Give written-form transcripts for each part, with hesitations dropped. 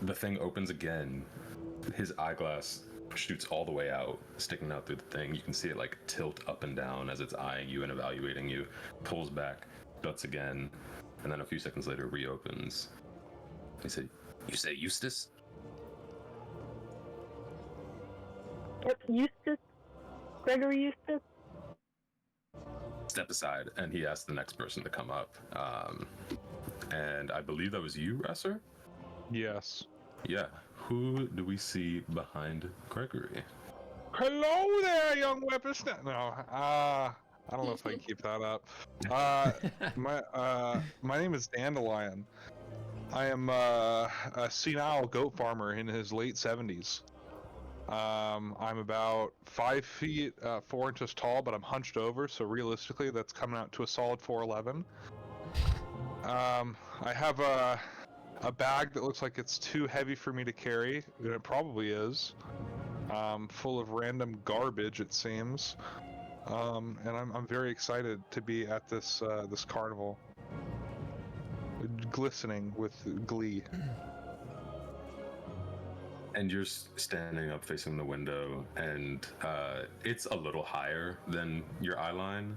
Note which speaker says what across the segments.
Speaker 1: the thing opens again. His eyeglass shoots all the way out, sticking out through the thing. You can see it like tilt up and down as it's eyeing you and evaluating you. Pulls back, shuts again, and then a few seconds later reopens. He said, "You say Eustace?"
Speaker 2: Yep, Eustace. Gregory Eustace.
Speaker 1: Step aside, and he asked the next person to come up. And I believe that was you, Resser?
Speaker 3: Yes.
Speaker 1: Yeah. Who do we see behind Gregory?
Speaker 3: Hello there, young whippersnapper. No, I don't know if I can keep that up. My name is Dandelion. I am a senile goat farmer in his late 70s. I'm about 5 feet 4 inches tall, but I'm hunched over, so realistically, that's coming out to a solid 4'11". I have a bag that looks like it's too heavy for me to carry, and it probably is. Full of random garbage, it seems. And I'm very excited to be at this this carnival, glistening with glee.
Speaker 1: And you're standing up facing the window, and it's a little higher than your eye line.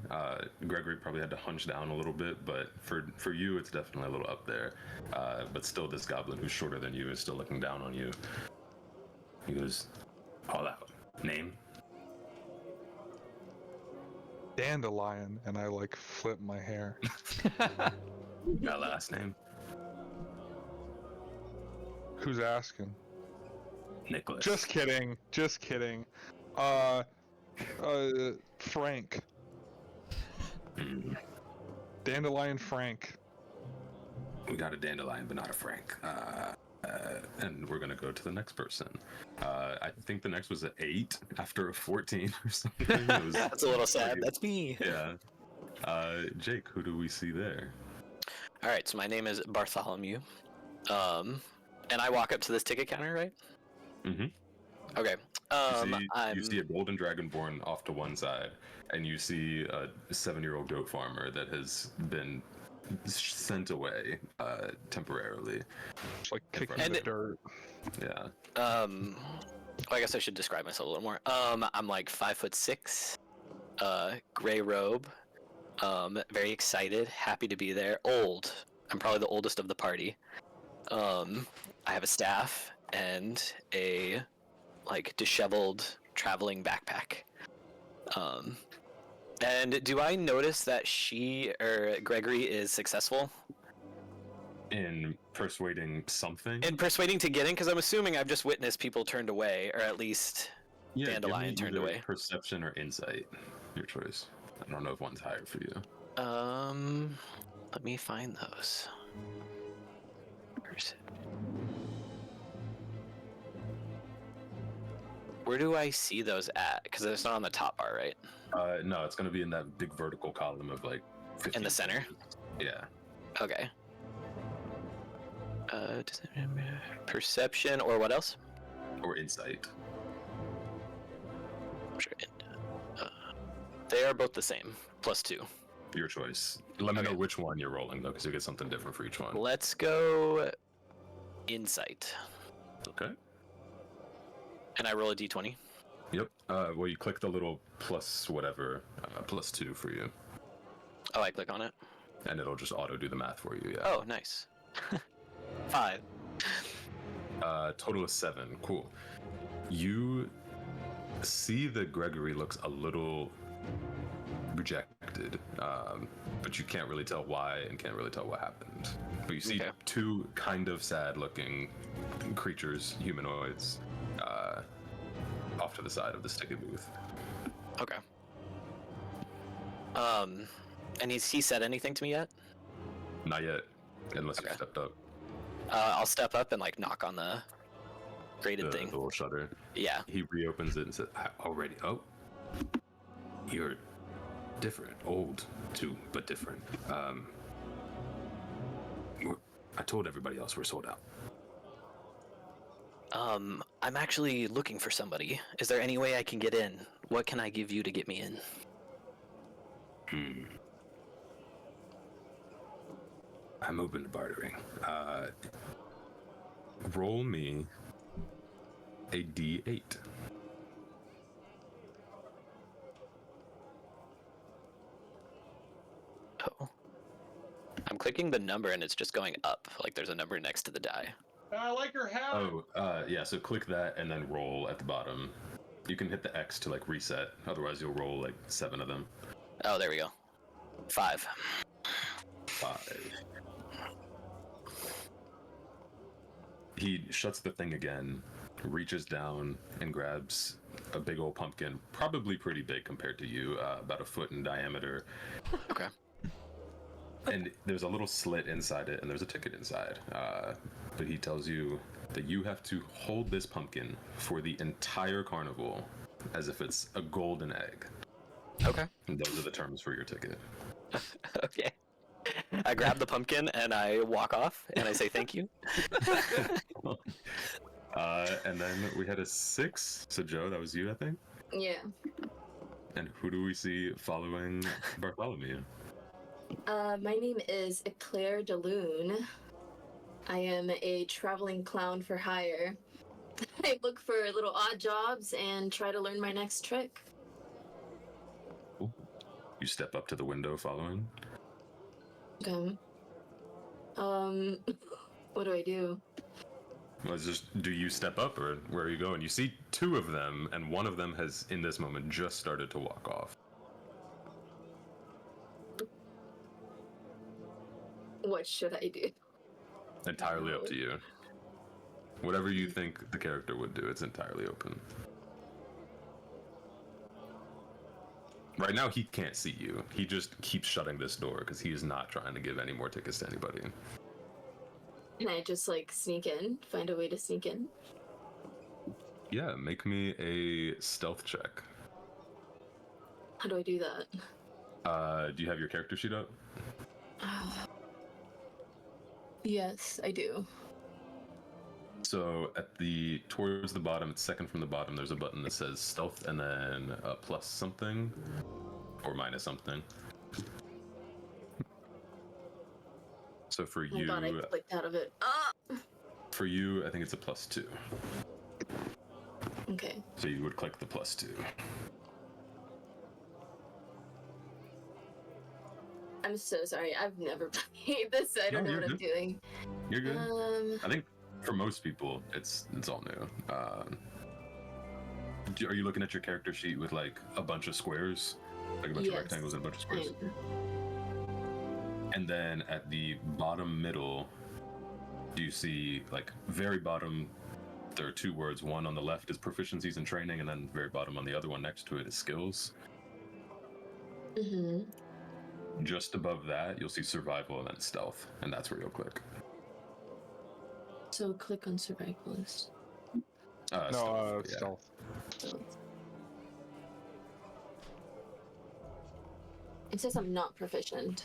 Speaker 1: Gregory probably had to hunch down a little bit, but for you, it's definitely a little up there. But still, this goblin who's shorter than you is still looking down on you. He goes, "Call out. Name?"
Speaker 3: Dandelion, and I like flip my hair.
Speaker 1: Got last name?
Speaker 3: Who's asking?
Speaker 1: Nicholas.
Speaker 3: Just kidding. Just kidding. Frank. Dandelion Frank.
Speaker 1: We got a Dandelion, but not a Frank. And we're gonna go to the next person. I think the next was an 8 after a 14 or something. It was
Speaker 4: That's a little sad. That's me.
Speaker 1: Yeah. Jake, who do we see there?
Speaker 4: All right, so my name is Bartholomew. And I walk up to this ticket counter, right?
Speaker 1: Mm-hmm.
Speaker 4: Okay.
Speaker 1: You see a golden dragonborn off to one side, and you see a 7-year-old goat farmer that has been sent away temporarily.
Speaker 3: Just like kicking the dirt.
Speaker 1: Yeah.
Speaker 4: Well, I guess I should describe myself a little more. I'm like 5'6", gray robe, very excited, happy to be there. Old. I'm probably the oldest of the party. I have a staff and a like disheveled traveling backpack. And do I notice that Gregory is successful
Speaker 1: In persuading something?
Speaker 4: in persuading to get in? Because I'm assuming I've just witnessed people turned away, or at least Dandelion turned away.
Speaker 1: Perception or insight, your choice. I don't know if one's higher for you.
Speaker 4: Let me find those. Where do I see those at? Because it's not on the top bar, right?
Speaker 1: No, it's going to be in that big vertical column of like 15
Speaker 4: In the center?
Speaker 1: Yeah.
Speaker 4: Okay. Perception or what else?
Speaker 1: Or insight.
Speaker 4: Sure. They are both the same. +2.
Speaker 1: Your choice. Let me know which one you're rolling, though, because you get something different for each one.
Speaker 4: Let's go insight.
Speaker 1: Okay.
Speaker 4: And I roll a d20.
Speaker 1: Yep. Well, you click the little plus whatever, +2 for you.
Speaker 4: Oh, I click on it?
Speaker 1: And it'll just auto do the math for you, yeah.
Speaker 4: Oh, nice. 5.
Speaker 1: Total of 7. Cool. You see that Gregory looks a little rejected, but you can't really tell why and can't really tell what happened. But you see two kind of sad-looking creatures, humanoids, off to the side of the ticket booth.
Speaker 4: Okay. And has he said anything to me yet?
Speaker 1: Not yet, unless you stepped up.
Speaker 4: I'll step up and like knock on the grated thing.
Speaker 1: The little shutter.
Speaker 4: Yeah.
Speaker 1: He reopens it and says, "Already? Oh, you're different, old too, but different. I told everybody else we're sold out."
Speaker 4: I'm actually looking for somebody. Is there any way I can get in? What can I give you to get me in?
Speaker 1: I'm open to bartering. roll me a d8.
Speaker 4: Oh. I'm clicking the number and it's just going up. Like there's a number next to the die.
Speaker 3: I like her hat.
Speaker 1: Oh, yeah, so click that and then roll at the bottom. You can hit the X to like reset, otherwise you'll roll like 7 of them.
Speaker 4: Oh, there we go. 5.
Speaker 1: 5. He shuts the thing again, reaches down and grabs a big old pumpkin, probably pretty big compared to you, about a foot in diameter.
Speaker 4: Okay.
Speaker 1: And there's a little slit inside it, and there's a ticket inside. But he tells you that you have to hold this pumpkin for the entire carnival as if it's a golden egg.
Speaker 4: Okay.
Speaker 1: And those are the terms for your ticket.
Speaker 4: Okay. I grab the pumpkin and I walk off and I say thank you.
Speaker 1: And then we had a 6. So Joe, that was you, I think.
Speaker 5: Yeah.
Speaker 1: And who do we see following Bartholomew?
Speaker 5: My name is Eclair de Lune. I am a traveling clown for hire. I look for little odd jobs and try to learn my next trick.
Speaker 1: You step up to the window following.
Speaker 5: Okay. What do I do?
Speaker 1: Well, it's just, do you step up or where are you going? You see 2 of them, and one of them has, in this moment, just started to walk off.
Speaker 5: What should I do?
Speaker 1: Entirely up to you. Whatever you think the character would do, it's entirely open. Right now, he can't see you. He just keeps shutting this door because he is not trying to give any more tickets to anybody.
Speaker 5: Can I just like sneak in? Find a way to sneak in?
Speaker 1: Yeah, make me a stealth check.
Speaker 5: How do I do that?
Speaker 1: Do you have your character sheet up?
Speaker 5: Yes, I do.
Speaker 1: So towards the bottom, it's second from the bottom, there's a button that says stealth and then plus something or minus something. So for
Speaker 5: Oh
Speaker 1: you,
Speaker 5: god, I clicked out of it. Ah!
Speaker 1: for you, I think it's a +2.
Speaker 5: Okay.
Speaker 1: So you would click the +2.
Speaker 5: I'm so sorry. I've never played this, so I don't
Speaker 1: No,
Speaker 5: know
Speaker 1: you're
Speaker 5: what I'm
Speaker 1: good.
Speaker 5: doing.
Speaker 1: You're good. I think for most people, it's all new. Are you looking at your character sheet with like a bunch of squares, like a bunch of rectangles and a bunch of squares? And then at the bottom middle, do you see like very bottom? There are 2 words. One on the left is proficiencies and training, and then very bottom on the other one next to it is skills.
Speaker 5: Mm-hmm.
Speaker 1: Just above that, you'll see survival and then stealth, and that's where you'll click.
Speaker 5: So click on survivalist.
Speaker 3: No,
Speaker 1: Stealth, yeah.
Speaker 3: stealth.
Speaker 5: It says I'm not proficient.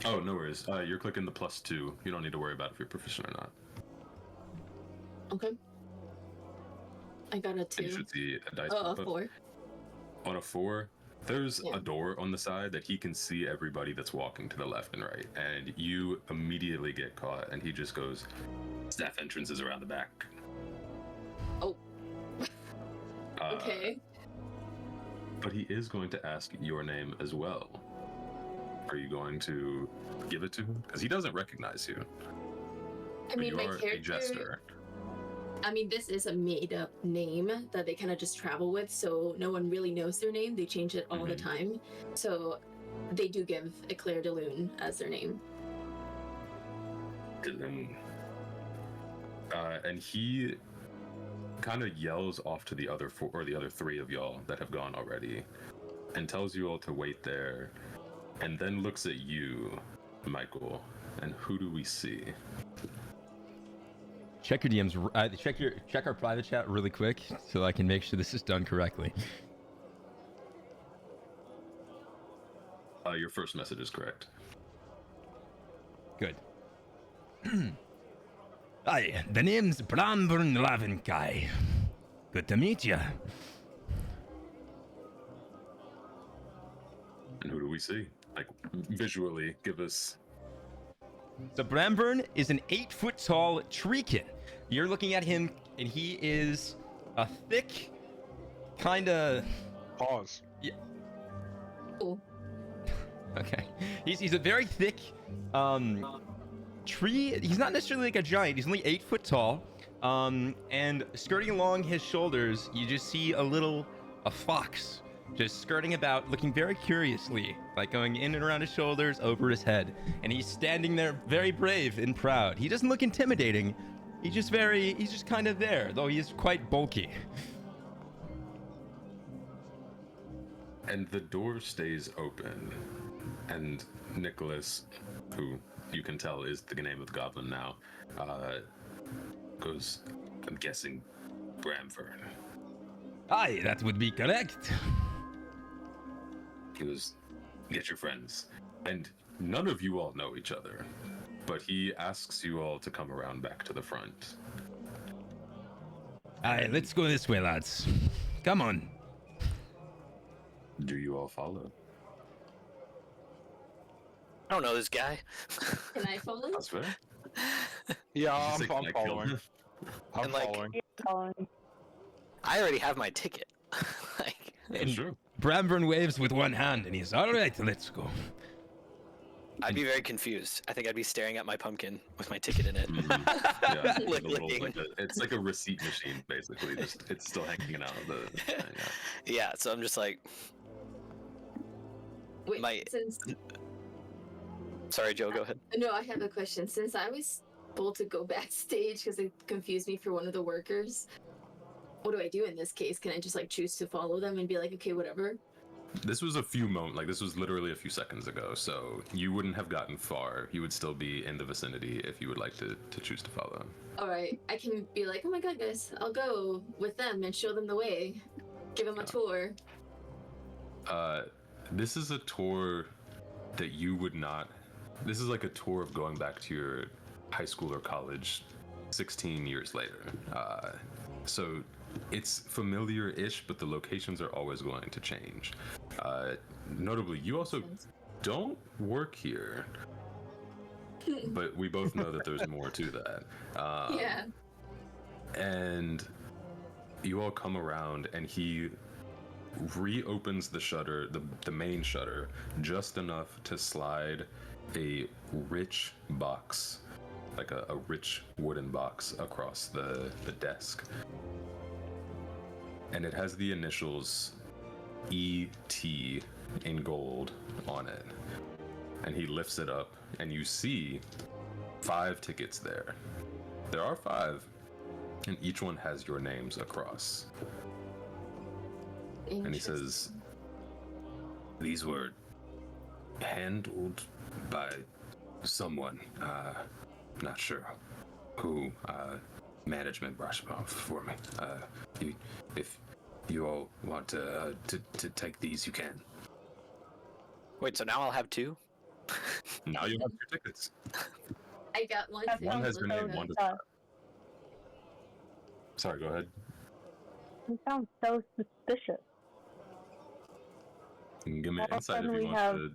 Speaker 1: Oh, no worries. You're clicking the +2. You don't need to worry about if you're proficient or not.
Speaker 5: Okay. I got a
Speaker 1: And
Speaker 5: 2.
Speaker 1: you should see a dice
Speaker 5: Oh,
Speaker 1: pop
Speaker 5: a
Speaker 1: up.
Speaker 5: 4.
Speaker 1: On a 4, there's
Speaker 5: Yeah.
Speaker 1: a door on the side that he can see everybody that's walking to the left and right, and you immediately get caught, and he just goes, staff entrance is around the back.
Speaker 5: Oh. Okay.
Speaker 1: But he is going to ask your name as well. Are you going to give it to him? Because he doesn't recognize you.
Speaker 5: I mean,
Speaker 1: you
Speaker 5: my
Speaker 1: are a
Speaker 5: character.
Speaker 1: jester.
Speaker 5: I mean, this is a made-up name that they kind of just travel with, so no one really knows their name. They change it all the time. So they do give Eclair de Lune as their name.
Speaker 1: And he kind of yells off to the other 4 or the other 3 of y'all that have gone already, and tells you all to wait there, and then looks at you, Michael. And who do we see?
Speaker 6: Check your DMs. Check our private chat really quick so I can make sure this is done correctly.
Speaker 1: Your first message is correct.
Speaker 6: Good. Hi, the name's Bramburn Lavenkai. Good to meet ya.
Speaker 1: And who do we see? Like, visually, give us
Speaker 6: So Bramburn is an 8-foot tall treekin. You're looking at him, and he is a thick, kind of.
Speaker 3: Pause.
Speaker 6: Yeah.
Speaker 5: Cool.
Speaker 6: Okay. He's a very thick tree. He's not necessarily like a giant. He's only 8 foot tall. And skirting along his shoulders, you just see a fox just skirting about, looking very curiously, like going in and around his shoulders, over his head. And he's standing there very brave and proud. He doesn't look intimidating. He's just kind of there, though he is quite bulky.
Speaker 1: And the door stays open. And Nicholas, who you can tell is the name of the goblin now, goes, I'm guessing, Bramford.
Speaker 6: Aye, that would be correct.
Speaker 1: He goes, get your friends. And none of you all know each other, but he asks you all to come around back to the front.
Speaker 6: Aye, let's go this way, lads. Come on.
Speaker 1: Do you all follow?
Speaker 4: I don't know this guy.
Speaker 5: Can I follow?
Speaker 1: That's fair.
Speaker 3: Yeah,
Speaker 1: Just
Speaker 3: I'm
Speaker 1: like,
Speaker 3: following. I'm
Speaker 4: And, like,
Speaker 3: following.
Speaker 2: Colin.
Speaker 4: I already have my ticket. Like,
Speaker 1: That's true.
Speaker 6: Bramburn waves with one hand, and he's all right. Let's go.
Speaker 4: I'd be very confused. I think I'd be staring at my pumpkin with my ticket in it.
Speaker 1: Yeah,
Speaker 4: Lick-
Speaker 1: the little,
Speaker 4: licking.
Speaker 1: it's like a receipt machine, basically. Just it's still hanging out of the. Yeah.
Speaker 4: Yeah, so I'm just like,
Speaker 5: Wait,
Speaker 4: My-
Speaker 5: since
Speaker 4: sorry, Joe, go ahead.
Speaker 5: no, I have a question. Since I was told to go backstage because it confused me for one of the workers, what do I do in this case? Can I just like choose to follow them and be like, okay, whatever?
Speaker 1: This was a few moments, like this was literally a few seconds ago, so you wouldn't have gotten far. You would still be in the vicinity if you would like to choose to follow.
Speaker 5: All right, I can be like, oh my god, guys, I'll go with them and show them the way, give them a tour.
Speaker 1: This is a tour that you would not. This is like a tour of going back to your high school or college 16 years later. So it's familiar-ish, but the locations are always going to change. Notably, you also don't work here, but we both know that there's more to that.
Speaker 5: Yeah.
Speaker 1: And you all come around, and he reopens the shutter, the main shutter, just enough to slide a rich box, like a rich wooden box, across the desk. And it has the initials E.T. in gold on it. And he lifts it up, and you see 5 tickets there. There are 5, and each one has your names across. And he says, these were handled by someone, not sure who, management brushed off for me. If you all want to take these, you can.
Speaker 4: Wait, so now I'll have 2?
Speaker 1: Now you have 2 tickets.
Speaker 5: I got one.
Speaker 2: That
Speaker 5: too.
Speaker 1: One has
Speaker 2: sounds
Speaker 1: your
Speaker 2: so
Speaker 1: name, one does
Speaker 2: sus.
Speaker 1: not. Sorry, go ahead.
Speaker 2: It sounds so suspicious.
Speaker 1: You can give me
Speaker 2: All of a
Speaker 1: insight if
Speaker 2: sudden
Speaker 1: you
Speaker 2: we
Speaker 1: want
Speaker 2: have-
Speaker 1: to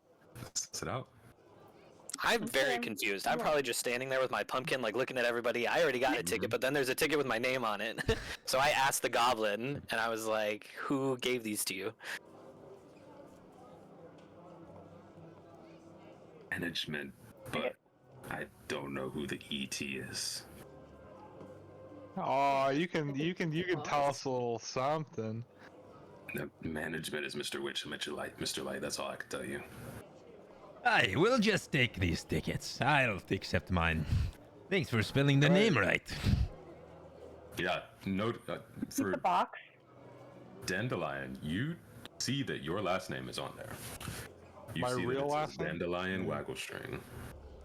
Speaker 1: sit out.
Speaker 4: I'm very
Speaker 2: Okay.
Speaker 4: confused. I'm
Speaker 2: Yeah.
Speaker 4: probably just standing there with my pumpkin, like looking at everybody. I already got a ticket, but then there's a ticket with my name on it. So I asked the goblin, and I was like, who gave these to you?
Speaker 1: Management, but I don't know who the ET is.
Speaker 3: Oh, you can tell us a little something.
Speaker 1: The management is Mr. Witchlight. Mr. Light, that's all I can tell you.
Speaker 6: Aye, we'll just take these tickets. I'll accept mine. Thanks for spelling the name right.
Speaker 1: Yeah, note
Speaker 2: The
Speaker 1: for
Speaker 2: box.
Speaker 1: Dandelion, you see that your last name is on there. You
Speaker 3: My
Speaker 1: see that
Speaker 3: real
Speaker 1: it says
Speaker 3: last name?
Speaker 1: Dandelion Wagglestring.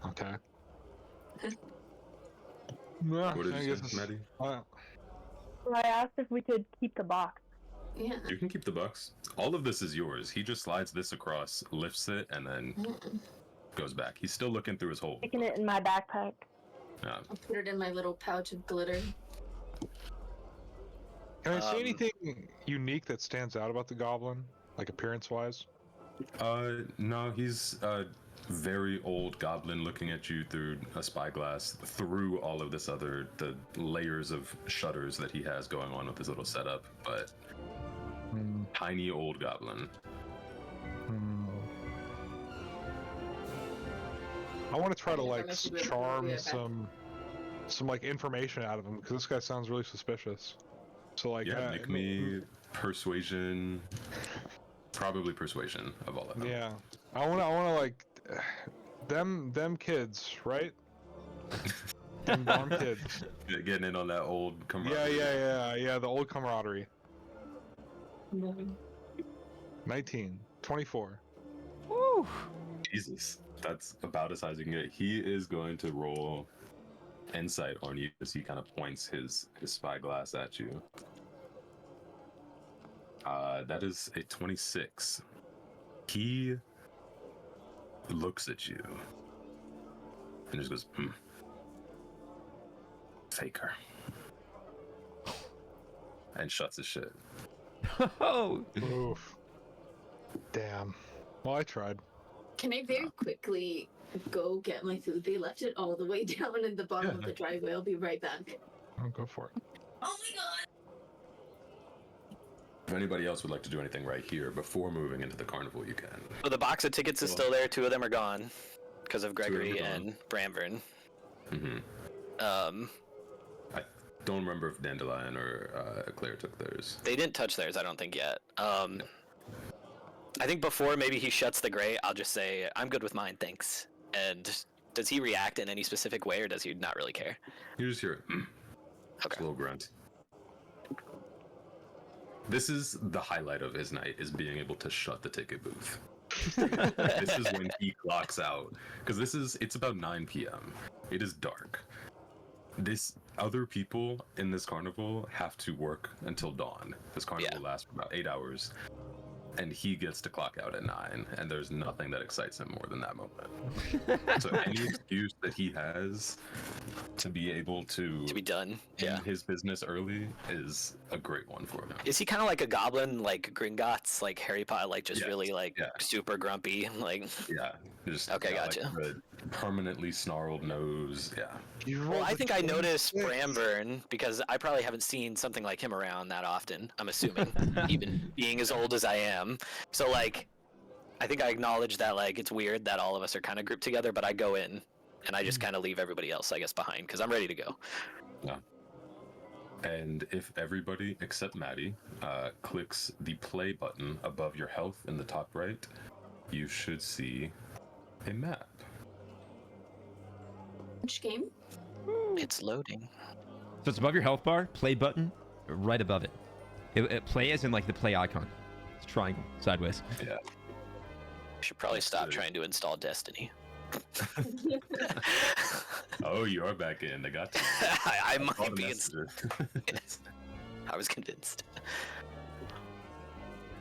Speaker 3: Okay. Well,
Speaker 1: What did
Speaker 3: I
Speaker 1: you
Speaker 3: guess
Speaker 1: say, Maddie?
Speaker 2: I asked if we could keep the box.
Speaker 5: Yeah.
Speaker 1: You can keep the box. All of this is yours. He just slides this across, lifts it, and then goes back. He's still looking through his hole.
Speaker 2: Sticking it in my backpack.
Speaker 1: Yeah.
Speaker 5: I'll put it in my little pouch of glitter.
Speaker 3: Can I see anything unique that stands out about the goblin, like appearance-wise?
Speaker 1: No, he's very old goblin looking at you through a spyglass, through all of the layers of shutters that he has going on with his little setup, but tiny old goblin.
Speaker 3: I want to try to
Speaker 5: Yeah,
Speaker 3: like
Speaker 5: that makes me
Speaker 3: charm
Speaker 5: really bad.
Speaker 3: some like information out of him because this guy sounds really suspicious. So like,
Speaker 1: Yeah, make me persuasion. Probably persuasion of all of them.
Speaker 3: Yeah, I want to like them kids, right? Them darn kids.
Speaker 1: Getting in on that old
Speaker 3: Yeah,
Speaker 1: camaraderie.
Speaker 3: yeah. The old camaraderie.
Speaker 5: No.
Speaker 3: 19, 24.
Speaker 6: Woo.
Speaker 1: Jesus, that's about as high as you can get. He is going to roll insight on you as he kind of points his spyglass at you. That is a 26. He looks at you and just goes, faker. And shuts his shit.
Speaker 6: Oh.
Speaker 3: Oof. Damn. Well, I tried.
Speaker 5: Can I very quickly go get my food? They left it all the way down in the bottom of the driveway. I'll be right back.
Speaker 3: I'll go for it.
Speaker 5: Oh my god!
Speaker 1: If anybody else would like to do anything right here before moving into the carnival, you can.
Speaker 4: So the box of tickets is still there. 2 of them are gone because of
Speaker 1: Two of them
Speaker 4: Gregory
Speaker 1: are gone.
Speaker 4: and Bramvern.
Speaker 1: Mm-hmm. I don't remember if Dandelion or Claire took theirs.
Speaker 4: They didn't touch theirs, I don't think yet. I think before maybe he shuts the gray, I'll just say, I'm good with mine, thanks. And does he react in any specific way, or does he not really care?
Speaker 1: You just hear it. It's a
Speaker 4: Okay.
Speaker 1: little grunt. This is the highlight of his night, is being able to shut the ticket booth. This is when he clocks out. Because it's about 9 p.m. It is dark. Other people in this carnival have to work until dawn. This carnival lasts for about 8 hours. And he gets to clock out at 9, and there's nothing that excites him more than that moment. So any excuse that he has to be able to
Speaker 4: To be done.
Speaker 1: end his business early is a great one for him.
Speaker 4: Is he kind of like a goblin, like Gringotts, like Harry Potter, like just
Speaker 1: Yes,
Speaker 4: really like
Speaker 1: yeah.
Speaker 4: super grumpy? Like,
Speaker 1: Yeah. Just
Speaker 4: Okay,
Speaker 1: got,
Speaker 4: gotcha.
Speaker 1: Like, the permanently snarled nose. Yeah.
Speaker 4: well, I think I noticed Bramvern because I probably haven't seen something like him around that often. I'm assuming, even being as old as I am. So like, I think I acknowledge that like it's weird that all of us are kind of grouped together, but I go in and I just kind of leave everybody else, I guess, behind because I'm ready to go.
Speaker 1: Yeah. And if everybody except Maddie clicks the play button above your health in the top right, you should see a map.
Speaker 5: Which game?
Speaker 4: It's loading.
Speaker 6: So it's above your health bar, play button, right above it. Play as in like the play icon. It's triangle, sideways.
Speaker 1: Yeah.
Speaker 4: We should probably stop
Speaker 1: good.
Speaker 4: trying to install Destiny.
Speaker 1: Oh, you are back in. They got you.
Speaker 4: I
Speaker 1: All
Speaker 4: might
Speaker 1: the
Speaker 4: be.
Speaker 1: messages.
Speaker 4: I was convinced.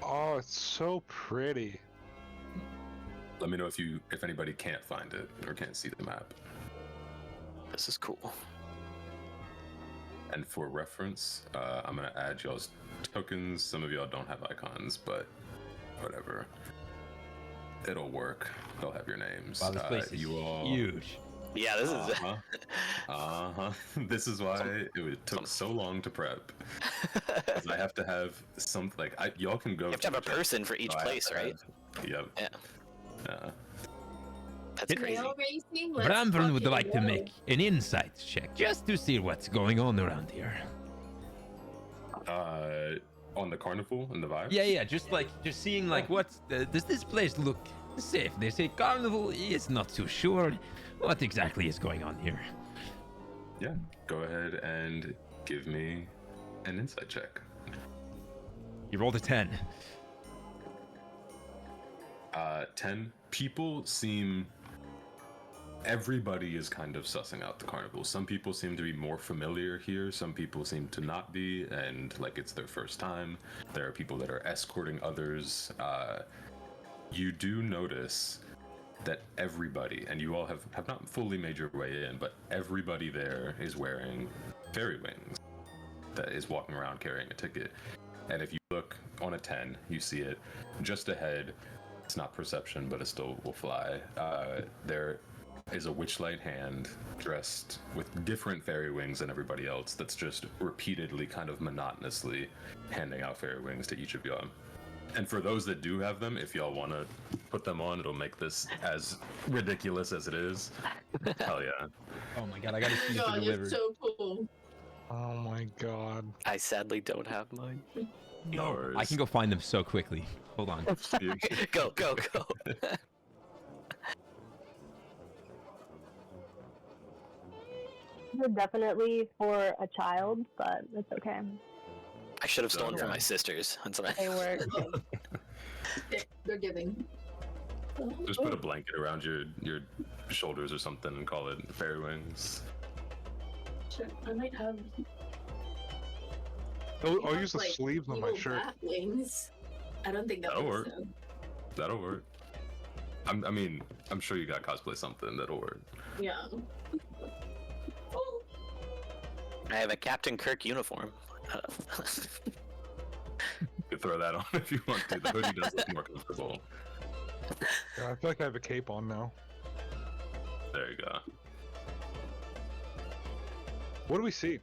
Speaker 3: Oh, it's so pretty.
Speaker 1: Let me know if anybody can't find it or can't see the map.
Speaker 4: This is cool.
Speaker 1: And for reference, I'm gonna add y'all's tokens. Some of y'all don't have icons, but whatever. It'll work. They'll have your names.
Speaker 6: Wow, this place is
Speaker 1: you all.
Speaker 6: huge.
Speaker 4: Yeah, this is.
Speaker 1: This is why took so long to prep. 'Cause I have to have something like y'all can go.
Speaker 4: You have to have a person for each
Speaker 1: So I have
Speaker 4: place,
Speaker 1: to
Speaker 4: right?
Speaker 1: have- Yep.
Speaker 4: Yeah.
Speaker 1: Yeah.
Speaker 4: That's
Speaker 6: It-
Speaker 4: crazy.
Speaker 5: Rail racing? Let's
Speaker 6: Bramvern would
Speaker 5: fucking
Speaker 6: like to
Speaker 5: go.
Speaker 6: make an insight check just to see what's going on around here.
Speaker 1: On the carnival and the vibe.
Speaker 6: Yeah, just seeing like does this place look safe? They say carnival is not too sure what exactly is going on here.
Speaker 1: Yeah. Go ahead and give me an insight check.
Speaker 6: You rolled a 10.
Speaker 1: 10. People seem. Everybody is kind of sussing out the carnival. Some people seem to be more familiar here. Some people seem to not be, and like it's their first time. There are people that are escorting others. You do notice that everybody, and you all have not fully made your way in, but everybody there is wearing fairy wings. That is walking around carrying a ticket. And if you look on a 10, you see it just ahead. It's not perception, but it still will fly. There is a witchlight hand dressed with different fairy wings than everybody else that's just repeatedly, kind of monotonously handing out fairy wings to each of y'all. And for those that do have them, if y'all want to put them on, it'll make this as ridiculous as it is. Hell yeah.
Speaker 6: Oh my god, I gotta see this
Speaker 5: God, you're
Speaker 6: delivered.
Speaker 5: so cool.
Speaker 3: Oh my god.
Speaker 4: I sadly don't have mine.
Speaker 6: No, I can go find them so quickly. Hold on.
Speaker 4: Go.
Speaker 2: They're definitely for a child, but it's okay.
Speaker 4: I should have stolen from
Speaker 1: Yeah.
Speaker 4: my sisters. That's what
Speaker 2: They work.
Speaker 5: They're giving.
Speaker 1: Just put a blanket around your shoulders or something and call it fairy wings.
Speaker 5: Sure, I might have.
Speaker 3: I'll use the sleeves on my
Speaker 5: evil
Speaker 3: shirt.
Speaker 5: bat wings. I don't think that
Speaker 1: That'll
Speaker 5: works.
Speaker 1: work. That'll work. I mean, I'm sure you got cosplay something that'll work.
Speaker 5: Yeah.
Speaker 4: I have a Captain Kirk uniform.
Speaker 1: You could throw that on if you want to. The hoodie does look more comfortable.
Speaker 3: Yeah, I feel like I have a cape on now.
Speaker 1: There you go.
Speaker 3: What do we see?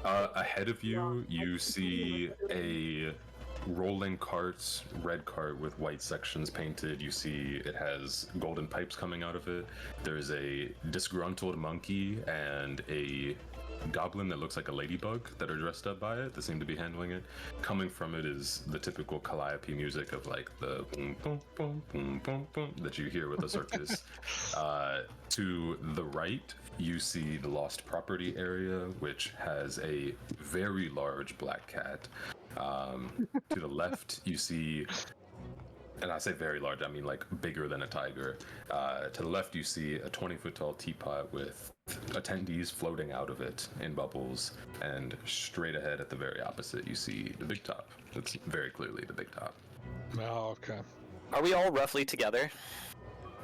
Speaker 1: Ahead of you, you see a rolling cart, red cart with white sections painted. You see it has golden pipes coming out of it. There's a disgruntled monkey and a goblin that looks like a ladybug that are dressed up by it that seem to be handling it. Coming from it is the typical calliope music of like the boom boom boom boom boom boom that you hear with a circus. To the right, you see the lost property area, which has a very large black cat. To the left, you see, and I say very large, I mean like bigger than a tiger. To the left, you see a 20-foot tall teapot with attendees floating out of it in bubbles, and straight ahead at the very opposite, you see the big top. It's very clearly the big top.
Speaker 3: Oh, okay.
Speaker 4: Are we all roughly together?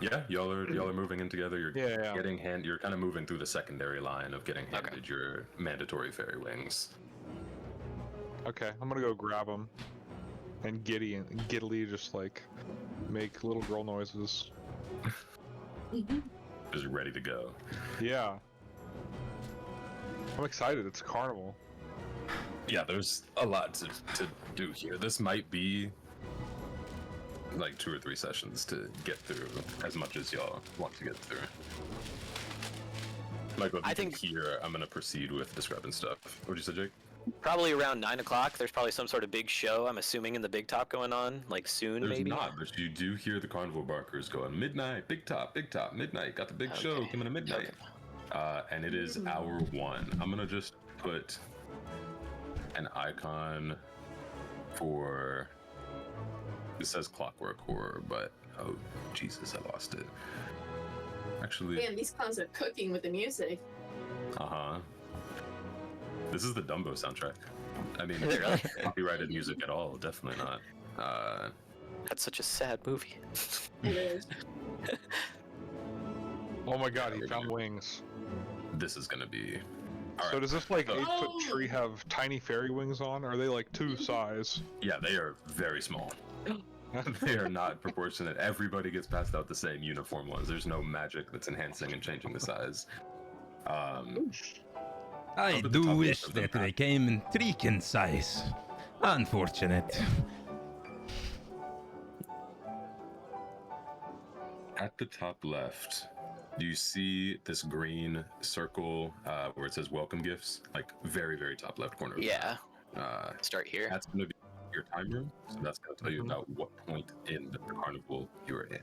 Speaker 1: Yeah, y'all are moving in together. You're
Speaker 3: Yeah.
Speaker 1: you're kind of moving through the secondary line of getting handed your mandatory fairy wings.
Speaker 3: Okay, I'm gonna go grab them. And giddily just like make little girl noises.
Speaker 1: Just ready to go.
Speaker 3: Yeah. I'm excited. It's a carnival.
Speaker 1: Yeah, there's a lot to do here. This might be like 2 or 3 sessions to get through as much as y'all want to get through. Like what
Speaker 4: I
Speaker 1: you can
Speaker 4: think-
Speaker 1: hear, I'm gonna proceed with describing stuff. What'd you say, Jake?
Speaker 4: Probably around 9 o'clock. There's probably some sort of big show, I'm assuming, in the big top going on, like soon,
Speaker 1: There's
Speaker 4: maybe?
Speaker 1: not, but you do hear the carnival barkers going, midnight, big top, midnight, got the big show
Speaker 4: Okay,
Speaker 1: coming to midnight. And it is hour 1. I'm gonna just put an icon for, it says Clockwork Horror, but oh Jesus, I lost it. Actually,
Speaker 5: Man, these clowns are cooking with the music.
Speaker 1: This is the Dumbo soundtrack. I mean,
Speaker 4: Is it really?
Speaker 1: copyrighted music at all, definitely not.
Speaker 4: That's such a sad movie.
Speaker 5: It is.
Speaker 3: Oh my god, he found wings.
Speaker 1: This is gonna be.
Speaker 3: So does this like
Speaker 1: Oh.
Speaker 3: 8-foot tree have tiny fairy wings on? Or are they like 2 size?
Speaker 1: Yeah, they are very small. They are not proportionate. Everybody gets passed out the same uniform ones. There's no magic that's enhancing and changing the size.
Speaker 6: I
Speaker 1: Up at the
Speaker 6: do
Speaker 1: top
Speaker 6: wish
Speaker 1: of the
Speaker 6: that
Speaker 1: map.
Speaker 6: they came in Trican size. Unfortunate.
Speaker 1: At the top left, do you see this green circle where it says welcome gifts? Like very, very top left corner.
Speaker 4: Yeah,
Speaker 1: Uh,
Speaker 4: start here.
Speaker 1: that's going to be your timer. So that's going to tell you about what point in the carnival you're in.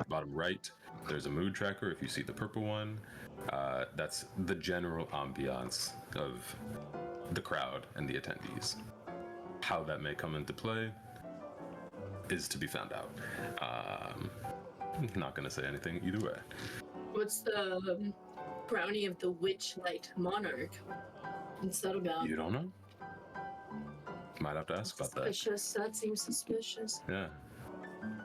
Speaker 1: Bottom right, there's a mood tracker. If you see the purple one, that's the general ambiance of the crowd and the attendees. How that may come into play is to be found out. Not going to say anything either way.
Speaker 5: What's the brownie of the Witchlight Monarch? What's that about?
Speaker 1: You don't know? Might have to ask about that.
Speaker 5: Suspicious. That seems suspicious.
Speaker 1: Yeah.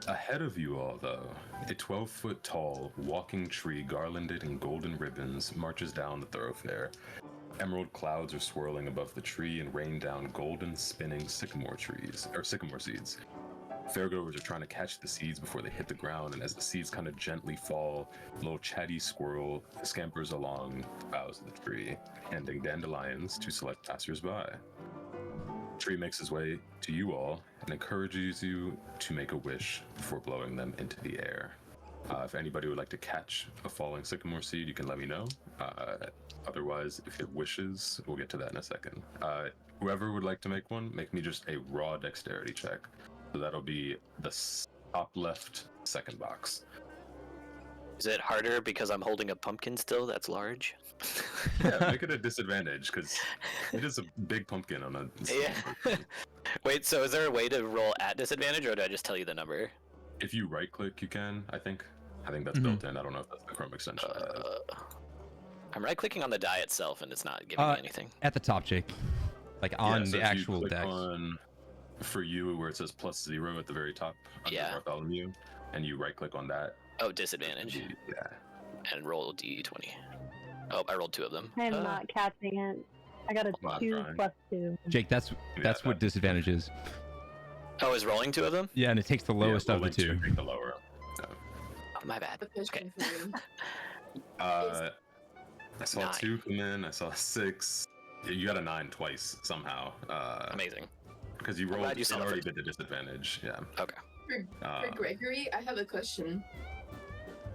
Speaker 1: Ahead of you all, though, a 12-foot tall walking tree garlanded in golden ribbons marches down the thoroughfare. Emerald clouds are swirling above the tree and rain down golden spinning sycamore seeds. Fairgoers are trying to catch the seeds before they hit the ground, and as the seeds kind of gently fall, a little chatty squirrel scampers along the boughs of the tree, handing dandelions to select passersby. The tree makes his way to you all and encourages you to make a wish before blowing them into the air. If anybody would like to catch a falling sycamore seed, you can let me know. Otherwise, if you have wishes, we'll get to that in a second. Whoever would like to make one, make me just a raw dexterity check. So that'll be the top left second box.
Speaker 4: Is it harder because I'm holding a pumpkin still that's large?
Speaker 1: Yeah, make it a disadvantage because it is a big pumpkin on a.
Speaker 4: Yeah. Wait, so is there a way to roll at disadvantage, or do I just tell you the number?
Speaker 1: If you right click, you can. I think that's built in. I don't know if that's the Chrome extension.
Speaker 4: I'm right clicking on the die itself, and it's not giving me anything.
Speaker 6: At the top, Jake. Like on
Speaker 1: so
Speaker 6: the
Speaker 1: if you
Speaker 6: actual
Speaker 1: click
Speaker 6: deck.
Speaker 1: on for you where it says +0 at the very top under Bartholomew, and you right click on that.
Speaker 4: Oh, disadvantage.
Speaker 1: Yeah.
Speaker 4: And roll D20. Oh, I rolled 2 of them.
Speaker 2: I'm not catching it. I got a
Speaker 1: I'm
Speaker 2: 2
Speaker 1: trying.
Speaker 2: plus 2.
Speaker 6: Jake, that's what disadvantage is.
Speaker 4: Oh, is rolling 2 of them?
Speaker 6: Yeah, and it takes the lowest of the
Speaker 1: rolling
Speaker 6: 2.
Speaker 1: take the lower.
Speaker 4: Oh, my bad.
Speaker 5: A question
Speaker 4: Okay.
Speaker 5: for you.
Speaker 1: I saw
Speaker 4: 9.
Speaker 1: 2 come in. I saw 6. You got a 9 twice somehow.
Speaker 4: Amazing.
Speaker 1: Because you
Speaker 4: I'm
Speaker 1: rolled.
Speaker 4: glad you saw
Speaker 1: already
Speaker 4: it.
Speaker 1: did the disadvantage. Yeah.
Speaker 4: Okay.
Speaker 5: For Gregory, I have a question.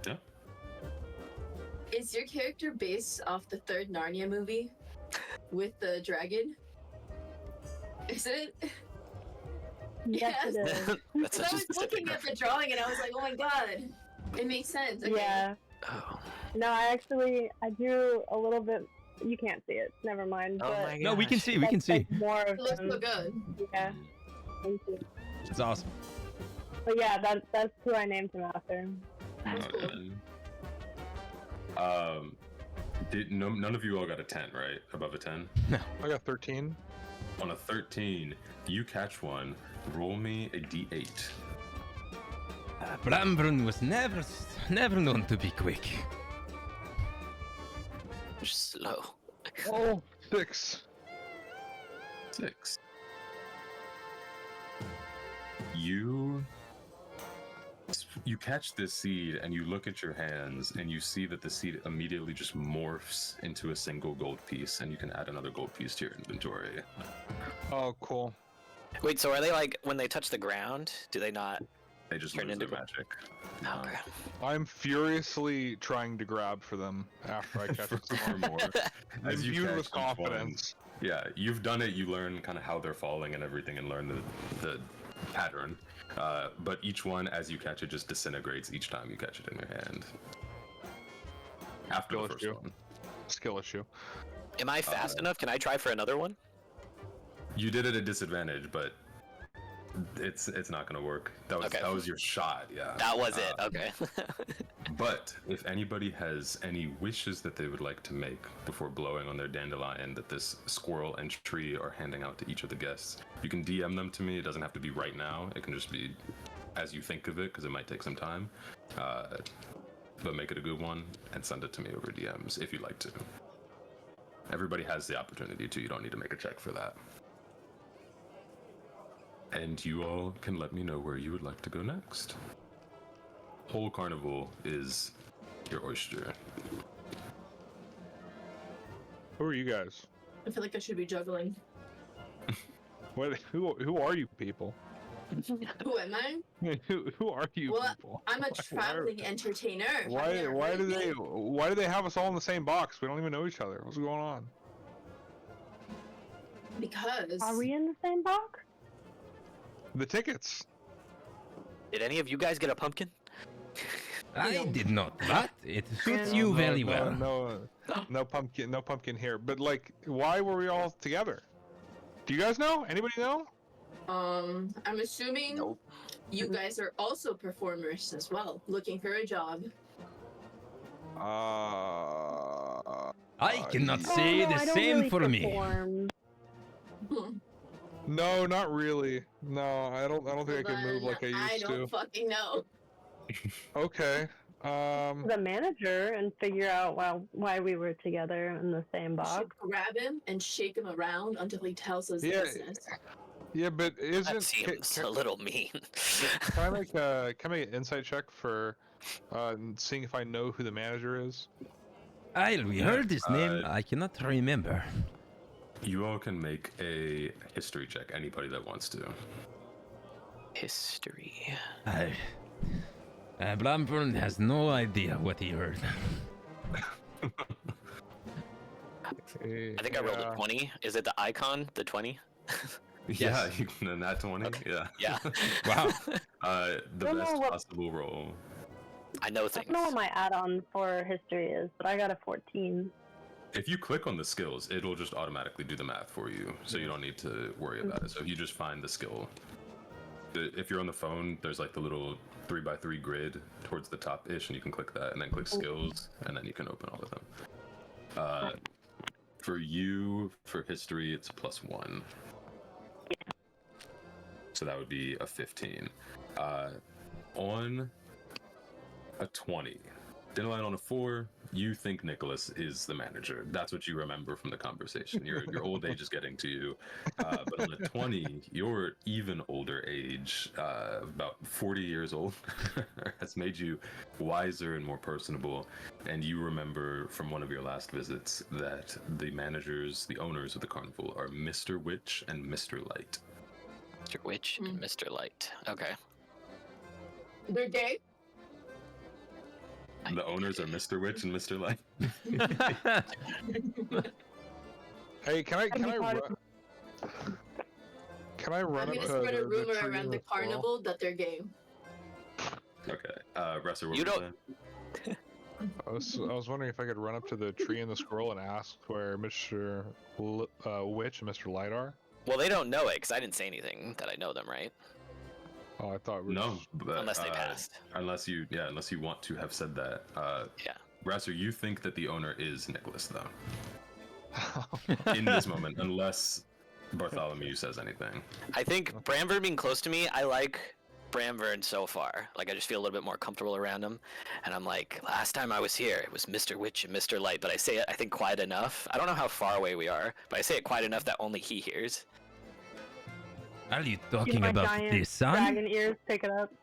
Speaker 1: Yeah.
Speaker 5: Is your character based off the third Narnia movie with the dragon? Is it?
Speaker 2: Yes, it is.
Speaker 4: That's
Speaker 5: I
Speaker 4: such a
Speaker 5: was
Speaker 4: specific
Speaker 5: looking at the drawing and I was like, oh my god, it makes sense. Okay.
Speaker 2: Yeah.
Speaker 4: Oh.
Speaker 2: No, I drew a little bit. You can't see it. Never mind.
Speaker 4: Oh
Speaker 2: but
Speaker 4: my god.
Speaker 6: No, we can see. We can
Speaker 2: that's,
Speaker 6: see.
Speaker 2: like, more of
Speaker 5: It looks
Speaker 2: them.
Speaker 5: so good.
Speaker 2: Yeah. Thank you.
Speaker 6: It's awesome.
Speaker 2: But yeah, that's who I named him after.
Speaker 5: That's cool.
Speaker 1: None of you all got a 10, right? Above a 10?
Speaker 3: I got 13.
Speaker 1: On a 13, you catch one. Roll me a d8.
Speaker 6: Brambrun was never known to be quick.
Speaker 4: Slow.
Speaker 3: Oh, 6.
Speaker 1: 6. You catch this seed and you look at your hands and you see that the seed immediately just morphs into a single gold piece, and you can add another gold piece to your inventory.
Speaker 3: Oh, cool.
Speaker 4: Wait, so are they like, when they touch the ground, do they not?
Speaker 1: They just
Speaker 4: Turn
Speaker 1: lose their
Speaker 4: into-
Speaker 1: magic.
Speaker 4: Okay.
Speaker 3: I'm furiously trying to grab for them after I catch
Speaker 1: For
Speaker 3: some
Speaker 1: more. As you
Speaker 3: Imbued
Speaker 1: catch
Speaker 3: with
Speaker 1: each one,
Speaker 3: confidence.
Speaker 1: yeah, you've done it. You learn kind of how they're falling and everything, and learn the pattern. But each one, as you catch it, just disintegrates each time you catch it in your hand. After
Speaker 3: Skill
Speaker 1: the first
Speaker 3: issue.
Speaker 1: one,
Speaker 3: Skill issue.
Speaker 4: Am I fast enough? Can I try for another one?
Speaker 1: you did it at disadvantage, but it's not gonna work. That was your shot. Yeah.
Speaker 4: That was it. Okay.
Speaker 1: But if anybody has any wishes that they would like to make before blowing on their dandelion that this squirrel and tree are handing out to each of the guests, you can DM them to me. It doesn't have to be right now. It can just be as you think of it, because it might take some time. But make it a good one and send it to me over DMs if you'd like to. Everybody has the opportunity to. You don't need to make a check for that. And you all can let me know where you would like to go next. Whole Carnival is your oyster.
Speaker 3: Who are you guys?
Speaker 5: I feel like I should be juggling.
Speaker 3: Who are you people?
Speaker 5: Who am I?
Speaker 3: Who are you
Speaker 5: Well,
Speaker 3: people?
Speaker 5: I'm a traveling entertainer. Have you ever
Speaker 3: Why
Speaker 5: heard
Speaker 3: do
Speaker 5: of me?
Speaker 3: they have us all in the same box? We don't even know each other. What's going on?
Speaker 5: Because
Speaker 2: Are we in the same box?
Speaker 3: The tickets.
Speaker 4: Did any of you guys get a pumpkin?
Speaker 6: I did not, but it suits you
Speaker 3: No,
Speaker 6: very
Speaker 3: no,
Speaker 6: well.
Speaker 3: No pumpkin here. But like, why were we all together? Do you guys know? Anybody know?
Speaker 5: I'm assuming
Speaker 4: Nope.
Speaker 5: you guys are also performers as well, looking for a job.
Speaker 6: I cannot say
Speaker 2: Oh, no,
Speaker 6: the
Speaker 2: I don't
Speaker 6: same
Speaker 2: really
Speaker 6: for me.
Speaker 2: perform.
Speaker 3: No, not really. No, I don't think I can move
Speaker 5: Then
Speaker 3: like I
Speaker 5: I
Speaker 3: used
Speaker 5: don't
Speaker 3: to.
Speaker 5: fucking know.
Speaker 3: Okay.
Speaker 2: The manager and figure out why we were together in the same
Speaker 5: We
Speaker 2: box.
Speaker 5: should grab him and shake him around until he tells us
Speaker 3: Yeah.
Speaker 5: business.
Speaker 3: Yeah, but isn't
Speaker 4: That seems a little mean.
Speaker 3: can I make an insight check for seeing if I know who the manager is?
Speaker 6: We heard this name. I cannot remember.
Speaker 1: You all can make a history check. Anybody that wants to.
Speaker 4: History.
Speaker 6: Blamburn has no idea what he heard.
Speaker 4: I think I rolled a 20. Is it the icon? The 20?
Speaker 1: Yeah, you can nat 20.
Speaker 4: Okay.
Speaker 1: Yeah.
Speaker 4: Yeah.
Speaker 6: Wow.
Speaker 1: The
Speaker 2: don't know
Speaker 1: best
Speaker 2: what-
Speaker 1: possible roll.
Speaker 4: I know
Speaker 2: I
Speaker 4: things.
Speaker 2: don't know what my add-on for history is, but I got a 14.
Speaker 1: If you click on the skills, it'll just automatically do the math for you, so you don't need to worry about it. So if you just find the skill, if you're on the phone, there's like the little 3x3 grid towards the top-ish, and you can click that, and then click skills, and then you can open all of them. For you, for history, it's +1. So that would be a 15. On a 20. Dandelion on a 4, you think Nicholas is the manager. That's what you remember from the conversation. Your old age is getting to you. But on a 20, your even older age, about 40 years old, has made you wiser and more personable. And you remember from one of your last visits that the managers, the owners of the carnival, are Mr. Witch and Mr. Light.
Speaker 4: Mr. Witch and Mr. Light. Okay.
Speaker 5: They're gay?
Speaker 1: The owners are Mr. Witch and Mr. Light.
Speaker 3: Hey, can I run
Speaker 5: I'm
Speaker 3: up
Speaker 5: gonna
Speaker 3: to
Speaker 5: spread a
Speaker 3: the
Speaker 5: rumor
Speaker 3: tree
Speaker 5: around
Speaker 3: in
Speaker 5: the
Speaker 3: the swirl?
Speaker 5: carnival that they're gay.
Speaker 1: Okay. Resser, what
Speaker 4: You
Speaker 1: were
Speaker 4: don't-
Speaker 1: saying?
Speaker 3: I was wondering if I could run up to the tree and the squirrel and ask where Mr. Witch and Mr. Light are.
Speaker 4: Well, they don't know it because I didn't say anything that I know them, right?
Speaker 3: Oh, I thought we were
Speaker 1: No, but,
Speaker 4: Unless they passed.
Speaker 1: Unless you want to have said that.
Speaker 4: Yeah.
Speaker 1: Rasser, you think that the owner is Nicholas, though, in this moment, unless Bartholomew says anything.
Speaker 4: I think Bramvern being close to me, I like Bramvern so far. Like, I just feel a little bit more comfortable around him. And I'm like, last time I was here, it was Mr. Witch and Mr. Light. But I say it, I think, quiet enough. I don't know how far away we are, but I say it quiet enough that only he hears.
Speaker 6: Are you
Speaker 2: Get
Speaker 6: talking
Speaker 2: my
Speaker 6: about
Speaker 2: giant
Speaker 6: the sun?
Speaker 2: dragon ears, pick it up.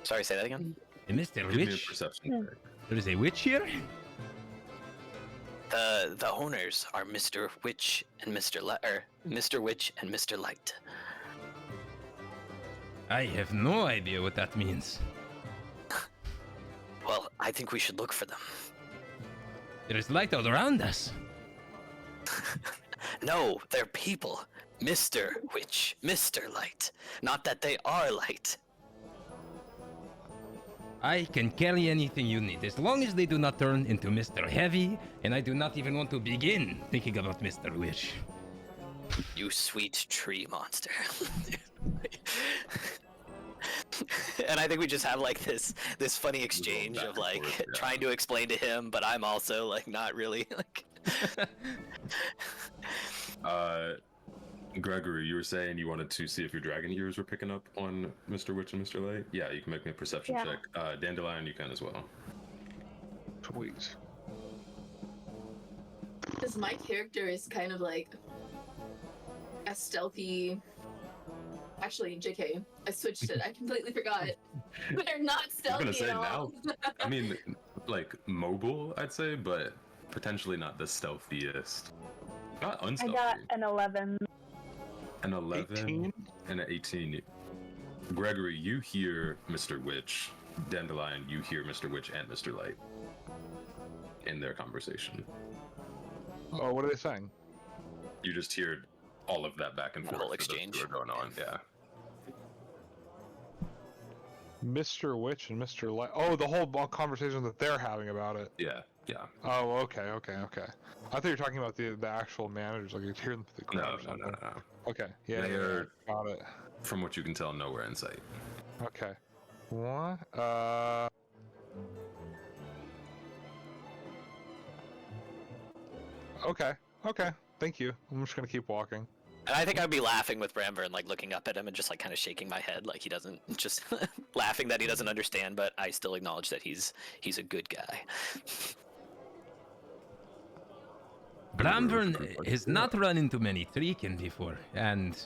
Speaker 4: Sorry, say that again?
Speaker 6: Mr.
Speaker 1: Give me a
Speaker 6: Witch?
Speaker 1: perception check.
Speaker 6: There is a witch here?
Speaker 4: The owners are Mr. Witch and Mr. Light, or Mr. Witch and Mr. Light.
Speaker 6: I have no idea what that means.
Speaker 4: Well, I think we should look for them.
Speaker 6: There is light all around us.
Speaker 4: No, they're people. Mr. Witch, Mr. Light. Not that they are light.
Speaker 6: I can carry anything you need, as long as they do not turn into Mr. Heavy, and I do not even want to begin thinking about Mr. Witch.
Speaker 4: You sweet tree monster. And I think we just have like this funny exchange
Speaker 1: back
Speaker 4: of
Speaker 1: and
Speaker 4: like
Speaker 1: forth, yeah.
Speaker 4: trying to explain to him, but I'm also like not really like.
Speaker 1: Gregory, you were saying you wanted to see if your dragon ears were picking up on Mr. Witch and Mr. Light? Yeah, you can make me a perception
Speaker 2: Yeah.
Speaker 1: check. Dandelion, you can as well.
Speaker 3: Sweet.
Speaker 5: Because my character is kind of like a stealthy. Actually, JK, I switched it. I completely forgot. They're not
Speaker 1: I was
Speaker 5: stealthy
Speaker 1: gonna say
Speaker 5: at all.
Speaker 1: I mean, like mobile, I'd say, but potentially not the stealthiest. Not
Speaker 2: I
Speaker 1: unstealthy.
Speaker 2: got an 11.
Speaker 1: An 11
Speaker 3: 18?
Speaker 1: and an 18. Gregory, you hear Mr. Witch. Dandelion, you hear Mr. Witch and Mr. Light in their conversation.
Speaker 3: Oh, what are they saying?
Speaker 1: You just hear all of that back and
Speaker 4: The
Speaker 1: forth.
Speaker 4: whole
Speaker 1: that those two
Speaker 4: exchange.
Speaker 1: are going on. Yeah.
Speaker 3: Mr. Witch and Mr. Light. Oh, the whole conversation that they're having about it.
Speaker 1: Yeah. Yeah.
Speaker 3: Oh, okay. I thought you were talking about the actual managers, like you hear the
Speaker 1: No,
Speaker 3: crowd or
Speaker 1: no,
Speaker 3: something.
Speaker 1: no, no.
Speaker 3: Okay, yeah,
Speaker 1: They are-
Speaker 3: got it.
Speaker 1: From what you can tell, nowhere in sight.
Speaker 3: Okay. What? Okay. Thank you. I'm just gonna keep walking.
Speaker 4: And I think I'd be laughing with Bramvern, like looking up at him and just like kind of shaking my head, like he doesn't, just laughing that he doesn't understand, but I still acknowledge that he's a good guy.
Speaker 6: Bramburn has not run into many treekin before, and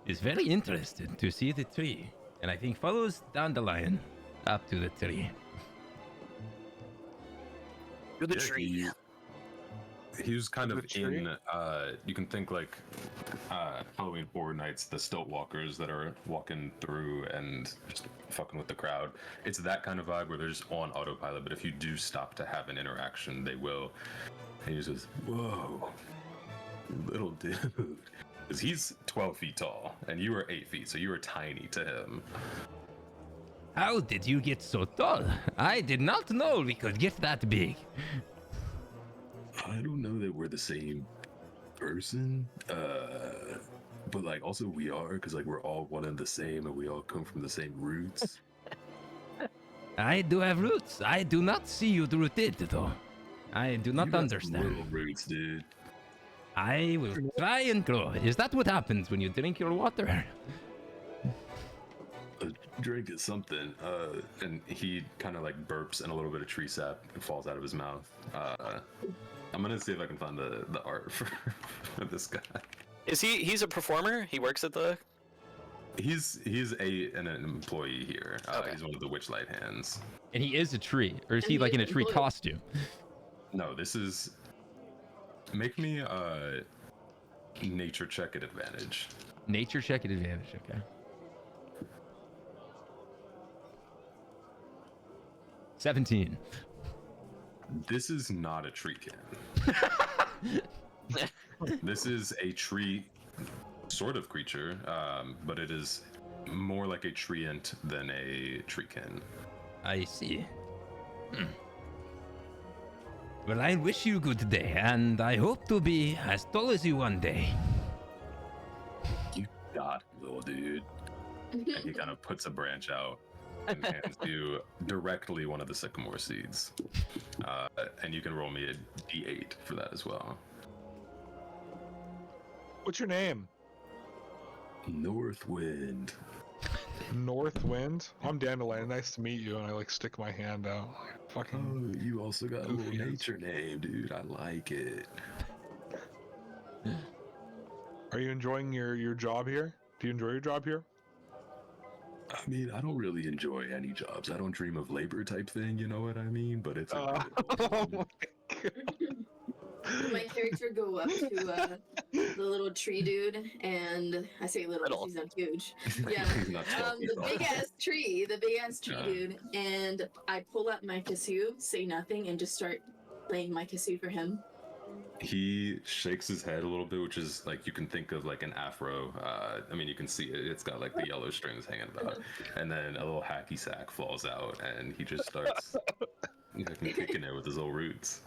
Speaker 6: is very interested to see the tree. And I think follows Dandelion up to the tree.
Speaker 4: To the
Speaker 1: Yeah,
Speaker 4: tree.
Speaker 1: He was kind of
Speaker 3: The tree?
Speaker 1: in, you can think like Halloween Horror Nights, the stilt walkers that are walking through and just fucking with the crowd. It's that kind of vibe where they're just on autopilot, but if you do stop to have an interaction, they will. And he just goes, whoa, little dude. Because he's 12 feet tall, and you are 8 feet, so you are tiny to him.
Speaker 6: How did you get so tall? I did not know we could get that big.
Speaker 1: I don't know that we're the same person, but like also we are, because like we're all one and the same, and we all come from the same roots.
Speaker 6: I do have roots. I do not see you rooted, though. I do not
Speaker 1: You got some
Speaker 6: understand.
Speaker 1: little roots, dude.
Speaker 6: I will try and grow. Is that what happens when you drink your water?
Speaker 1: A drink is something. And he kind of like burps, and a little bit of tree sap falls out of his mouth. I'm gonna see if I can find the art for this guy.
Speaker 4: Is he's a performer? He works at the.
Speaker 1: He's an employee here.
Speaker 4: Okay.
Speaker 1: He's one of the Witchlight hands.
Speaker 6: And he is a tree, or is
Speaker 5: And
Speaker 6: he
Speaker 5: he
Speaker 6: like in a
Speaker 5: is
Speaker 6: tree
Speaker 5: employed.
Speaker 6: costume?
Speaker 1: No, this is. Make me a nature check at advantage.
Speaker 6: Nature check at advantage. Okay. 17.
Speaker 1: This is not a tree can. This is a tree sort of creature, but it is more like a treant than a treekin.
Speaker 6: I see. Well, I wish you good day, and I hope to be as tall as you one day.
Speaker 1: You got it, little dude. And he kind of puts a branch out and hands you directly one of the sycamore seeds. And you can roll me a d8 for that as well.
Speaker 3: What's your name?
Speaker 1: Northwind.
Speaker 3: Northwind. I'm Dandelion. Nice to meet you. And I like stick my hand out. Fucking.
Speaker 1: Oh, you also got a
Speaker 3: Goofy
Speaker 1: little
Speaker 3: ass.
Speaker 1: nature name, dude. I like it.
Speaker 3: Are you enjoying your job here? Do you enjoy your job here?
Speaker 1: I mean, I don't really enjoy any jobs. I don't dream of labor type thing, you know what I mean? But it's a
Speaker 3: Oh my god.
Speaker 5: My character go up to the little tree dude, and I say little, 'cause he's not huge. Yeah,
Speaker 1: He's not 12 feet
Speaker 5: the
Speaker 1: tall.
Speaker 5: big ass tree
Speaker 1: Yeah.
Speaker 5: dude, and I pull up my kazoo, say nothing, and just start playing my kazoo for him.
Speaker 1: He shakes his head a little bit, which is like you can think of like an afro. I mean, you can see it. It's got like the yellow strings hanging about, and then a little hacky sack falls out, and he just starts kicking it with his little roots.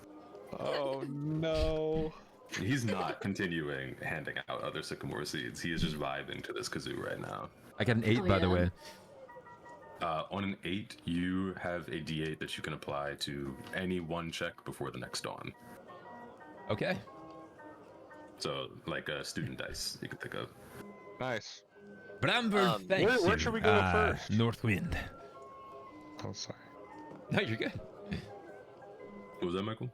Speaker 3: Oh no.
Speaker 1: He's not continuing handing out other sycamore seeds. He is just vibing to this kazoo right now.
Speaker 6: I got an 8,
Speaker 5: Oh,
Speaker 6: by the
Speaker 5: yeah.
Speaker 6: way.
Speaker 1: On an 8, you have a d8 that you can apply to any one check before the next dawn.
Speaker 6: Okay.
Speaker 1: So, like a student dice, you can think of.
Speaker 3: Nice.
Speaker 6: Bramber, thanks
Speaker 3: where
Speaker 6: you,
Speaker 3: should we go first?
Speaker 6: Northwind.
Speaker 3: Oh, sorry.
Speaker 6: No, you're good.
Speaker 1: What was that, Michael?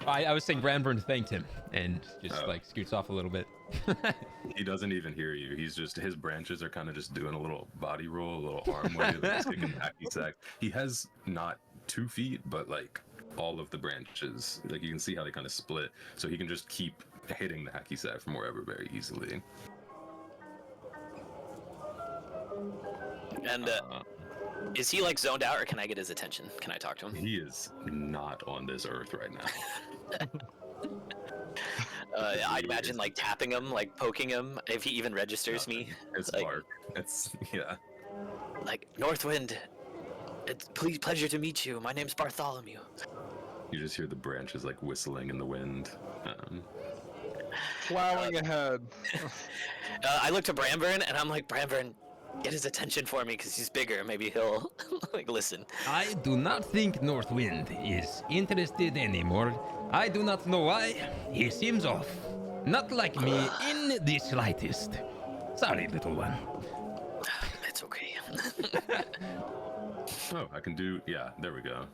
Speaker 6: I was saying Brandburn thanked him and just
Speaker 1: Oh.
Speaker 6: like scoots off a little bit.
Speaker 1: He doesn't even hear you. He's just, his branches are kind of just doing a little body roll, a little arm wave, and he's kicking hacky sack. He has not 2 feet, but like all of the branches. Like you can see how they kind of split, so he can just keep hitting the hacky sack from wherever very easily.
Speaker 4: And is he like zoned out, or can I get his attention? Can I talk to him?
Speaker 1: He is not on this earth right now.
Speaker 4: I imagine like tapping him, like poking him, if he even registers me.
Speaker 1: It's
Speaker 4: like,
Speaker 1: bark. It's, yeah.
Speaker 4: Like Northwind. It's pleasure to meet you. My name's Bartholomew.
Speaker 1: You just hear the branches like whistling in the wind.
Speaker 3: Plowing ahead.
Speaker 4: I look to Bramburn and I'm like, Bramburn, get his attention for me because he's bigger. Maybe he'll like listen.
Speaker 6: I do not think Northwind is interested anymore. I do not know why. He seems off. Not like me in the slightest. Sorry, little one.
Speaker 4: It's okay.
Speaker 1: Oh, I can do. Yeah, there we go.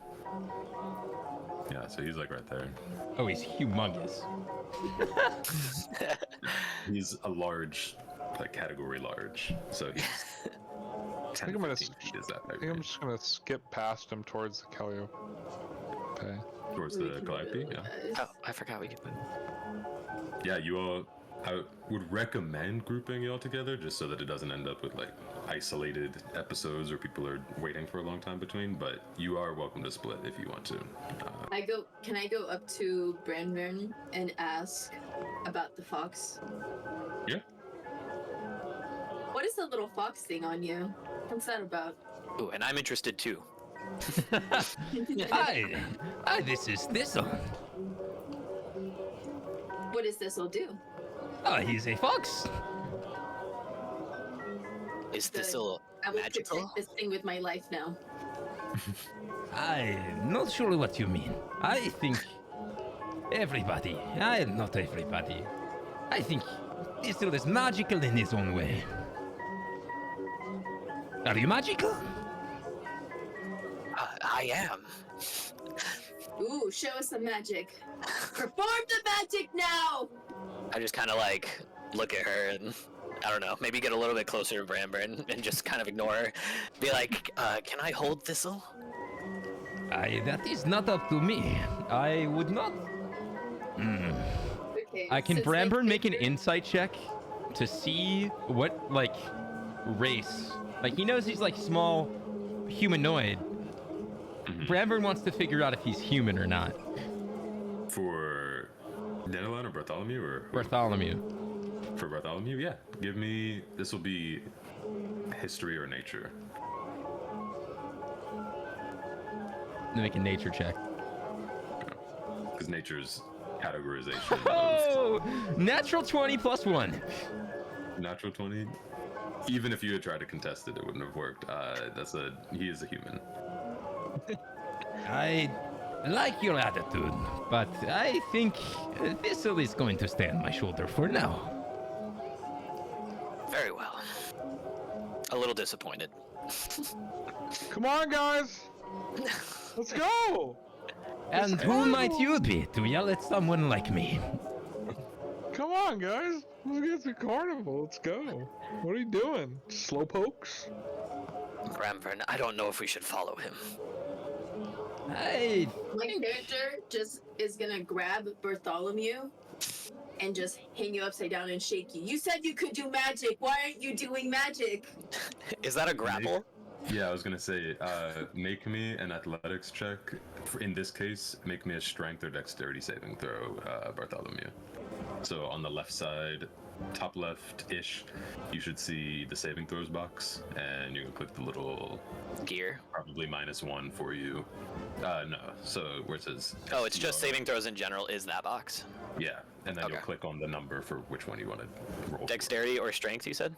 Speaker 1: Yeah, so he's like right there.
Speaker 6: Oh, he's humongous.
Speaker 1: He's a large, like category large. So he's 10
Speaker 3: think I'm gonna
Speaker 1: 15 feet is that
Speaker 3: I think I'm just gonna skip past him towards the Calliope.
Speaker 1: towards
Speaker 5: We
Speaker 1: the
Speaker 5: can
Speaker 1: Calliope.
Speaker 5: do
Speaker 1: Yeah.
Speaker 5: this.
Speaker 4: Oh, I forgot we could put.
Speaker 1: Yeah, you all. I would recommend grouping you all together just so that it doesn't end up with like isolated episodes or people are waiting for a long time between. But you are welcome to split if you want to.
Speaker 5: Can I go up to Brandvern and ask about the fox?
Speaker 1: Yeah.
Speaker 5: What is the little fox thing on you? What's that about?
Speaker 4: Ooh, and I'm interested too.
Speaker 6: Hi, this is Thistle.
Speaker 5: What does this all do?
Speaker 6: Oh, he's a fox.
Speaker 4: Is this
Speaker 5: Good.
Speaker 4: all
Speaker 5: I will
Speaker 4: magical?
Speaker 5: protect this thing with my life now.
Speaker 6: I'm not sure what you mean. I think everybody, not everybody. I think Thistle is magical in his own way. Are you magical?
Speaker 4: I am.
Speaker 5: Ooh, show us the magic. Perform the magic now!
Speaker 4: I just kind of like look at her and I don't know, maybe get a little bit closer to Brandburn and just kind of ignore her. Be like, can I hold Thistle?
Speaker 6: That is not up to me. I would not.
Speaker 5: Okay.
Speaker 6: Can
Speaker 5: since
Speaker 6: Bramburn
Speaker 5: my
Speaker 6: make an
Speaker 5: character-
Speaker 6: insight check to see what, like, race? Like, he knows he's, like, small humanoid. Bramburn wants to figure out if he's human or not.
Speaker 1: For Dandelion or Bartholomew or
Speaker 6: Bartholomew.
Speaker 1: for Bartholomew, yeah. Give me. This will be history or nature.
Speaker 6: Make a nature check.
Speaker 1: Because nature's categorization of
Speaker 6: Oh! Natural 20 plus 1.
Speaker 1: natural 20. Even if you had tried to contest it, it wouldn't have worked. He is a human.
Speaker 6: I like your attitude, but I think Thistle is going to stay on my shoulder for now.
Speaker 4: Very well. A little disappointed.
Speaker 3: Come on, guys! Let's go!
Speaker 6: And who might you be to yell at someone like me?
Speaker 3: Come on, guys! Let's get to carnival. Let's go. What are you doing? Slow pokes?
Speaker 4: Bramburn, I don't know if we should follow him.
Speaker 6: I
Speaker 5: My character just is gonna grab Bartholomew and just hang you upside down and shake you. You said you could do magic. Why aren't you doing magic?
Speaker 4: Is that a grapple?
Speaker 1: Yeah, I was gonna say, make me an athletics check. In this case, make me a strength or dexterity saving throw, Bartholomew. So on the left side, top left-ish, you should see the saving throws box, and you can click the little
Speaker 4: Gear.
Speaker 1: probably -1 for you. No, so where it says
Speaker 4: Oh, it's just saving throws in general is that box.
Speaker 1: yeah, and then you'll
Speaker 4: Okay.
Speaker 1: click on the number for which one you want to roll.
Speaker 4: Dexterity or strength, you said?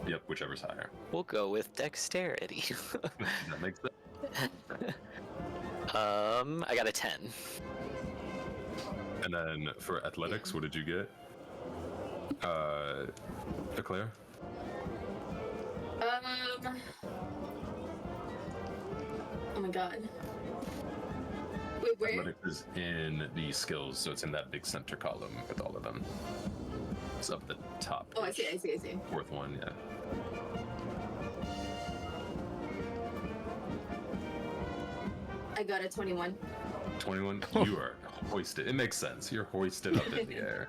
Speaker 1: Yep, whichever's higher.
Speaker 4: We'll go with dexterity.
Speaker 1: That makes sense.
Speaker 4: I got a 10.
Speaker 1: And then for athletics, what did you get? Eclair?
Speaker 5: Oh my god. Wait, where?
Speaker 1: Athletics is in the skills, so it's in that big center column with all of them. It's up the top.
Speaker 5: Oh, I see.
Speaker 1: Fourth one, yeah.
Speaker 5: I got a 21.
Speaker 1: 21. You are hoisted. It makes sense. You're hoisted up in the air.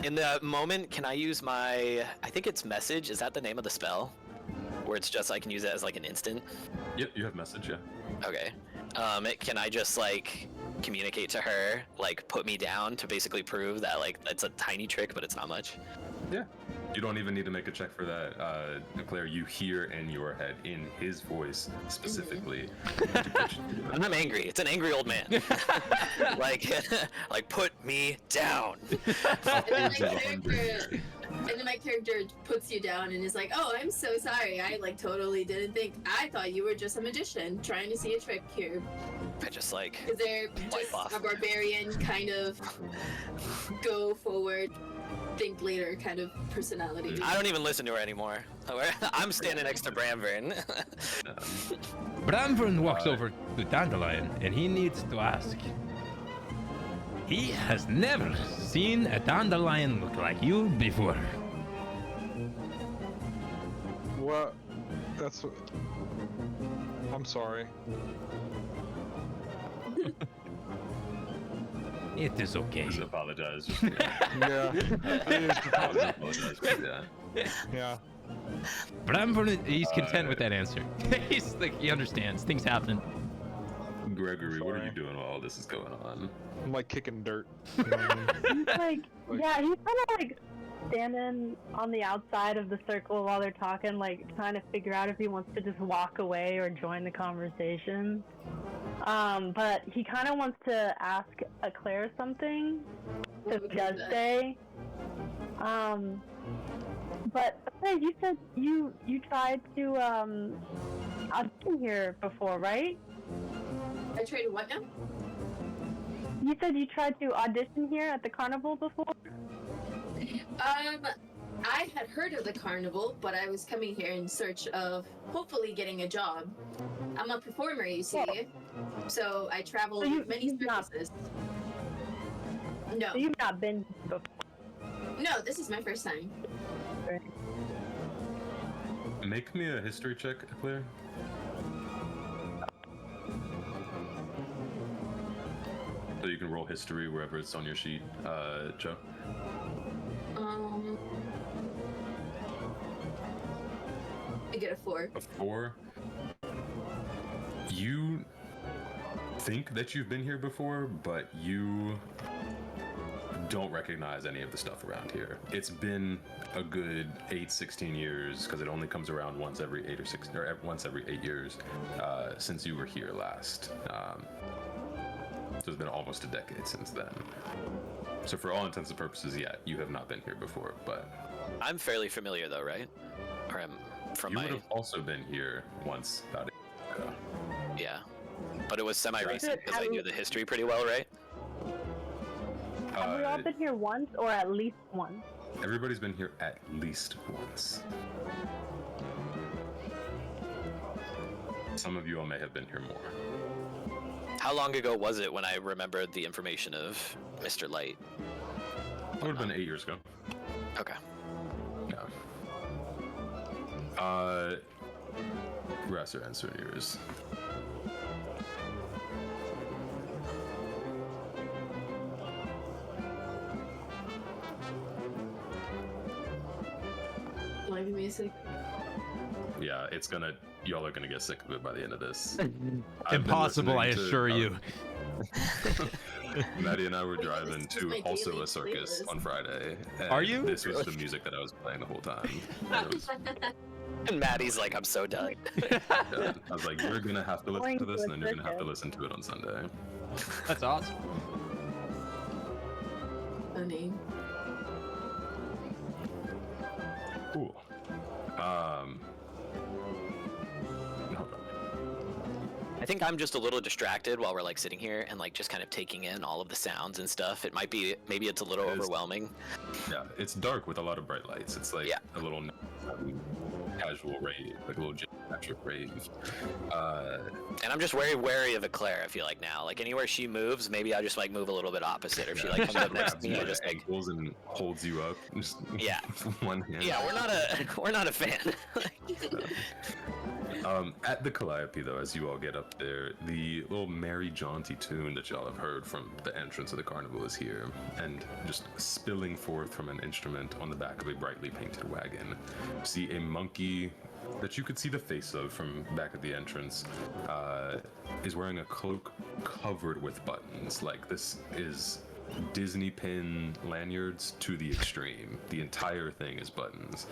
Speaker 4: In the moment, can I use my, I think it's message, is that the name of the spell? Where it's just, I can use it as like an instant?
Speaker 1: Yep, you have message, yeah.
Speaker 4: Okay. Can I just like communicate to her, like put me down to basically prove that like it's a tiny trick, but it's not much?
Speaker 1: Yeah. You don't even need to make a check for that. Eclair, you hear in your head, in his voice specifically.
Speaker 4: I'm angry. It's an angry old man. like put me down.
Speaker 5: And then my character puts you down and is like, "Oh, I'm so sorry. I like totally didn't think. I thought you were just a magician trying to see a trick here."
Speaker 4: I just like
Speaker 5: Because they're just
Speaker 4: off.
Speaker 5: a barbarian kind of go forward, think later kind of personality.
Speaker 4: I don't even listen to her anymore. I'm standing next to Bramburn.
Speaker 6: Bramburn walks over to Dandelion and he needs to ask. He has never seen a dandelion look like you before.
Speaker 3: What? That's. I'm sorry.
Speaker 6: It is okay.
Speaker 1: Just apologize.
Speaker 3: Yeah.
Speaker 1: Apologize. Yeah.
Speaker 3: Yeah.
Speaker 6: Bramburn, he's content with that answer. He's like, he understands. Things happen.
Speaker 1: Gregory, what are you
Speaker 3: Sorry.
Speaker 1: doing while all this is going on?
Speaker 3: I'm like kicking dirt.
Speaker 2: He's like, yeah, he's kind of like standing on the outside of the circle while they're talking, like trying to figure out if he wants to just walk away or join the conversation. But he kind of wants to ask Claire something. So
Speaker 5: What would
Speaker 2: he
Speaker 5: you
Speaker 2: does
Speaker 5: do?
Speaker 2: say. But okay, you said you tried to audition here before, right?
Speaker 5: I traded what now?
Speaker 2: You said you tried to audition here at the carnival before?
Speaker 5: I had heard of the carnival, but I was coming here in search of hopefully getting a job. I'm a performer, you see, so I travel
Speaker 2: So you-
Speaker 5: with many
Speaker 2: you've not-
Speaker 5: circuses. No,
Speaker 2: So you've not been here before.
Speaker 5: no, this is my first time.
Speaker 1: Make me a history check, Claire. So you can roll history wherever it's on your sheet, Joe.
Speaker 5: I get a 4.
Speaker 1: A 4. You think that you've been here before, but you don't recognize any of the stuff around here. It's been a good 16 years, because it only comes around once every 8 or 6, or once every 8 years, since you were here last. So it's been almost a decade since then. So for all intents and purposes, yeah, you have not been here before, but
Speaker 4: I'm fairly familiar though, right? Or I'm from
Speaker 1: you
Speaker 4: my
Speaker 1: would have also been here once about a year ago.
Speaker 4: yeah. But it was semi-recent because I knew the history pretty well, right?
Speaker 2: Have we all been here once or at least once?
Speaker 1: Everybody's been here at least once. Some of you all may have been here more.
Speaker 4: How long ago was it when I remembered the information of Mr. Light?
Speaker 1: It would have been 8 years ago.
Speaker 4: Okay.
Speaker 1: Yeah. Grasser and souvenirs.
Speaker 5: Live music.
Speaker 1: Yeah, y'all are gonna get sick of it by the end of this. I've been
Speaker 6: Impossible, I
Speaker 1: listening to-
Speaker 6: assure you.
Speaker 1: Maddie and I were
Speaker 5: Wait,
Speaker 1: driving
Speaker 5: this is
Speaker 1: to
Speaker 5: my
Speaker 1: also
Speaker 5: daily
Speaker 1: a circus
Speaker 5: playlist.
Speaker 1: on Friday. And
Speaker 6: Are you?
Speaker 1: This was the music that I was playing the whole time. It was
Speaker 4: And Maddie's like, I'm so done.
Speaker 1: done. I was like, you're gonna have to listen to this, and then you're gonna have to listen to it on Sunday.
Speaker 6: That's awesome.
Speaker 5: Funny.
Speaker 1: Cool. Hold on.
Speaker 4: I think I'm just a little distracted while we're like sitting here and like just kind of taking in all of the sounds and stuff. It might be, maybe it's a little
Speaker 1: It is.
Speaker 4: overwhelming.
Speaker 1: Yeah, it's dark with a lot of bright lights. It's like
Speaker 4: Yeah.
Speaker 1: a little casual rave, like a little geriatric rave.
Speaker 4: And I'm just very wary of Eclair, I feel like now. Like anywhere she moves, maybe I just like move a little bit opposite. Or if she like comes up next to me, I just like,
Speaker 1: ankles and holds you up. Just
Speaker 4: Yeah.
Speaker 1: with one hand.
Speaker 4: yeah, we're not a fan.
Speaker 1: At the Calliope, though, as you all get up there, the little merry, jaunty tune that y'all have heard from the entrance of the carnival is here, and just spilling forth from an instrument on the back of a brightly painted wagon. You see a monkey that you could see the face of from back at the entrance, is wearing a cloak covered with buttons. Like, this is Disney pin lanyards to the extreme. The entire thing is buttons.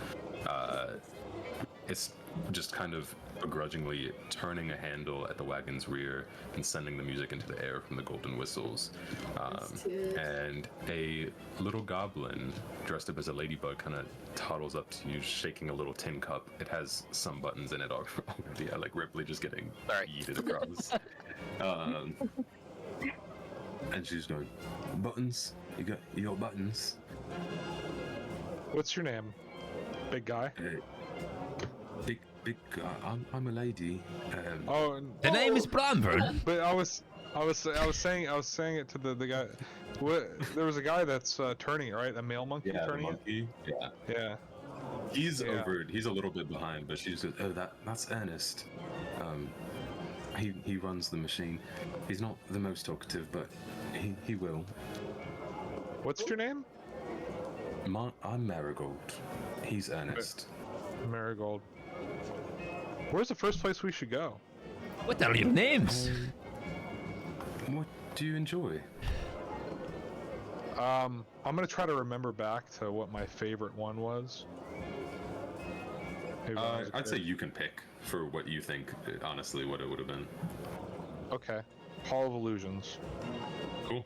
Speaker 1: it's just kind of begrudgingly turning a handle at the wagon's rear and sending the music into the air from the golden whistles.
Speaker 5: That's cute.
Speaker 1: And a little goblin dressed up as a ladybug kind of toddles up to you, shaking a little tin cup. It has some buttons in it already. I like Ripley just getting
Speaker 4: Sorry.
Speaker 1: yeeted across. And she's going, buttons? You got buttons?
Speaker 3: What's your name, big guy?
Speaker 1: Big guy. I'm a lady.
Speaker 3: Oh, and,
Speaker 6: The name is Bramford.
Speaker 3: but I was saying it to the guy. What? There was a guy that's turning it, right? A male monkey
Speaker 1: yeah, the
Speaker 3: turning
Speaker 1: monkey. Yeah.
Speaker 3: it. Yeah.
Speaker 1: He's
Speaker 3: Yeah.
Speaker 1: he's a little bit behind, but she says, "Oh, that's Ernest. He runs the machine. He's not the most talkative, but he will.
Speaker 3: What's your name?
Speaker 1: I'm Marigold. He's Ernest.
Speaker 3: Marigold. Where's the first place we should go?
Speaker 6: What are your names?
Speaker 1: What do you enjoy?
Speaker 3: I'm gonna try to remember back to what my favorite one was. Maybe when I was a
Speaker 1: I'd say
Speaker 3: kid.
Speaker 1: you can pick for what you think. Honestly, what it would have been.
Speaker 3: Okay. Hall of Illusions.
Speaker 1: Cool.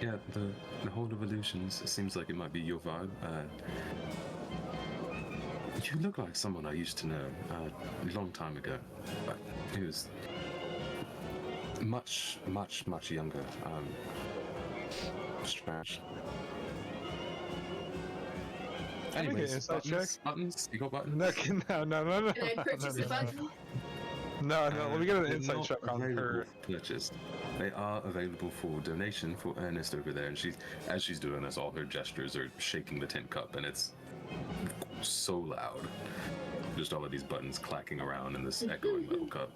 Speaker 1: Yeah, the Hall of Illusions. It seems like it might be your vibe. You look like someone I used to know a long time ago, but he was much younger. Strange.
Speaker 3: Can I make an inside check?
Speaker 1: Buttons? You got buttons?
Speaker 3: No, no.
Speaker 5: Can I purchase a button?
Speaker 3: No, let me get an
Speaker 1: They're
Speaker 3: inside
Speaker 1: not
Speaker 3: check on
Speaker 1: available
Speaker 3: her.
Speaker 1: for purchase. They are available for donation for Ernest over there, and as she's doing this, all her gestures are shaking the tin cup, and it's so loud. Just all of these buttons clacking around in this echoing metal cup.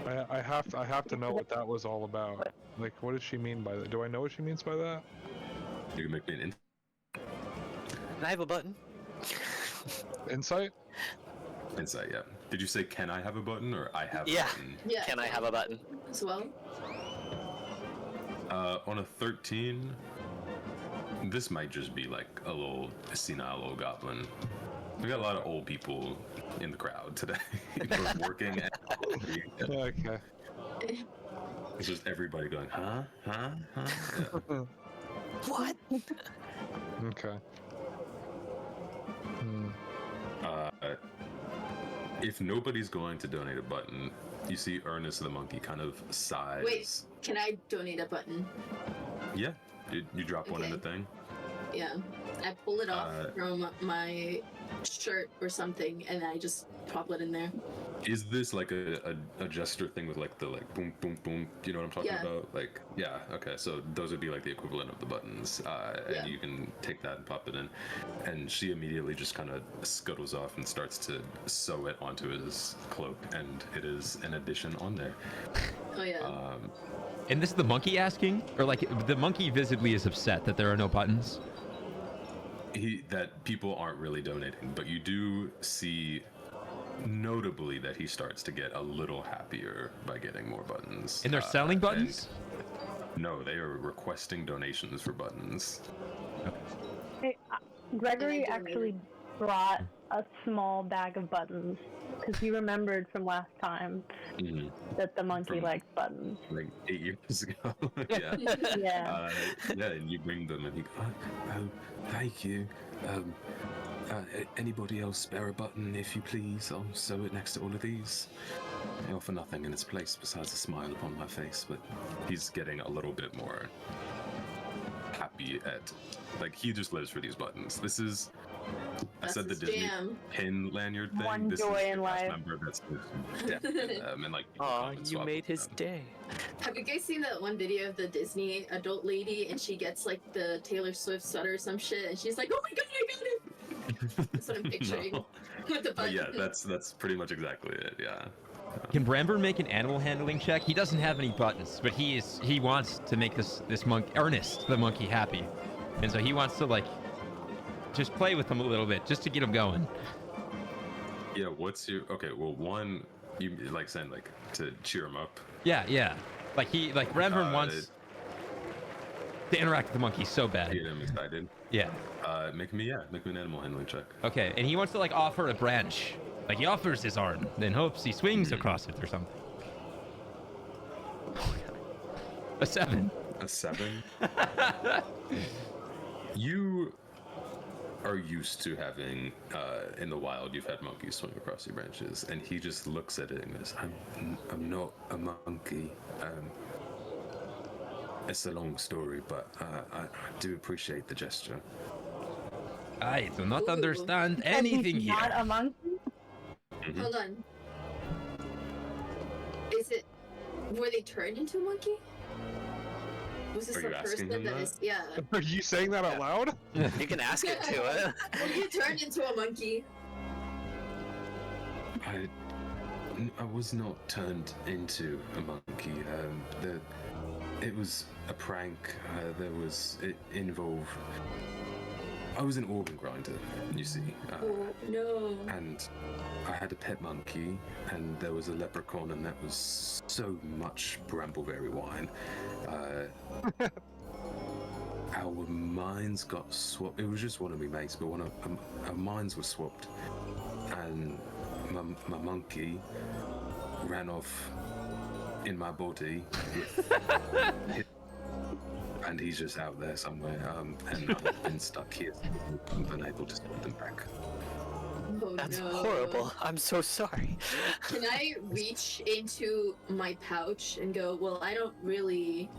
Speaker 3: I have to know what that was all about. Like, what does she mean by that? Do I know what she means by that?
Speaker 1: You can make me an
Speaker 4: Can I have a button?
Speaker 3: Insight?
Speaker 1: insight, yeah. Did you say, can I have a button, or I have
Speaker 4: Yeah.
Speaker 1: a button?
Speaker 5: Yeah.
Speaker 4: Can I have a button?
Speaker 5: As well?
Speaker 1: On a 13, this might just be like a little senile old goblin. We got a lot of old people in the crowd today, both working and
Speaker 3: Okay.
Speaker 1: it's just everybody going, huh? Yeah.
Speaker 4: What?
Speaker 3: Okay. Hmm.
Speaker 1: If nobody's going to donate a button, you see Ernest the monkey kind of sighs.
Speaker 5: Wait, can I donate a button?
Speaker 1: Yeah, you drop one in the
Speaker 5: Okay.
Speaker 1: thing.
Speaker 5: Yeah. I pull it off
Speaker 1: Uh,
Speaker 5: from my shirt or something, and I just pop it in there.
Speaker 1: Is this like a gesture thing with like the boom boom boom? You know what I'm talking
Speaker 5: Yeah.
Speaker 1: about? Like, yeah, okay. So those would be like the equivalent of the buttons,
Speaker 5: Yeah.
Speaker 1: and you can take that and pop it in. And she immediately just kind of scuttles off and starts to sew it onto his cloak, and it is an addition on there.
Speaker 5: Oh yeah.
Speaker 6: And this is the monkey asking? Or like, the monkey visibly is upset that there are no buttons?
Speaker 1: That people aren't really donating, but you do see notably that he starts to get a little happier by getting more buttons.
Speaker 6: And they're selling buttons?
Speaker 1: No, they are requesting donations for buttons.
Speaker 2: Hey, Gregory
Speaker 5: And I donated.
Speaker 2: actually brought a small bag of buttons because he remembered from last time
Speaker 1: Mhm.
Speaker 2: that the monkey
Speaker 1: From-
Speaker 2: likes buttons.
Speaker 1: Like 8 years ago. Yeah.
Speaker 2: Yeah.
Speaker 1: Yeah, and you bring them, and he goes, oh, thank you. Anybody else spare a button, if you please? I'll sew it next to all of these. I offer nothing in its place besides a smile upon my face, but he's getting a little bit more happy at, like, he just lives for these buttons. This is, I
Speaker 5: That's
Speaker 1: said the
Speaker 5: his
Speaker 1: Disney
Speaker 5: jam.
Speaker 1: pin lanyard thing.
Speaker 2: One
Speaker 1: This
Speaker 2: joy
Speaker 1: is the
Speaker 2: in
Speaker 1: cast
Speaker 2: life.
Speaker 1: member that's definitely them, and like, people
Speaker 4: Aw,
Speaker 1: come and
Speaker 4: you
Speaker 1: swap
Speaker 4: made
Speaker 1: with
Speaker 4: his
Speaker 1: them.
Speaker 4: day.
Speaker 5: Have you guys seen that one video of the Disney adult lady and she gets like the Taylor Swift sweater or some shit and she's like, oh my god, I got it! That's what I'm picturing
Speaker 1: No.
Speaker 5: with the
Speaker 1: But
Speaker 5: button.
Speaker 1: yeah, that's pretty much exactly it. Yeah.
Speaker 6: Can Bramber make an animal handling check? He doesn't have any buttons, but he wants to make this monkey, Ernest the monkey, happy. And so he wants to, like, just play with him a little bit, just to get him going.
Speaker 1: Yeah. What's your okay? Well, one, you like saying like to cheer him up.
Speaker 6: Yeah. Like Bramber wants... to interact with the monkey so bad.
Speaker 1: Get him excited.
Speaker 6: Yeah.
Speaker 1: Make me an animal handling check.
Speaker 6: Okay, and he wants to like offer a branch. Like he offers his arm, then hopes he swings across it or something. A 7.
Speaker 1: A 7. You are used to having in the wild. You've had monkeys swing across your branches, and he just looks at it and goes, "I'm not a monkey. It's a long story, but I do appreciate the gesture."
Speaker 6: I do not
Speaker 5: Ooh.
Speaker 6: understand
Speaker 2: And he's
Speaker 6: anything here.
Speaker 2: not a monkey?
Speaker 1: Mhm.
Speaker 5: Hold on. Were they turned into a monkey? Was this
Speaker 1: Are
Speaker 5: a
Speaker 1: you asking
Speaker 5: person
Speaker 1: him
Speaker 5: that
Speaker 1: that?
Speaker 5: is? Yeah.
Speaker 3: Are you saying that out loud?
Speaker 4: You can ask it to it.
Speaker 5: Were you turned into a monkey?
Speaker 1: I was not turned into a monkey. It was a prank. It involved. I was an organ grinder, you see.
Speaker 5: Oh no.
Speaker 1: And I had a pet monkey, and there was a leprechaun, and that was so much brambleberry wine. Our minds got swapped. It was just one of me mates, but our minds were swapped, and my monkey ran off in my body and he's just out there somewhere, and I've been stuck here. I've been able to send them back.
Speaker 5: Oh
Speaker 4: That's
Speaker 5: no.
Speaker 4: horrible. I'm so sorry.
Speaker 5: Can I reach into my pouch and go, well, I don't really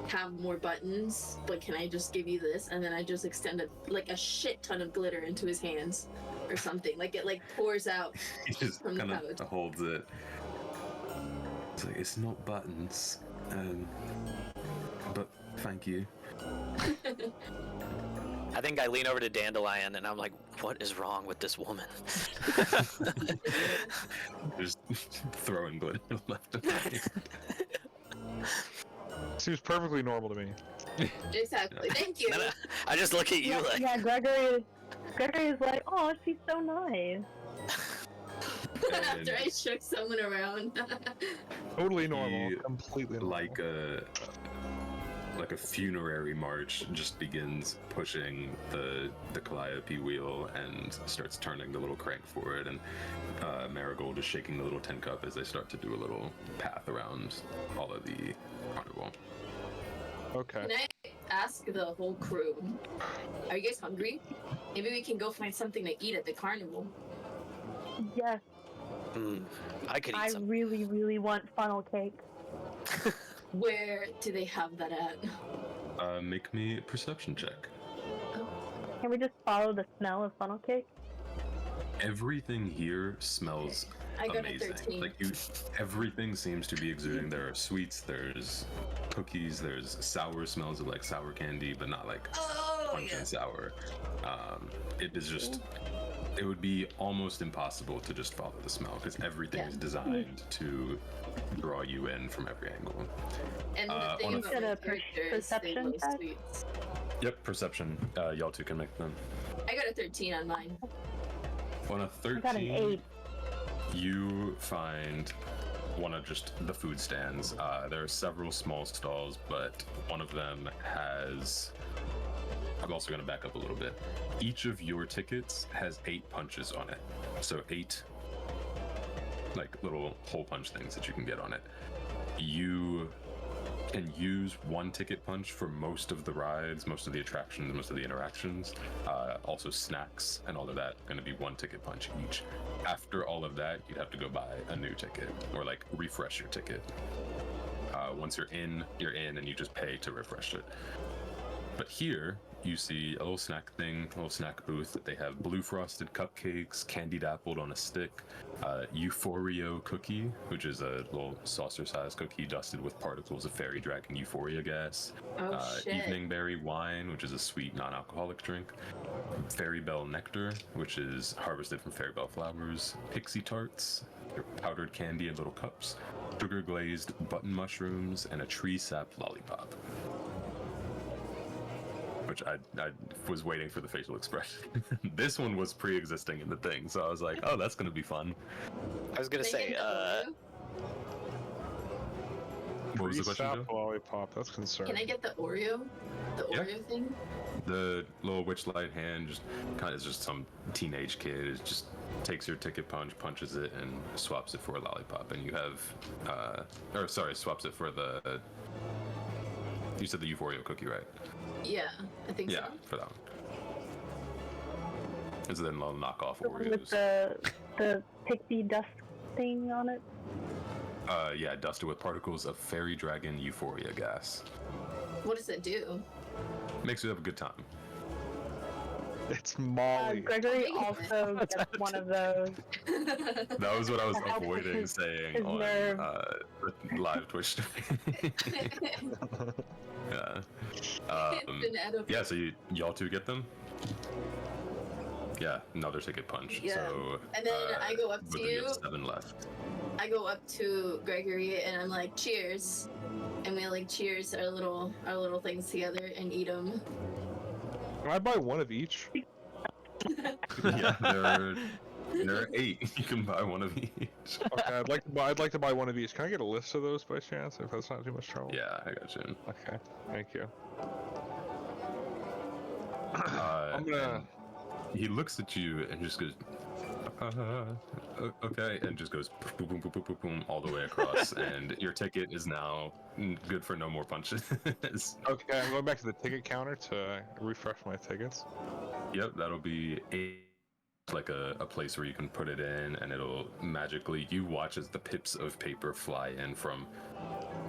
Speaker 5: have more buttons, but can I just give you this? And then I just extend a shit ton of glitter into his hands or something. Like it pours out
Speaker 1: He just
Speaker 5: from the
Speaker 1: kind
Speaker 5: pouch.
Speaker 1: of holds it. It's like, it's not buttons, but thank you.
Speaker 4: I think I lean over to Dandelion and I'm like, what is wrong with this woman?
Speaker 1: Just throwing glitter left and right.
Speaker 3: Seems perfectly normal to me.
Speaker 5: Exactly. Thank you.
Speaker 4: No, no, I just look at you
Speaker 2: Yeah,
Speaker 4: like,
Speaker 2: yeah, Gregory is like, oh, she's so nice.
Speaker 5: After I shook someone around.
Speaker 3: Totally normal.
Speaker 1: He-
Speaker 3: Completely normal.
Speaker 1: Like a funerary march just begins pushing the calliope wheel and starts turning the little crank for it, and Marigold is shaking the little tin cup as they start to do a little path around all of the carnival.
Speaker 3: Okay.
Speaker 5: Can I ask the whole crew, are you guys hungry? Maybe we can go find something to eat at the carnival.
Speaker 2: Yes,
Speaker 4: I could eat
Speaker 2: I
Speaker 4: some.
Speaker 2: really, really want funnel cake.
Speaker 5: Where do they have that at?
Speaker 1: Make me a perception check.
Speaker 2: Can we just follow the smell of funnel cake?
Speaker 1: Everything here smells
Speaker 5: I got
Speaker 1: amazing.
Speaker 5: a 13.
Speaker 1: Like everything seems to be exuding. There are sweets, there's cookies, there's sour smells of like sour candy, but not like
Speaker 5: Oh,
Speaker 1: pungent sour. It is just. It would be almost impossible to just follow the smell because everything is designed to draw you in from every angle.
Speaker 5: And the thing
Speaker 1: on a-
Speaker 5: about
Speaker 2: Get
Speaker 5: my
Speaker 2: a
Speaker 5: character is they
Speaker 2: perception
Speaker 5: love
Speaker 2: check?
Speaker 5: sweets.
Speaker 1: Yep, perception. Y'all two can make them.
Speaker 5: I got a 13 on mine.
Speaker 1: On a
Speaker 2: I
Speaker 1: 13,
Speaker 2: got an 8.
Speaker 1: you find one of just the food stands. There are several small stalls, but one of them has. I'm also going to back up a little bit. Each of your tickets has 8 punches on it. So 8 like little hole punch things that you can get on it. You can use one ticket punch for most of the rides, most of the attractions, most of the interactions. Also snacks and all of that going to be one ticket punch each. After all of that, you'd have to go buy a new ticket or like refresh your ticket. Once you're in, and you just pay to refresh it. But here, you see a little snack thing, a little snack booth. They have blue frosted cupcakes, candied apple on a stick, Euphoria cookie, which is a little saucer-sized cookie dusted with particles of fairy dragon euphoria gas.
Speaker 5: Oh, shit.
Speaker 1: Evening berry wine, which is a sweet non-alcoholic drink. Fairy bell nectar, which is harvested from fairy bell flowers. Pixie tarts, powdered candy in little cups. Sugar glazed button mushrooms, and a tree sap lollipop. Which I was waiting for the facial expression. This one was pre-existing in the thing, so I was like, oh, that's gonna be fun.
Speaker 4: I was gonna
Speaker 5: Can I
Speaker 4: say,
Speaker 5: get the Oreo?
Speaker 1: What was the
Speaker 3: Free
Speaker 1: question,
Speaker 3: sap
Speaker 1: Joe?
Speaker 3: lollipop. That's concerning.
Speaker 5: Can I get the Oreo? The
Speaker 1: Yeah.
Speaker 5: Oreo thing?
Speaker 1: The little witchlight hand just kind of is just some teenage kid. It just takes your ticket punch, punches it, and swaps it for a lollipop. And you have, swaps it for the. You said the Euphoria cookie, right?
Speaker 5: Yeah, I think
Speaker 1: Yeah,
Speaker 5: so.
Speaker 1: for that one. And so then they'll knock off
Speaker 2: The one with
Speaker 1: Oreos.
Speaker 2: the pixie dust thing on it.
Speaker 1: Yeah, dusted with particles of fairy dragon Euphoria gas.
Speaker 5: What does it do?
Speaker 1: Makes you have a good time.
Speaker 3: It's Molly.
Speaker 2: Gregory
Speaker 5: Oh,
Speaker 2: also gets one of those.
Speaker 1: That was what I was
Speaker 2: To help with
Speaker 1: avoiding
Speaker 2: his
Speaker 1: saying on
Speaker 2: nerve.
Speaker 1: the live Twitch stream. Yeah.
Speaker 5: It's an edible.
Speaker 1: Yeah, so y'all two get them? Yeah, another ticket punch.
Speaker 5: Yeah.
Speaker 1: So,
Speaker 5: And then I go up
Speaker 1: both
Speaker 5: to
Speaker 1: of you have
Speaker 5: you.
Speaker 1: 7 left.
Speaker 5: I go up to Gregory and I'm like, cheers. And we like cheers our little things together and eat them.
Speaker 3: Can I buy one of each?
Speaker 1: Yeah, there are 8. You can buy one of each.
Speaker 3: Okay, I'd like to buy one of each. Can I get a list of those by chance, if that's not too much trouble?
Speaker 1: Yeah, I got you.
Speaker 3: Okay, thank you.
Speaker 1: I'm
Speaker 3: gonna-
Speaker 1: He looks at you and just goes, okay, and just goes boom, boom, boom, boom, boom, boom, all the way across, and your ticket is now good for no more punches.
Speaker 3: Okay, I'm going back to the ticket counter to refresh my tickets.
Speaker 1: Yep, that'll be like a place where you can put it in, and it'll magically, you watch as the pips of paper fly in from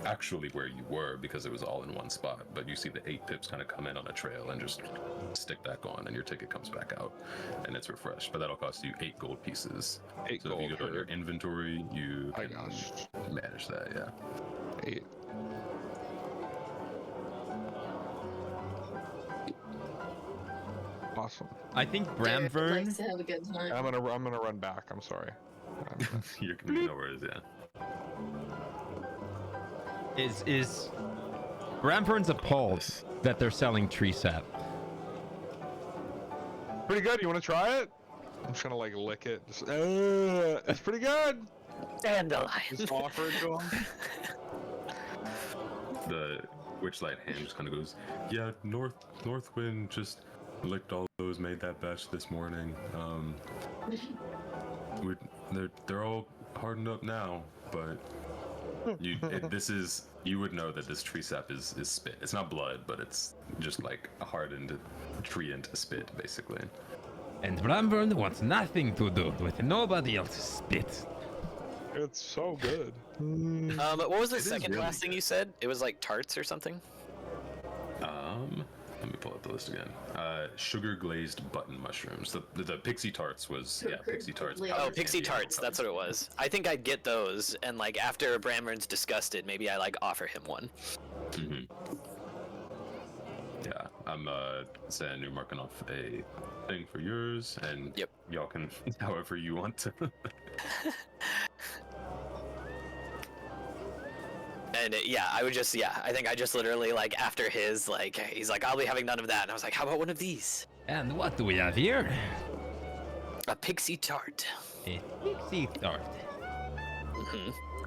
Speaker 1: actually where you were, because it was all in one spot, but you see the 8 pips kind of come in on a trail and just stick back on, and your ticket comes back out and it's refreshed. But that'll cost you 8 gold pieces.
Speaker 3: 8
Speaker 1: So
Speaker 3: gold.
Speaker 1: if you go to your inventory, you
Speaker 3: I
Speaker 1: can
Speaker 3: got
Speaker 1: manage that. Yeah.
Speaker 3: 8. Awesome.
Speaker 6: I think
Speaker 5: Derek
Speaker 6: Bramvern.
Speaker 5: likes to have a good time.
Speaker 3: I'm gonna run back. I'm sorry.
Speaker 1: You can know where it is. Yeah.
Speaker 6: Is Bramvern's appalled that they're selling tree sap.
Speaker 3: Pretty good. You want to try it? I'm just gonna like lick it. Just, it's pretty good.
Speaker 4: Dandelion.
Speaker 3: Just offer it to him.
Speaker 1: The witchlight hand just kind of goes, yeah, Northwind just licked all those, made that batch this morning. They're all hardened up now, but you would know that this tree sap is spit. It's not blood, but it's just like a hardened tree into spit, basically.
Speaker 6: And Bramvern wants nothing to do with nobody else's spit.
Speaker 3: It's so good.
Speaker 4: What was the
Speaker 1: It is
Speaker 4: second
Speaker 1: really
Speaker 4: last thing
Speaker 1: good.
Speaker 4: you said? It was like tarts or something?
Speaker 1: Let me pull up the list again. Sugar glazed button mushrooms. The pixie tarts was pixie tarts.
Speaker 5: Oh,
Speaker 4: Oh,
Speaker 1: powdered
Speaker 4: pixie
Speaker 1: candy,
Speaker 4: tarts. That's what it was. I think I'd get those, and like after Bramvern's disgusted, maybe I like offer him one.
Speaker 1: Mhm. Yeah, I'm saying you're marking off a thing for yours, and
Speaker 4: Yep.
Speaker 1: y'all can however you want to.
Speaker 4: And I think I just literally like after his like he's like I'll be having none of that, and I was like, how about one of these?
Speaker 6: And what do we have here?
Speaker 4: A pixie tart.
Speaker 6: A pixie tart.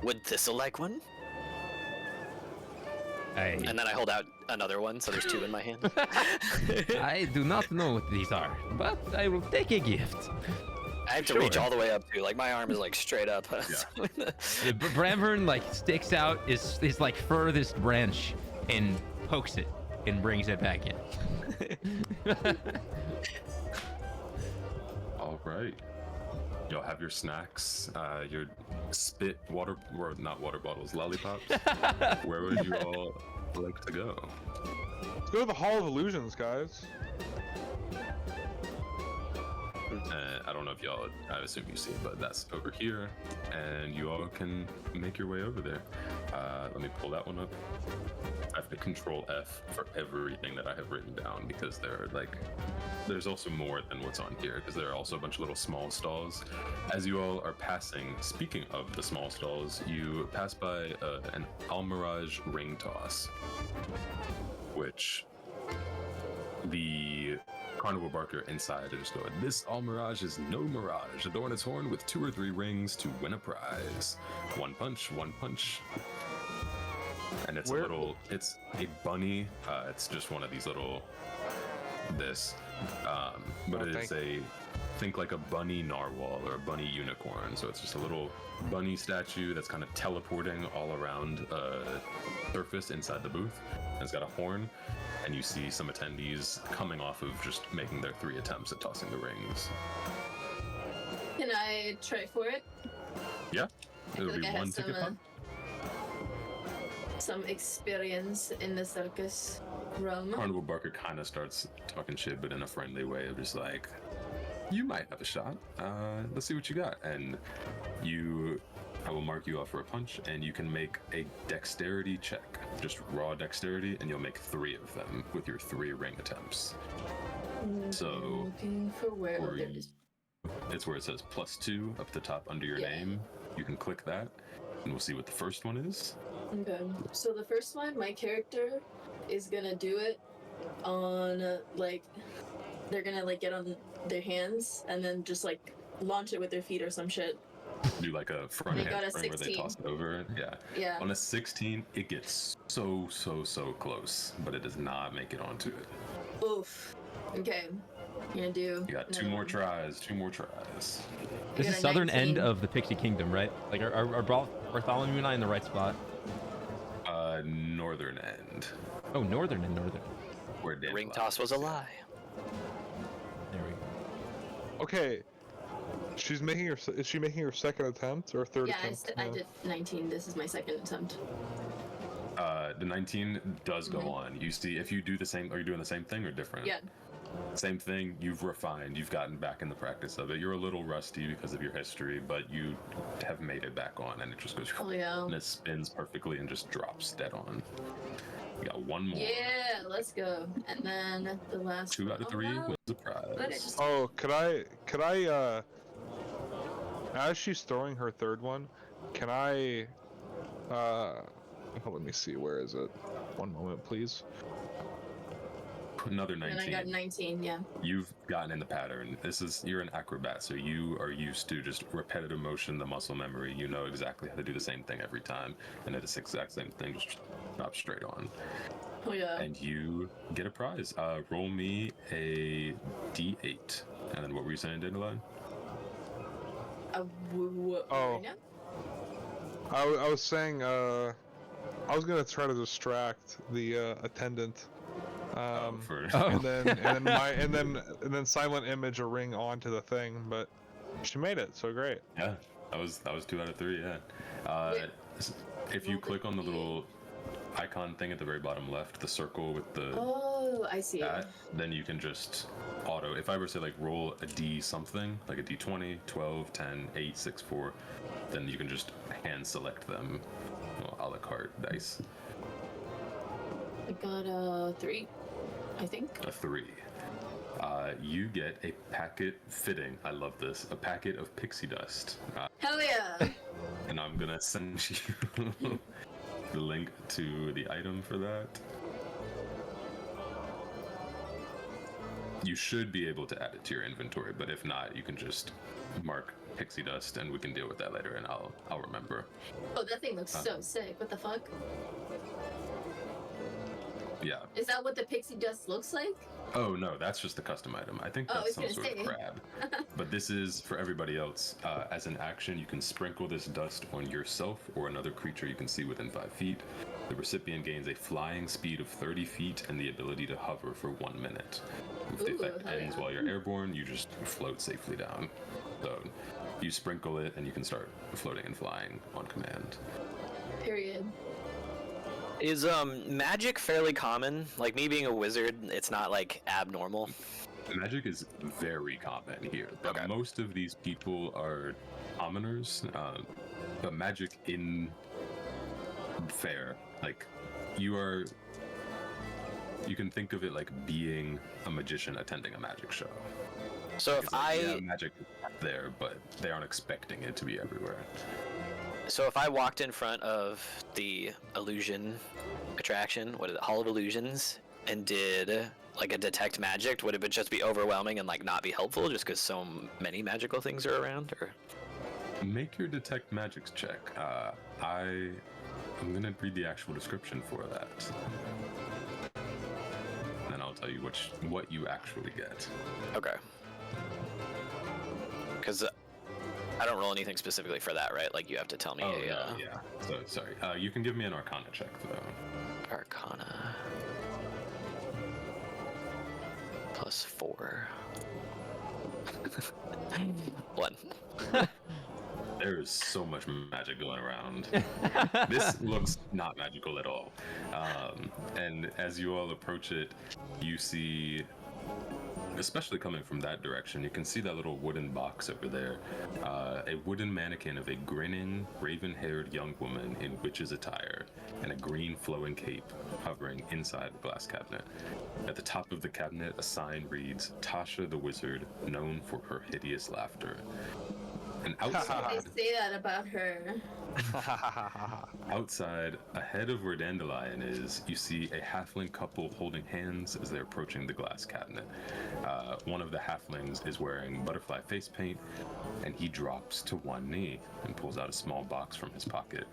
Speaker 4: Would Thistle like one?
Speaker 6: I
Speaker 4: And then I hold out another one, so there's 2 in my hand.
Speaker 6: I do not know what these are, but I will take a gift.
Speaker 4: I have to reach
Speaker 6: Sure.
Speaker 4: all the way up too. Like my arm is like straight up.
Speaker 6: Bramvern like sticks out his like furthest branch and pokes it and brings it back in.
Speaker 1: All right, y'all have your snacks, your spit water, or not water bottles, lollipops. Where would you all like to go?
Speaker 3: Let's go to the Hall of Illusions, guys.
Speaker 1: I don't know if y'all, I assume you see it, but that's over here, and you all can make your way over there. Let me pull that one up. I have to control F for everything that I have written down, because there's also more than what's on here, because there are also a bunch of little small stalls. As you all are passing, speaking of the small stalls, you pass by an Almirage ring toss, which the carnival barker inside is just going, this Almirage is no mirage. Adorn its horn with 2 or 3 rings to win a prize. One punch, one punch. and it's
Speaker 3: Where-
Speaker 1: it's a bunny. It's just one of these little but
Speaker 3: Oh,
Speaker 1: it's think like a bunny narwhal or a bunny unicorn. So it's just a little bunny statue that's kind of teleporting all around a surface inside the booth. And it's got a horn, and you see some attendees coming off of just making their 3 attempts at tossing the rings.
Speaker 5: Can I try for it?
Speaker 1: Yeah,
Speaker 5: I
Speaker 1: it'll
Speaker 5: feel
Speaker 1: be
Speaker 5: like I
Speaker 1: one
Speaker 5: have
Speaker 1: ticket pop.
Speaker 5: some experience in the circus realm.
Speaker 1: Carnival Barker kind of starts talking shit, but in a friendly way of just like, you might have a shot. Let's see what you got. And I will mark you off for a punch, and you can make a dexterity check, just raw dexterity, and you'll make 3 of them with your 3 ring attempts. So
Speaker 5: Looking for where
Speaker 1: for
Speaker 5: there is.
Speaker 1: it's where it says +2 up the top under your
Speaker 5: Yeah.
Speaker 1: name. You can click that, and we'll see what the first one is.
Speaker 5: Okay. So the first one, my character is gonna do it on like they're gonna like get on their hands and then just like launch it with their feet or some shit.
Speaker 1: Do like a front
Speaker 5: They got a
Speaker 1: handspring where they
Speaker 5: 16.
Speaker 1: toss it over. Yeah.
Speaker 5: Yeah.
Speaker 1: On a 16, it gets so close, but it does not make it onto it.
Speaker 5: Oof. Okay. I'm gonna do.
Speaker 1: You got 2
Speaker 5: another
Speaker 1: more
Speaker 5: one.
Speaker 1: tries. 2 more tries.
Speaker 6: This
Speaker 5: got
Speaker 6: is
Speaker 5: a
Speaker 6: southern end
Speaker 5: 19.
Speaker 6: of the Pixie Kingdom, right? Like, are Bartholomew and I in the right spot?
Speaker 1: Northern end,
Speaker 6: Oh, northern and northern.
Speaker 1: where
Speaker 4: The
Speaker 1: Dan
Speaker 4: ring
Speaker 1: lies.
Speaker 4: toss was a lie.
Speaker 6: There we go.
Speaker 3: Okay. Is she making her second attempt or third
Speaker 5: Yeah,
Speaker 3: attempt?
Speaker 5: I did 19. This is my second attempt.
Speaker 1: The 19 does go on. You see, if you do the same, are you doing the same thing or different?
Speaker 5: Yeah.
Speaker 1: Same thing. You've refined. You've gotten back in the practice of it. You're a little rusty because of your history, but you have made it back on, and it just goes.
Speaker 5: Oh yeah.
Speaker 1: And it spins perfectly and just drops dead on. You got 1 more.
Speaker 5: Yeah, let's go. And then the last
Speaker 1: 2 out of 3
Speaker 5: one.
Speaker 1: was a
Speaker 5: But
Speaker 1: prize.
Speaker 5: it's
Speaker 3: Oh, could I as she's throwing her third one, can I let me see, where is it? One moment, please.
Speaker 1: Another
Speaker 5: And I
Speaker 1: 19.
Speaker 5: got 19, yeah.
Speaker 1: You've gotten in the pattern. You're an acrobat, so you are used to just repetitive motion, the muscle memory. You know exactly how to do the same thing every time, and it's the exact same thing, just drop straight on.
Speaker 5: Oh yeah.
Speaker 1: And you get a prize. Roll me a D8. And then what were you saying, Dandelion?
Speaker 3: Oh.
Speaker 5: Right now?
Speaker 3: I was saying I was gonna try to distract the attendant.
Speaker 1: For
Speaker 6: Oh.
Speaker 3: and then silent image a ring onto the thing, but she made it, so great.
Speaker 1: yeah, that was 2 out of 3. Yeah.
Speaker 5: Yeah.
Speaker 1: If you
Speaker 5: Roll the
Speaker 1: click on the
Speaker 5: D8.
Speaker 1: little icon thing at the very bottom left, the circle with the
Speaker 5: Oh, I see.
Speaker 1: that, then you can just auto. If I were to say like roll a D something, like a D20, 12, 10, 8, 6, 4, then you can just hand select them, well, a la carte dice.
Speaker 5: I got a 3, I think.
Speaker 1: A 3. You get a packet fitting. I love this. A packet of pixie dust.
Speaker 5: Hell yeah!
Speaker 1: And I'm gonna send you the link to the item for that. You should be able to add it to your inventory, but if not, you can just mark pixie dust, and we can deal with that later, and I'll remember.
Speaker 5: Oh, that thing looks so sick. What the fuck?
Speaker 1: Yeah.
Speaker 5: Is that what the pixie dust looks like?
Speaker 1: Oh no, that's just the custom item. I think
Speaker 5: Oh, I
Speaker 1: that's
Speaker 5: was
Speaker 1: some
Speaker 5: gonna
Speaker 1: sort of
Speaker 5: say.
Speaker 1: crab. But this is for everybody else. As an action, you can sprinkle this dust on yourself or another creature you can see within 5 feet. The recipient gains a flying speed of 30 feet and the ability to hover for 1 minute. If the
Speaker 5: Ooh,
Speaker 1: effect
Speaker 5: hell
Speaker 1: ends
Speaker 5: yeah.
Speaker 1: while you're airborne, you just float safely down. So you sprinkle it and you can start floating and flying on command.
Speaker 5: Period.
Speaker 4: Is magic fairly common? Like me being a wizard, it's not like abnormal.
Speaker 1: Magic is very common here, but
Speaker 4: Okay.
Speaker 1: most of these people are commoners. But magic in fair, like you can think of it like being a magician attending a magic show.
Speaker 4: So if
Speaker 1: It's like, yeah,
Speaker 4: I
Speaker 1: magic is there, but they aren't expecting it to be everywhere.
Speaker 4: walked in front of the illusion attraction, what is it, Hall of Illusions, and did like a detect magic, would it just be overwhelming and like not be helpful just because so many magical things are around? Or
Speaker 1: Make your detect magics check. I I'm gonna read the actual description for that. Then I'll tell you what you actually get.
Speaker 4: Okay. Because I don't roll anything specifically for that, right? Like you have to tell me.
Speaker 1: Yeah. So sorry. You can give me an Arcana check though.
Speaker 4: Arcana. +4. 1.
Speaker 1: There's so much magic going around. This looks not magical at all. And as you all approach it, you see, especially coming from that direction, you can see that little wooden box over there. A wooden mannequin of a grinning, raven-haired young woman in witch's attire and a green flowing cape hovering inside the glass cabinet. At the top of the cabinet, a sign reads, Tasha the Wizard, known for her hideous laughter. And outside,
Speaker 5: They say that about her.
Speaker 1: outside, ahead of where Dandelion is, you see a halfling couple holding hands as they're approaching the glass cabinet. One of the halflings is wearing butterfly face paint, and he drops to one knee and pulls out a small box from his pocket.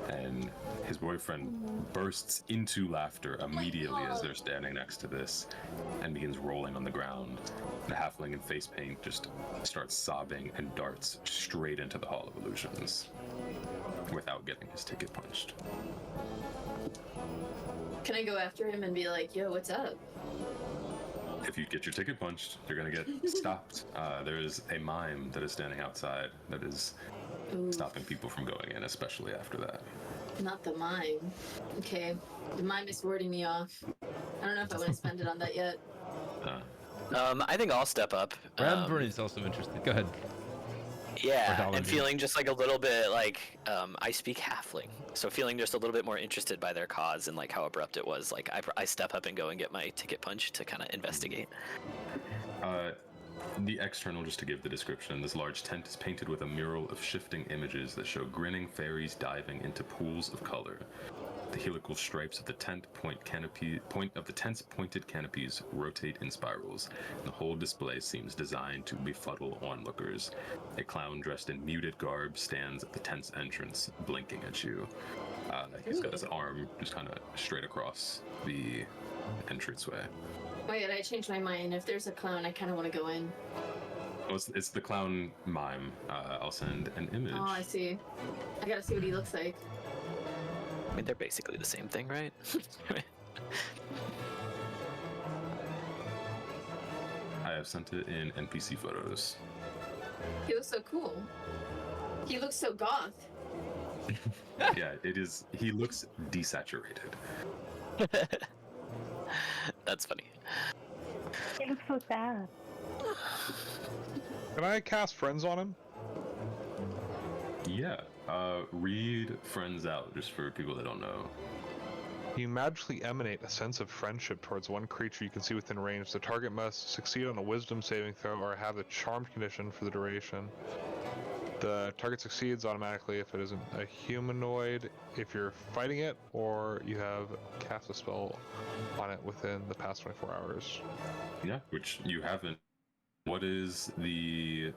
Speaker 1: And his boyfriend bursts into laughter immediately as they're standing next to this and begins rolling on the ground. The halfling in face paint just starts sobbing and darts straight into the Hall of Illusions without getting his ticket punched.
Speaker 5: Can I go after him and be like, yo, what's up?
Speaker 1: If you get your ticket punched, you're gonna get stopped. There is a mime that is standing outside that is stopping people from going in, especially after that.
Speaker 5: Not the mime. Okay. The mime is warding me off. I don't know if I want to spend it on that yet.
Speaker 4: I think I'll step up.
Speaker 6: Ramburn is also interested. Go ahead.
Speaker 4: Yeah, and feeling just like a little bit like I speak halfling, so feeling just a little bit more interested by their cause and like how abrupt it was. Like I step up and go and get my ticket punched to kind of investigate.
Speaker 1: The external, just to give the description, this large tent is painted with a mural of shifting images that show grinning fairies diving into pools of color. The helical stripes of the tent's pointed canopies rotate in spirals. The whole display seems designed to befuddle onlookers. A clown dressed in muted garb stands at the tent's entrance, blinking at you. He's got his arm just kind of straight across the entranceway.
Speaker 5: Wait, I changed my mind. If there's a clown, I kind of want to go in.
Speaker 1: Oh, it's the clown mime. I'll send an image.
Speaker 5: Oh, I see. I gotta see what he looks like.
Speaker 4: I mean, they're basically the same thing, right?
Speaker 1: I have sent it in NPC photos.
Speaker 5: He looks so cool. He looks so goth.
Speaker 1: Yeah, it is. He looks desaturated.
Speaker 4: That's funny.
Speaker 2: He looks so sad.
Speaker 3: Can I cast friends on him?
Speaker 1: Yeah. Read friends out just for people that don't know.
Speaker 3: You magically emanate a sense of friendship towards one creature you can see within range. The target must succeed on a wisdom saving throw or have the charmed condition for the duration. The target succeeds automatically if it isn't a humanoid, if you're fighting it, or you have cast a spell on it within the past 24 hours.
Speaker 1: Yeah, which you haven't. What is the...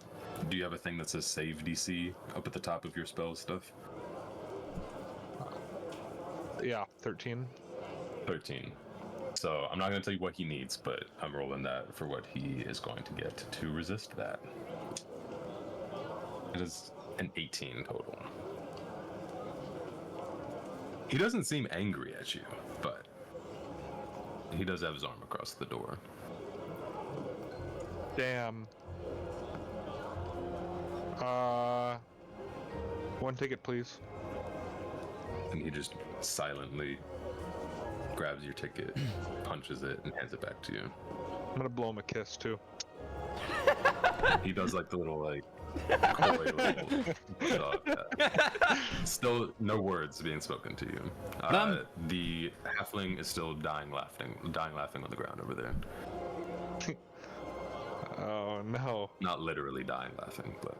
Speaker 1: Do you have a thing that says save DC up at the top of your spell stuff?
Speaker 3: Yeah, 13.
Speaker 1: 13. So I'm not going to tell you what he needs, but I'm rolling that for what he is going to get to resist that. It is an 18 total. He doesn't seem angry at you, but he does have his arm across the door.
Speaker 3: Damn. One ticket, please.
Speaker 1: And he just silently grabs your ticket, punches it, and hands it back to you.
Speaker 3: I'm gonna blow him a kiss, too.
Speaker 1: He does like the little coy little dog. Still no words being spoken to you. The halfling is still dying laughing on the ground over there.
Speaker 3: Oh no.
Speaker 1: Not literally dying laughing, but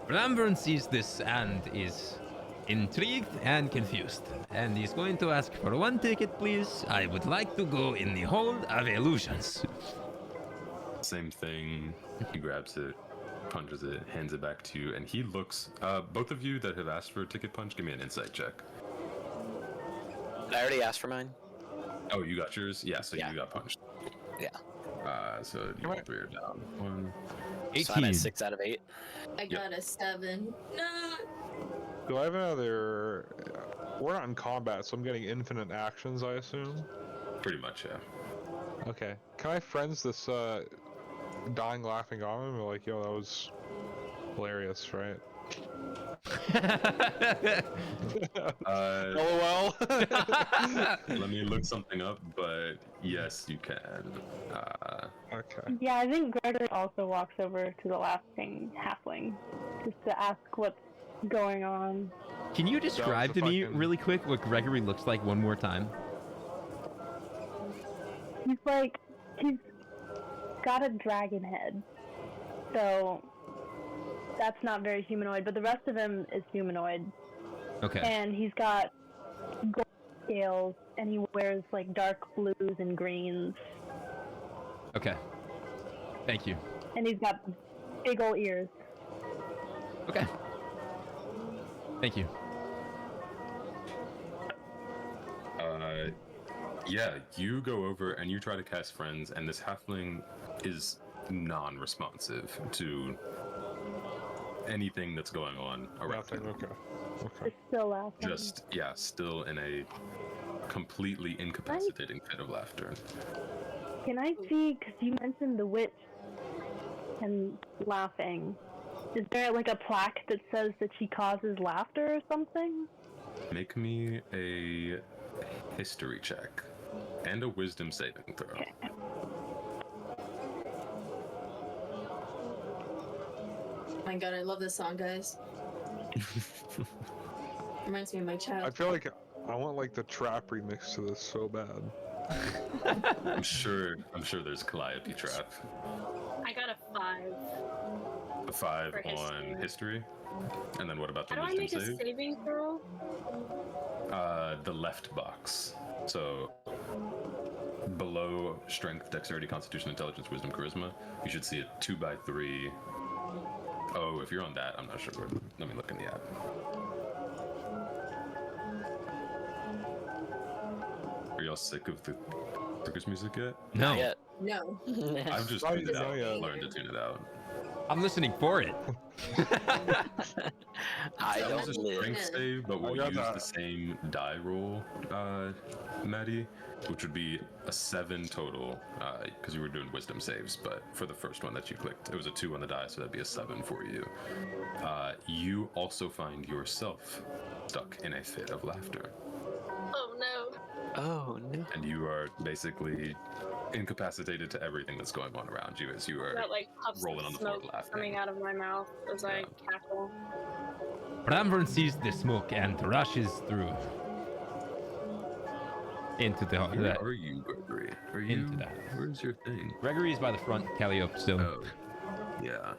Speaker 6: Ramburn sees this and is intrigued and confused, and he's going to ask for one ticket, please. I would like to go in the Hold of Illusions.
Speaker 1: same thing. He grabs it, punches it, hands it back to you, and he looks. Both of you that have asked for a ticket punch, give me an insight check.
Speaker 4: I already asked for mine.
Speaker 1: Oh, you got yours? Yeah, so
Speaker 4: Yeah.
Speaker 1: you got punched.
Speaker 4: Yeah.
Speaker 1: So you all three are down. 1.
Speaker 6: 18.
Speaker 4: So I'm at 6 out of 8.
Speaker 5: I got a 7. No.
Speaker 3: Do I have another? We're not in combat, so I'm getting infinite actions, I assume.
Speaker 1: Pretty much, yeah.
Speaker 3: Okay. Can I friends this dying laughing goblin? We're like, yo, that was hilarious, right? LOL.
Speaker 1: Let me look something up, but yes, you can.
Speaker 3: Okay.
Speaker 2: Yeah, I think Gregory also walks over to the laughing halfling just to ask what's going on.
Speaker 6: Can you describe to me
Speaker 3: fucking-
Speaker 6: really quick what Gregory looks like one more time?
Speaker 2: He's got a dragon head, so that's not very humanoid, but the rest of him is humanoid.
Speaker 6: Okay.
Speaker 2: And he's got gold scales, and he wears like dark blues and greens,
Speaker 6: Okay. Thank you.
Speaker 2: and he's got big ol' ears.
Speaker 6: Okay. Thank you.
Speaker 1: Yeah, you go over and you try to cast friends, and this halfling is non-responsive to anything that's going on around
Speaker 3: Nothing.
Speaker 1: him.
Speaker 3: Okay.
Speaker 2: It's still laughing.
Speaker 1: Just, yeah, still in a completely incapacitating fit of laughter.
Speaker 2: Can I see, because you mentioned the witch and laughing, is there like a plaque that says that she causes laughter or something?
Speaker 1: Make me a history check and a wisdom saving throw.
Speaker 2: Okay.
Speaker 5: Oh my god, I love this song, guys. Reminds me of my
Speaker 3: I
Speaker 5: child.
Speaker 3: feel like I want like the trap remix to this so bad.
Speaker 1: I'm sure there's Calliope trap.
Speaker 7: I got a 5.
Speaker 1: A 5
Speaker 7: For
Speaker 1: on history. And then what about the
Speaker 7: How do I
Speaker 1: wisdom
Speaker 7: make a
Speaker 1: save?
Speaker 7: saving throw?
Speaker 1: The left box. So below strength, dexterity, constitution, intelligence, wisdom, charisma, you should see a 2x3. Oh, if you're on that, I'm not sure. Let me look in the app. Are y'all sick of the circus music yet?
Speaker 6: No.
Speaker 4: Not yet.
Speaker 5: No.
Speaker 1: I've just
Speaker 3: Oh,
Speaker 1: tuned it
Speaker 3: yeah,
Speaker 1: out.
Speaker 3: yeah.
Speaker 1: Learned to tune it out.
Speaker 6: I'm listening for it.
Speaker 4: I
Speaker 1: That
Speaker 4: don't
Speaker 1: was a
Speaker 4: live.
Speaker 1: strength save, but we'll
Speaker 3: I got
Speaker 1: use the
Speaker 3: that.
Speaker 1: same die roll, Maddie, which would be a 7 total, because you were doing wisdom saves, but for the first one that you clicked, it was a 2 on the die, so that'd be a 7 for you. You also find yourself stuck in a fit of laughter,
Speaker 7: Oh no.
Speaker 4: Oh no.
Speaker 1: and you are basically incapacitated to everything that's going on around you as you are
Speaker 7: Got like puffs
Speaker 1: rolling
Speaker 7: of
Speaker 1: on the floor
Speaker 7: smoke
Speaker 1: laughing.
Speaker 7: coming out of my mouth as I cackle.
Speaker 6: Bramburn sees the smoke and rushes through into the.
Speaker 1: Where are you, Gregory? Are you?
Speaker 6: Into that.
Speaker 1: Where's your thing?
Speaker 6: Gregory's by the front, Calliope still.
Speaker 1: Oh, yeah.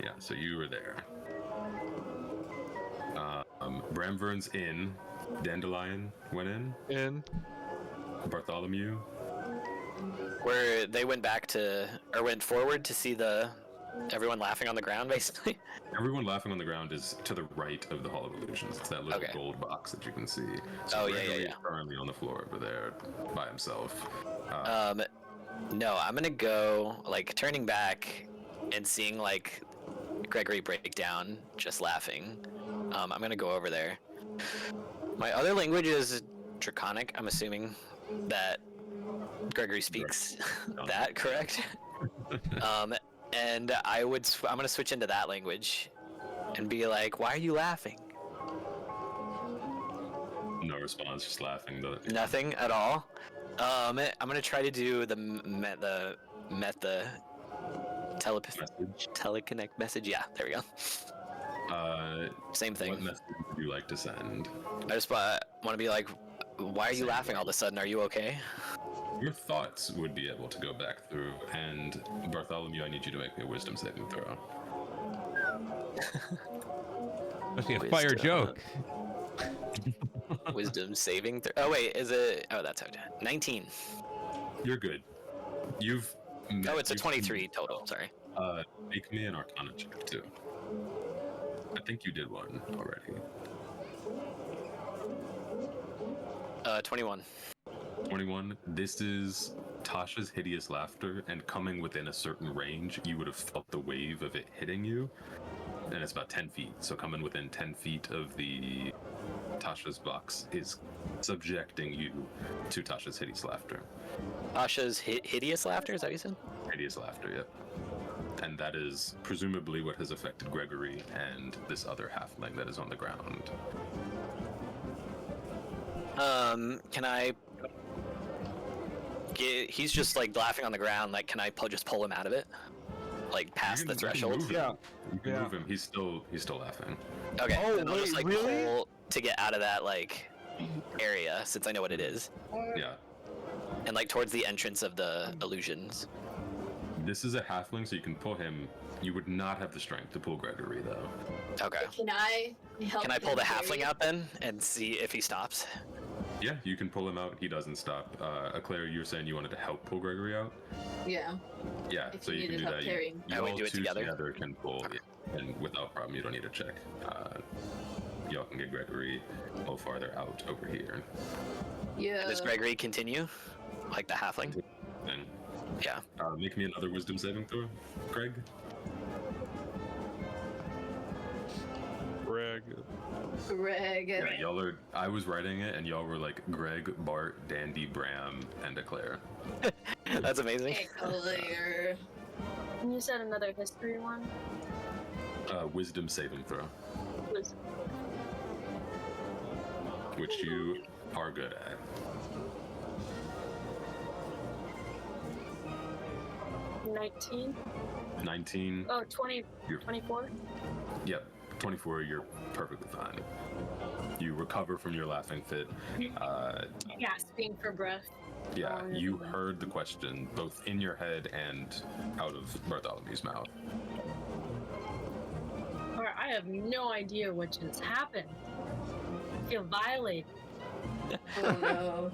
Speaker 1: Yeah, so you were there. Bramvern's in. Dandelion went in. Bartholomew.
Speaker 4: Where they went back to, or went forward to see everyone laughing on the ground, basically.
Speaker 1: Everyone laughing on the ground is to the right of the Hall of Illusions. It's that little
Speaker 4: Okay.
Speaker 1: gold box that you can see.
Speaker 4: Oh, yeah,
Speaker 1: Gregory
Speaker 4: yeah.
Speaker 1: is currently on the floor over there by himself.
Speaker 4: No, I'm gonna go like turning back and seeing like Gregory break down, just laughing. I'm gonna go over there. My other language is Draconic. I'm assuming that Gregory speaks that, correct? And I'm gonna switch into that language and be like, "Why are you laughing?"
Speaker 1: No response, just laughing.
Speaker 4: Nothing at all. I'm gonna try to do the teleconnect message. Yeah, there we go. Same
Speaker 1: What
Speaker 4: thing.
Speaker 1: message would you like to send?
Speaker 4: I just want to be like, "Why are you
Speaker 1: Same
Speaker 4: laughing all of a sudden? Are you okay?"
Speaker 1: Your thoughts would be able to go back through, and Bartholomew, I need you to make me a wisdom saving throw.
Speaker 6: Must be a fire
Speaker 4: Wisdom.
Speaker 6: joke.
Speaker 4: Wisdom saving throw. Oh wait, is it? Oh, that's how. 19.
Speaker 1: You're good. You've.
Speaker 4: Oh, it's a
Speaker 1: you've-
Speaker 4: 23 total. Sorry.
Speaker 1: Make me an Arcana check too. I think you did one already.
Speaker 4: 21.
Speaker 1: 21. This is Tasha's hideous laughter, and coming within a certain range, you would have felt the wave of it hitting you. And it's about 10 feet. So coming within 10 feet of the Tasha's box is subjecting you to Tasha's hideous laughter.
Speaker 4: Tasha's hideous laughter, is that what you said?
Speaker 1: Hideous laughter, yep. And that is presumably what has affected Gregory and this other halfling that is on the ground.
Speaker 4: Can I... He's just like laughing on the ground, like can I just pull him out of it? Like past the threshold?
Speaker 3: Yeah.
Speaker 1: You can
Speaker 3: Yeah.
Speaker 1: move him. He's still laughing.
Speaker 4: Okay,
Speaker 3: Oh,
Speaker 4: then I'll just
Speaker 3: wait,
Speaker 4: like
Speaker 3: really?
Speaker 4: pull to get out of that like area, since I know what it is.
Speaker 1: Yeah.
Speaker 4: And like towards the entrance of the illusions.
Speaker 1: This is a halfling, so you can pull him. You would not have the strength to pull Gregory, though.
Speaker 4: Okay.
Speaker 5: Can I help?
Speaker 4: Can I pull
Speaker 5: him
Speaker 4: the
Speaker 5: carry
Speaker 4: halfling out then and see if he stops?
Speaker 1: Yeah, you can pull him out. He doesn't stop. Claire, you were saying you wanted to help pull Gregory out?
Speaker 5: Yeah.
Speaker 1: Yeah,
Speaker 5: If
Speaker 1: so
Speaker 5: you
Speaker 1: you can
Speaker 5: needed
Speaker 1: do
Speaker 5: help
Speaker 1: that.
Speaker 5: carrying.
Speaker 4: And we
Speaker 1: all
Speaker 4: do it
Speaker 1: two
Speaker 4: together?
Speaker 1: can pull, yeah, and without problem. You don't need to check. Y'all can get Gregory a little farther out over here.
Speaker 5: Yeah.
Speaker 4: Does Gregory continue? Like the halfling?
Speaker 1: And
Speaker 4: Yeah.
Speaker 1: make me another wisdom saving throw, Craig.
Speaker 3: Greg.
Speaker 5: Greg.
Speaker 1: Yeah, y'all are. I was writing it, and y'all were like Greg, Bart, Dandy, Bram, and Claire.
Speaker 4: That's amazing.
Speaker 5: Claire.
Speaker 7: And you said another history one?
Speaker 1: Wisdom saving throw,
Speaker 7: Was
Speaker 1: which you are good at.
Speaker 7: 19?
Speaker 1: 19.
Speaker 7: Oh, 20,
Speaker 1: You're,
Speaker 7: 24?
Speaker 1: yep. 24. You're perfectly fine. You recover from your laughing fit.
Speaker 7: Gasping for breath.
Speaker 1: Yeah, you heard the question both in your head and out of Bartholomew's mouth.
Speaker 7: Or I have no idea what just happened. I feel violated.
Speaker 5: Oh no.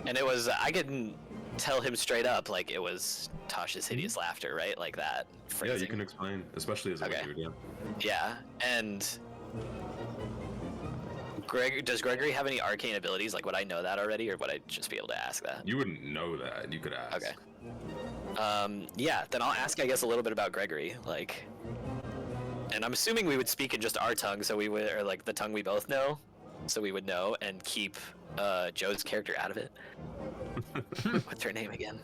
Speaker 4: And it was, I can tell him straight up, like it was Tasha's hideous laughter, right? Like that phrasing.
Speaker 1: Yeah, you can explain, especially as a
Speaker 4: Okay.
Speaker 1: wizard. Yeah.
Speaker 4: Yeah, and does Gregory have any arcane abilities? Like, would I know that already, or would I just be able to ask that?
Speaker 1: You wouldn't know that. You could ask.
Speaker 4: Okay. Yeah, then I'll ask, I guess, a little bit about Gregory, like, and I'm assuming we would speak in just our tongue, so we would, or like the tongue we both know, so we would know, and keep Joe's character out of it. What's her name again?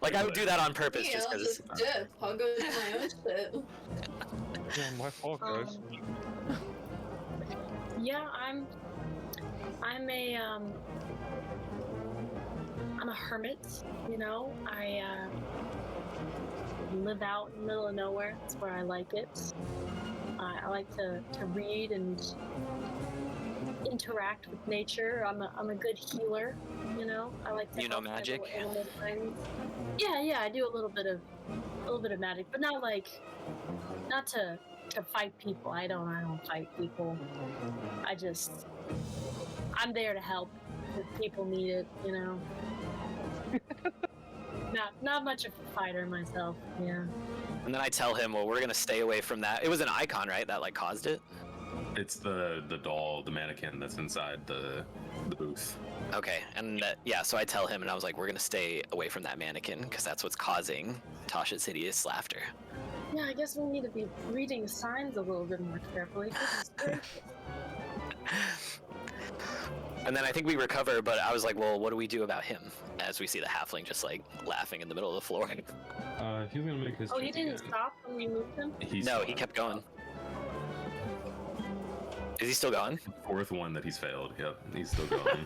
Speaker 4: Like, I would do that on purpose,
Speaker 5: Yeah,
Speaker 4: just
Speaker 5: I'll
Speaker 4: because.
Speaker 5: just dip. I'll go do my own shit.
Speaker 3: Yeah, my fault, guys.
Speaker 7: Yeah, I'm a hermit, you know. I live out in the middle of nowhere. That's where I like it. I like to read and interact with nature. I'm a good healer, you know. I like to
Speaker 4: You know
Speaker 7: help
Speaker 4: magic?
Speaker 7: animal friends. Yeah, I do a little bit of magic, but not to fight people. I don't fight people. I'm there to help if people need it, you know. Not much of a fighter myself, yeah.
Speaker 4: And then I tell him, well, we're gonna stay away from that. It was an icon, right, that like caused it?
Speaker 1: It's the doll, the mannequin that's inside the booth.
Speaker 4: Okay, and yeah, so I tell him, and I was like, we're gonna stay away from that mannequin because that's what's causing Tasha's hideous laughter.
Speaker 7: Yeah, I guess we need to be reading signs a little bit more carefully. Goodness gracious.
Speaker 4: And then I think we recover, but I was like, well, what do we do about him? As we see the halfling just like laughing in the middle of the floor.
Speaker 1: He's gonna make his.
Speaker 7: Oh, he
Speaker 1: check
Speaker 7: didn't
Speaker 1: again.
Speaker 7: stop when we moved him?
Speaker 4: No, he kept going. Is he still going?
Speaker 1: Fourth one that he's failed. Yep, he's still going.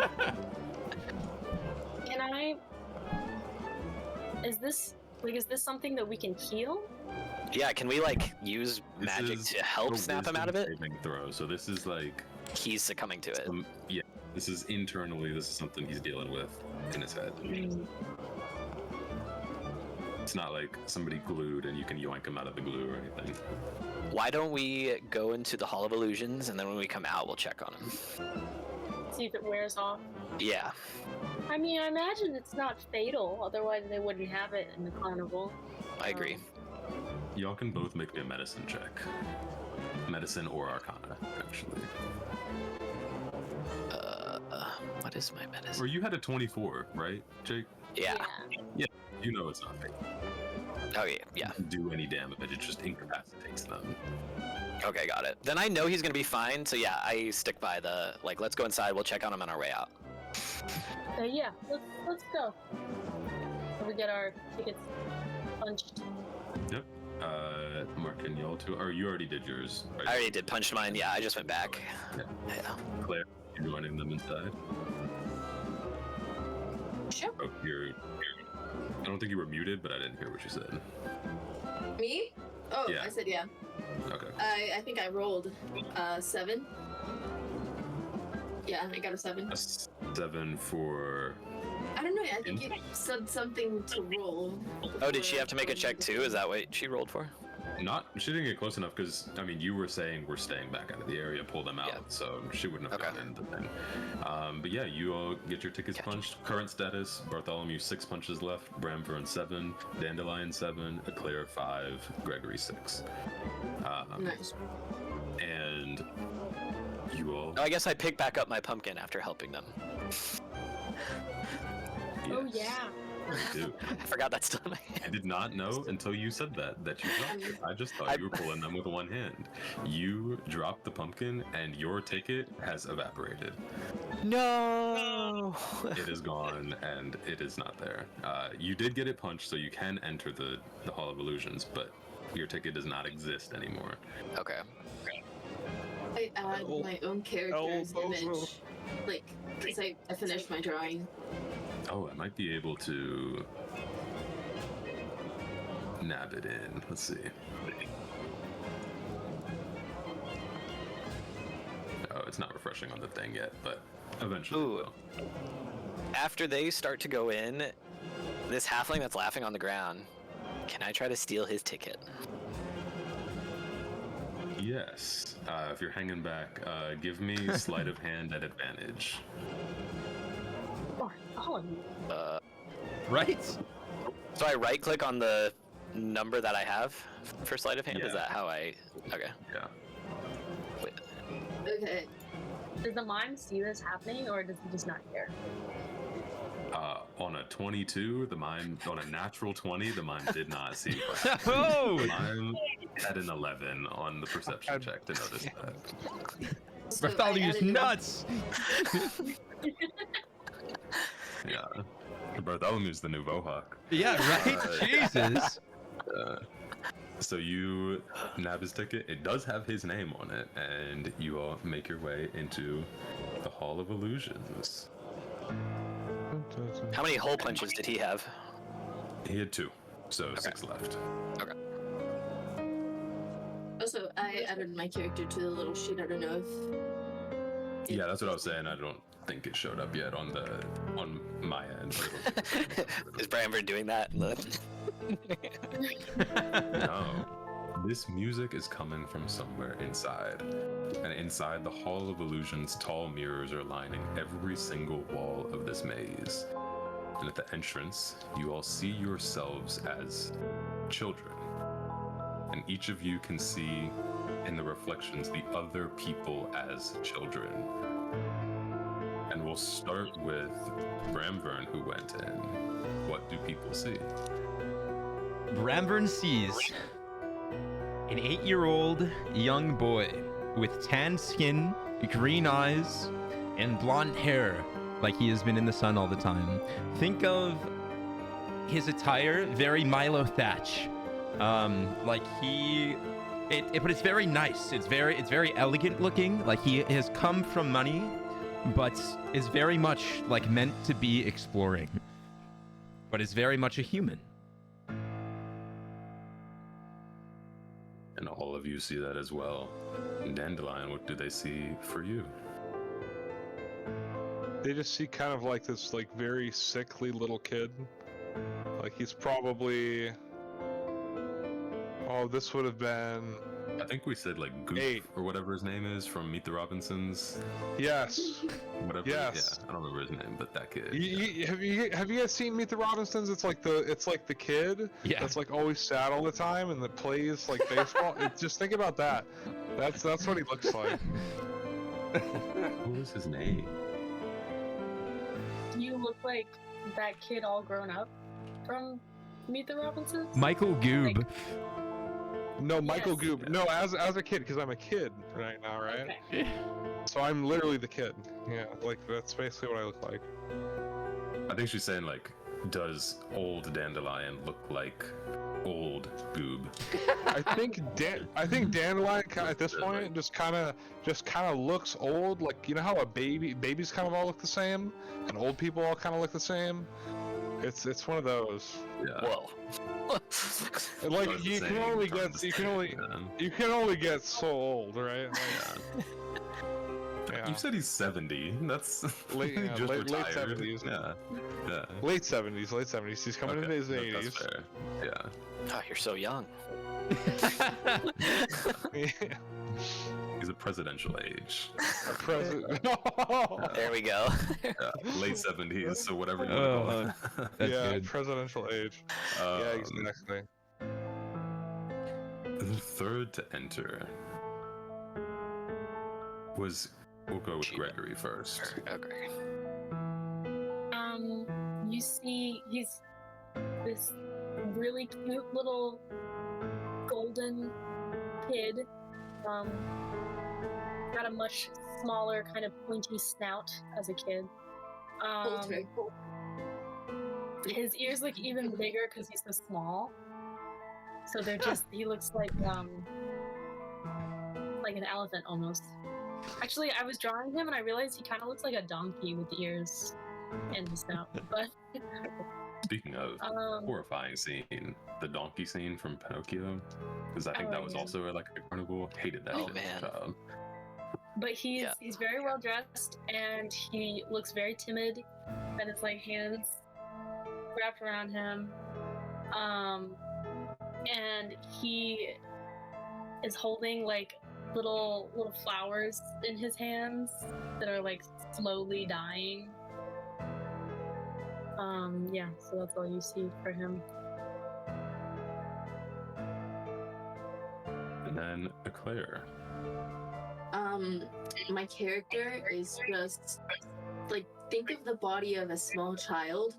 Speaker 7: Can I? Is this something that we can heal?
Speaker 4: Yeah, can we like use
Speaker 1: This
Speaker 4: magic
Speaker 1: is
Speaker 4: to help
Speaker 1: a
Speaker 4: snap him out of
Speaker 1: wisdom
Speaker 4: it?
Speaker 1: saving throw. So this is like
Speaker 4: He's succumbing to it.
Speaker 1: yeah. This is internally. This is something he's dealing with in his head. It's not like somebody glued and you can yoink him out of the glue or anything.
Speaker 4: Why don't we go into the Hall of Illusions, and then when we come out, we'll check on him.
Speaker 7: See if it wears off.
Speaker 4: Yeah.
Speaker 7: I mean, I imagine it's not fatal, otherwise they wouldn't have it in the carnival.
Speaker 4: I agree.
Speaker 1: Y'all can both make me a medicine check. Medicine or Arcana, actually.
Speaker 4: What is my medicine?
Speaker 1: Or you had a 24, right, Jake?
Speaker 4: Yeah.
Speaker 1: You know it's not fake.
Speaker 4: Oh yeah.
Speaker 1: Doesn't do any damage. It just incapacitates them.
Speaker 4: Okay, got it. Then I know he's gonna be fine. So yeah, I stick by the like. Let's go inside. We'll check on him on our way out.
Speaker 7: Yeah, let's go. We get our tickets punched.
Speaker 1: Yep. Mark and y'all too. Or you already did yours. Right?
Speaker 4: I already did punch mine. Yeah, I just went back.
Speaker 1: Yeah.
Speaker 4: Yeah.
Speaker 1: Claire, you're joining them inside.
Speaker 5: Sure.
Speaker 1: Oh, I don't think you were muted, but I didn't hear what you said.
Speaker 5: Me? Oh,
Speaker 1: Yeah.
Speaker 5: I said yeah.
Speaker 1: Okay.
Speaker 5: I think I rolled 7. Yeah, I got a 7.
Speaker 1: A 7 for.
Speaker 5: I don't know. I think you said something to roll.
Speaker 4: Oh, did she have to make a check too? Is that what she rolled for?
Speaker 1: She didn't get close enough because, I mean, you were saying we're staying back out of the area, pull them out,
Speaker 4: Yeah.
Speaker 1: so she wouldn't have
Speaker 4: Okay.
Speaker 1: gotten into the thing. But yeah, you all get your tickets
Speaker 4: Gotcha.
Speaker 1: punched. Current status, Bartholomew 6 punches left, Bramfern 7, Dandelion 7, Eclair 5, Gregory 6.
Speaker 5: Nice.
Speaker 1: And you all...
Speaker 4: Oh, I guess I picked back up my pumpkin after helping them.
Speaker 7: Oh
Speaker 1: Yes,
Speaker 7: yeah.
Speaker 1: you do.
Speaker 4: I forgot that's still in my
Speaker 1: I
Speaker 4: hand.
Speaker 1: did not know until you said that you dropped it. I just thought you were pulling them with one hand. You dropped the pumpkin and your ticket has evaporated.
Speaker 4: No.
Speaker 1: It is gone and it is not there. You did get it punched, so you can enter the Hall of Illusions, but your ticket does not exist anymore.
Speaker 4: Okay.
Speaker 5: I add my own character's image. Like, because I finished my drawing.
Speaker 1: Oh, I might be able to nab it in. Let's see. Oh, it's not refreshing on the thing yet, but eventually.
Speaker 4: Ooh.
Speaker 1: It will.
Speaker 4: After they start to go in, this halfling that's laughing on the ground, can I try to steal his ticket?
Speaker 1: Yes. If you're hanging back, give me sleight of hand at advantage.
Speaker 7: Bartholomew.
Speaker 6: Right?
Speaker 4: So I right click on the number that I have for sleight of hand? Is
Speaker 1: Yeah.
Speaker 4: that how I... Okay.
Speaker 1: Yeah.
Speaker 4: Wait.
Speaker 5: Okay.
Speaker 7: Does the mime see this happening, or does he just not care?
Speaker 1: On a 22, the mime, on a natural 20, the mime did not see.
Speaker 6: Oh!
Speaker 1: The mime had an 11 on the perception check to notice that.
Speaker 5: So I
Speaker 6: Bartholomew's
Speaker 5: added-
Speaker 6: nuts!
Speaker 1: Yeah. Bartholomew's the new Vohawk.
Speaker 6: Yeah, right? Jesus!
Speaker 1: So you nab his ticket. It does have his name on it, and you all make your way into the Hall of Illusions.
Speaker 4: How many hole punches did he have?
Speaker 1: He had 2, so 6 left.
Speaker 4: Okay.
Speaker 5: Also, I added my character to the little sheet. I don't know if.
Speaker 1: Yeah, that's what I was saying. I don't think it showed up yet on my end.
Speaker 4: Is Bramford doing that?
Speaker 1: No. This music is coming from somewhere inside. And inside the Hall of Illusions, tall mirrors are lining every single wall of this maze. And at the entrance, you all see yourselves as children. And each of you can see in the reflections the other people as children. And we'll start with Bramvern, who went in. What do people see?
Speaker 6: Bramvern sees an 8-year-old young boy with tan skin, green eyes, and blonde hair, like he has been in the sun all the time. Think of his attire, very Milo Thatch. But it's very nice. It's very elegant looking. Like he has come from money, but is very much like meant to be exploring. But is very much a human.
Speaker 1: And all of you see that as well. Dandelion, what do they see for you?
Speaker 3: They just see kind of like this, like, very sickly little kid. Like, he's probably... Oh, this would have been
Speaker 1: I think we said like Goop
Speaker 3: 8.
Speaker 1: or whatever his name is from Meet the Robinsons.
Speaker 3: Yes.
Speaker 1: Whatever.
Speaker 3: Yes.
Speaker 1: Yeah, I don't remember his name, but that kid.
Speaker 3: Have you guys seen Meet the Robinsons? It's like the kid that's like always sad all the time and that plays like baseball. Just think about that. That's what he looks like.
Speaker 1: What was his name?
Speaker 7: Do you look like that kid all grown up from Meet the Robinsons?
Speaker 6: Michael Goob.
Speaker 3: No, Michael
Speaker 7: Yes.
Speaker 3: Goob. No, as a kid, because I'm a kid right now, right?
Speaker 7: Okay.
Speaker 3: So I'm literally the kid. Yeah, like that's basically what I look like.
Speaker 1: I think she's saying like, does old Dandelion look like old Goob?
Speaker 3: I think Dandelion at this point just kind of looks old. Like, you know how babies kind of all look the same, and old people all kind of look the same. It's one of those.
Speaker 1: Yeah.
Speaker 4: Whoa.
Speaker 3: Like
Speaker 1: Both the
Speaker 3: you
Speaker 1: same,
Speaker 3: can only
Speaker 1: trying
Speaker 3: get
Speaker 1: to
Speaker 3: you
Speaker 1: stay
Speaker 3: can only
Speaker 1: young.
Speaker 3: you can only get so old, right? Like, yeah.
Speaker 1: You said he's 70. That's
Speaker 3: Late-
Speaker 1: he
Speaker 3: yeah,
Speaker 1: just
Speaker 3: late
Speaker 1: retired.
Speaker 3: 70s.
Speaker 1: Yeah. Yeah.
Speaker 3: Late 70s. He's coming into his
Speaker 1: That's
Speaker 3: 80s.
Speaker 1: fair. Yeah.
Speaker 4: Oh, you're so young.
Speaker 1: He's a presidential age.
Speaker 3: A president.
Speaker 4: There we go.
Speaker 1: Yeah. Late 70s, so whatever you
Speaker 6: Oh,
Speaker 1: want to call it.
Speaker 6: That's
Speaker 3: yeah,
Speaker 6: good.
Speaker 3: presidential age. Yeah, exactly.
Speaker 1: The third to enter was. We'll go with
Speaker 4: Cheetah.
Speaker 1: Gregory first.
Speaker 4: Okay.
Speaker 7: You see, he's this really cute little golden kid. Got a much smaller, kind of pointy snout as a kid.
Speaker 5: Poultry.
Speaker 7: His ears look even bigger because he's so small. So they're he looks like an elephant almost. Actually, I was drawing him and I realized he kind of looks like a donkey with ears and the snout. But
Speaker 1: Speaking of horrifying scene, the donkey scene from Pinocchio, because I think
Speaker 7: Oh,
Speaker 1: that was
Speaker 7: yeah.
Speaker 1: also like a carnival. Hated that
Speaker 4: Oh,
Speaker 1: shit.
Speaker 4: man.
Speaker 7: But he's
Speaker 4: Yeah.
Speaker 7: he's very well dressed and he looks very timid. And it's like hands wrapped around him. And he is holding like little flowers in his hands that are like slowly dying. Yeah, so that's all you see for him.
Speaker 1: And then Eclair.
Speaker 5: My character is just like, think of the body of a small child,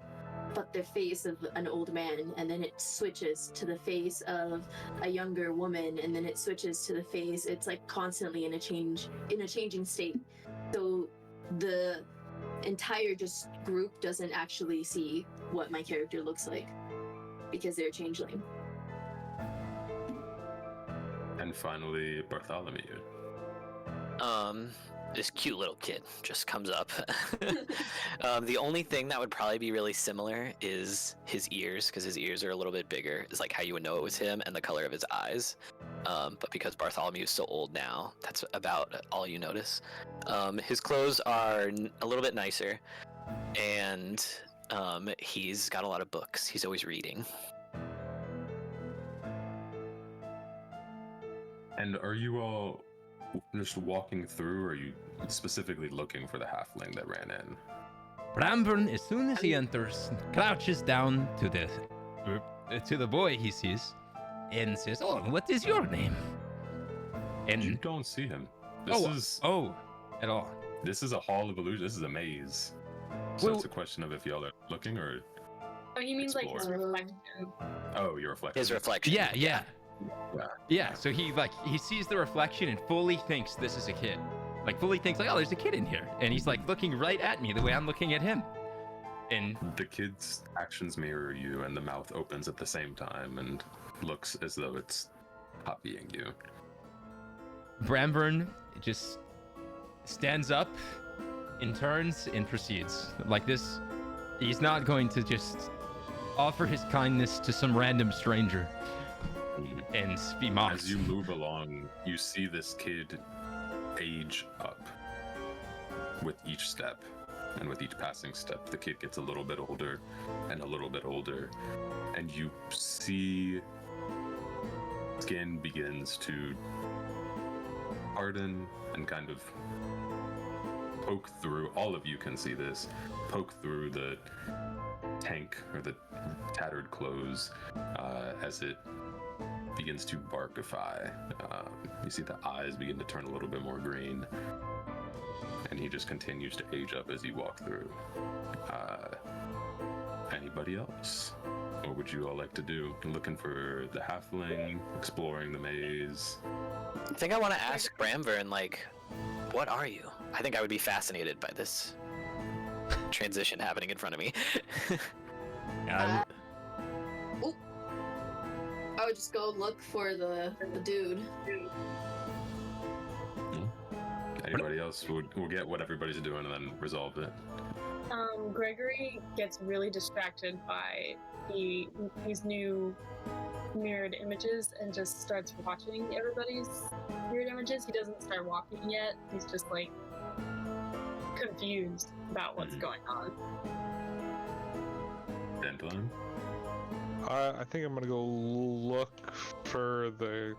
Speaker 5: but the face of an old man, and then it switches to the face of a younger woman, and then it switches to the face. It's like constantly in a changing state. So the entire just group doesn't actually see what my character looks like because they're changeling.
Speaker 1: And finally, Bartholomew.
Speaker 4: This cute little kid just comes up. The only thing that would probably be really similar is his ears, because his ears are a little bit bigger. It's like how you would know it was him, and the color of his eyes. But because Bartholomew is so old now, that's about all you notice. His clothes are a little bit nicer, and he's got a lot of books. He's always reading.
Speaker 1: And are you all just walking through, or are you specifically looking for the halfling that ran in?
Speaker 6: Bramburn, as soon as he enters, crouches down to the boy he sees and says, "Oh, what is your name?"
Speaker 1: You
Speaker 6: And
Speaker 1: don't see him. At all. This is a hall of illusion. This is a maze. So
Speaker 6: Well-
Speaker 1: it's a question of if y'all are looking or
Speaker 7: Oh, he means like his
Speaker 5: Explore.
Speaker 7: reflection.
Speaker 1: your reflection.
Speaker 4: His reflection.
Speaker 6: Yeah, so he sees the reflection and fully thinks this is a kid. Like fully thinks like, oh, there's a kid in here. And he's like looking right at me the way I'm looking at him. And
Speaker 1: The kid's actions mirror you, and the mouth opens at the same time and looks as though it's copying you.
Speaker 6: Bramburn just stands up and turns and proceeds. Like this, he's not going to just offer his kindness to some random stranger and be mocked.
Speaker 1: As you move along, you see this kid age up with each step. And with each passing step, the kid gets a little bit older and a little bit older. And you see skin begins to harden and kind of poke through. All of you can see this. Poke through the tank or the tattered clothes as it begins to barkify. You see the eyes begin to turn a little bit more green, and he just continues to age up as you walk through. Anybody else? What would you all like to do? Looking for the halfling, exploring the maze.
Speaker 4: I think I want to ask Bramvern, like, what are you? I think I would be fascinated by this transition happening in front of me.
Speaker 5: I would just go look for the dude.
Speaker 1: Anybody else? We'll get what everybody's doing and then resolve it.
Speaker 7: Gregory gets really distracted by these new mirrored images and just starts watching everybody's mirrored images. He doesn't start walking yet. He's just like confused about what's going on.
Speaker 1: Dandelion?
Speaker 3: I think I'm gonna go look for the.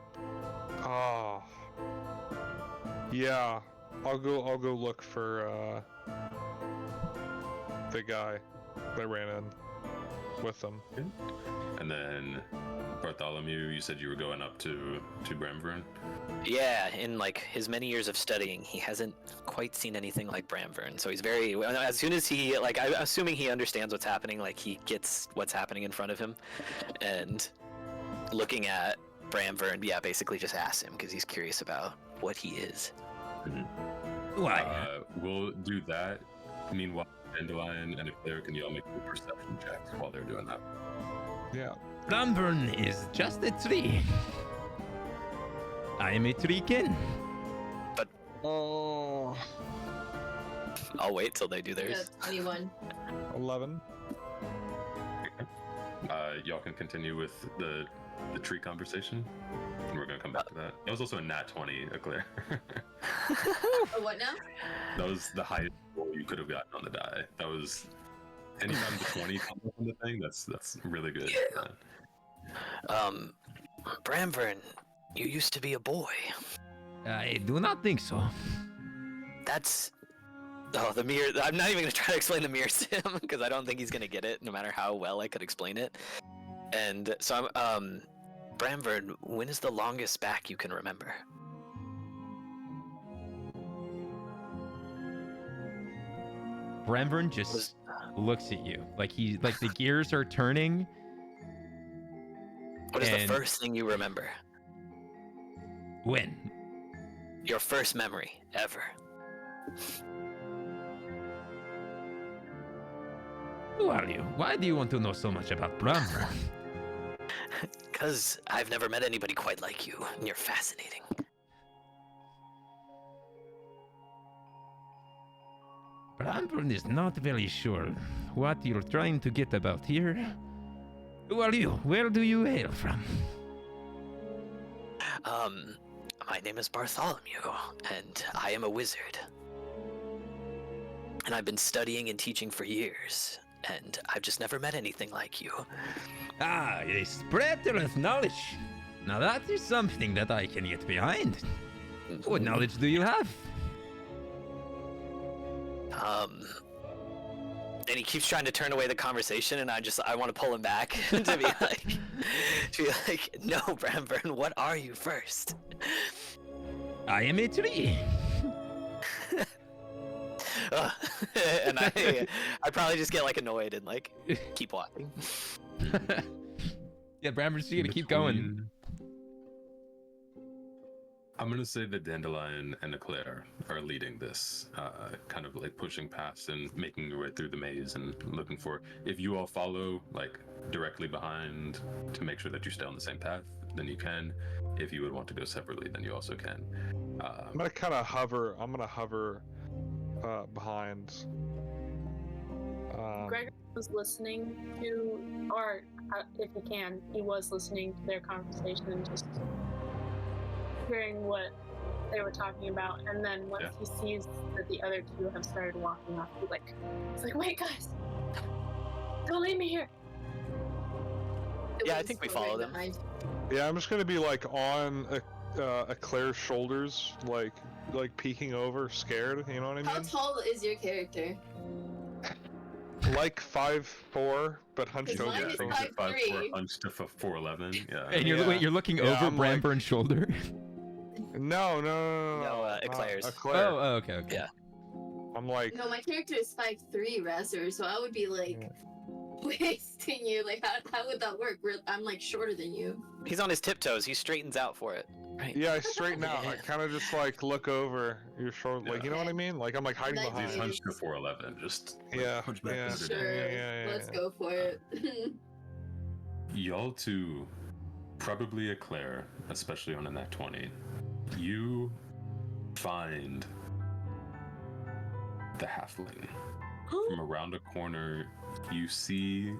Speaker 3: Yeah, I'll go look for the guy that ran in with them.
Speaker 1: And then Bartholomew, you said you were going up to Bramvern?
Speaker 4: Yeah, in like his many years of studying, he hasn't quite seen anything like Bramvern. So he's very, as soon as he, like, I'm assuming he understands what's happening, like he gets what's happening in front of him. And looking at Bramvern, yeah, basically just asks him because he's curious about what he is.
Speaker 6: Why?
Speaker 1: We'll do that. Meanwhile, Dandelion and Eclair, can you all make the perception checks while they're doing that?
Speaker 3: Yeah.
Speaker 6: Bramvern is just a tree. I am a treekin.
Speaker 3: Oh.
Speaker 4: I'll wait till they do
Speaker 5: Yeah,
Speaker 4: theirs.
Speaker 5: 21.
Speaker 3: 11.
Speaker 1: Y'all can continue with the tree conversation, and we're gonna come back to that. That was also a nat 20, Eclair.
Speaker 5: Oh, what now?
Speaker 1: That was the highest roll you could have gotten on the die. That was anytime the 20 comes up on the thing. That's really good.
Speaker 4: Bramvern, you used to be a boy.
Speaker 6: I do not think so.
Speaker 4: That's... Oh, the mirror. I'm not even going to try to explain the mirror to him because I don't think he's going to get it, no matter how well I could explain it. And so I'm, Bramvern, when is the longest back you can remember?
Speaker 6: Bramvern just looks at you like the gears are turning.
Speaker 4: What is the
Speaker 6: And-
Speaker 4: first thing you remember?
Speaker 6: When?
Speaker 4: Your first memory ever.
Speaker 6: Who are you? Why do you want to know so much about Bramvern?
Speaker 4: Because I've never met anybody quite like you, and you're fascinating.
Speaker 6: Bramvern is not very sure what you're trying to get about here. Who are you? Where do you hail from?
Speaker 4: My name is Bartholomew, and I am a wizard. And I've been studying and teaching for years, and I've just never met anything like you.
Speaker 6: Ah, a spreader of knowledge. Now that is something that I can get behind. What knowledge do you have?
Speaker 4: And he keeps trying to turn away the conversation, and I want to pull him back to be like, no, Bramvern, what are you first?
Speaker 6: I am a tree.
Speaker 4: And I probably just get like annoyed and like keep walking.
Speaker 6: Yeah, Bramvern's just gonna keep going.
Speaker 1: I'm gonna say that Dandelion and Eclair are leading this, kind of like pushing past and making your way through the maze and looking for. If you all follow like directly behind to make sure that you stay on the same path, then you can. If you would want to go separately, then you also can.
Speaker 3: I'm gonna kind of hover. I'm gonna hover behind.
Speaker 7: Gregor was listening to, or if he can, he was listening to their conversation and just hearing what they were talking about. And then once he sees that the other two have started walking off, he's like, wait, guys, don't leave me here.
Speaker 4: Yeah, I think we follow them.
Speaker 3: Yeah, I'm just gonna be like on Claire's shoulders, like peeking over, scared. You know what I
Speaker 5: How
Speaker 3: mean?
Speaker 5: tall is your character?
Speaker 3: Like 5'4", but hunched
Speaker 5: Because
Speaker 3: over.
Speaker 5: mine
Speaker 1: Yeah, I
Speaker 5: is
Speaker 1: think it's
Speaker 5: 5'3".
Speaker 1: 5'4", hunched to 4'11". Yeah.
Speaker 6: And you're
Speaker 3: Yeah.
Speaker 6: wait, you're looking
Speaker 3: Yeah,
Speaker 6: over
Speaker 3: I'm like-
Speaker 6: Bramburne's shoulder.
Speaker 3: No.
Speaker 4: Eclair's.
Speaker 3: Eclair.
Speaker 6: Oh, okay.
Speaker 4: Yeah.
Speaker 3: I'm like,
Speaker 5: No, my character is 5'3", Razor, so I would be like wasting you. Like, how would that work? I'm like shorter than you.
Speaker 4: He's on his tiptoes. He straightens out for it. Right.
Speaker 3: yeah, I straighten out. I kind of just like look over your shoulder, like you know what I mean? Like I'm like hiding
Speaker 5: Nice.
Speaker 3: behind.
Speaker 1: He's hunched to 4'11". Just
Speaker 3: Yeah,
Speaker 1: hunch back
Speaker 3: yeah.
Speaker 1: under
Speaker 5: Sure,
Speaker 1: there.
Speaker 3: Yeah.
Speaker 5: let's go for it.
Speaker 1: Y'all two, probably Eclair, especially on a nat 20, you find the halfling. From around a corner, you see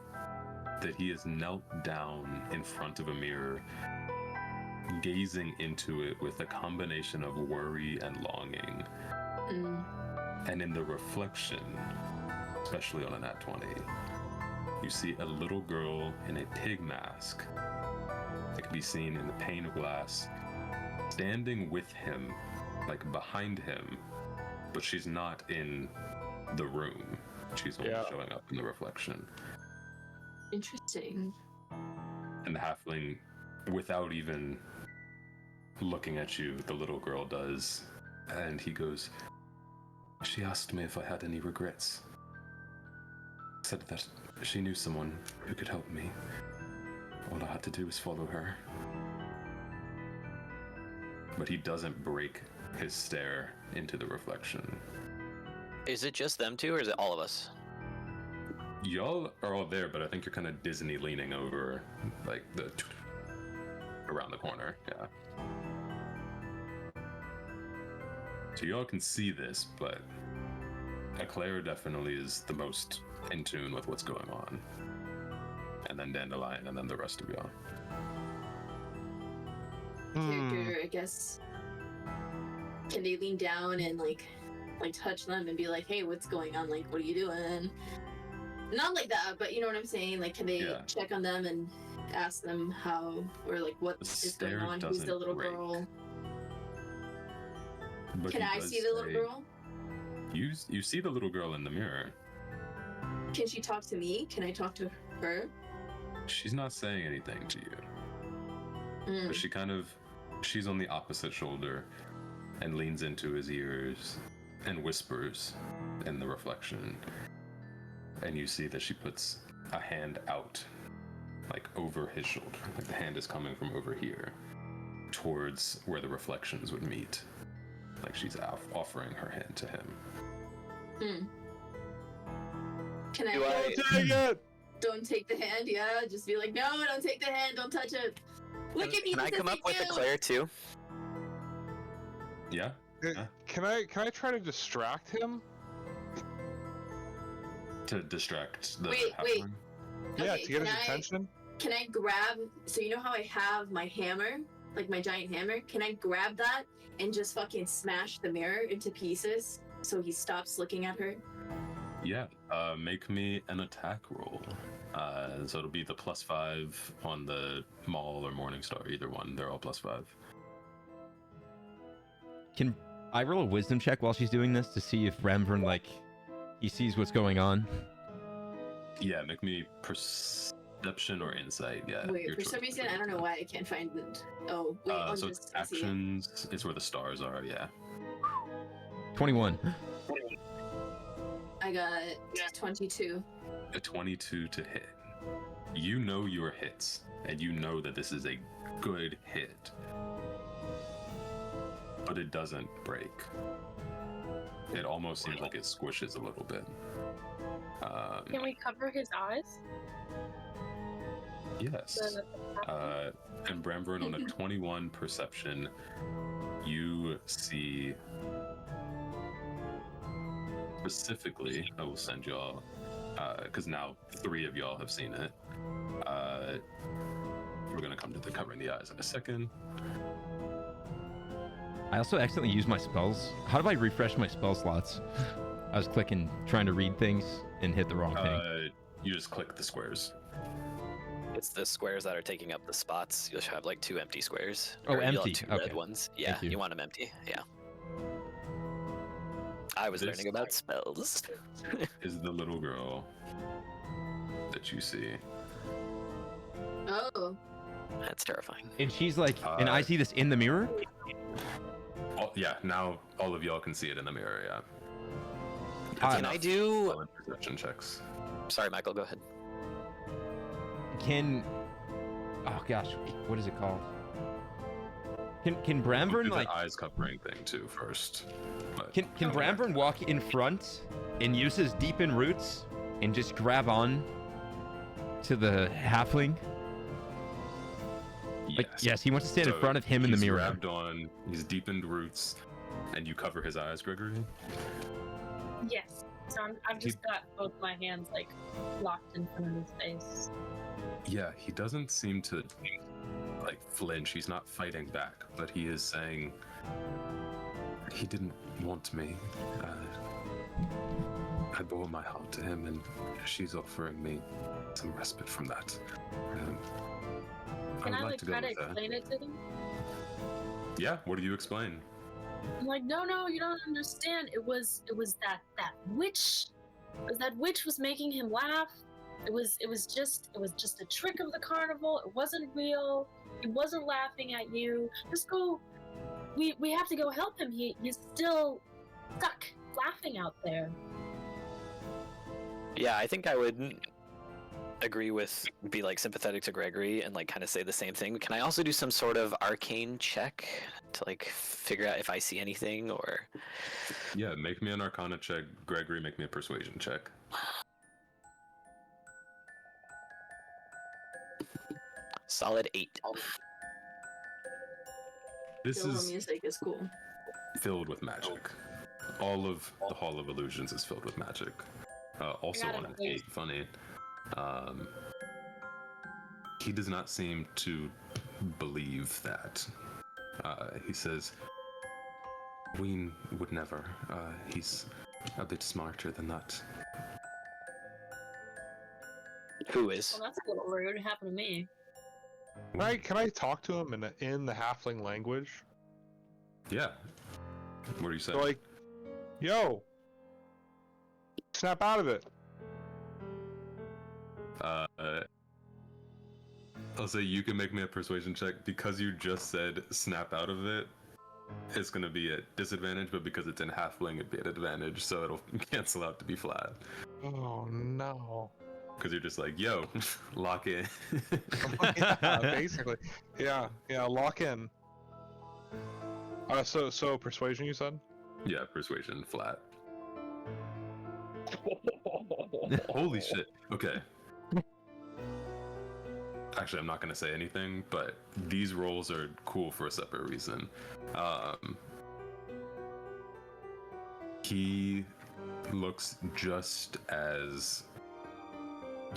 Speaker 1: that he is knelt down in front of a mirror, gazing into it with a combination of worry and longing. And in the reflection, especially on a nat 20, you see a little girl in a pig mask that can be seen in the pane of glass, standing with him, like behind him, but she's not in the room. She's only showing up in the reflection.
Speaker 5: Interesting.
Speaker 1: And the halfling, without even looking at you, the little girl does, and he goes, "She asked me if I had any regrets. Said that she knew someone who could help me. All I had to do was follow her." But he doesn't break his stare into the reflection.
Speaker 4: Is it just them two, or is it all of us?
Speaker 1: Y'all are all there, but I think you're kind of Disney leaning over, like around the corner. Yeah. So y'all can see this, but Eclair definitely is the most in tune with what's going on. And then Dandelion, and then the rest of y'all.
Speaker 5: Character, I guess. Can they lean down and like touch them and be like, "Hey, what's going on? Like, what are you doing?" Not like that, but you know what I'm saying. Like, can they check on them and ask them how or like what is going on? Who's the little girl?
Speaker 1: But
Speaker 5: Can I see the little girl?
Speaker 1: You see the little girl in the mirror.
Speaker 5: Can she talk to me? Can I talk to her?
Speaker 1: She's not saying anything to you. But she's on the opposite shoulder and leans into his ears and whispers in the reflection. And you see that she puts a hand out, like over his shoulder. Like the hand is coming from over here towards where the reflections would meet. Like she's offering her hand to him.
Speaker 5: Can I?
Speaker 3: Take it.
Speaker 5: Don't take the hand. Yeah, just be like, no, don't take the hand. Don't touch it. Look at me.
Speaker 4: Can I come up with Eclair too?
Speaker 1: Yeah?
Speaker 3: Can I try to distract him?
Speaker 1: To distract the
Speaker 5: Wait.
Speaker 1: halfling?
Speaker 3: Yeah,
Speaker 5: Okay,
Speaker 3: to get his
Speaker 5: can I-
Speaker 3: attention.
Speaker 5: Can I grab? So you know how I have my hammer, like my giant hammer? Can I grab that and just fucking smash the mirror into pieces so he stops looking at her?
Speaker 1: Yeah, make me an attack roll. So it'll be the +5 on the Maul or Morningstar, either one. They're all +5.
Speaker 6: Can I roll a wisdom check while she's doing this to see if Remvern, like, he sees what's going on?
Speaker 1: Yeah, make me perception or insight. Yeah.
Speaker 5: Wait,
Speaker 1: your
Speaker 5: for some
Speaker 1: choice.
Speaker 5: reason I don't know why I can't find it. Oh, wait,
Speaker 1: So
Speaker 5: just
Speaker 1: it's
Speaker 5: I see it.
Speaker 1: actions. It's where the stars are. Yeah.
Speaker 6: 21.
Speaker 5: I got 22.
Speaker 1: A 22 to hit. You know your hits, and you know that this is a good hit. But it doesn't break. It almost seems like it squishes a little bit.
Speaker 7: Can we cover his eyes?
Speaker 1: Yes. And Bramvern, on a 21 perception, you see specifically, I will send y'all, because now 3 of y'all have seen it. We're going to come to the covering the eyes in a second.
Speaker 6: I also accidentally used my spells. How do I refresh my spell slots? I was clicking, trying to read things, and hit the wrong thing.
Speaker 1: You just click the squares.
Speaker 4: It's the squares that are taking up the spots. You'll have like 2 empty squares.
Speaker 6: Oh,
Speaker 4: Or you'll have
Speaker 6: empty.
Speaker 4: 2
Speaker 6: Okay.
Speaker 4: red ones. Yeah,
Speaker 6: you.
Speaker 4: you want them empty. Yeah. I was
Speaker 1: This
Speaker 4: learning about spells.
Speaker 1: is the little girl that you see.
Speaker 5: Oh.
Speaker 4: That's terrifying.
Speaker 6: And she's like, and I see this in the mirror?
Speaker 1: Yeah, now all of y'all can see it in the mirror, yeah.
Speaker 4: Can I do...
Speaker 1: Solid perception checks.
Speaker 4: Sorry, Michael, go ahead.
Speaker 6: Can... Oh gosh, what is it called? Can Bramburn
Speaker 1: Do
Speaker 6: like...
Speaker 1: the eyes covering thing too first. But
Speaker 6: Can Bramburn walk in front and use his deepen roots and just grab on to the halfling? Like, yes, he wants to stand in front of him in the mirror.
Speaker 1: He's grabbed on, he's deepened roots, and you cover his eyes, Gregory?
Speaker 7: Yes. So I've just got both my hands like locked in front of his face.
Speaker 1: Yeah, he doesn't seem to like flinch. He's not fighting back, but he is saying he didn't want me. I bore my heart to him, and she's offering me some respite from that.
Speaker 7: Can I
Speaker 1: would
Speaker 7: like
Speaker 1: to
Speaker 7: try to
Speaker 1: with her.
Speaker 7: explain it to them?
Speaker 1: Yeah, what do you explain?
Speaker 7: I'm like, no, you don't understand. It was that witch. It was that witch was making him laugh. It was just a trick of the carnival. It wasn't real. He wasn't laughing at you. Just go. We have to go help him. He's still stuck laughing out there.
Speaker 4: Yeah, I think I would agree with, be like sympathetic to Gregory and like kind of say the same thing. Can I also do some sort of arcane check to like figure out if I see anything or...
Speaker 1: Yeah, make me an arcana check. Gregory, make me a persuasion check.
Speaker 4: Solid 8.
Speaker 1: This
Speaker 5: Film
Speaker 1: is
Speaker 5: music is cool.
Speaker 1: filled with magic. All of the Hall of Illusions is filled with magic. Also
Speaker 7: Got
Speaker 1: on
Speaker 7: it.
Speaker 1: an 8, funny. He does not seem to believe that. He says, we would never. He's a bit smarter than that.
Speaker 4: Who is?
Speaker 7: Well, that's a little rude. It happened to me.
Speaker 3: Can I talk to him in the halfling language?
Speaker 1: Yeah. What do you say?
Speaker 3: So like, yo, snap out of it.
Speaker 1: I'll say you can make me a persuasion check. Because you just said snap out of it, it's gonna be at disadvantage, but because it's in halfling, it'd be at advantage, so it'll cancel out to be flat.
Speaker 3: Oh no.
Speaker 1: Because you're just like, yo, lock in.
Speaker 3: Yeah, basically. Yeah, lock in. So persuasion, you said?
Speaker 1: Yeah, persuasion flat. Holy shit. Okay. Actually, I'm not gonna say anything, but these rolls are cool for a separate reason. He looks just as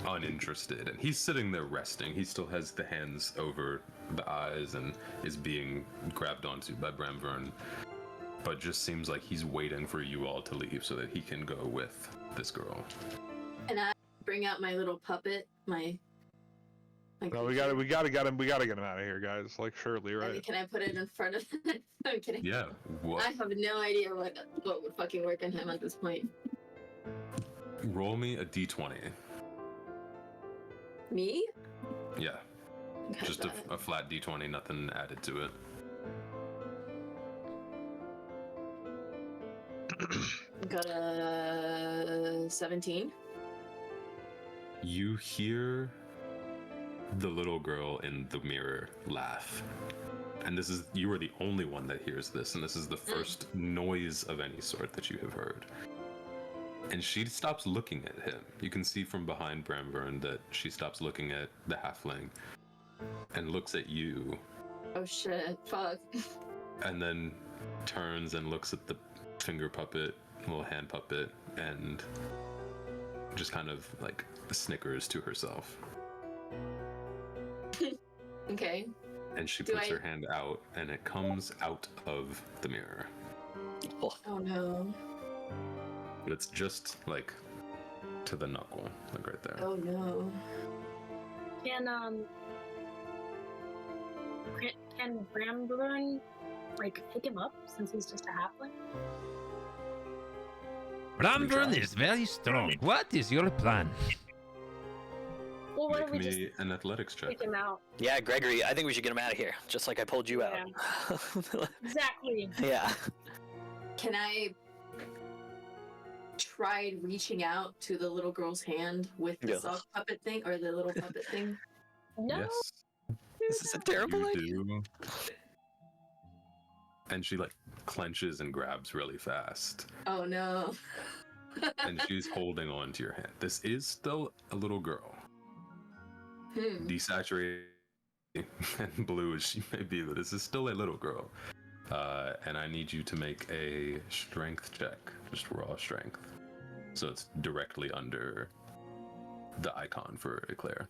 Speaker 1: uninterested, and he's sitting there resting. He still has the hands over the eyes and is being grabbed onto by Bramvern, but just seems like he's waiting for you all to leave so that he can go with this girl.
Speaker 5: And I bring out my little puppet, my
Speaker 3: No, we gotta get him out of here, guys. Like surely,
Speaker 5: I mean,
Speaker 3: right?
Speaker 5: can I put it in front of I'm kidding.
Speaker 1: Yeah. What?
Speaker 5: I have no idea what would fucking work on him at this point.
Speaker 1: Roll me a d20.
Speaker 5: Me?
Speaker 1: Yeah.
Speaker 5: Okay,
Speaker 1: Just
Speaker 5: got
Speaker 1: a flat d20, nothing added to it.
Speaker 5: Got a 17.
Speaker 1: You hear the little girl in the mirror laugh. And you are the only one that hears this, and this is the first noise of any sort that you have heard. And she stops looking at him. You can see from behind Bramvern that she stops looking at the halfling and looks at you,
Speaker 5: Oh shit, fuck.
Speaker 1: and then turns and looks at the finger puppet, little hand puppet, and just kind of like snickers to herself.
Speaker 5: Okay.
Speaker 1: And she
Speaker 5: Do
Speaker 1: puts
Speaker 5: I-
Speaker 1: her hand out, and it comes out of the mirror.
Speaker 5: Oh no.
Speaker 1: But it's just like to the knuckle, like right there.
Speaker 5: Oh no.
Speaker 7: Can Bramburn like pick him up since he's just a halfling?
Speaker 6: Bramburn is very strong. What is your plan?
Speaker 7: Well, what if
Speaker 1: Make
Speaker 7: we just
Speaker 1: me an athletics check.
Speaker 7: pick him out?
Speaker 4: Yeah, Gregory, I think we should get him out of here, just like I pulled you out.
Speaker 7: Exactly.
Speaker 4: Yeah.
Speaker 5: Can I try reaching out to the little girl's hand with the
Speaker 4: Yeah.
Speaker 5: sock puppet thing or the little puppet thing?
Speaker 7: No.
Speaker 1: Yes,
Speaker 4: This is a terrible
Speaker 1: you
Speaker 4: idea.
Speaker 1: do. And she like clenches and grabs really fast,
Speaker 5: Oh no.
Speaker 1: and she's holding on to your hand. This is still a little girl, desaturated and blue as she may be, but this is still a little girl. And I need you to make a strength check, just raw strength. So it's directly under the icon for Eclair.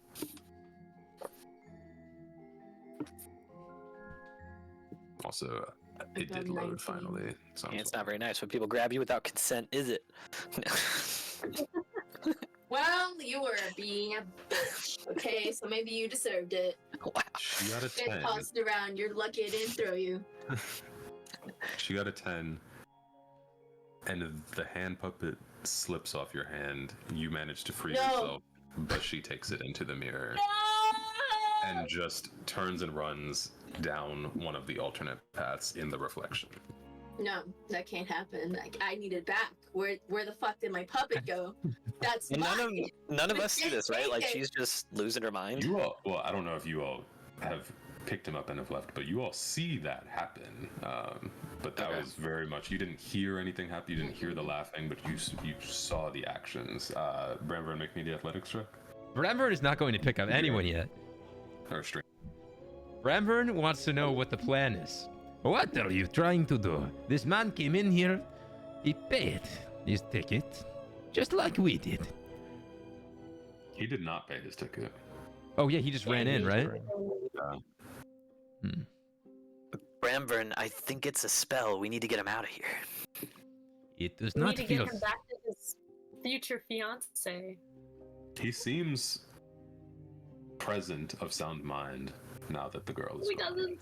Speaker 1: Also, it
Speaker 5: got
Speaker 1: did load
Speaker 5: 19.
Speaker 1: finally. So I'm
Speaker 4: Yeah, it's
Speaker 1: sorry.
Speaker 4: not very nice when people grab you without consent, is it?
Speaker 5: Well, you were being a bitch. Okay, so maybe you deserved it.
Speaker 4: Wow.
Speaker 1: She got a
Speaker 5: Get
Speaker 1: 10.
Speaker 5: tossed around. You're lucky I didn't throw you.
Speaker 1: She got a 10. And the hand puppet slips off your hand. You manage to free
Speaker 5: No.
Speaker 1: yourself, but she takes it into the mirror
Speaker 5: No!
Speaker 1: and just turns and runs down one of the alternate paths in the reflection.
Speaker 5: No, that can't happen. I need it back. Where the fuck did my puppet go? That's
Speaker 4: And
Speaker 5: mine.
Speaker 4: none of us see this, right? Like
Speaker 5: Take it.
Speaker 4: she's just losing her mind.
Speaker 1: You all, well, I don't know if you all have picked him up and have left, but you all see that happen. But that
Speaker 4: Okay.
Speaker 1: was very much, you didn't hear anything happen, you didn't hear the laughing, but you saw the actions. Bramber, make me the athletics check.
Speaker 6: Bramburn is not going to pick up anyone yet.
Speaker 1: Or strength.
Speaker 6: Bramburn wants to know what the plan is. What are you trying to do? This man came in here. He paid his ticket, just like we did.
Speaker 1: He did not pay his ticket.
Speaker 6: Oh yeah, he just ran in, right?
Speaker 4: Bramburn, I think it's a spell. We need to get him out of here.
Speaker 6: It does
Speaker 7: We
Speaker 6: not
Speaker 7: need to
Speaker 6: feel.
Speaker 7: get him back to his future fiance.
Speaker 1: He seems present of sound mind now that the girl is
Speaker 7: He
Speaker 1: gone.
Speaker 7: doesn't.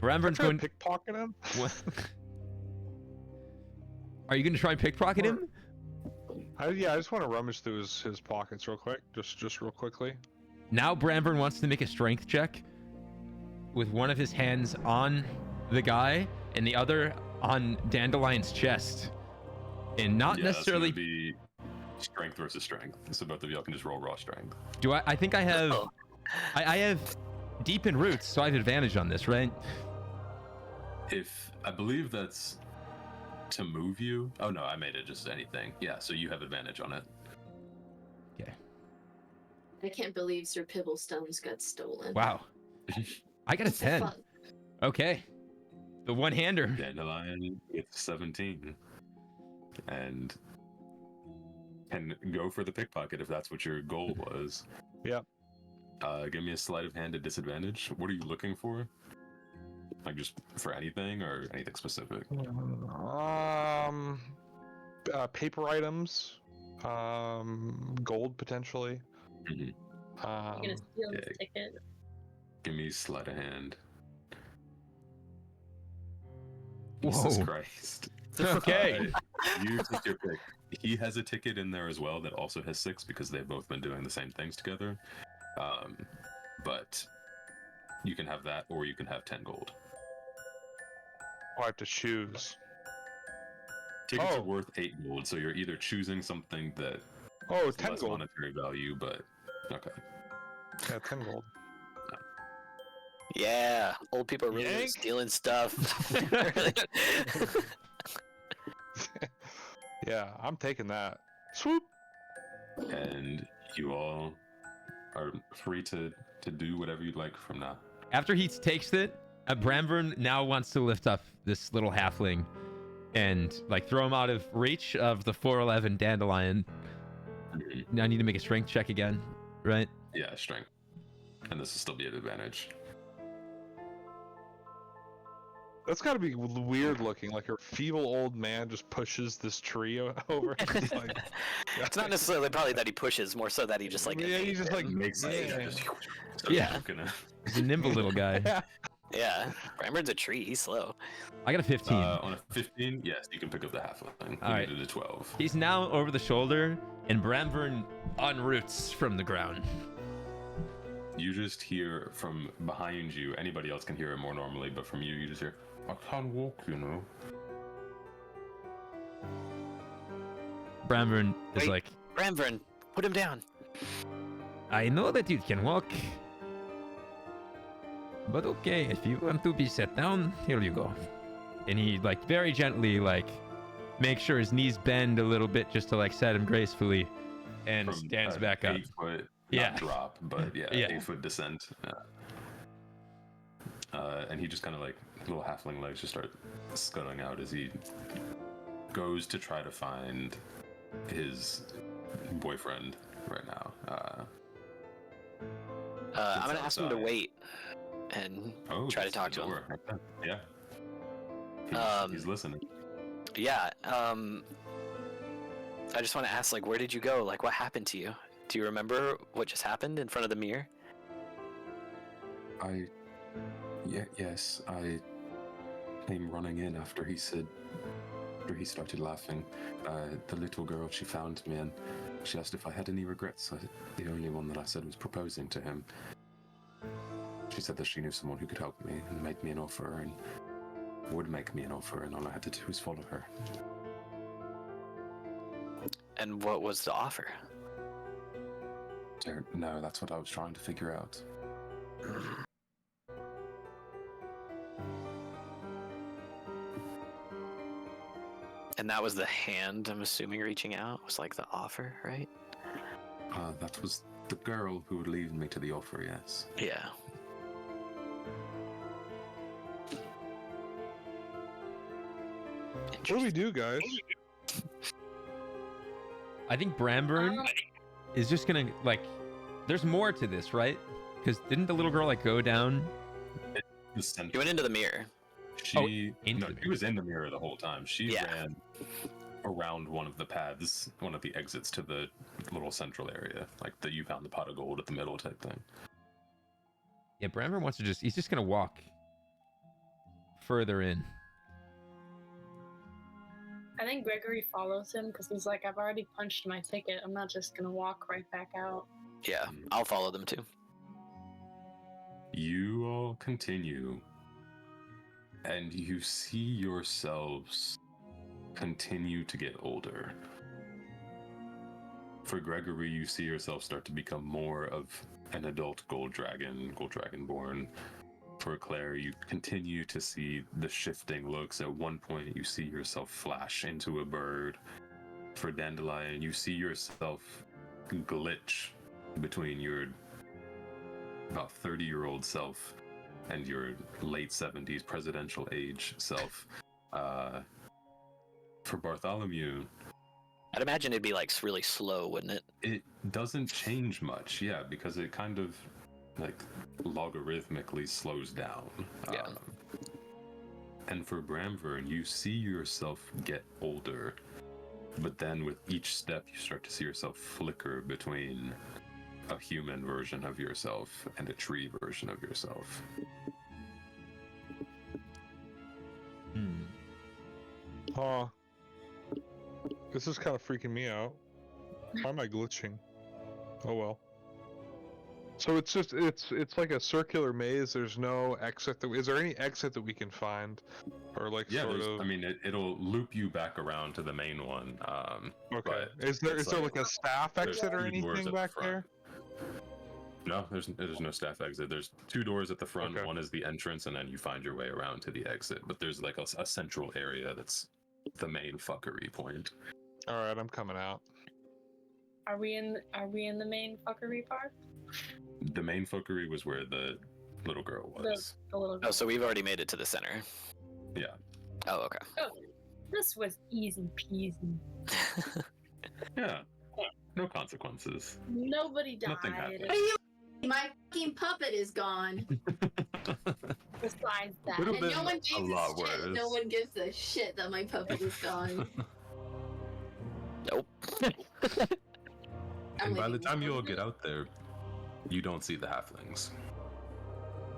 Speaker 6: Bramburn
Speaker 3: Try to
Speaker 6: going.
Speaker 3: pickpocket him.
Speaker 6: What? Are you going to try and pickpocket him?
Speaker 3: I just want to rummage through his pockets real quick, just real quickly.
Speaker 6: Now Bramburn wants to make a strength check with one of his hands on the guy and the other on Dandelion's chest. And not
Speaker 1: Yeah,
Speaker 6: necessarily.
Speaker 1: It's gonna be strength versus strength. So both of y'all can just roll raw strength.
Speaker 6: Do I think I have.
Speaker 4: Oh.
Speaker 6: I have deep in roots, so I have advantage on this, right?
Speaker 1: If I believe that's to move you. Oh no, I made it just anything. Yeah, so you have advantage on it.
Speaker 6: Okay.
Speaker 5: I can't believe Sir Pibblestones got stolen.
Speaker 6: Wow. I got a
Speaker 5: What the
Speaker 6: 10.
Speaker 5: fuck?
Speaker 6: Okay. The one-hander.
Speaker 1: Dandelion gets 17. And can go for the pickpocket if that's what your goal was.
Speaker 3: Yep.
Speaker 1: Give me a sleight of hand at disadvantage. What are you looking for? Like just for anything or anything specific?
Speaker 3: Paper items, gold potentially.
Speaker 1: Mhm.
Speaker 7: You're gonna steal his
Speaker 1: yeah.
Speaker 7: ticket.
Speaker 1: Give me sleight of hand. Jesus
Speaker 6: Whoa.
Speaker 1: Christ.
Speaker 6: Okay.
Speaker 1: You take your pick. He has a ticket in there as well that also has 6 because they've both been doing the same things together. But you can have that or you can have 10 gold.
Speaker 3: I have to choose.
Speaker 1: Tickets
Speaker 3: Oh.
Speaker 1: are worth 8 gold, so you're either choosing something that
Speaker 3: Oh,
Speaker 1: has
Speaker 3: 10
Speaker 1: less
Speaker 3: gold.
Speaker 1: monetary value, but okay.
Speaker 3: Yeah, 10 gold.
Speaker 4: Yeah, old people are really
Speaker 3: Yank.
Speaker 4: stealing stuff.
Speaker 3: Yeah, I'm taking that. Swoop.
Speaker 1: And you all are free to do whatever you'd like from now.
Speaker 6: After he takes it, Bramburn now wants to lift up this little halfling and like throw him out of reach of the 411 Dandelion. Now I need to make a strength check again, right?
Speaker 1: Yeah, strength. And this will still be an advantage.
Speaker 3: That's got to be weird looking. Like a feeble old man just pushes this tree over. It's like,
Speaker 4: It's not necessarily probably that he pushes, more so that he just like
Speaker 3: yeah, he just like
Speaker 1: Makes sense.
Speaker 3: yeah.
Speaker 1: Just
Speaker 6: Yeah.
Speaker 1: gonna-
Speaker 6: He's a nimble little guy.
Speaker 4: yeah. Bramber's a tree. He's slow.
Speaker 6: I got a 15.
Speaker 1: on a 15, yes, you can pick up the halfling.
Speaker 6: All right.
Speaker 1: You did a 12.
Speaker 6: He's now over the shoulder, and Bramvern unroots from the ground.
Speaker 1: You just hear from behind you. Anybody else can hear it more normally, but from you, you just hear, "I can't walk, you know."
Speaker 6: Bramvern is
Speaker 4: Wait.
Speaker 6: like,
Speaker 4: Bramvern, put him down.
Speaker 6: I know that you can walk. But okay, if you want to be set down, here you go. And he like very gently like makes sure his knees bend a little bit just to like set him gracefully and
Speaker 1: From
Speaker 6: stands back up.
Speaker 1: 8 foot,
Speaker 6: Yeah.
Speaker 1: not drop, but yeah,
Speaker 6: Yeah.
Speaker 1: 8-foot descent. And he just kind of like, little halfling legs just start scuttling out as he goes to try to find his boyfriend right now.
Speaker 4: I'm gonna
Speaker 1: It's
Speaker 4: ask him to
Speaker 1: outside.
Speaker 4: wait and try to
Speaker 1: that's
Speaker 4: talk
Speaker 1: the
Speaker 4: to him.
Speaker 1: door. Okay. Yeah. He's listening.
Speaker 4: Yeah. I just want to ask, like, where did you go? Like, what happened to you? Do you remember what just happened in front of the mirror?
Speaker 1: Yes, I came running in after he started laughing. The little girl, she found me and she asked if I had any regrets. The only one that I said was proposing to him. She said that she knew someone who could help me and made me an offer and would make me an offer, and all I had to do was follow her.
Speaker 4: And what was the offer?
Speaker 1: Don't know, that's what I was trying to figure out.
Speaker 4: And that was the hand, I'm assuming, reaching out? Was like the offer, right?
Speaker 1: That was the girl who would lead me to the offer, yes.
Speaker 4: Yeah.
Speaker 3: What do we do, guys?
Speaker 6: I think Bramburn is just gonna like. There's more to this, right? Because didn't the little girl like go down?
Speaker 1: The center.
Speaker 4: He went into the mirror.
Speaker 1: She
Speaker 6: into
Speaker 1: no,
Speaker 6: the
Speaker 1: she was in the mirror the whole time. She
Speaker 4: Yeah.
Speaker 1: ran around one of the paths, one of the exits to the little central area, like the you found the pot of gold at the middle type thing.
Speaker 6: Yeah, Bramburn wants to he's just gonna walk further in.
Speaker 7: I think Gregory follows him because he's like, I've already punched my ticket. I'm not just gonna walk right back out.
Speaker 4: Yeah, I'll follow them too.
Speaker 1: You all continue, and you see yourselves continue to get older. For Gregory, you see yourself start to become more of an adult gold dragonborn. For Claire, you continue to see the shifting looks. At one point, you see yourself flash into a bird. For Dandelion, you see yourself glitch between your about 30-year-old self and your late 70s presidential age self. For Bartholomew,
Speaker 4: I'd imagine it'd be like really slow, wouldn't it?
Speaker 1: it doesn't change much, yeah, because it kind of like logarithmically slows down.
Speaker 4: Yeah.
Speaker 1: And for Bramvern, you see yourself get older, but then with each step, you start to see yourself flicker between a human version of yourself and a tree version of yourself.
Speaker 3: Huh. This is kind of freaking me out. Why am I glitching? Oh well. So it's just it's like a circular maze. There's no exit. Is there any exit that we can find, or like
Speaker 1: Yeah,
Speaker 3: sort of?
Speaker 1: I mean, it'll loop you back around to the main one.
Speaker 3: Okay.
Speaker 1: but
Speaker 3: Is there
Speaker 1: it's
Speaker 3: like a staff
Speaker 1: there's
Speaker 3: exit or
Speaker 1: 2 doors
Speaker 3: anything
Speaker 1: at the
Speaker 3: back
Speaker 1: front.
Speaker 3: there?
Speaker 1: No, there's no staff exit. There's 2 doors at the front.
Speaker 3: Okay.
Speaker 1: One is the entrance, and then you find your way around to the exit. But there's like a central area that's the main fuckery point.
Speaker 3: All right, I'm coming out.
Speaker 7: Are we in the main fuckery part?
Speaker 1: The main fuckery was where the little girl was.
Speaker 7: The little.
Speaker 4: Oh, so we've already made it to the center.
Speaker 1: Yeah.
Speaker 4: Oh, okay.
Speaker 7: This was easy peasy.
Speaker 1: Yeah. No consequences.
Speaker 7: Nobody died.
Speaker 1: Nothing happened.
Speaker 5: My fucking puppet is gone.
Speaker 7: Besides that,
Speaker 1: Would've
Speaker 5: And
Speaker 1: been
Speaker 5: no one
Speaker 1: a
Speaker 5: gives
Speaker 1: lot
Speaker 5: a shit. No
Speaker 1: worse.
Speaker 5: one gives a shit that my puppy is gone.
Speaker 4: Nope.
Speaker 5: I'm
Speaker 1: And by the
Speaker 5: leaving.
Speaker 1: time you all get out there, you don't see the halflings.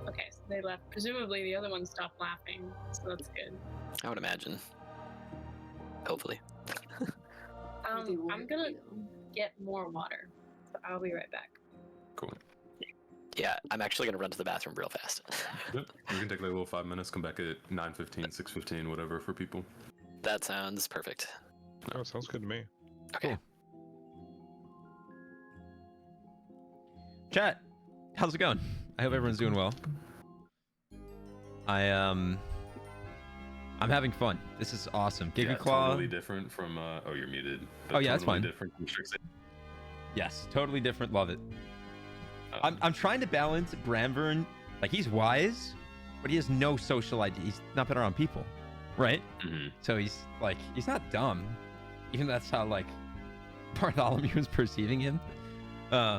Speaker 7: okay, so they left. Presumably the other one stopped laughing, so that's good.
Speaker 4: I would imagine. Hopefully.
Speaker 5: They
Speaker 7: I'm
Speaker 5: won't
Speaker 7: gonna
Speaker 5: be, though.
Speaker 7: get more water, so I'll be right back.
Speaker 1: Cool.
Speaker 4: Yeah, I'm actually gonna run to the bathroom real fast.
Speaker 1: Yep. We can take like a little 5 minutes, come back at 9:15, 6:15, whatever for people.
Speaker 4: That sounds perfect.
Speaker 3: Oh, sounds good to me.
Speaker 4: Okay.
Speaker 6: Chat, how's it going? I hope everyone's doing well. I'm having fun. This is awesome. Giga
Speaker 1: Yeah,
Speaker 6: Claw.
Speaker 1: totally different from. Oh, you're muted.
Speaker 6: Oh, yeah, that's
Speaker 1: totally
Speaker 6: fine.
Speaker 1: Different from Strixhaven.
Speaker 6: Yes, totally different. Love it.
Speaker 1: Um,
Speaker 6: I'm trying to balance Bramvern. Like, he's wise, but he has no social ID. He's not been around people, right?
Speaker 1: mhm.
Speaker 6: So he's not dumb. Even that's how like Bartholomew is perceiving him.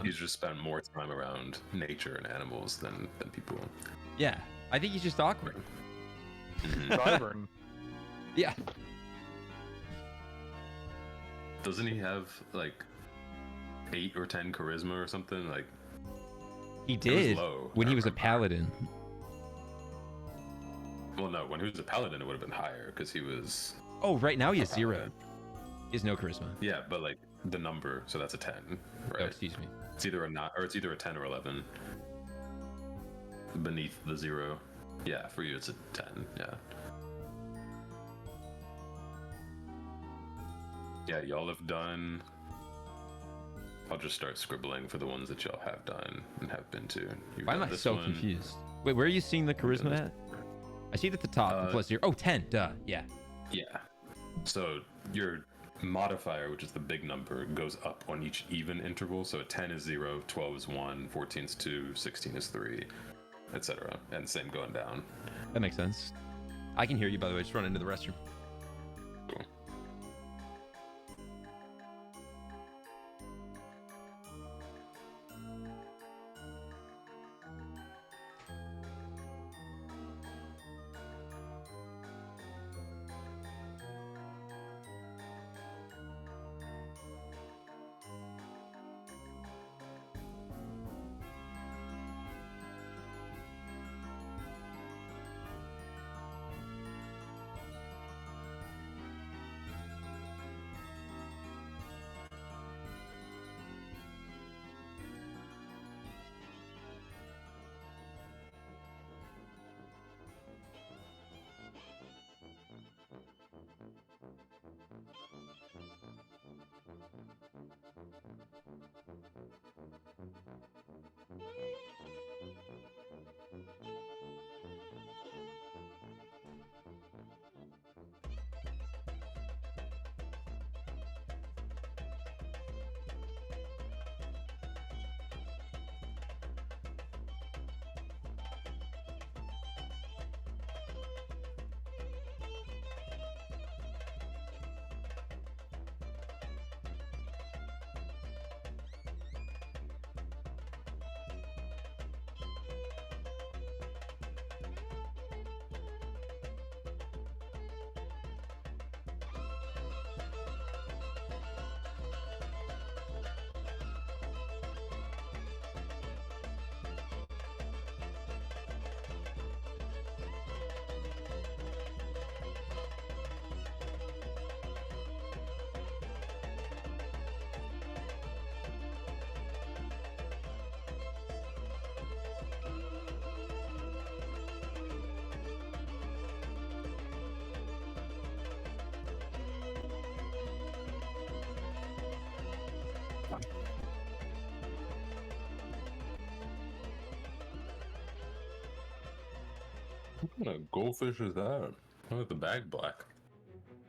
Speaker 1: He's just spent more time around nature and animals than people.
Speaker 6: Yeah, I think he's just awkward.
Speaker 1: Mhm.
Speaker 3: Wyvern.
Speaker 6: Yeah.
Speaker 1: Doesn't he have like 8 or 10 charisma or something? Like
Speaker 6: He
Speaker 1: it was
Speaker 6: did
Speaker 1: low,
Speaker 6: when
Speaker 1: I
Speaker 6: he was a
Speaker 1: remember.
Speaker 6: paladin.
Speaker 1: Well, no, when he was a paladin, it would have been higher because he was.
Speaker 6: Oh, right now he has 0. He has no charisma.
Speaker 1: Yeah, but like the number, so that's a 10, right?
Speaker 6: Oh, excuse me.
Speaker 1: It's either a 9 or it's either a 10 or 11. Beneath the 0. Yeah, for you it's a 10. Yeah. Yeah, y'all have done. I'll just start scribbling for the ones that y'all have done and have been to. You've
Speaker 6: Why am
Speaker 1: done
Speaker 6: I
Speaker 1: this
Speaker 6: so
Speaker 1: one.
Speaker 6: confused? Wait, where are you seeing the charisma
Speaker 1: this-
Speaker 6: at? I see it at the top. Plus 0. Oh, 10. Duh. Yeah.
Speaker 1: Yeah. So your modifier, which is the big number, goes up on each even interval. So a 10 is 0, 12 is 1, 14 is 2, 16 is 3, etc. And same going down.
Speaker 6: That makes sense. I can hear you, by the way. Just run into the restroom.
Speaker 1: Cool. What kind of goldfish is that? Look at the bag black.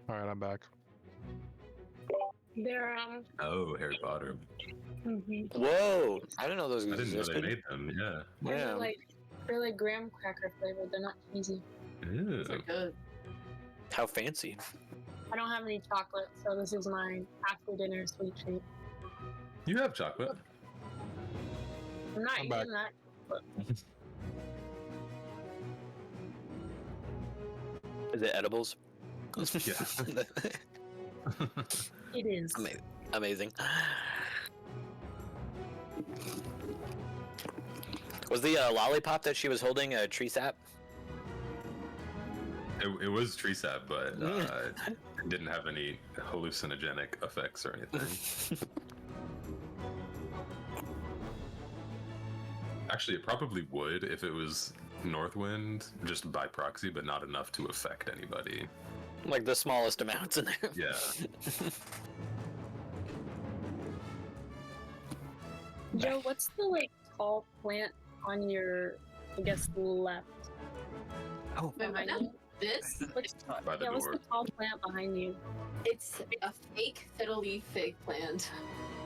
Speaker 3: All right, I'm back.
Speaker 7: They're
Speaker 1: Oh, Harry Potter.
Speaker 4: Whoa! I didn't know those
Speaker 1: I didn't know they
Speaker 4: existed.
Speaker 1: made them. Yeah.
Speaker 7: they're
Speaker 4: Yeah.
Speaker 7: they're like graham cracker flavored. They're not cheesy.
Speaker 1: Ew.
Speaker 5: They're good.
Speaker 4: How fancy.
Speaker 7: I don't have any chocolate, so this is my after dinner sweet treat.
Speaker 1: You have chocolate.
Speaker 7: I'm not
Speaker 3: I'm
Speaker 7: eating
Speaker 3: back.
Speaker 7: that.
Speaker 4: Is it edibles?
Speaker 1: Yeah.
Speaker 7: It is.
Speaker 4: Amazing. Was the lollipop that she was holding a tree sap?
Speaker 1: It was tree sap, but it didn't have any hallucinogenic effects or anything. Actually, it probably would if it was Northwind, just by proxy, but not enough to affect anybody.
Speaker 4: Like the smallest amounts in there.
Speaker 1: Yeah.
Speaker 7: Joe, what's the like tall plant on your, I guess, left?
Speaker 4: Oh,
Speaker 5: Wait,
Speaker 7: behind
Speaker 5: what?
Speaker 7: you?
Speaker 5: This?
Speaker 1: By the
Speaker 7: Yeah, what's
Speaker 1: door.
Speaker 7: the tall plant behind you?
Speaker 5: It's a fake fiddle leaf fig plant.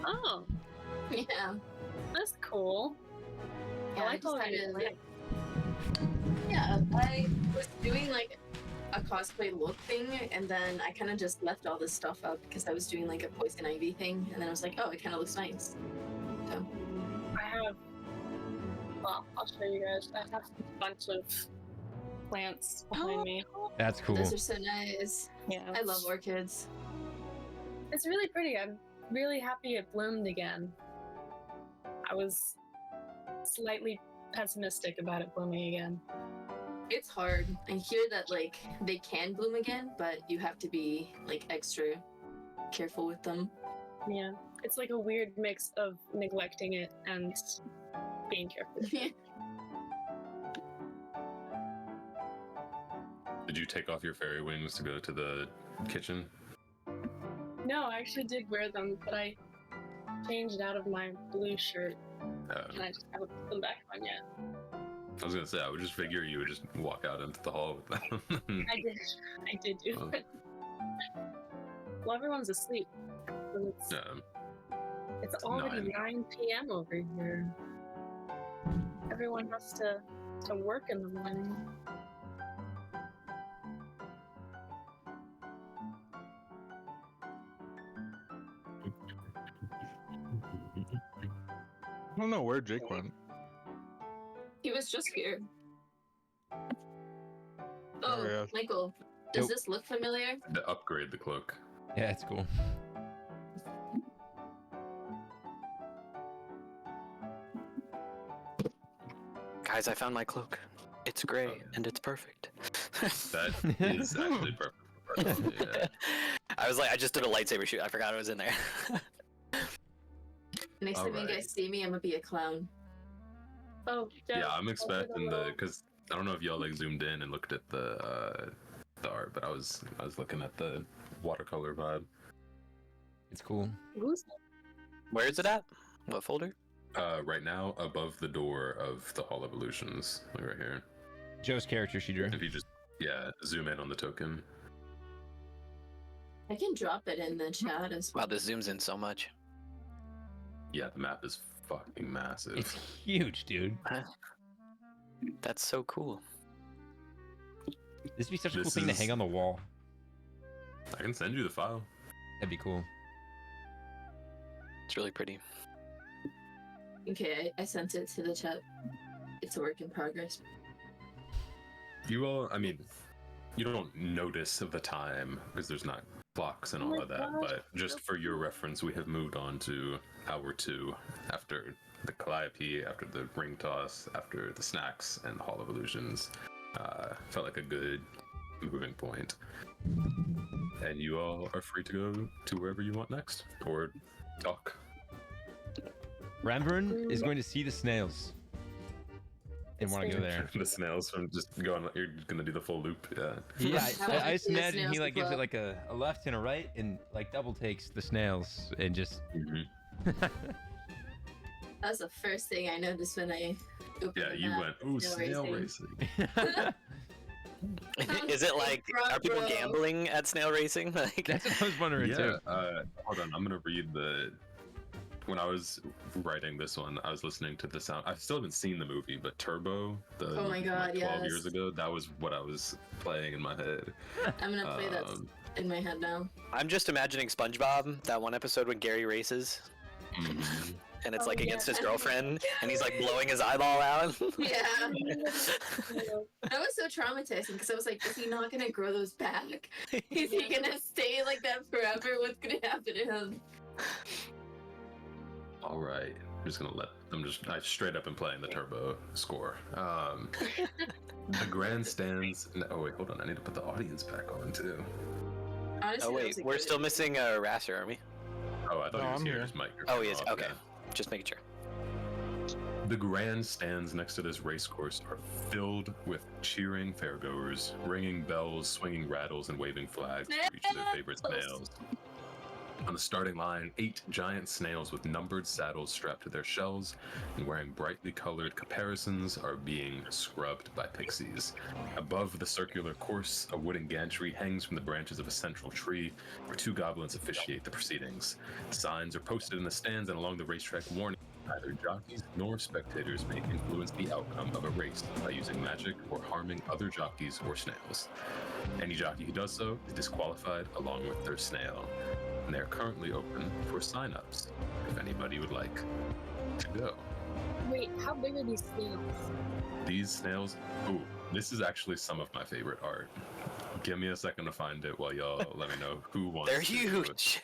Speaker 7: Oh,
Speaker 5: Yeah.
Speaker 7: that's cool.
Speaker 5: Yeah,
Speaker 7: I like all that.
Speaker 5: kinda- Yeah, I was doing like a cosplay look thing, and then I kind of just left all this stuff up because I was doing like a poison ivy thing, and then I was like, oh, it kind of looks nice. So
Speaker 7: I have. Well, I'll show you guys. I have a bunch of plants behind me.
Speaker 6: That's cool.
Speaker 5: those are so nice.
Speaker 7: Yeah,
Speaker 5: I love orchids.
Speaker 7: It's really pretty. I'm really happy it bloomed again. I was slightly pessimistic about it blooming again.
Speaker 5: It's hard. I hear that like they can bloom again, but you have to be like extra careful with them.
Speaker 7: Yeah, it's like a weird mix of neglecting it and being careful.
Speaker 1: Did you take off your fairy wings to go to the kitchen?
Speaker 7: No, I actually did wear them, but I changed out of my blue shirt and I just haven't put them back on yet.
Speaker 1: I was gonna say, I would just figure you would just walk out into the hall with them.
Speaker 7: I did do
Speaker 1: Oh.
Speaker 7: it. Well, everyone's asleep. So it's already 9 p.m. over here. Everyone has to work in the morning.
Speaker 3: I don't know where Jake went.
Speaker 5: He was just here. Oh,
Speaker 3: yeah.
Speaker 5: Michael, does
Speaker 6: Nope.
Speaker 5: this look familiar?
Speaker 1: To upgrade the cloak.
Speaker 6: Yeah, it's cool.
Speaker 4: guys, I found my cloak. It's gray and it's perfect.
Speaker 1: That is actually perfect. Yeah.
Speaker 4: I was like, I just did a lightsaber shoot. I forgot it was in there.
Speaker 5: Next time you
Speaker 1: Alright.
Speaker 5: guys see me, I'm gonna be a clown.
Speaker 7: Oh,
Speaker 1: Yeah, I'm expecting because I don't know if y'all like zoomed in and looked at the art, but I was looking at the watercolor vibe.
Speaker 6: It's cool.
Speaker 4: Where is it at? What folder?
Speaker 1: Right now, above the door of the Hall of Illusions, like right here.
Speaker 6: Joe's character she drew.
Speaker 1: If you just zoom in on the token.
Speaker 5: I can drop it in the chat as well.
Speaker 4: Wow, this zooms in so much.
Speaker 1: Yeah, the map is fucking massive.
Speaker 6: It's huge, dude.
Speaker 4: That's so cool.
Speaker 6: This would be such a cool
Speaker 1: This
Speaker 6: thing to
Speaker 1: is-
Speaker 6: hang on the wall.
Speaker 1: I can send you the file.
Speaker 6: That'd be cool.
Speaker 4: It's really pretty.
Speaker 5: Okay, I sent it to the chat. It's a work in progress.
Speaker 1: You all, I mean, you don't notice the time because there's not clocks and
Speaker 7: Oh
Speaker 1: all
Speaker 7: my
Speaker 1: of that,
Speaker 7: gosh.
Speaker 1: but just for your reference, we have moved on to hour 2 after the Calliope, after the ring toss, after the snacks, and the Hall of Illusions. Felt like a good moving point. And you all are free to go to wherever you want next, or talk.
Speaker 6: Ramburn is going to see the snails. And want to go there.
Speaker 1: The snails from just going, you're gonna do the full loop, yeah.
Speaker 6: Yeah,
Speaker 5: How
Speaker 6: I just
Speaker 5: the
Speaker 6: imagine he
Speaker 5: snails
Speaker 6: like gives it
Speaker 5: club.
Speaker 6: like a left and a right and like double takes the snails and just
Speaker 1: Mhm.
Speaker 5: That's the first thing I noticed when I opened
Speaker 1: Yeah,
Speaker 5: the
Speaker 1: you
Speaker 5: map.
Speaker 1: went, ooh,
Speaker 5: Snail
Speaker 1: snail
Speaker 5: racing.
Speaker 1: racing.
Speaker 4: Is it like, are people
Speaker 5: Bro.
Speaker 4: gambling at snail racing? Like,
Speaker 6: that's what I was wondering
Speaker 1: Yeah,
Speaker 6: too.
Speaker 1: hold on, I'm gonna read the. When I was writing this one, I was listening to the sound. I still haven't seen the movie, but Turbo, the
Speaker 5: Oh my God,
Speaker 1: 12
Speaker 5: yes.
Speaker 1: years ago, that was what I was playing in my head.
Speaker 5: I'm gonna play that in my head now.
Speaker 4: I'm just imagining SpongeBob, that one episode when Gary races,
Speaker 1: Mhm.
Speaker 4: and it's
Speaker 7: Oh,
Speaker 4: like
Speaker 7: yeah.
Speaker 4: against his girlfriend, and he's like blowing his eyeball out.
Speaker 5: Yeah. That was so traumatizing because I was like, is he not gonna grow those back? Is he gonna stay like that forever? What's gonna happen to him?
Speaker 1: All right. I straight up am playing the turbo score. The grandstands. No, oh wait, hold on. I need to put the audience back on too.
Speaker 5: Honestly,
Speaker 4: Oh
Speaker 5: that
Speaker 4: wait,
Speaker 5: was a
Speaker 4: we're
Speaker 5: good
Speaker 4: still
Speaker 5: idea.
Speaker 4: missing a Rasser, aren't we?
Speaker 1: Oh, I thought
Speaker 3: No,
Speaker 1: he was
Speaker 3: I'm
Speaker 1: here.
Speaker 3: here.
Speaker 1: His mic.
Speaker 4: Oh, he is.
Speaker 1: off,
Speaker 4: Okay,
Speaker 1: yeah.
Speaker 4: just making sure.
Speaker 1: The grandstands next to this racecourse are filled with cheering fairgoers, ringing bells, swinging rattles, and waving flags for each of their favorite snails. On the starting line, 8 giant snails with numbered saddles strapped to their shells and wearing brightly colored caparisons are being scrubbed by pixies. Above the circular course, a wooden gantry hangs from the branches of a central tree where 2 goblins officiate the proceedings. Signs are posted in the stands and along the racetrack warning neither jockeys nor spectators may influence the outcome of a race by using magic or harming other jockeys or snails. Any jockey who does so is disqualified along with their snail. And they're currently open for sign-ups if anybody would like to go.
Speaker 7: Wait, how big are these snails?
Speaker 1: These snails, ooh, this is actually some of my favorite art. Give me a second to find it while y'all let me know who wants
Speaker 4: They're
Speaker 1: to.
Speaker 4: huge.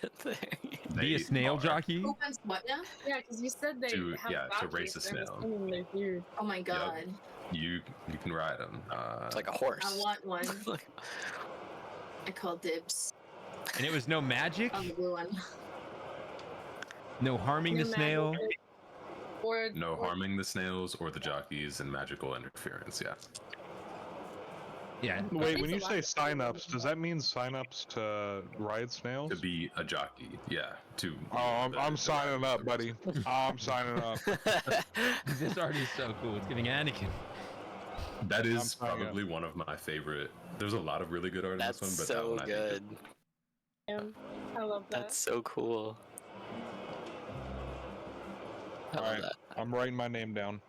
Speaker 6: Be a snail
Speaker 1: are
Speaker 6: jockey?
Speaker 5: Who wants what now?
Speaker 7: Yeah, because you said they have
Speaker 1: to
Speaker 7: jockeys,
Speaker 1: race a
Speaker 7: so I'm
Speaker 1: snail.
Speaker 7: assuming they're huge.
Speaker 5: Oh my god.
Speaker 1: You can ride them.
Speaker 4: It's like a horse.
Speaker 5: I want one. I call dibs
Speaker 6: And it was no magic?
Speaker 5: on the blue one.
Speaker 6: No harming the
Speaker 7: No
Speaker 6: snail?
Speaker 7: magic. Or
Speaker 1: no harming the snails or the jockeys and magical interference. Yeah.
Speaker 6: Yeah.
Speaker 3: Wait,
Speaker 7: It's
Speaker 3: when
Speaker 7: a
Speaker 3: you
Speaker 7: lot
Speaker 3: say
Speaker 7: of
Speaker 3: sign-ups, does that mean sign-ups to ride snails?
Speaker 1: To be a jockey, yeah.
Speaker 3: Oh, I'm signing up, buddy. I'm signing up.
Speaker 6: This art is so cool. It's giving Anakin.
Speaker 1: That
Speaker 3: I'm
Speaker 1: is
Speaker 3: signing
Speaker 1: probably one of my favorite. There's a lot of really good art in
Speaker 4: That's
Speaker 1: this one, but
Speaker 4: so
Speaker 1: that one I think is
Speaker 4: good.
Speaker 7: I love that.
Speaker 4: That's so cool. I love
Speaker 3: Alright,
Speaker 4: that.
Speaker 3: I'm writing my name down.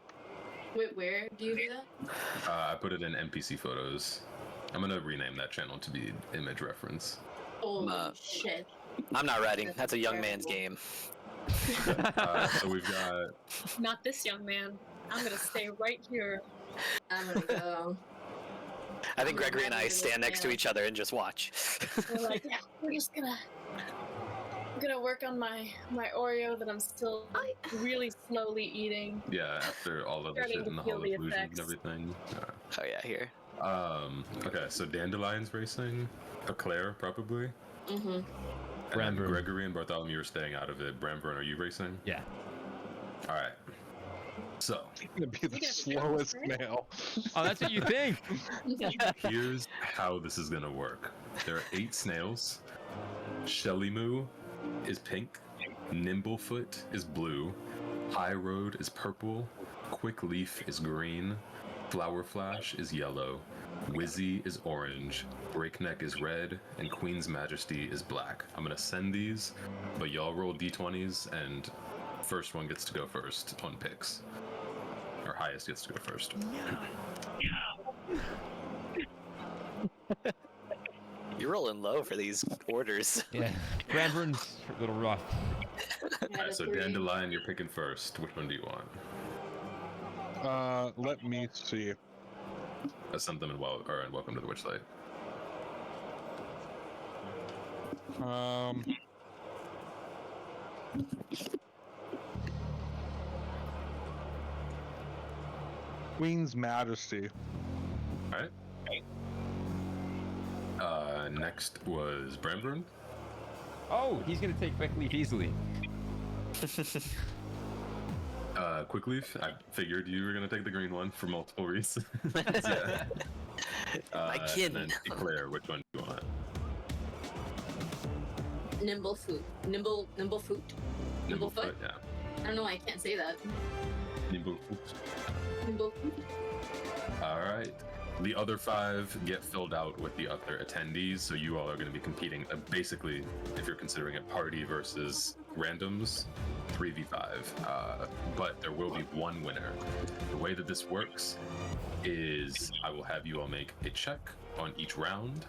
Speaker 5: Wait, where do you do that?
Speaker 1: I put it in NPC photos. I'm gonna rename that channel to be image reference.
Speaker 5: Holy
Speaker 4: Uh,
Speaker 5: shit.
Speaker 4: I'm not writing. That's a young man's game.
Speaker 1: So we've got
Speaker 7: Not this young man. I'm gonna stay right here.
Speaker 5: I'm gonna go.
Speaker 4: I think Gregory and I stand next to each other and just watch.
Speaker 7: We're like, yeah, we're just gonna work on my Oreo that I'm still really slowly eating.
Speaker 1: after all of the
Speaker 7: Starting
Speaker 1: shit
Speaker 7: to
Speaker 1: and the
Speaker 7: feel
Speaker 1: Hall
Speaker 7: the
Speaker 1: of Illusions and
Speaker 7: effects.
Speaker 1: everything.
Speaker 4: Oh yeah, here.
Speaker 1: Okay, so Dandelion's racing, Eclair probably.
Speaker 5: Mm-hmm.
Speaker 1: And then
Speaker 6: Bramburn.
Speaker 1: Gregory and Bartholomew are staying out of it. Bramburn, are you racing?
Speaker 6: Yeah.
Speaker 1: All right. So
Speaker 3: I'm gonna be the
Speaker 7: gonna be
Speaker 3: slowest
Speaker 7: fast,
Speaker 3: snail.
Speaker 6: Oh, that's what you think?
Speaker 1: here's how this is gonna work. There are 8 snails. Shellymoo is pink. Nimblefoot is blue. High Road is purple. Quick Leaf is green. Flower Flash is yellow. Wizzy is orange. Breakneck is red. And Queen's Majesty is black. I'm gonna send these, but y'all roll d20s, and first one gets to go first on picks. Or highest gets to go first.
Speaker 4: You're rolling low for these orders.
Speaker 6: Yeah. Brandburn's a little rough.
Speaker 1: Alright, so Dandelion, you're picking first. Which one do you want?
Speaker 3: Let me see.
Speaker 1: Send them and welcome to the Witchlight.
Speaker 3: Queen's Majesty.
Speaker 1: Alright. Next was Bramburn.
Speaker 6: Oh, he's gonna take Quick Leaf easily.
Speaker 1: Quickleaf, I figured you were gonna take the green one for multiple reasons. Yeah.
Speaker 4: My kin.
Speaker 1: And then Eclair, which one do you want?
Speaker 5: Nimblefoot. Nimblefoot. Nimblefoot?
Speaker 1: Yeah.
Speaker 5: I don't know why I can't say that.
Speaker 1: Nimblefoot.
Speaker 5: Nimblefoot.
Speaker 1: Alright. The other 5 get filled out with the other attendees, so you all are going to be competing. Basically, if you're considering it party versus randoms, 3v5. But there will be one winner. The way that this works is I will have you all make a check on each round.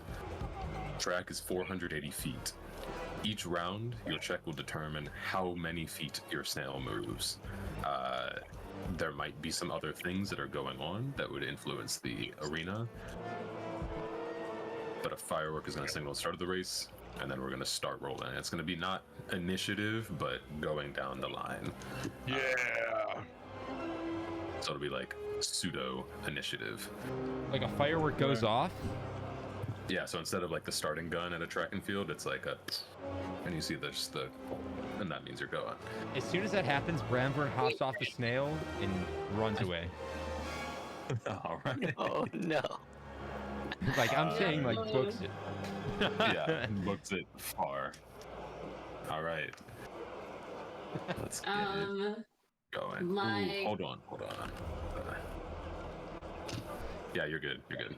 Speaker 1: Track is 480 feet. Each round, your check will determine how many feet your snail moves. There might be some other things that are going on that would influence the arena, but a firework is going to signal the start of the race, and then we're going to start rolling. It's going to be not initiative, but going down the line.
Speaker 3: Yeah.
Speaker 1: So it'll be like pseudo initiative.
Speaker 6: Like a firework goes off.
Speaker 1: Yeah, so instead of like the starting gun at a track and field, it's like a, and you see there's the, and that means you're going.
Speaker 6: As soon as that happens, Bramburn hops off the snail and runs away.
Speaker 1: All right.
Speaker 4: Oh no.
Speaker 6: Like I'm saying, like books it.
Speaker 1: Yeah, books it far. All right. Let's get it going. Ooh, hold on. Yeah, you're good. You're good.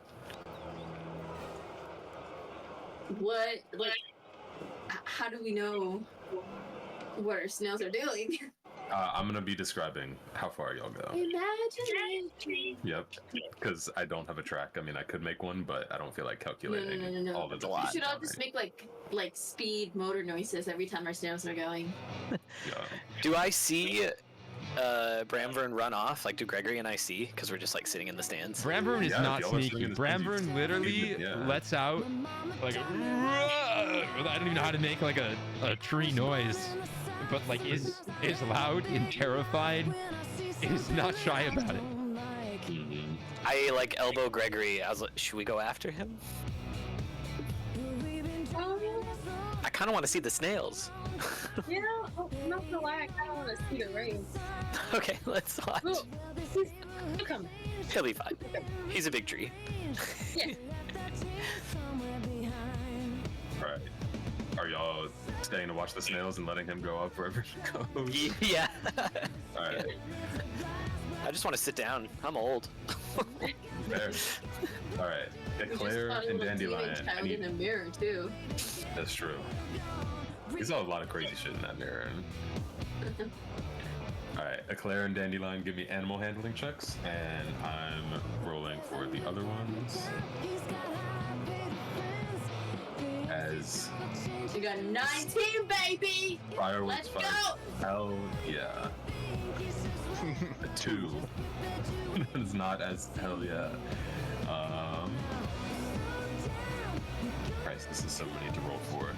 Speaker 5: What, like, how do we know what our snails are doing?
Speaker 1: I'm gonna be describing how far y'all go.
Speaker 5: Imagine.
Speaker 1: Yep, because I don't have a track. I mean, I could make one, but I don't feel like calculating
Speaker 5: No.
Speaker 1: all the
Speaker 5: We should all just make like speed motor noises every time our snails are going.
Speaker 1: Yeah.
Speaker 4: Do I see Bramburn run off? Like, do Gregory and I see? Because we're just like sitting in the stands.
Speaker 6: Bramburn is
Speaker 1: Yeah,
Speaker 6: not
Speaker 1: y'all are sitting
Speaker 6: sneaky.
Speaker 1: in the stands.
Speaker 6: Bramburn literally lets out like a, I don't even know how to make like a tree noise, but like is loud and terrified. Is not shy about it.
Speaker 4: I like elbow Gregory. I was like, should we go after him? I kind of want to see the snails.
Speaker 7: You know, not gonna lie, I kind of want to see the rain.
Speaker 4: Okay, let's watch.
Speaker 7: Look, he'll come.
Speaker 4: He'll be fine. He's a big tree.
Speaker 7: Yeah.
Speaker 1: All right. Are y'all staying to watch the snails and letting him go up wherever he goes?
Speaker 4: Yeah.
Speaker 1: All right.
Speaker 4: I just want to sit down. I'm old.
Speaker 1: Fair. All right. Eclair and Dandelion. I
Speaker 5: Child
Speaker 1: need-
Speaker 5: in a mirror too.
Speaker 1: That's true. We saw a lot of crazy shit in that mirror. Alright, Eclair and Dandelion give me animal handling checks, and I'm rolling for the other ones. As
Speaker 5: You got 19, baby.
Speaker 1: fireworks
Speaker 5: Let's
Speaker 1: fire.
Speaker 5: go.
Speaker 1: Hell yeah. A 2. It's not as hell yeah. Christ, this is so many to roll for.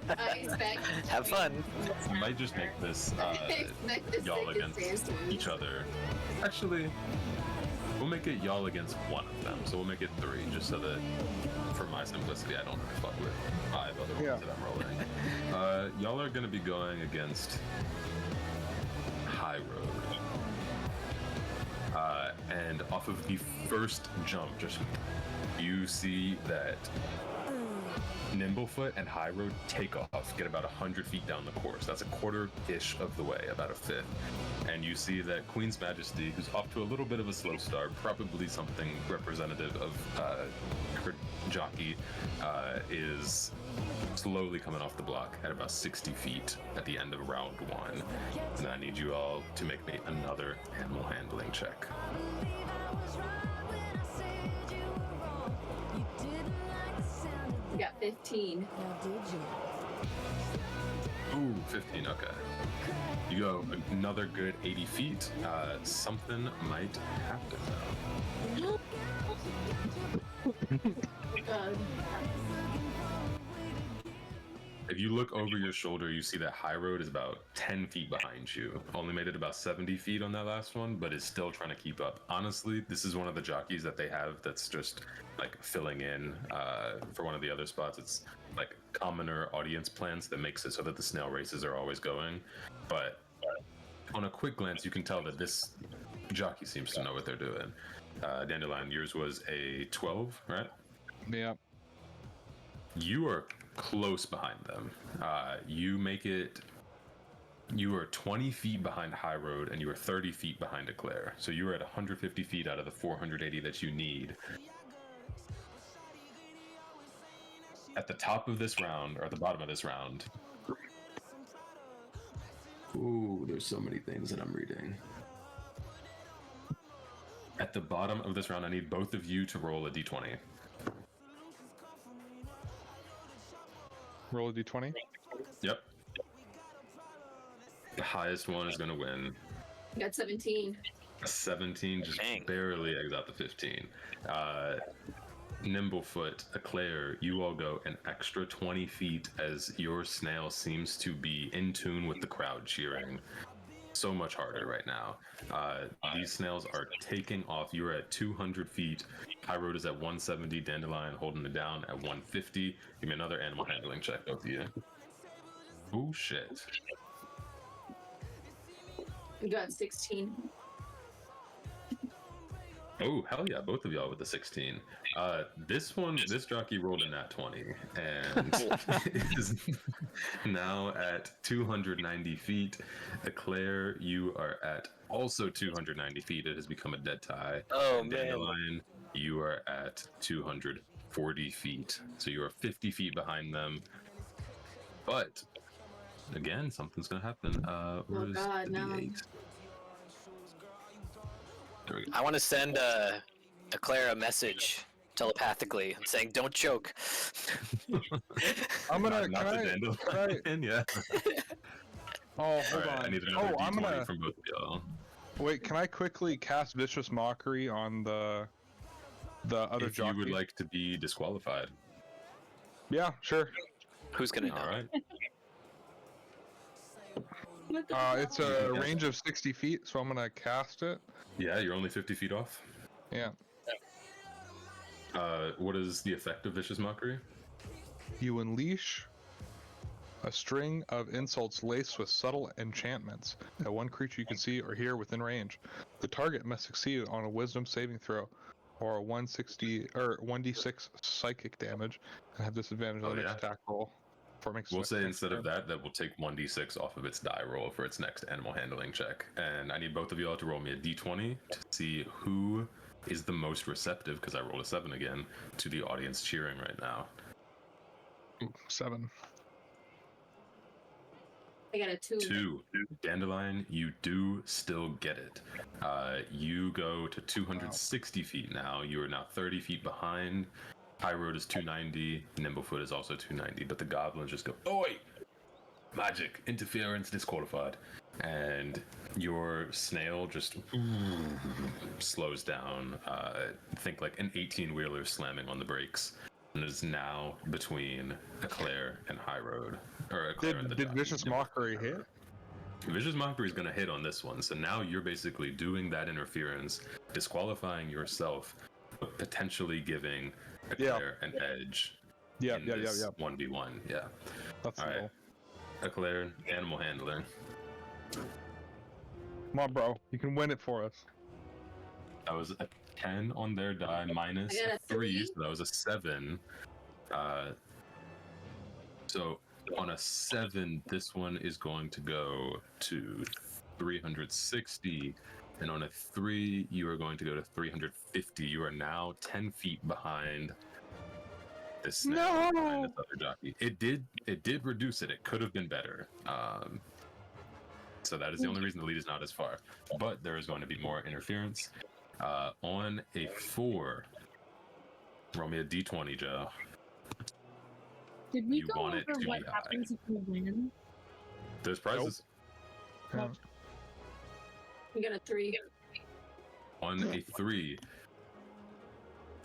Speaker 5: I expect.
Speaker 4: Have fun.
Speaker 1: I might just make this
Speaker 5: I expect the
Speaker 1: y'all
Speaker 5: sickest
Speaker 1: against
Speaker 5: dance moves.
Speaker 1: each other. Actually, we'll make it y'all against one of them. So we'll make it 3, just so that, for my simplicity, I don't have to fuck with 5 other ones that I'm rolling. Y'all are gonna be going against High Road. And off of the first jump, just you see that Nimblefoot and High Road take off, get about 100 feet down the course. That's a quarter-ish of the way, about a fifth. And you see that Queen's Majesty, who's off to a little bit of a slow start, probably something representative of her jockey, is slowly coming off the block at about 60 feet at the end of round 1. And I need you all to make me another animal handling check.
Speaker 5: You got 15.
Speaker 1: Ooh, 15, okay. You go another good 80 feet. Something might happen now.
Speaker 5: God.
Speaker 1: If you look over your shoulder, you see that High Road is about 10 feet behind you. Only made it about 70 feet on that last one, but is still trying to keep up. Honestly, this is one of the jockeys that they have that's just like filling in for one of the other spots. It's like commoner audience plans that makes it so that the snail races are always going. But on a quick glance, you can tell that this jockey seems to know what they're doing. Dandelion, yours was a 12, right?
Speaker 3: Yeah.
Speaker 1: You are close behind them. You are 20 feet behind High Road, and you are 30 feet behind Eclair. So you are at 150 feet out of the 480 that you need. At the top of this round, or at the bottom of this round. Ooh, there's so many things that I'm reading. At the bottom of this round, I need both of you to roll a d20.
Speaker 3: Roll a d20.
Speaker 1: Yep. The highest one is going to win.
Speaker 5: Got 17.
Speaker 1: A 17 just
Speaker 4: Dang.
Speaker 1: barely eggs out the 15. Nimblefoot, Eclair, you all go an extra 20 feet as your snail seems to be in tune with the crowd cheering. So much harder right now. These snails are taking off. You're at 200 feet. High Road is at 170. Dandelion holding it down at 150. Give me another animal handling check, both of you. Oh, shit.
Speaker 5: We got 16.
Speaker 1: Oh, hell yeah, both of y'all with the 16. This jockey rolled a nat 20 and is now at 290 feet. Eclair, you are at also 290 feet. It has become a dead tie.
Speaker 4: Oh,
Speaker 1: And
Speaker 4: man.
Speaker 1: Dandelion, you are at 240 feet. So you are 50 feet behind them. But, again, something's going to happen. What is
Speaker 5: God,
Speaker 1: the
Speaker 5: no.
Speaker 1: D8? There we go.
Speaker 4: I want to send Eclair a message telepathically saying, "Don't choke."
Speaker 3: I'm gonna.
Speaker 1: Not
Speaker 3: Can
Speaker 1: the
Speaker 3: I?
Speaker 1: Dandelion, yeah.
Speaker 3: Oh, hold
Speaker 1: Alright,
Speaker 3: on.
Speaker 1: I need another
Speaker 3: I'm
Speaker 1: D20
Speaker 3: gonna.
Speaker 1: from both of y'all.
Speaker 3: Wait, can I quickly cast Vicious Mockery on the other
Speaker 1: If
Speaker 3: jockey?
Speaker 1: you would like to be disqualified.
Speaker 3: Yeah, sure.
Speaker 4: Who's gonna know?
Speaker 1: All right.
Speaker 3: It's a range of 60 feet, so I'm gonna cast it.
Speaker 1: Yeah, you're only 50 feet off.
Speaker 3: Yeah.
Speaker 1: What is the effect of Vicious Mockery?
Speaker 3: You unleash a string of insults laced with subtle enchantments at one creature you can see or hear within range. The target must succeed on a Wisdom saving throw, or a 1d6 psychic damage, and have disadvantage on the next attack roll.
Speaker 1: We'll say instead of that we'll take 1d6 off of its die roll for its next animal handling check. And I need both of y'all to roll me a d20 to see who is the most receptive, because I rolled a 7 again, to the audience cheering right now.
Speaker 3: 7.
Speaker 5: I got a 2.
Speaker 1: 2. Dandelion, you do still get it. You go to 260 feet now. You are now 30 feet behind. High Road is 290. Nimblefoot is also 290. But the goblins just go, "Oi! Magic, interference, disqualified." And your snail just slows down. Think like an 18-wheeler slamming on the brakes. And is now between Eclair and High Road. Or Eclair and the
Speaker 3: Did
Speaker 1: jockey.
Speaker 3: Vicious Mockery hit?
Speaker 1: Vicious Mockery is going to hit on this one. So now you're basically doing that interference, disqualifying yourself, but potentially giving Eclair an edge.
Speaker 3: Yeah.
Speaker 1: 1v1, yeah.
Speaker 3: That's
Speaker 1: All right.
Speaker 3: cool.
Speaker 1: Eclair, animal handler.
Speaker 3: Come on, bro. You can win it for us.
Speaker 1: That was a 10 on their die minus
Speaker 5: I got a 3.
Speaker 1: so that was a 7. So on a 7, this one is going to go to 360, and on a 3, you are going to go to 350. You are now 10 feet behind this snail, behind this other jockey. It did reduce it. It could have been better. So that is the only reason the lead is not as far. But there is going to be more interference. On a 4, roll me a d20, Joe.
Speaker 7: Did we
Speaker 1: You
Speaker 7: go
Speaker 1: want it
Speaker 7: over
Speaker 1: to
Speaker 7: what
Speaker 1: be high.
Speaker 7: happens if we win?
Speaker 1: There's prizes.
Speaker 3: Yeah.
Speaker 5: We got a 3.
Speaker 1: On a 3,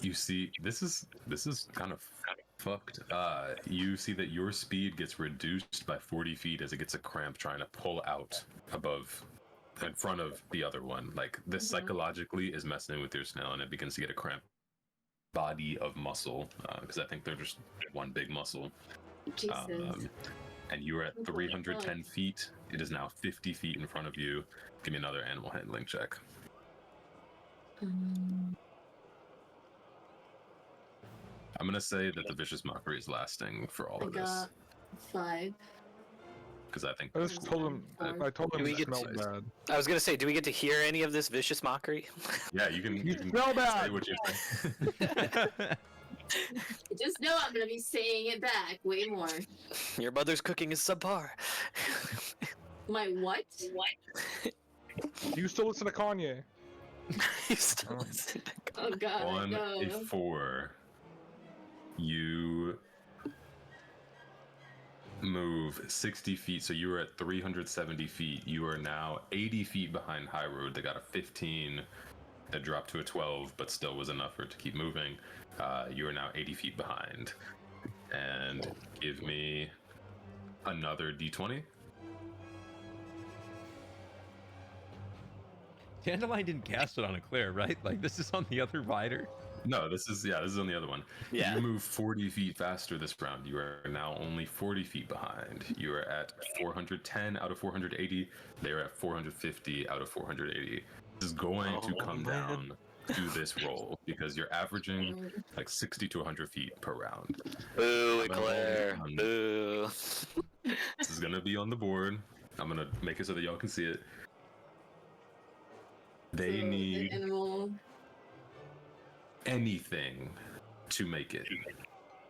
Speaker 1: you see this is kind of fucked. You see that your speed gets reduced by 40 feet as it gets a cramp trying to pull out above, in front of the other one. Like this psychologically is messing with your snail, and it begins to get a cramp body of muscle, because I think they're just one big muscle.
Speaker 5: Jesus.
Speaker 1: And you are at 310 feet. It is now 50 feet in front of you. Give me another animal handling check. I'm gonna say that the Vicious Mockery is lasting for all
Speaker 5: I
Speaker 1: of this,
Speaker 5: got 5.
Speaker 1: because I think
Speaker 3: I just told him. I told him
Speaker 4: Do we
Speaker 3: it
Speaker 4: get
Speaker 3: smelled bad.
Speaker 4: I was gonna say, do we get to hear any of this vicious mockery?
Speaker 1: yeah, you can
Speaker 3: smell
Speaker 1: say
Speaker 3: bad.
Speaker 1: what you think.
Speaker 5: Just know I'm gonna be saying it back way more.
Speaker 4: Your mother's cooking is subpar.
Speaker 5: My what?
Speaker 3: You still listen to Kanye?
Speaker 4: You still listen to
Speaker 5: Oh god, I
Speaker 1: On
Speaker 5: know.
Speaker 1: a 4, you move 60 feet. So you were at 370 feet. You are now 80 feet behind High Road. They got a 15 that dropped to a 12, but still was enough for it to keep moving. You are now 80 feet behind. And give me another d20.
Speaker 6: Dandelion didn't cast it on Eclair, right? Like, this is on the other rider.
Speaker 1: No, this is on the other one.
Speaker 4: Yeah.
Speaker 1: You move 40 feet faster this round. You are now only 40 feet behind. You are at 410 out of 480. They are at 450 out of 480. This is going to come down to this roll because you're averaging like 60 to 100 feet per round.
Speaker 4: Boo, Eclair. Boo.
Speaker 1: This is gonna be on the board. I'm gonna make it so that y'all can see it. They
Speaker 5: So,
Speaker 1: need
Speaker 5: the animal.
Speaker 1: anything to make it.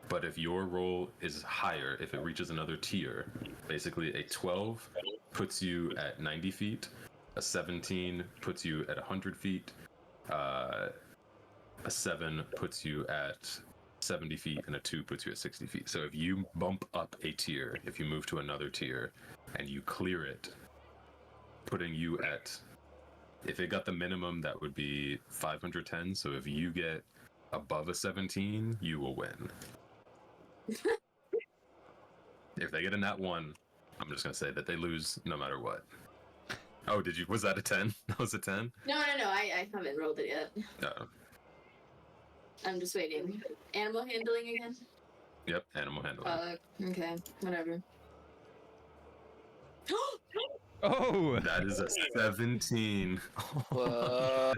Speaker 1: But if your roll is higher, if it reaches another tier, basically a 12 puts you at 90 feet, a 17 puts you at 100 feet, a 7 puts you at 70 feet, and a 2 puts you at 60 feet. So if you bump up a tier, if you move to another tier, and you clear it, putting you at, if it got the minimum, that would be 510. So if you get above a 17, you will win. If they get a nat 1, I'm just gonna say that they lose no matter what. Oh, was that a 10? That was a 10?
Speaker 5: No, I haven't rolled it yet.
Speaker 1: No.
Speaker 5: I'm just waiting. Animal handling again?
Speaker 1: Yep, animal handling.
Speaker 5: Okay, whatever.
Speaker 6: Oh!
Speaker 1: That is a 17.
Speaker 4: What?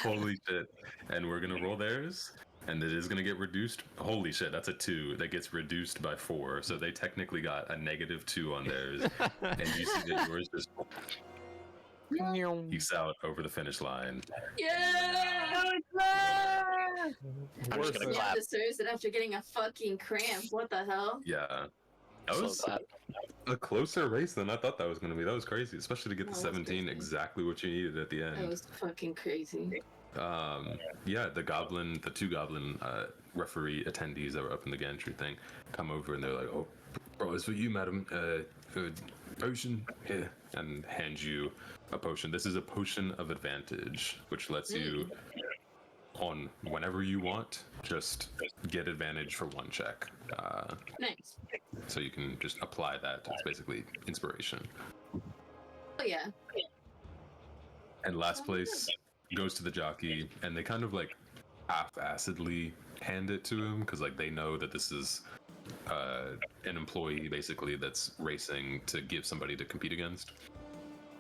Speaker 1: Holy shit. And we're gonna roll theirs, and it is gonna get reduced. Holy shit, that's a 2. That gets reduced by 4. So they technically got a -2 on theirs. And you see that yours just peeks out over the finish line.
Speaker 5: Yeah!
Speaker 4: I'm just gonna
Speaker 5: Yeah,
Speaker 4: clap.
Speaker 5: deserves it after getting a fucking cramp. What the hell?
Speaker 1: Yeah. That
Speaker 4: Slow
Speaker 1: was
Speaker 4: clap.
Speaker 1: a closer race than I thought that was going to be. That was crazy, especially to get the
Speaker 5: That was
Speaker 1: 17
Speaker 5: crazy.
Speaker 1: exactly what you needed at the
Speaker 5: That
Speaker 1: end.
Speaker 5: was fucking crazy.
Speaker 1: Yeah, the two goblin referee attendees that were up in the gantry thing come over and they're like, "Oh, bro, it's for you, madam. Potion here," and hand you a potion. This is a potion of advantage, which lets you, on whenever you want, just get advantage for one check.
Speaker 5: Nice.
Speaker 1: So you can just apply that. It's basically inspiration.
Speaker 5: Oh yeah.
Speaker 1: And last place goes to the jockey, and they kind of like half-assedly hand it to him because like they know that this is an employee basically that's racing to give somebody to compete against.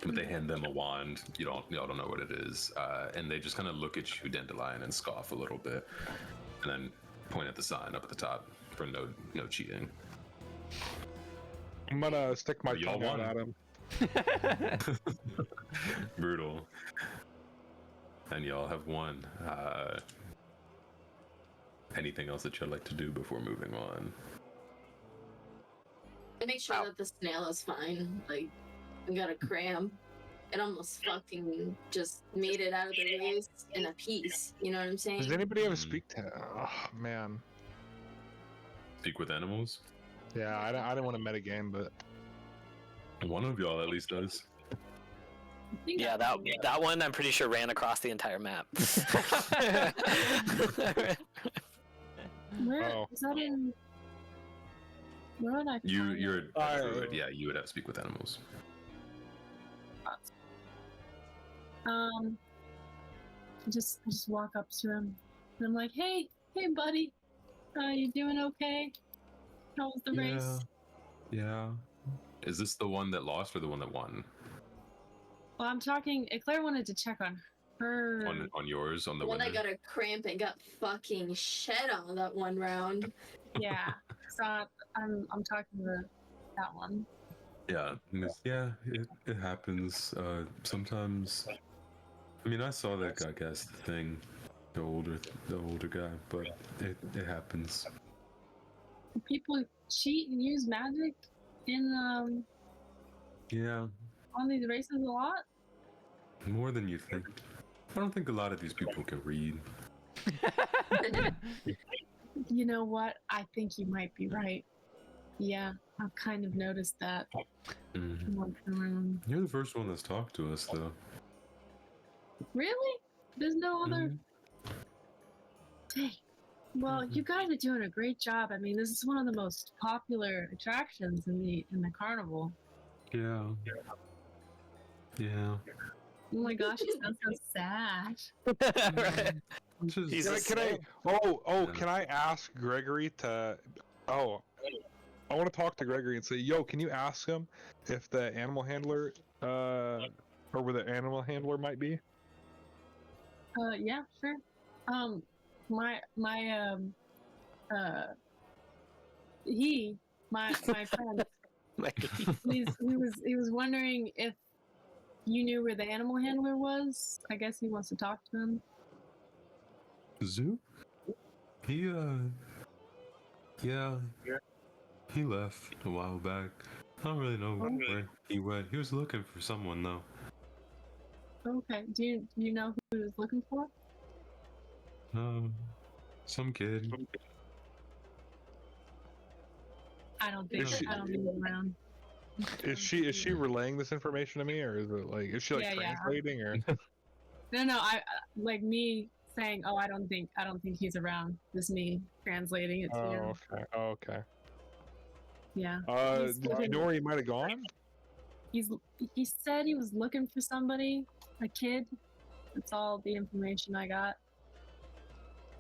Speaker 1: But they hand them a wand. Y'all don't know what it is, and they just kind of look at you, Dandelion, and scoff a little bit, and then point at the sign up at the top for no cheating.
Speaker 3: I'm gonna stick my
Speaker 1: Y'all
Speaker 3: tongue out
Speaker 1: won.
Speaker 3: at him.
Speaker 1: Brutal. And y'all have won. Anything else that you'd like to do before moving on?
Speaker 5: I make sure that the snail is fine. Like, we got a cramp. It almost fucking just made it out of the race in a piece. You know what I'm saying?
Speaker 3: Does anybody ever speak to? Oh man.
Speaker 1: Speak with animals?
Speaker 3: Yeah, I didn't want to metagame, but
Speaker 1: One of y'all at least does.
Speaker 7: I think
Speaker 4: Yeah, that one I'm pretty sure ran across the entire map.
Speaker 7: Where
Speaker 3: Oh.
Speaker 7: is that in? Where would I find
Speaker 1: You're
Speaker 7: it?
Speaker 1: a druid, yeah, you would have to speak with animals.
Speaker 7: I just walk up to him and I'm like, hey buddy, you doing okay? How was the race?
Speaker 1: Yeah. Is this the one that lost or the one that won?
Speaker 7: Well, I'm talking. Eclair wanted to check on her.
Speaker 1: On yours, on the
Speaker 5: When I
Speaker 1: winner?
Speaker 5: got a cramp and got fucking shed on that one round.
Speaker 7: Yeah, so I'm talking to that one.
Speaker 1: Yeah, it happens. Sometimes. I mean, I saw that guy cast the thing, the older guy, but it happens.
Speaker 7: People cheat and use magic in
Speaker 1: Yeah,
Speaker 7: on these races a lot.
Speaker 1: more than you think. I don't think a lot of these people can read.
Speaker 7: You know what? I think you might be right. Yeah. I've kind of noticed that.
Speaker 1: Mhm.
Speaker 7: Walking around.
Speaker 1: You're the first one that's talked to us, though.
Speaker 7: Really? There's no other.
Speaker 1: Mhm.
Speaker 7: Dang. Well, you guys are doing a great job. I mean, this is one of the most popular attractions in the carnival.
Speaker 1: Yeah. Yeah.
Speaker 7: Oh my gosh, it sounds so sad.
Speaker 4: Right.
Speaker 1: Just,
Speaker 4: He's
Speaker 3: Can I,
Speaker 4: a
Speaker 3: oh,
Speaker 1: Yeah.
Speaker 3: can I ask Gregory to? Oh, I want to talk to Gregory and say, yo, can you ask him if the animal handler, or where the animal handler might be?
Speaker 7: Yeah, sure. My my friend, he was wondering if you knew where the animal handler was. I guess he wants to talk to him.
Speaker 1: Zook? He, yeah. He left a while back. I don't really know where he went. He was looking for someone, though.
Speaker 7: Okay. Do you know who he was looking for?
Speaker 1: Some kid.
Speaker 7: I don't think
Speaker 3: Is she-
Speaker 7: he's around.
Speaker 3: Is she relaying this information to me, or is it like is she like
Speaker 7: Yeah.
Speaker 3: translating or?
Speaker 7: No. I like me saying, "Oh, I don't think he's around." This me translating it to you.
Speaker 3: Oh, okay. Oh, okay.
Speaker 7: Yeah.
Speaker 3: Did you know where he might have gone?
Speaker 7: He said he was looking for somebody, a kid. That's all the information I got.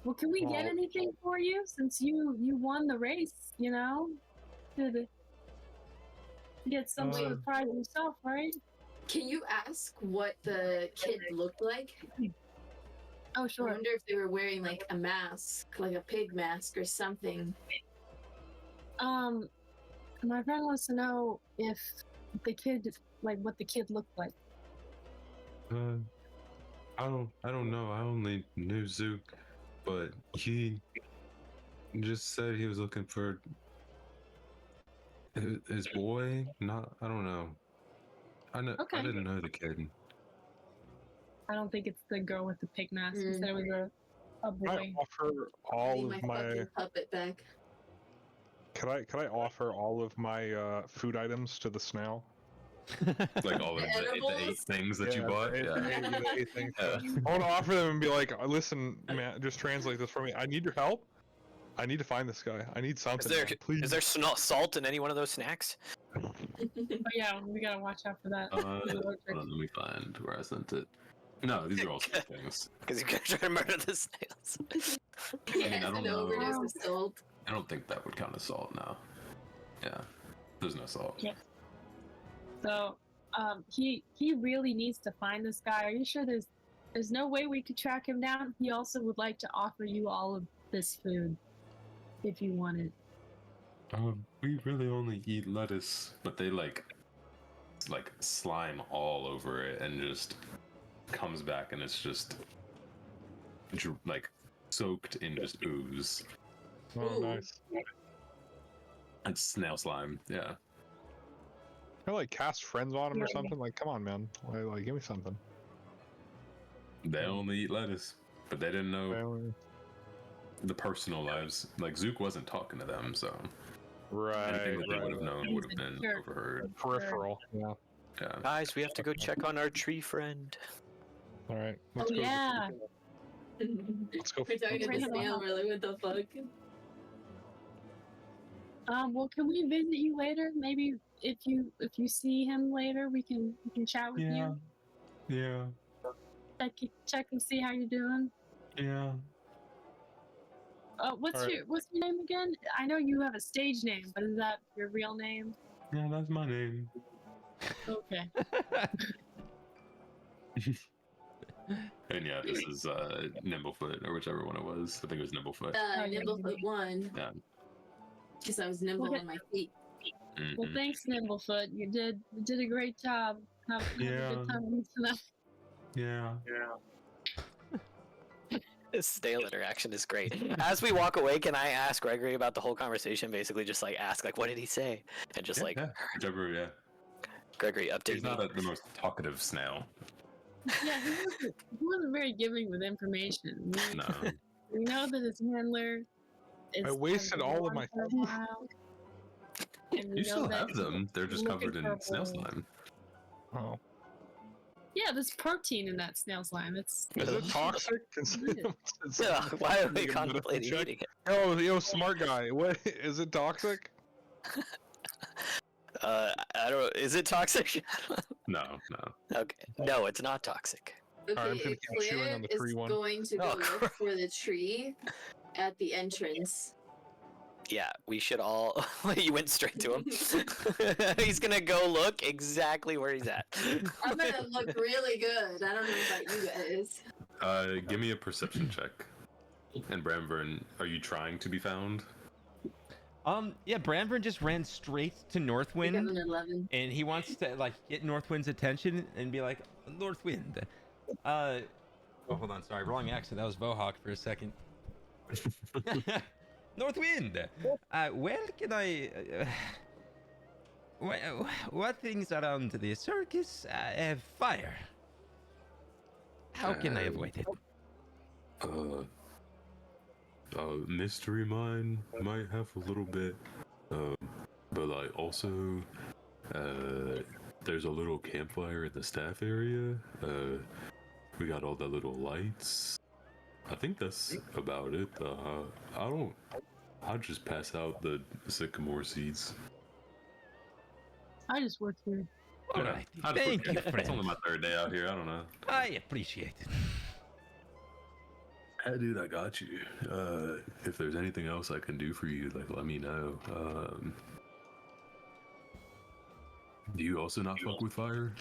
Speaker 7: Well, can we get
Speaker 3: Well-
Speaker 7: anything for you since you won the race? You know, to get some sort of prize yourself, right?
Speaker 5: Can you ask what the kid looked like?
Speaker 7: Oh,
Speaker 5: I
Speaker 7: sure.
Speaker 5: wonder if they were wearing like a mask, like a pig mask or something.
Speaker 7: My friend wants to know if the kid, like, what the kid looked like.
Speaker 1: I don't know. I only knew Zook, but he just said he was looking for his boy. I don't know.
Speaker 7: Okay.
Speaker 1: I didn't know the kid.
Speaker 7: I don't think it's the girl with the pig mask. He
Speaker 5: Mm.
Speaker 7: said it was a
Speaker 3: Can I
Speaker 7: boy.
Speaker 3: offer
Speaker 5: I
Speaker 3: all
Speaker 5: need
Speaker 3: of
Speaker 5: my
Speaker 3: my?
Speaker 5: fucking puppet back.
Speaker 3: Can I offer all of my food items to the snail?
Speaker 1: Like all of the 8
Speaker 5: Edibles?
Speaker 1: things that you
Speaker 3: Yeah,
Speaker 1: bought.
Speaker 3: the
Speaker 1: Yeah.
Speaker 3: eight things.
Speaker 1: Yeah.
Speaker 3: I want to offer them and be like, listen, man, just translate this for me. I need your help. I need to find this guy. I need something. man. Please.
Speaker 4: Is there salt in any one of those snacks?
Speaker 7: But yeah, we gotta watch out for that.
Speaker 1: Hold on, let me find where I sent it. No, these are all sweet things.
Speaker 4: Because you're gonna try to murder the snails.
Speaker 5: Yes,
Speaker 1: I don't
Speaker 5: an
Speaker 1: know.
Speaker 5: overdose of salt.
Speaker 1: I don't think that would count as salt now. Yeah, there's no salt.
Speaker 7: Yeah. So, he really needs to find this guy. Are you sure there's no way we could track him down? He also would like to offer you all of this food if you want it.
Speaker 1: We really only eat lettuce, but they like slime all over it and just comes back and it's just like soaked in just ooze.
Speaker 3: Oh,
Speaker 5: Ooh.
Speaker 3: nice.
Speaker 1: It's snail slime. Yeah.
Speaker 3: Can I like cast friends on him or
Speaker 7: Yeah.
Speaker 3: something? Like, come on, man. Like, give me something.
Speaker 1: They only eat lettuce, but they didn't know
Speaker 3: Well,
Speaker 1: the personal lives. Like Zook wasn't talking to them, so
Speaker 3: Right.
Speaker 1: anything that they would have
Speaker 3: Right.
Speaker 1: known would have been
Speaker 7: Sure.
Speaker 1: overheard.
Speaker 3: Peripheral. Yeah.
Speaker 1: Yeah.
Speaker 4: Guys, we have to go check on our tree friend.
Speaker 3: All right.
Speaker 7: Oh
Speaker 3: Let's go.
Speaker 7: yeah.
Speaker 3: Let's go.
Speaker 5: We're talking to
Speaker 7: Bring
Speaker 5: the
Speaker 7: him
Speaker 5: snail,
Speaker 7: on.
Speaker 5: really? What the fuck?
Speaker 7: Well, can we visit you later? Maybe if you see him later, we can chat with you.
Speaker 1: Yeah.
Speaker 7: Check and see how you're doing.
Speaker 1: Yeah.
Speaker 7: What's
Speaker 3: Alright.
Speaker 7: your name again? I know you have a stage name, but is that your real name?
Speaker 1: Yeah, that's my name.
Speaker 7: Okay.
Speaker 1: And yeah, this is Nimblefoot or whichever one it was. I think it was Nimblefoot.
Speaker 7: Oh, yeah.
Speaker 5: Nimblefoot 1.
Speaker 1: Yeah.
Speaker 5: Because I was nimble
Speaker 7: Okay.
Speaker 5: on my feet.
Speaker 7: Well,
Speaker 1: Mhm.
Speaker 7: thanks, Nimblefoot. You did a great job. Have a
Speaker 1: Yeah.
Speaker 7: good time tonight.
Speaker 1: Yeah.
Speaker 4: This snail interaction is great. As we walk away, can I ask Gregory about the whole conversation? Basically, just like ask, like, what did he say? And just like,
Speaker 1: Yeah. Whichever, yeah.
Speaker 4: Gregory, update
Speaker 1: He's
Speaker 4: me.
Speaker 1: not the most talkative snail.
Speaker 7: Yeah, he wasn't very giving with information.
Speaker 1: No.
Speaker 7: We know that his handler is.
Speaker 3: I wasted all of my
Speaker 7: for a while. and we
Speaker 1: You
Speaker 7: know
Speaker 1: still
Speaker 7: that
Speaker 1: have them. They're just
Speaker 7: looking
Speaker 1: covered
Speaker 7: for
Speaker 1: in snail
Speaker 7: a-
Speaker 1: slime.
Speaker 3: Oh.
Speaker 7: Yeah, there's protein in that snail slime. It's
Speaker 3: Is it toxic?
Speaker 4: Yeah, why are we
Speaker 3: Make a medical
Speaker 4: contemplating
Speaker 3: check.
Speaker 4: eating it?
Speaker 3: Yo, smart guy. What is it toxic?
Speaker 4: I don't. Is it toxic?
Speaker 1: No.
Speaker 4: Okay. No, it's not toxic.
Speaker 5: Okay,
Speaker 3: I'm gonna keep chewing
Speaker 5: Claire
Speaker 3: on the
Speaker 5: is
Speaker 3: tree one.
Speaker 5: going to
Speaker 4: Oh,
Speaker 5: go look for the tree at the entrance.
Speaker 4: Yeah, we should all. You went straight to him. He's gonna go look exactly where he's at.
Speaker 5: I'm gonna look really good. I don't know about you guys.
Speaker 1: Give me a perception check. And Bramvern, are you trying to be found?
Speaker 6: Yeah, Branvern just ran straight to
Speaker 5: I got
Speaker 6: Northwind,
Speaker 5: an 11.
Speaker 6: and he wants to like get Northwind's attention and be like, Northwind. Oh, hold on, sorry, wrong accent. That was Vohawk for a second. Northwind. Where can I? What things around the circus have fire? How can I avoid it?
Speaker 1: Mystery Mine might have a little bit, but like also, there's a little campfire in the staff area. We got all the little lights. I think that's about it. I'll just pass out the sycamore seeds.
Speaker 7: I just work here.
Speaker 6: All right, thank you,
Speaker 1: It's only
Speaker 6: friend.
Speaker 1: my third day out here. I don't know.
Speaker 6: I appreciate it.
Speaker 1: Hey, dude, I got you. If there's anything else I can do for you, like, let me know. Do you also not fuck with fire?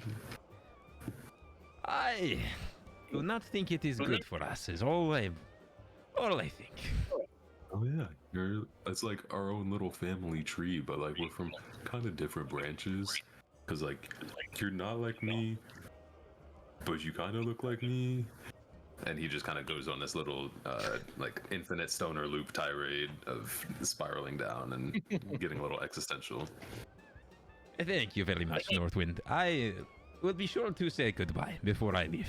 Speaker 6: I do not think it is good for us. Is all I think.
Speaker 1: Oh yeah, it's like our own little family tree, but like we're from kind of different branches. Cause like you're not like me, but you kind of look like me. And he just kind of goes on this little like infinite stoner loop tirade of spiraling down and getting a little existential.
Speaker 6: Thank you very much, Northwind. I will be sure to say goodbye before I leave.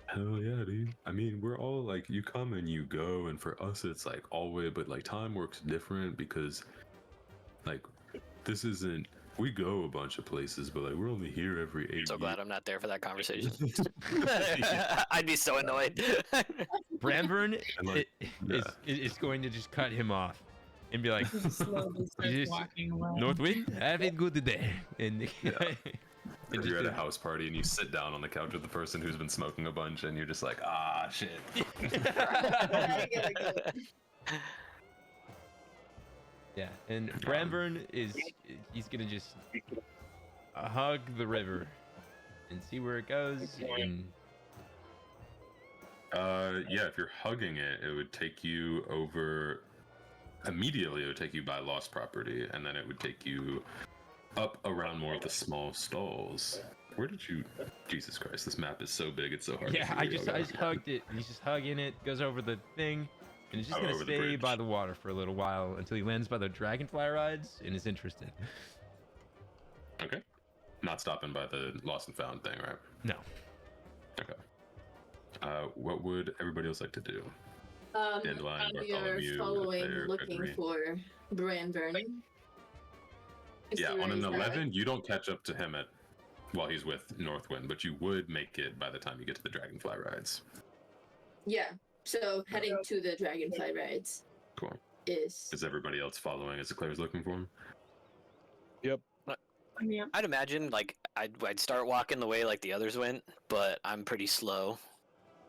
Speaker 1: Hell yeah, dude. I mean, we're all like, you come and you go, and for us, it's like always, but like time works different because, like, this isn't. We go a bunch of places, but like we're only here every 8 years.
Speaker 4: So glad I'm not there for that conversation. I'd be so annoyed.
Speaker 6: Branvern
Speaker 1: And, like,
Speaker 6: is going to just cut him off and be like,
Speaker 7: He slowly starts
Speaker 6: Just-
Speaker 7: walking away.
Speaker 6: Northwind, have a good day. And,
Speaker 1: If you're at a house party and you sit down on the couch with the person who's been smoking a bunch, and you're just like, ah, shit.
Speaker 5: I gotta go.
Speaker 6: Yeah, and Branvern he's gonna just hug the river and see where it goes. And
Speaker 1: Yeah, if you're hugging it, it would take you over. Immediately, it would take you by lost property, and then it would take you up around more of the small stalls. Where did you? Jesus Christ, this map is so big, it's so hard.
Speaker 6: yeah,
Speaker 1: to
Speaker 6: I
Speaker 1: figure
Speaker 6: just
Speaker 1: out.
Speaker 6: hugged it. He's just hugging it, goes over the thing, and he's just
Speaker 1: Oh,
Speaker 6: gonna
Speaker 1: over the
Speaker 6: stay
Speaker 1: bridge.
Speaker 6: by the water for a little while until he lands by the dragonfly rides and is interested.
Speaker 1: Okay. Not stopping by the lost and found thing, right?
Speaker 6: No.
Speaker 1: Okay. What would everybody else like to do? Dandelion,
Speaker 5: We are
Speaker 1: Bartholomew,
Speaker 5: following,
Speaker 1: Claire,
Speaker 5: looking
Speaker 1: Gregory.
Speaker 5: for Branvern.
Speaker 1: Yeah, on an
Speaker 5: Is that right?
Speaker 1: 11, you don't catch up to him while he's with Northwind, but you would make it by the time you get to the Dragonfly rides.
Speaker 5: Yeah. So heading to the Dragonfly rides
Speaker 1: Cool.
Speaker 5: is.
Speaker 1: Is everybody else following as Claire's looking for him?
Speaker 7: Yeah.
Speaker 4: I'd imagine like I'd start walking the way like the others went, but I'm pretty slow.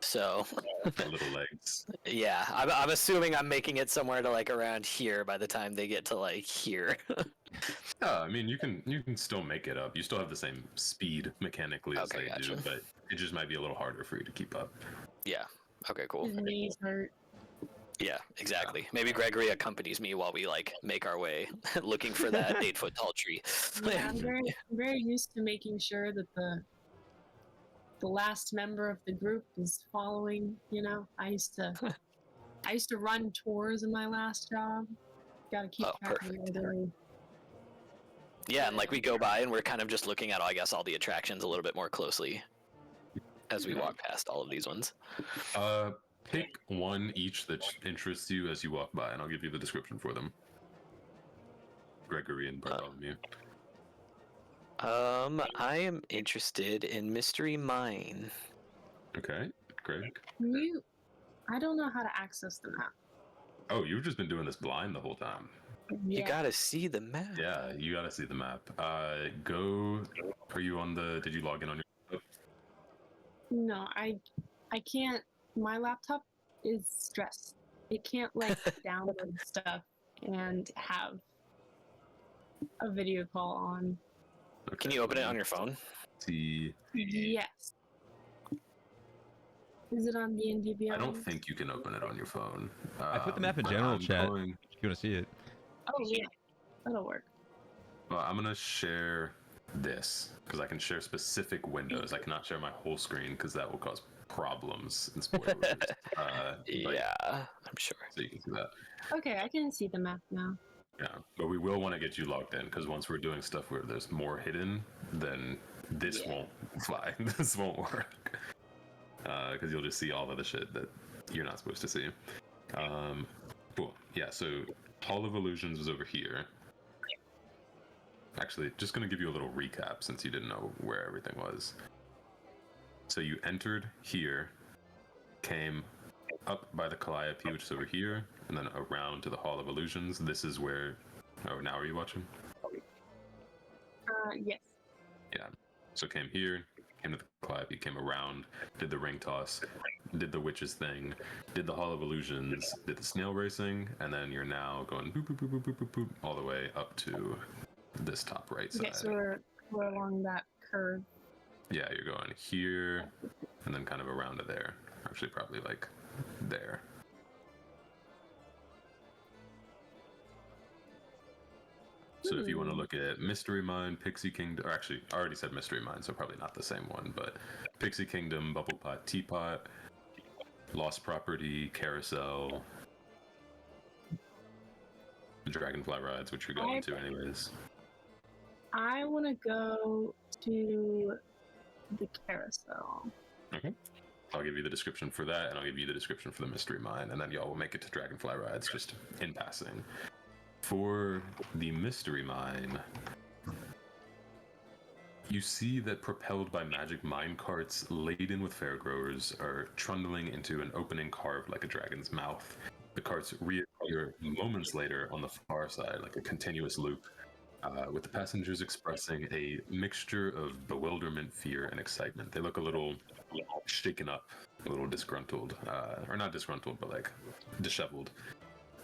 Speaker 4: So
Speaker 1: The little legs.
Speaker 4: yeah, I'm assuming I'm making it somewhere to like around here by the time they get to like here.
Speaker 1: Yeah, I mean, you can still make it up. You still have the same speed mechanically as
Speaker 4: Okay,
Speaker 1: they
Speaker 4: gotcha.
Speaker 1: do, but it just might be a little harder for you to keep up.
Speaker 4: Yeah. Okay, cool.
Speaker 7: His knees hurt.
Speaker 4: Yeah, exactly. Maybe Gregory accompanies me while we like make our way looking for that 8-foot tall tree.
Speaker 7: Yeah, I'm very used to making sure that the last member of the group is following. You know, I used to run tours in my last job. Got to keep
Speaker 4: Oh,
Speaker 7: track of
Speaker 4: perfect.
Speaker 7: the order.
Speaker 4: Yeah, and like we go by and we're kind of just looking at I guess all the attractions a little bit more closely as we walk past all of these ones.
Speaker 1: Pick one each that interests you as you walk by, and I'll give you the description for them. Gregory and Bartholomew.
Speaker 4: I am interested in Mystery Mine.
Speaker 1: Okay, Greg.
Speaker 7: I don't know how to access the map.
Speaker 1: Oh, you've just been doing this blind the whole time.
Speaker 4: You gotta see the map.
Speaker 1: Yeah, you gotta see the map. Go. Are you on the? Did you log in on your?
Speaker 7: No, I can't. My laptop is stressed. It can't like download stuff and have a video call on.
Speaker 1: Okay,
Speaker 4: Can you open it on your phone?
Speaker 1: See.
Speaker 7: Yes. Is it on D&D Beyond?
Speaker 1: I don't think you can open it on your phone.
Speaker 6: I put the map in
Speaker 1: but
Speaker 6: general
Speaker 1: I'm
Speaker 6: chat.
Speaker 1: going-
Speaker 6: If you want to see it.
Speaker 7: Oh yeah, that'll work.
Speaker 1: Well, I'm gonna share this because I can share specific windows. I cannot share my whole screen because that will cause problems and spoilers. But-
Speaker 4: Yeah, I'm sure.
Speaker 1: So you can see that.
Speaker 7: Okay, I can see the map now.
Speaker 1: Yeah, but we will want to get you logged in because once we're doing stuff where there's more hidden, then this won't fly. This won't work. Because you'll just see all of the shit that you're not supposed to see. Cool. Yeah, so Hall of Illusions is over here. Actually, just going to give you a little recap since you didn't know where everything was. So you entered here, came up by the Calliope, which is over here, and then around to the Hall of Illusions. This is where... Oh, now are you watching?
Speaker 7: Yes.
Speaker 1: Yeah. So came here, came to the Calliope, came around, did the ring toss, did the witches thing, did the Hall of Illusions, did the snail racing, and then you're now going boop, boop, boop, boop, boop, boop, boop, all the way up to this top right side.
Speaker 7: Okay, so we're along that curve.
Speaker 1: Yeah, you're going here, and then kind of around to there. Actually, probably like there. So if you want to look at Mystery Mine, Pixie Kingdom, or actually, I already said Mystery Mine, so probably not the same one, but Pixie Kingdom, Bubble Pot, Teapot, Lost Property, Carousel, the Dragonfly Rides, which you're going to anyways.
Speaker 7: I want to go to the carousel.
Speaker 1: Okay. I'll give you the description for that, and I'll give you the description for the Mystery Mine, and then y'all will make it to Dragonfly Rides just in passing. For the Mystery Mine, you see that propelled by magic mine carts laden with fairgrowers are trundling into an opening carved like a dragon's mouth. The carts reappear moments later on the far side like a continuous loop, with the passengers expressing a mixture of bewilderment, fear, and excitement. They look a little shaken up, a little disgruntled, or not disgruntled, but like disheveled.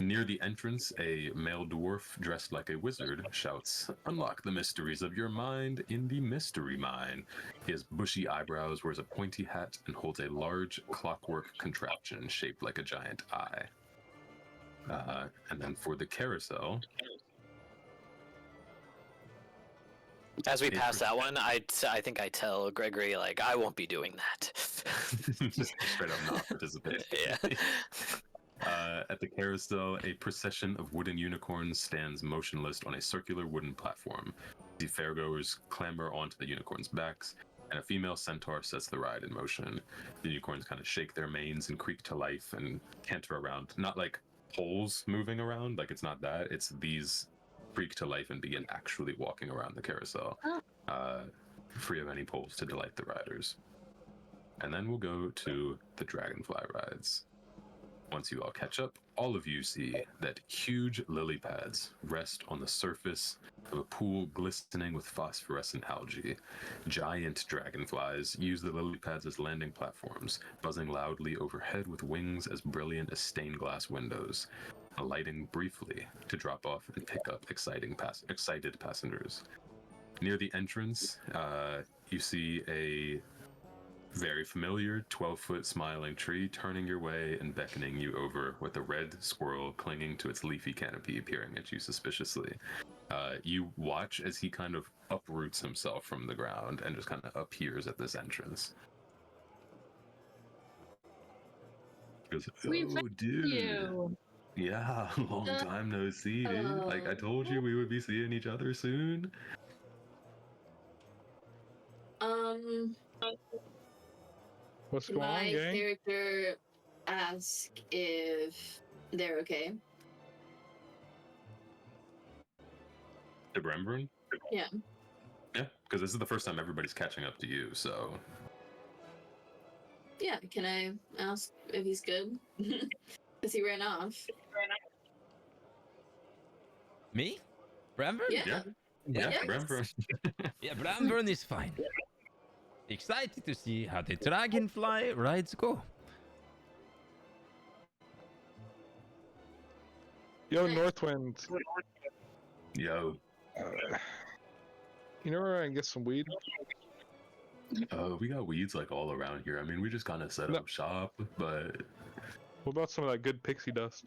Speaker 1: Near the entrance, a male dwarf dressed like a wizard shouts, "Unlock the mysteries of your mind in the Mystery Mine." He has bushy eyebrows, wears a pointy hat, and holds a large clockwork contraption shaped like a giant eye. And then for the carousel...
Speaker 4: As we pass that one, I think I tell Gregory, like, I won't be doing that.
Speaker 1: Just straight up not participate.
Speaker 4: Yeah.
Speaker 1: At the carousel, a procession of wooden unicorns stands motionless on a circular wooden platform. The fairgoers clamber onto the unicorns' backs, and a female centaur sets the ride in motion. The unicorns kind of shake their manes and creak to life and canter around. Not like poles moving around, like it's not that. It's these creak to life and begin actually walking around the carousel, free of any poles to delight the riders. And then we'll go to the Dragonfly Rides. Once you all catch up, all of you see that huge lily pads rest on the surface of a pool glistening with phosphorescent algae. Giant dragonflies use the lily pads as landing platforms, buzzing loudly overhead with wings as brilliant as stained glass windows, alighting briefly to drop off and pick up excited passengers. Near the entrance, you see a very familiar 12-foot smiling tree turning your way and beckoning you over with a red squirrel clinging to its leafy canopy, peering at you suspiciously. You watch as he kind of uproots himself from the ground and just kind of appears at this entrance. He goes,
Speaker 7: We
Speaker 1: "Oh,
Speaker 7: found
Speaker 1: dude.
Speaker 7: you.
Speaker 1: Yeah, long time no see, dude. Like, I told you we would be seeing each other soon."
Speaker 3: What's going on,
Speaker 5: My
Speaker 3: gang?
Speaker 5: character asks if they're okay.
Speaker 1: To Brembrun?
Speaker 5: Yeah.
Speaker 1: Yeah, because this is the first time everybody's catching up to you, so.
Speaker 5: Yeah, can I ask if he's good? Because he ran off.
Speaker 6: Me? Bramburn?
Speaker 5: Yeah.
Speaker 1: Yeah.
Speaker 6: Yeah.
Speaker 1: Yeah,
Speaker 5: Yes.
Speaker 1: Brembrun.
Speaker 6: Yeah, Bramburn is fine. Excited to see how the dragonfly rides go.
Speaker 3: Yo, Northwind.
Speaker 1: Yo,
Speaker 3: You know where I can get some weed?
Speaker 1: we got weeds like all around here. I mean, we just kind of set
Speaker 3: No.
Speaker 1: up shop, but
Speaker 3: What about some of that good pixie dust?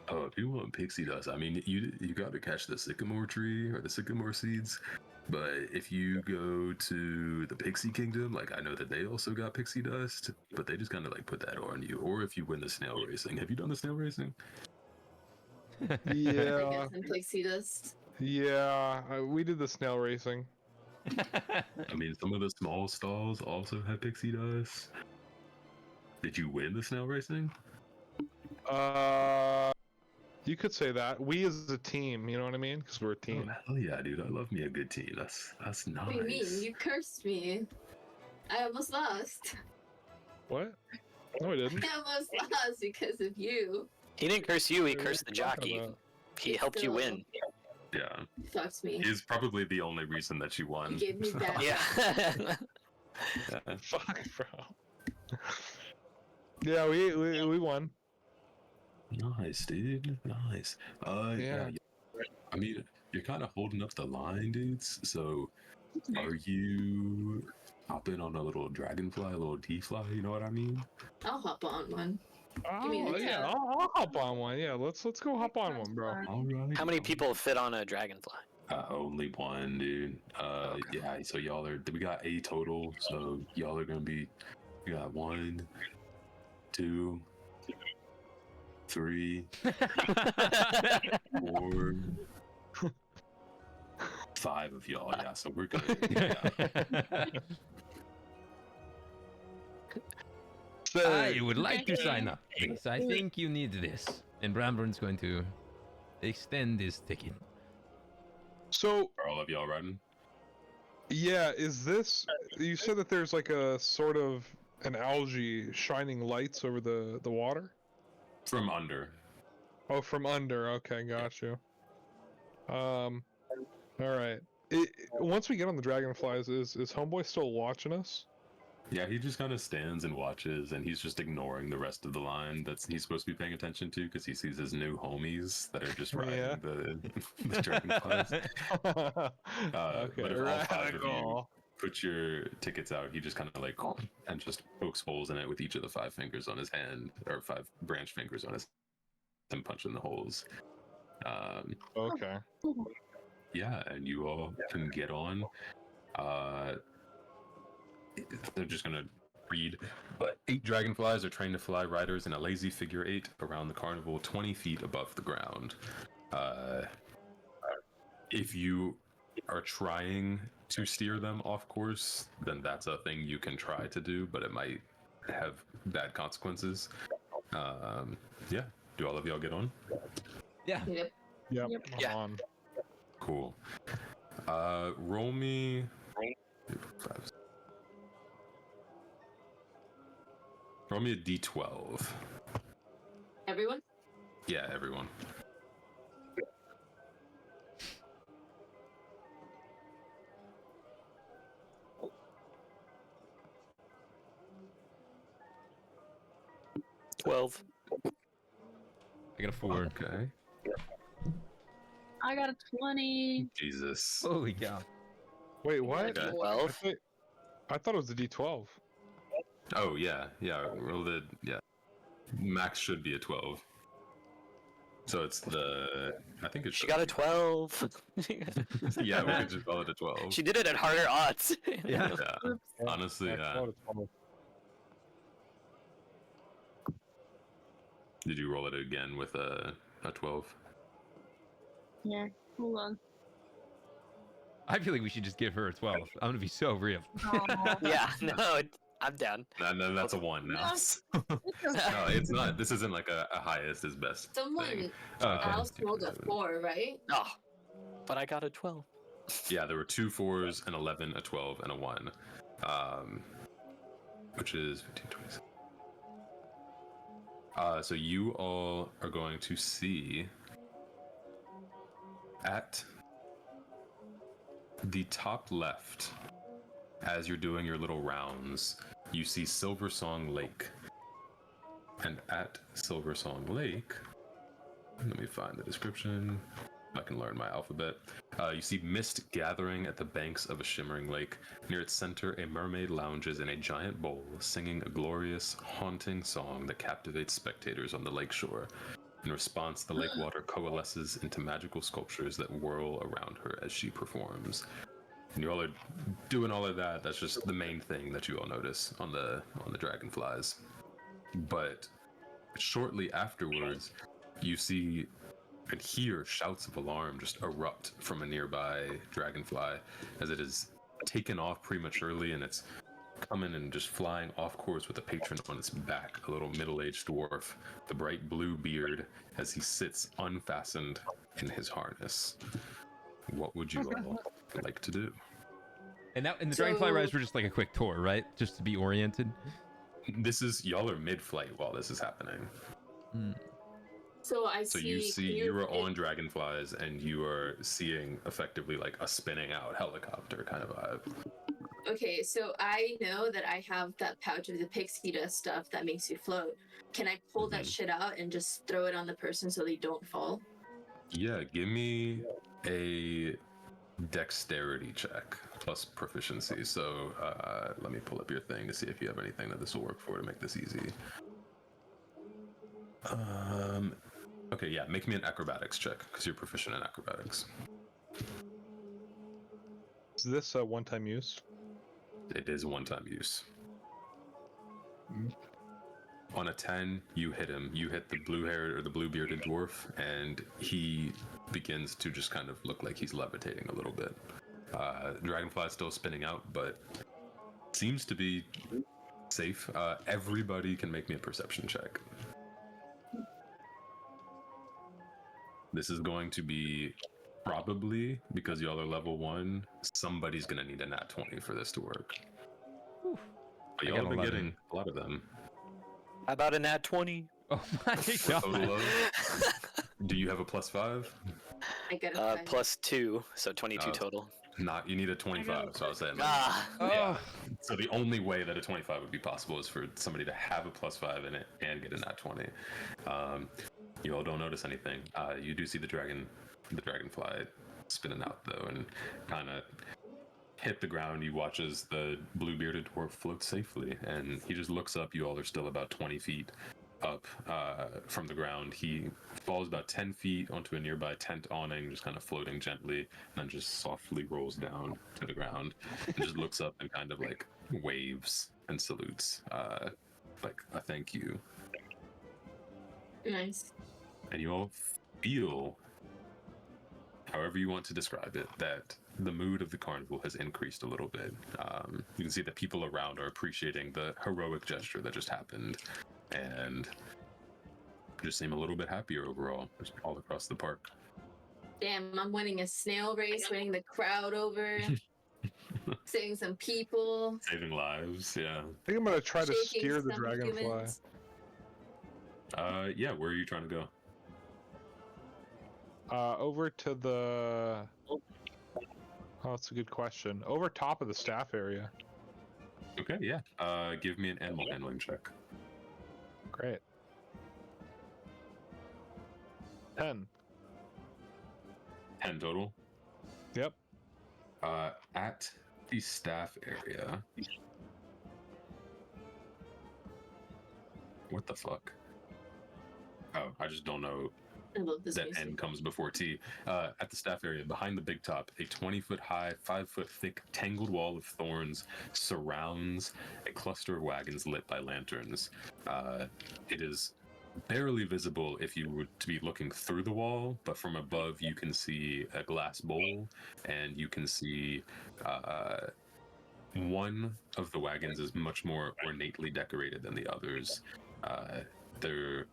Speaker 1: oh, if you want pixie dust, I mean, you got to catch the sycamore tree or the sycamore seeds. But if you go to the Pixie Kingdom, like I know that they also got pixie dust, but they just kind of like put that on you. Or if you win the snail racing, have you done the snail racing?
Speaker 5: I
Speaker 3: Yeah,
Speaker 5: guess some pixie dust.
Speaker 3: yeah. We did the snail racing.
Speaker 1: I mean, some of the small stalls also have pixie dust. Did you win the snail racing?
Speaker 3: You could say that. We as a team, you know what I mean? Because we're a
Speaker 1: Oh,
Speaker 3: team.
Speaker 1: hell yeah, dude! I love me a good team. That's nice.
Speaker 5: What do you mean? You cursed me. I almost lost.
Speaker 3: What? No, I didn't.
Speaker 5: I almost lost because of you.
Speaker 4: He didn't curse you. He
Speaker 3: What are
Speaker 4: cursed the
Speaker 3: you talking
Speaker 4: jockey.
Speaker 3: about?
Speaker 4: He helped you win.
Speaker 1: Yeah,
Speaker 5: Fucked me.
Speaker 1: is probably the only reason that you won.
Speaker 5: You gave me that.
Speaker 4: Yeah.
Speaker 1: Yeah.
Speaker 3: Fuck, bro. Yeah, we won.
Speaker 1: Nice, dude. Nice.
Speaker 3: Yeah.
Speaker 1: I mean, you're kind of holding up the line, dudes. So, are you hopping on a little dragonfly, a little D-fly? You know what I mean?
Speaker 5: I'll hop on one.
Speaker 3: Oh,
Speaker 5: me a
Speaker 3: yeah.
Speaker 5: tap.
Speaker 3: I'll hop on one. Yeah, let's go hop on one, bro.
Speaker 1: All right.
Speaker 4: How many people fit on a dragonfly?
Speaker 1: Only one, dude.
Speaker 4: Okay.
Speaker 1: Yeah. So we got 8 total. So y'all are gonna be. We got 1, 2, 3, 4, 5 of y'all. Yeah. So we're good. Yeah.
Speaker 6: I would like to sign up, please. I think you need this. And Bramburn's going to extend this ticket.
Speaker 3: So,
Speaker 1: Are all of y'all riding?
Speaker 3: yeah, is this... You said that there's like a sort of an algae shining lights over the water?
Speaker 1: From under.
Speaker 3: Oh, from under. Okay, got you. All right. Once we get on the dragonflies, is Homeboy still watching us?
Speaker 1: Yeah, he just kind of stands and watches, and he's just ignoring the rest of the line that he's supposed to be paying attention to because he sees his new homies that are just riding
Speaker 3: Yeah.
Speaker 1: the dragonflies.
Speaker 3: Okay,
Speaker 1: But if all 5 of you
Speaker 3: radical.
Speaker 1: put your tickets out, he just kind of like and just pokes holes in it with each of the 5 fingers on his hand, or 5 branch fingers on his, and punching the holes.
Speaker 3: Okay.
Speaker 1: Yeah, and you all can get on. They're just gonna read, but 8 dragonflies are trained to fly riders in a lazy figure 8 around the carnival 20 feet above the ground. If you are trying to steer them off course, then that's a thing you can try to do, but it might have bad consequences. Yeah, do all of y'all get on?
Speaker 6: Yeah.
Speaker 5: Yep.
Speaker 3: Yep.
Speaker 7: Yep.
Speaker 3: I'm
Speaker 4: Yeah.
Speaker 3: on.
Speaker 1: Cool. Roll me. Roll me a d12.
Speaker 5: Everyone?
Speaker 1: Yeah, everyone.
Speaker 4: $12.
Speaker 6: I got a 4.
Speaker 1: Okay.
Speaker 7: I got a 20.
Speaker 1: Jesus.
Speaker 6: Holy cow.
Speaker 3: Wait, what?
Speaker 1: Okay.
Speaker 4: 12?
Speaker 3: I thought it was the D12.
Speaker 1: Oh yeah. Roll the max should be a 12. So it's the I think it's
Speaker 4: She got a 12.
Speaker 1: yeah. We could just call it a 12.
Speaker 4: She did it at harder odds.
Speaker 6: Yeah.
Speaker 1: Yeah. Honestly,
Speaker 3: I
Speaker 1: yeah.
Speaker 3: thought it's 12.
Speaker 1: Did you roll it again with a 12?
Speaker 7: Yeah, hold on.
Speaker 6: I feel like we should just give her a 12. I'm going to be so real.
Speaker 7: Oh,
Speaker 4: Yeah, no, I'm down.
Speaker 1: And then that's a 1 now. No, it's not. This isn't like a highest is best
Speaker 5: Someone
Speaker 1: thing.
Speaker 6: Oh, okay.
Speaker 5: else rolled a 4, right?
Speaker 4: Oh, But I got a 12.
Speaker 1: Yeah, there were 2 4s, an 11, a 12, and a 1. Which is 15, 26. So you all are going to see at the top left, as you're doing your little rounds, you see Silver Song Lake. And at Silver Song Lake, let me find the description. I can learn my alphabet. You see mist gathering at the banks of a shimmering lake. Near its center, a mermaid lounges in a giant bowl, singing a glorious, haunting song that captivates spectators on the lakeshore. In response, the lake water coalesces into magical sculptures that whirl around her as she performs. And you all are doing all of that. That's just the main thing that you all notice on the dragonflies. But shortly afterwards, you see and hear shouts of alarm just erupt from a nearby dragonfly as it is taken off prematurely, and it's coming and just flying off course with a patron on its back, a little middle-aged dwarf, the bright blue beard, as he sits unfastened in his harness. What would you all like to do?
Speaker 6: And the
Speaker 5: So-
Speaker 6: Dragonfly rides were just like a quick tour, right? Just to be oriented.
Speaker 1: Y'all are mid-flight while this is happening.
Speaker 5: So I
Speaker 1: So
Speaker 5: see.
Speaker 1: you are on dragonflies, and you are seeing effectively like a spinning out helicopter kind of vibe.
Speaker 5: Okay, so I know that I have that pouch of the pixie dust stuff that makes you float. Can I pull that shit out and just throw it on the person so they don't fall?
Speaker 1: Yeah, give me a dexterity check plus proficiency. So let me pull up your thing to see if you have anything that this will work for to make this easy. Okay, yeah, make me an acrobatics check because you're proficient in acrobatics.
Speaker 3: Is this a one-time use?
Speaker 1: It is one-time use.
Speaker 3: Mm.
Speaker 1: On a 10, you hit him. You hit the blue-haired or the blue-bearded dwarf, and he begins to just kind of look like he's levitating a little bit. Dragonfly is still spinning out, but seems to be safe. Everybody can make me a perception check. This is going to be probably, because y'all are level 1, somebody's going to need a nat 20 for this to work.
Speaker 6: Whew.
Speaker 1: But
Speaker 6: I
Speaker 1: y'all
Speaker 6: got
Speaker 1: have been
Speaker 6: 11.
Speaker 1: getting a lot of them.
Speaker 4: How about a nat 20?
Speaker 6: Oh my
Speaker 1: Total
Speaker 6: god.
Speaker 1: of, do you have a +5?
Speaker 5: I get a
Speaker 4: Plus 2, so 22
Speaker 1: Oh.
Speaker 4: total.
Speaker 1: Not, you need a 25, so I was saying. Like,
Speaker 4: Ah,
Speaker 1: yeah. So the only way that a 25 would be possible is for somebody to have a +5 in it and get a nat 20. You all don't notice anything. You do see the dragonfly spinning out though, and kind of hit the ground. You watch as the blue-bearded dwarf floats safely, and he just looks up. You all are still about 20 feet up from the ground. He falls about 10 feet onto a nearby tent awning, just kind of floating gently, and then just softly rolls down to the ground and just looks up and kind of like waves and salutes, like a thank you.
Speaker 5: nice.
Speaker 1: And you all feel, however you want to describe it, that the mood of the carnival has increased a little bit. You can see that people around are appreciating the heroic gesture that just happened, and just seem a little bit happier overall, just all across the park.
Speaker 5: Damn, I'm winning a snail race, winning the crowd over, saving some people,
Speaker 1: Saving lives, yeah.
Speaker 3: I think I'm gonna try to
Speaker 5: shaking
Speaker 3: steer the
Speaker 5: some
Speaker 3: dragonfly.
Speaker 5: humans.
Speaker 1: Yeah, where are you trying to go?
Speaker 3: Over to the. Oh, that's a good question. Over top of the staff area.
Speaker 1: Okay, yeah. Give me an animal handling check.
Speaker 3: Great. 10.
Speaker 1: 10 total.
Speaker 3: Yep.
Speaker 1: At the staff area. What the fuck? Oh, I just don't know
Speaker 5: I love this
Speaker 1: that
Speaker 5: music.
Speaker 1: N comes before T. At the staff area, behind the big top, a 20-foot high, 5-foot thick, tangled wall of thorns surrounds a cluster of wagons lit by lanterns. It is barely visible if you were to be looking through the wall, but from above you can see a glass bowl, and you can see one of the wagons is much more ornately decorated than the others. They're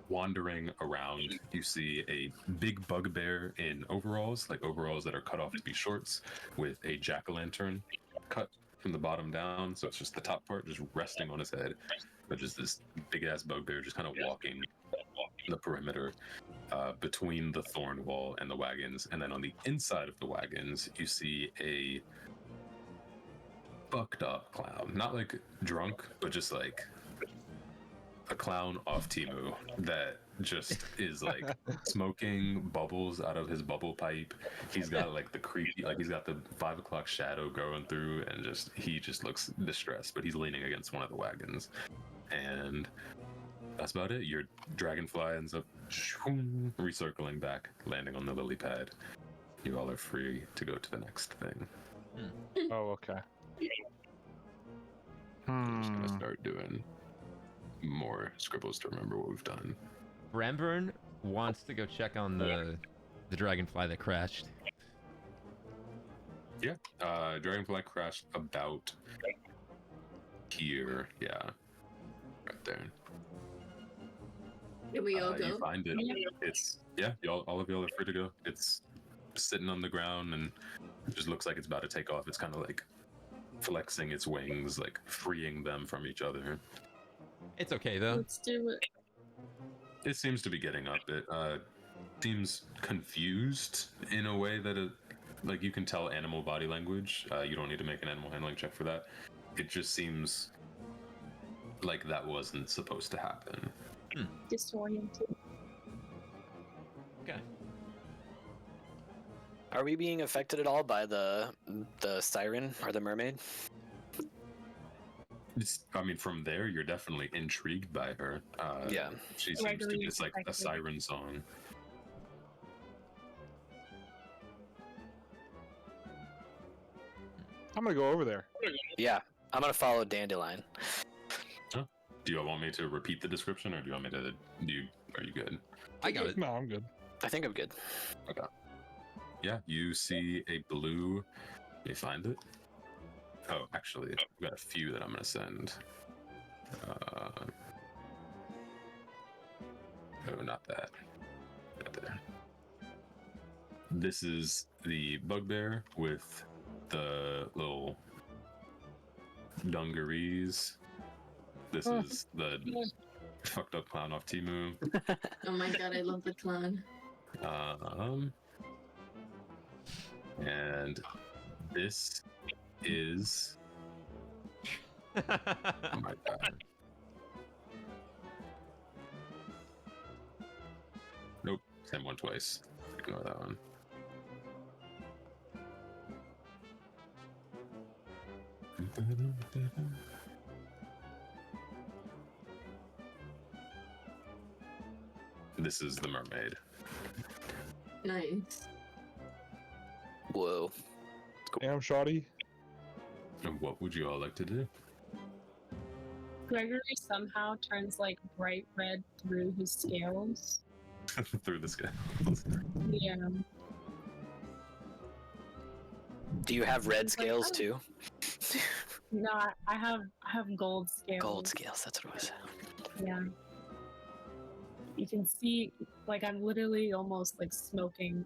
Speaker 1: wandering around, you see a big bugbear in overalls, like overalls that are cut off to be shorts, with a jack-o'-lantern cut from the bottom down, so it's just the top part just resting on his head, but just this big-ass bugbear just kind of walking the perimeter between the thorn wall and the wagons. And then on the inside of the wagons, you see a fucked up clown. Not like drunk, but just like a clown off Timu that just is like smoking bubbles out of his bubble pipe. He's got like the creepy, like he's got the 5 o'clock shadow going through, and he just looks distressed, but he's leaning against one of the wagons. And that's about it. Your dragonfly ends up recircling back, landing on the lily pad. You all are free to go to the next thing.
Speaker 3: Oh, okay.
Speaker 1: I'm just gonna start doing more scribbles to remember what we've done.
Speaker 6: Bramburn wants to go check on the dragonfly that crashed.
Speaker 1: Yeah, dragonfly crashed about here. Yeah, right there.
Speaker 5: Can we all
Speaker 1: You
Speaker 5: go?
Speaker 1: find it. It's all of y'all are free to go. It's sitting on the ground and it just looks like it's about to take off. It's kind of like flexing its wings, like freeing them from each other.
Speaker 6: It's okay though.
Speaker 7: Let's do it.
Speaker 1: It seems to be getting up. It seems confused in a way that it, like you can tell animal body language. You don't need to make an animal handling check for that. It just seems like that wasn't supposed to happen.
Speaker 7: Disoriented.
Speaker 6: Okay.
Speaker 4: Are we being affected at all by the siren or the mermaid?
Speaker 1: I mean, from there, you're definitely intrigued by her.
Speaker 4: Yeah.
Speaker 1: She seems to
Speaker 7: Gregory
Speaker 1: be,
Speaker 7: is
Speaker 1: it's like a
Speaker 7: affected.
Speaker 1: siren song.
Speaker 3: I'm gonna go over there.
Speaker 4: Yeah. I'm gonna follow Dandelion.
Speaker 1: Do you all want me to repeat the description, or do you want me to? Are you good?
Speaker 6: I got it.
Speaker 3: No, I'm good.
Speaker 4: I think I'm good.
Speaker 1: Okay. Yeah, you see a blue. Let me find it. Oh, actually, I've got a few that I'm gonna send. No, not that. Not there. This is the bugbear with the little dungarees. This is the fucked up clown off Timu.
Speaker 5: Oh my god, I love the clown.
Speaker 1: And this is. Oh my god. Nope, same one twice. Ignore that one. This is the mermaid.
Speaker 5: Nice.
Speaker 4: Whoa.
Speaker 3: Damn, shoddy.
Speaker 1: And what would you all like to do?
Speaker 7: Gregory somehow turns like bright red through his scales.
Speaker 1: Through the scales.
Speaker 7: Yeah.
Speaker 4: Do you have red scales too?
Speaker 7: No, I have gold scales.
Speaker 4: Gold scales, that's what it was.
Speaker 7: Yeah. You can see, like, I'm literally almost like smoking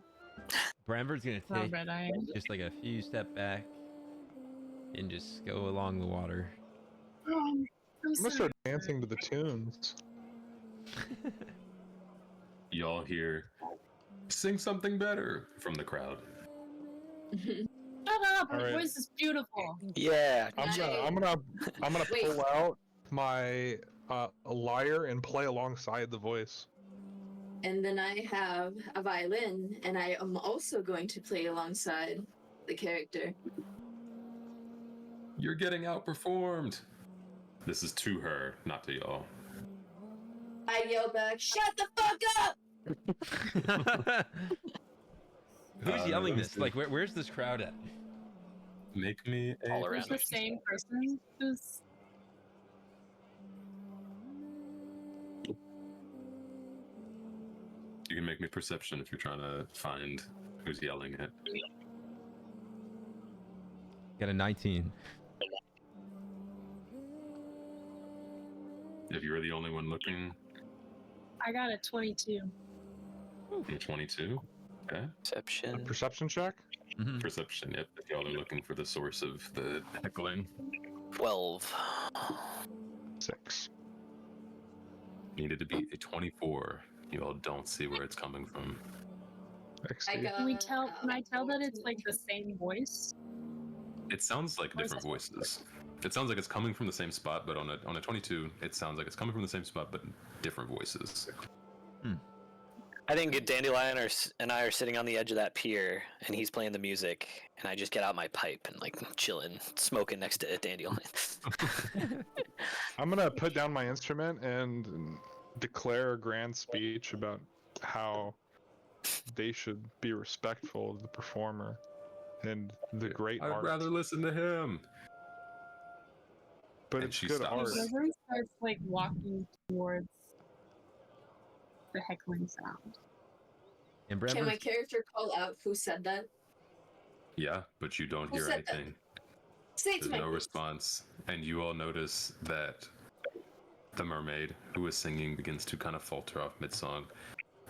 Speaker 6: Bramburn's gonna
Speaker 7: how
Speaker 6: take
Speaker 7: red I am.
Speaker 6: just like a few step back and just go along the water.
Speaker 7: I'm
Speaker 3: I'm gonna
Speaker 7: sorry.
Speaker 3: start dancing to the tunes.
Speaker 1: Y'all hear, sing something better from the crowd.
Speaker 7: Shut up!
Speaker 3: All
Speaker 7: Your
Speaker 3: right.
Speaker 7: voice is beautiful.
Speaker 4: Yeah.
Speaker 3: I'm gonna
Speaker 5: Wait.
Speaker 3: pull out my lyre and play alongside the voice.
Speaker 5: And then I have a violin, and I am also going to play alongside the character.
Speaker 1: You're getting outperformed. This is to her, not to y'all.
Speaker 5: I yell back, "Shut the fuck up!"
Speaker 6: Who's yelling
Speaker 1: let me
Speaker 6: this?
Speaker 1: see.
Speaker 6: Like, where's this crowd at?
Speaker 1: Make me a
Speaker 4: All
Speaker 7: It's
Speaker 4: around.
Speaker 7: the same person who's.
Speaker 1: You can make me perception if you're trying to find who's yelling it.
Speaker 6: Got a 19.
Speaker 1: If you're the only one looking,
Speaker 7: I got a 22.
Speaker 1: You're 22. Okay.
Speaker 4: Perception.
Speaker 3: Perception check.
Speaker 1: Perception. Yep. If y'all are looking for the source of the heckling,
Speaker 4: 12.
Speaker 3: 6.
Speaker 1: needed to be a 24. You all don't see where it's coming from.
Speaker 5: I got.
Speaker 7: Can I tell that it's like the same voice?
Speaker 1: It sounds like different voices. It sounds like it's coming from the same spot, but on a 22, it sounds like it's coming from the same spot, but different voices.
Speaker 4: I think Dandelion and I are sitting on the edge of that pier, and he's playing the music, and I just get out my pipe and like chilling, smoking next to Dandelion.
Speaker 3: I'm gonna put down my instrument and declare a grand speech about how they should be respectful of the performer and the great
Speaker 1: I'd
Speaker 3: art.
Speaker 1: rather listen to him.
Speaker 3: But
Speaker 1: And
Speaker 3: it's
Speaker 1: she
Speaker 3: good
Speaker 1: stops.
Speaker 3: art.
Speaker 7: Gregory starts like walking towards the heckling sound.
Speaker 6: And
Speaker 5: Can my
Speaker 6: Bramber's
Speaker 5: character call out who said that?
Speaker 1: Yeah, but you don't
Speaker 5: Who
Speaker 1: hear
Speaker 5: said that?
Speaker 1: anything.
Speaker 5: Say it to
Speaker 1: There's
Speaker 5: my
Speaker 1: no
Speaker 5: face.
Speaker 1: response, and you all notice that the mermaid who is singing begins to kind of falter off mid-song,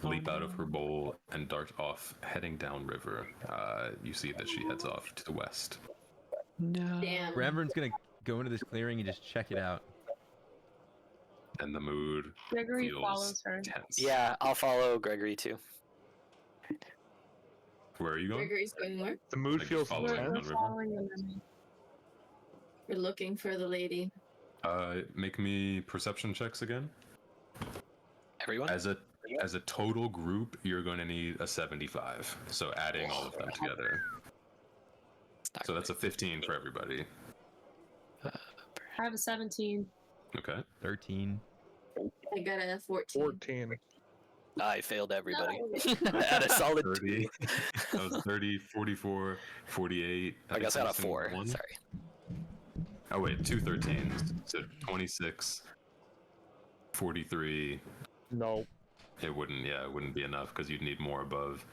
Speaker 1: leap out of her bowl, and dart off, heading downriver. You see that she heads off to the west.
Speaker 5: Damn.
Speaker 6: Bramber's gonna go into this clearing and just check it out.
Speaker 1: And the mood
Speaker 7: Gregory
Speaker 1: feels
Speaker 7: follows her.
Speaker 1: tense.
Speaker 4: Yeah, I'll follow Gregory too.
Speaker 1: Where are you going?
Speaker 5: Gregory's going where?
Speaker 3: The mood
Speaker 1: Like,
Speaker 3: feels
Speaker 1: following
Speaker 3: intense.
Speaker 7: We're
Speaker 1: downriver?
Speaker 7: following the mermaid.
Speaker 5: We're looking for the lady.
Speaker 1: Make me perception checks again.
Speaker 4: Everyone?
Speaker 1: As a total group, you're going to need a 75. So adding all of them together. So that's a 15 for everybody.
Speaker 7: I have a 17.
Speaker 1: Okay.
Speaker 6: 13.
Speaker 5: I got a 14.
Speaker 3: 14.
Speaker 4: I failed everybody. At a solid
Speaker 1: 30.
Speaker 4: 2.
Speaker 1: That was 30, 44, 48.
Speaker 4: I guess I got a
Speaker 1: missing
Speaker 4: 4.
Speaker 1: one.
Speaker 4: Sorry.
Speaker 1: Oh, wait, 2 13s. So 26, 43.
Speaker 3: No.
Speaker 1: It wouldn't be enough because you'd need more above.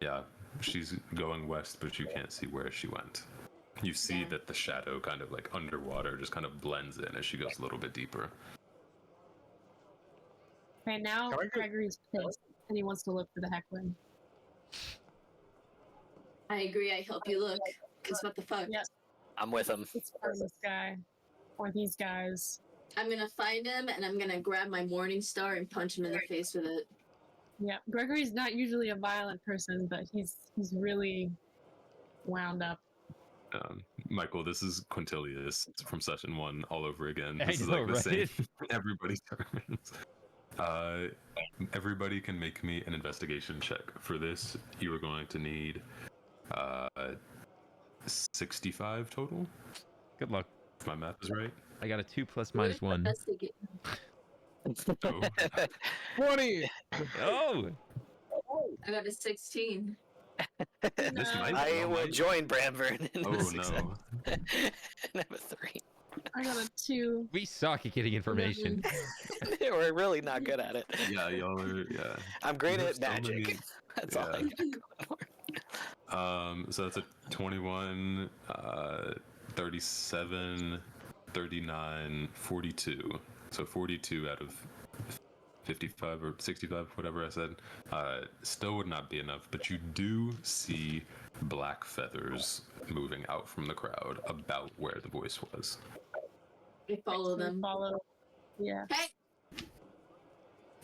Speaker 1: Yeah, she's going west, but you can't see where she went. You see that the shadow kind of like underwater just kind of blends in as she goes a little bit deeper.
Speaker 7: Okay, now
Speaker 3: Can I go-
Speaker 7: Gregory's pissed and he wants to look for the heckling.
Speaker 5: I agree. I help you look. Cause what the fuck?
Speaker 7: Yeah.
Speaker 4: I'm with him.
Speaker 7: It's for this guy. Or these guys.
Speaker 5: I'm gonna find him and I'm gonna grab my morning star and punch him in the face with it.
Speaker 7: Yeah. Gregory's not usually a violent person, but he's really wound up.
Speaker 1: Michael, this is Quintilius from session 1 all over again.
Speaker 6: I
Speaker 1: This is
Speaker 6: know,
Speaker 1: like the
Speaker 6: right?
Speaker 1: same everybody's turns. Everybody can make me an investigation check. For this, you are going to need 65 total,
Speaker 6: Good luck.
Speaker 1: if my math is right.
Speaker 6: I got a 2 plus minus 1.
Speaker 5: Investigate.
Speaker 1: So,
Speaker 3: 20!
Speaker 6: Oh!
Speaker 5: I got a 16.
Speaker 1: this might
Speaker 4: I
Speaker 1: well
Speaker 4: will
Speaker 1: might-
Speaker 4: join Bramburn in
Speaker 1: Oh
Speaker 4: the success.
Speaker 1: no.
Speaker 4: And I have a 3.
Speaker 7: I got a 2.
Speaker 6: We suck at getting information.
Speaker 4: We're really not good at it.
Speaker 1: Yeah, y'all are. Yeah.
Speaker 4: I'm great
Speaker 1: There's
Speaker 4: at
Speaker 1: so
Speaker 4: magic.
Speaker 1: many-
Speaker 4: That's all I
Speaker 1: yeah.
Speaker 4: got going for.
Speaker 1: So that's a 21, 37, 39, 42. So 42 out of 55 or 65, whatever I said. Still would not be enough, but you do see black feathers moving out from the crowd about where the voice was.
Speaker 5: I follow them.
Speaker 7: Follow. Yeah.
Speaker 5: Hey!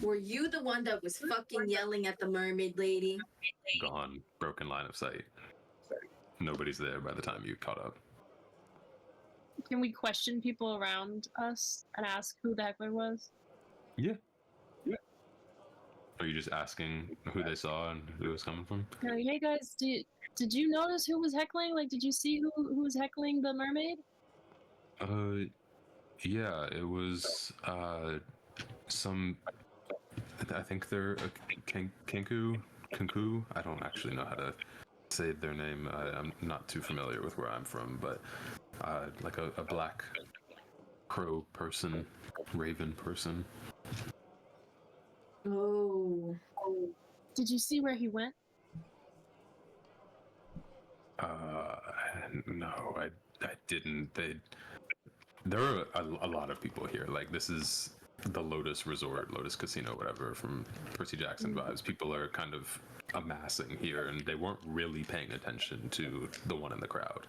Speaker 5: Were you the one that was fucking yelling at the mermaid lady?
Speaker 1: Gone, broken line of sight. Nobody's there by the time you caught up.
Speaker 7: Can we question people around us and ask who the heckler was?
Speaker 1: Yeah. Are you just asking who they saw and who it was coming from?
Speaker 7: Hey guys, did you notice who was heckling? Like, did you see who was heckling the mermaid?
Speaker 1: Yeah, it was some. I think they're a Kinku. I don't actually know how to say their name. I'm not too familiar with where I'm from, but like a black crow person, raven person.
Speaker 5: Oh.
Speaker 7: Did you see where he went?
Speaker 1: No, I didn't. There are a lot of people here. Like this is the Lotus Resort, Lotus Casino, whatever, from Percy Jackson vibes. People are kind of amassing here, and they weren't really paying attention to the one in the crowd.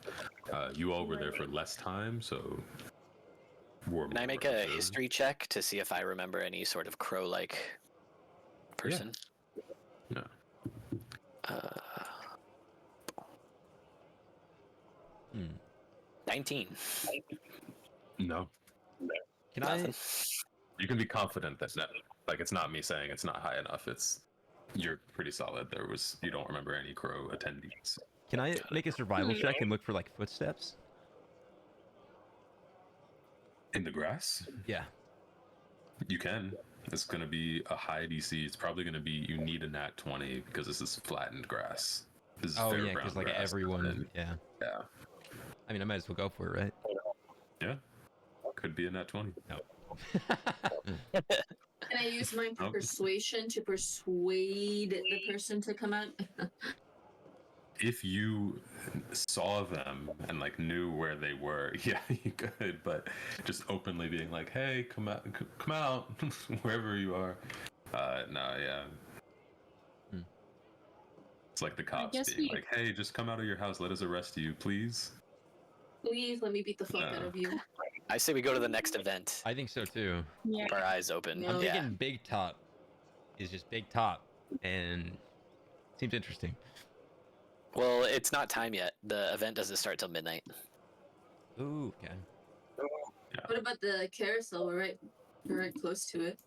Speaker 1: You all were there for less time, so.
Speaker 4: Can I make a history check to see if I remember any sort of crow-like person?
Speaker 1: Yeah.
Speaker 4: 19.
Speaker 1: No.
Speaker 6: Can
Speaker 4: Nothing.
Speaker 1: You can be confident that like it's not me saying it's not high enough. You're pretty solid. You don't remember any crow attendees.
Speaker 6: Can I make a survival check and look for like footsteps?
Speaker 1: In the grass?
Speaker 6: Yeah.
Speaker 1: You can. It's gonna be a high DC. It's probably gonna be you need a nat 20 because this is flattened grass. This is
Speaker 6: Oh yeah, because like
Speaker 1: grass,
Speaker 6: everyone.
Speaker 1: and-
Speaker 6: Yeah.
Speaker 1: Yeah.
Speaker 6: I mean, I might as well go for it, right?
Speaker 1: Yeah. Could be a nat 20.
Speaker 6: No.
Speaker 5: Can I use my persuasion to persuade the person to come out?
Speaker 1: If you saw them and like knew where they were, yeah, you could. But just openly being like, "Hey, come out, wherever you are." No, yeah. It's like the cops being like, "Hey, just come out of your house. Let us arrest you, please."
Speaker 5: Please let me beat the fuck out of you.
Speaker 4: I say we go to the next event.
Speaker 6: I think so too.
Speaker 7: Yeah.
Speaker 4: Keep our eyes open.
Speaker 5: No.
Speaker 6: I'm
Speaker 4: Yeah.
Speaker 6: thinking Big Top is just Big Top, and seems interesting.
Speaker 4: Well, it's not time yet. The event doesn't start till midnight.
Speaker 6: Ooh, okay.
Speaker 5: What about the carousel? We're right close to it.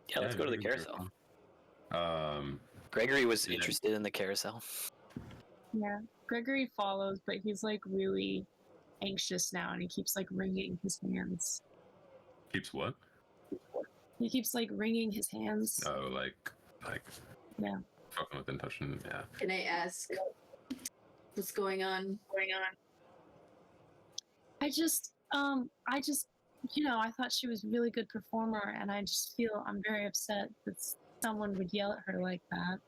Speaker 4: Yeah, let's go to the
Speaker 1: we can do
Speaker 4: carousel.
Speaker 1: it.
Speaker 4: Gregory was
Speaker 1: Yeah.
Speaker 4: interested in the carousel.
Speaker 7: Yeah. Gregory follows, but he's like really anxious now, and he keeps like wringing his hands.
Speaker 1: Keeps what?
Speaker 7: He keeps like wringing his hands.
Speaker 1: Oh, like.
Speaker 7: Yeah.
Speaker 1: Fucking with intention. Yeah.
Speaker 5: Can I ask what's going on?
Speaker 7: I just, I thought she was a really good performer, and I just feel I'm very upset that someone would yell at her like that.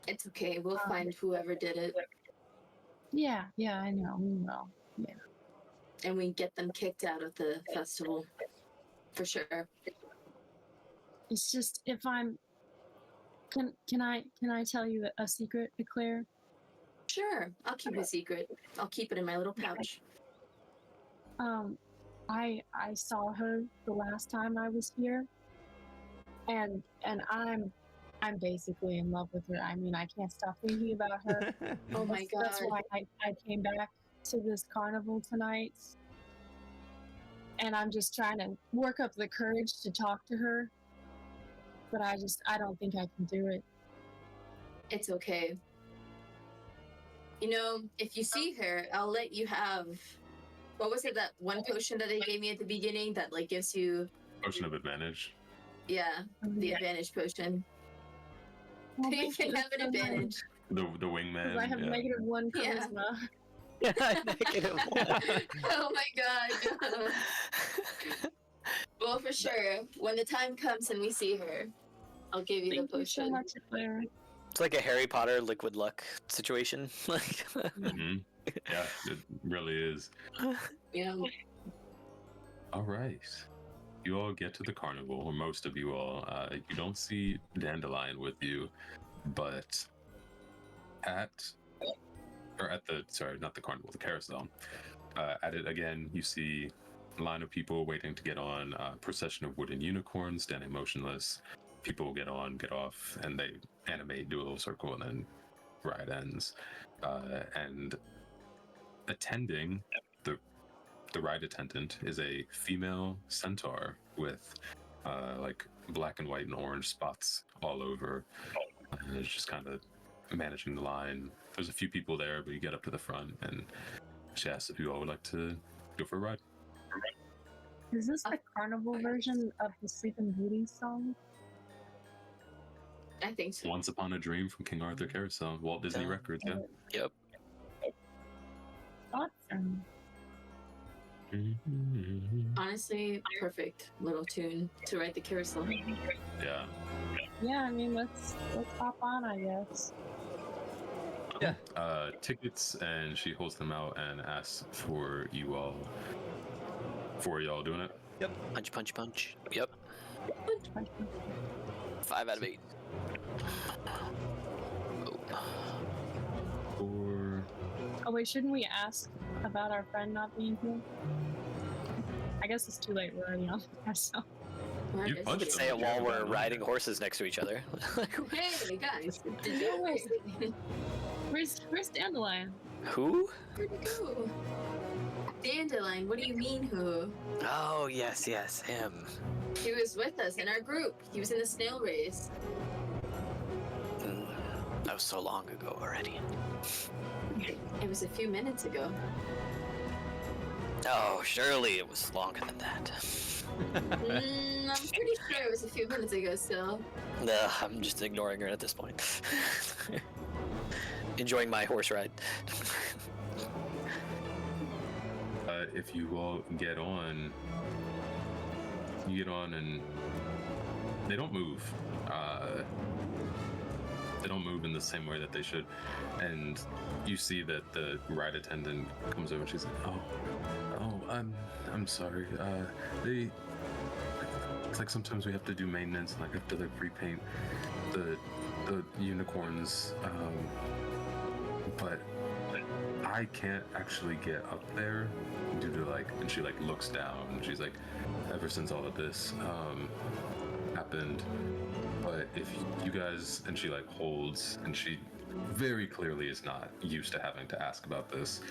Speaker 5: It's okay. We'll find whoever did it,
Speaker 7: Yeah, I know, we will. Yeah.
Speaker 5: and we get them kicked out of the festival for sure.
Speaker 7: It's just if I'm, can I tell you a secret, Eclair?
Speaker 5: Sure, I'll keep it a secret. I'll keep it in my little pouch.
Speaker 7: I saw her the last time I was here, and I'm basically in love with her. I mean, I can't stop thinking about her.
Speaker 5: Oh my god.
Speaker 7: That's why I came back to this carnival tonight, and I'm just trying to work up the courage to talk to her, but I don't think I can do it.
Speaker 5: It's okay. You know, if you see her, I'll let you have. What was it? That one potion that they gave me at the beginning that like gives you,
Speaker 1: Potion of advantage.
Speaker 5: yeah, the advantage potion.
Speaker 7: Well,
Speaker 5: You
Speaker 7: thank
Speaker 5: can
Speaker 7: you.
Speaker 5: have an advantage.
Speaker 1: The wingman.
Speaker 7: 'Cause I have
Speaker 1: yeah.
Speaker 7: -1
Speaker 5: Yeah.
Speaker 7: charisma.
Speaker 5: Oh my god. Well, for sure. When the time comes and we see her, I'll give you
Speaker 7: Thank
Speaker 5: the
Speaker 7: you so
Speaker 5: potion.
Speaker 7: much, Eclair.
Speaker 4: It's like a Harry Potter liquid luck situation. Like,
Speaker 1: Mhm. Yeah, it really is.
Speaker 5: Yeah.
Speaker 1: All right. You all get to the carnival, or most of you all. You don't see Dandelion with you, but sorry, not the carnival, the carousel. At it again, you see a line of people waiting to get on, procession of wooden unicorns standing motionless. People get on, get off, and they animate, do a little circle, and then ride ends. And attending the ride attendant is a female centaur with like black and white and orange spots all over. And it's just kind of managing the line. There's a few people there, but you get up to the front and she asks if you all would like to go for a ride.
Speaker 7: Is this the carnival version of the Sleeping Beauty song?
Speaker 5: I think so.
Speaker 1: Once Upon a Dream from King Arthur Carousel, Walt Disney
Speaker 4: Yeah.
Speaker 1: Records, yeah.
Speaker 4: yep.
Speaker 7: Awesome.
Speaker 5: Honestly, perfect little tune to ride the carousel.
Speaker 1: Yeah.
Speaker 7: Yeah, I mean, let's hop on, I guess.
Speaker 6: Yeah.
Speaker 1: Tickets, and she holds them out and asks for you all. For y'all doing it?
Speaker 4: Punch, punch, punch. Yep. 5 out of 8.
Speaker 1: Or
Speaker 7: Oh wait, shouldn't we ask about our friend not being here? I guess it's too late. We're already on there, so.
Speaker 5: Well, I
Speaker 1: You
Speaker 5: guess
Speaker 1: punched
Speaker 5: it
Speaker 4: Say it
Speaker 5: is.
Speaker 4: while we're riding horses next to each other.
Speaker 5: Hey guys, did you
Speaker 7: Where's Dandelion?
Speaker 4: Who?
Speaker 5: Where'd he go? Dandelion, what do you mean who?
Speaker 4: Oh, yes, him.
Speaker 5: He was with us in our group. He was in the snail race.
Speaker 4: That was so long ago already.
Speaker 5: It was a few minutes ago.
Speaker 4: Oh, surely it was longer than that.
Speaker 5: I'm pretty sure it was a few minutes ago still.
Speaker 4: Nah, I'm just ignoring her at this point. Enjoying my horse ride.
Speaker 1: if you all get on, and they don't move. They don't move in the same way that they should, and you see that the ride attendant comes over and she's like, "Oh, I'm sorry. It's like sometimes we have to do maintenance, and I have to like repaint the unicorns, but I can't actually get up there due to like," and she like looks down and she's like, "Ever since all of this happened, but if you guys," and she like holds, and she very clearly is not used to having to ask about this,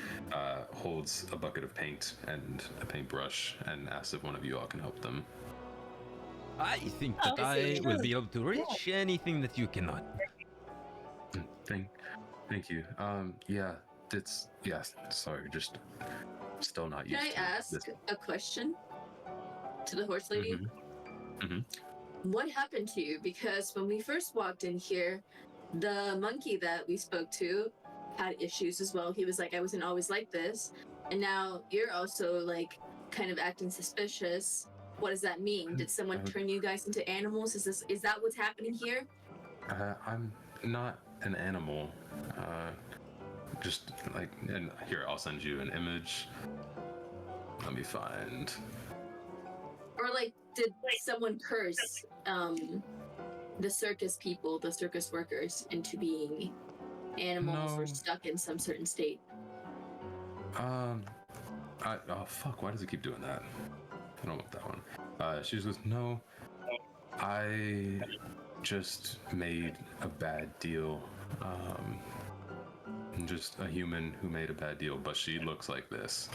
Speaker 1: holds a bucket of paint and a paintbrush and asks if one of you all can help them.
Speaker 6: I think that I will be able to reach anything that you cannot.
Speaker 1: Thank you. Yeah, sorry, just still not used
Speaker 5: Can I
Speaker 1: to
Speaker 5: ask
Speaker 1: this.
Speaker 5: a question to the horse lady? What happened to you? Because when we first walked in here, the monkey that we spoke to had issues as well. He was like, "I wasn't always like this," and now you're also like kind of acting suspicious. What does that mean? Did someone turn you guys into animals? Is that what's happening here?
Speaker 1: I'm not an animal. Just like, and here, I'll send you an image. Let me find.
Speaker 5: Or like, did someone curse the circus people, the circus workers, into being animals
Speaker 1: No.
Speaker 5: or stuck in some certain state?
Speaker 1: Oh fuck! Why does it keep doing that? I don't want that one. She just goes, "No, I just made a bad deal. I'm just a human who made a bad deal, but she looks like this."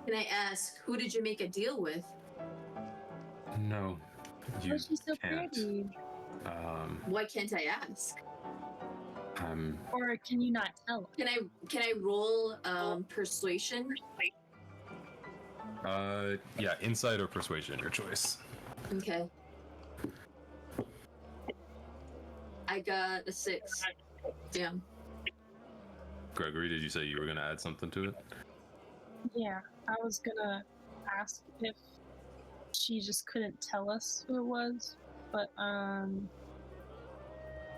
Speaker 5: Can I ask, who did you make a deal with?
Speaker 1: No, you
Speaker 7: Oh, she's so
Speaker 1: can't.
Speaker 7: pretty.
Speaker 5: Why can't I ask?
Speaker 7: Or can you not tell?
Speaker 5: Can I roll persuasion?
Speaker 1: Yeah, insight or persuasion, your choice.
Speaker 5: Okay. I got a 6. Damn.
Speaker 1: Gregory, did you say you were gonna add something to it?
Speaker 7: Yeah, I was gonna ask if she just couldn't tell us who it was, but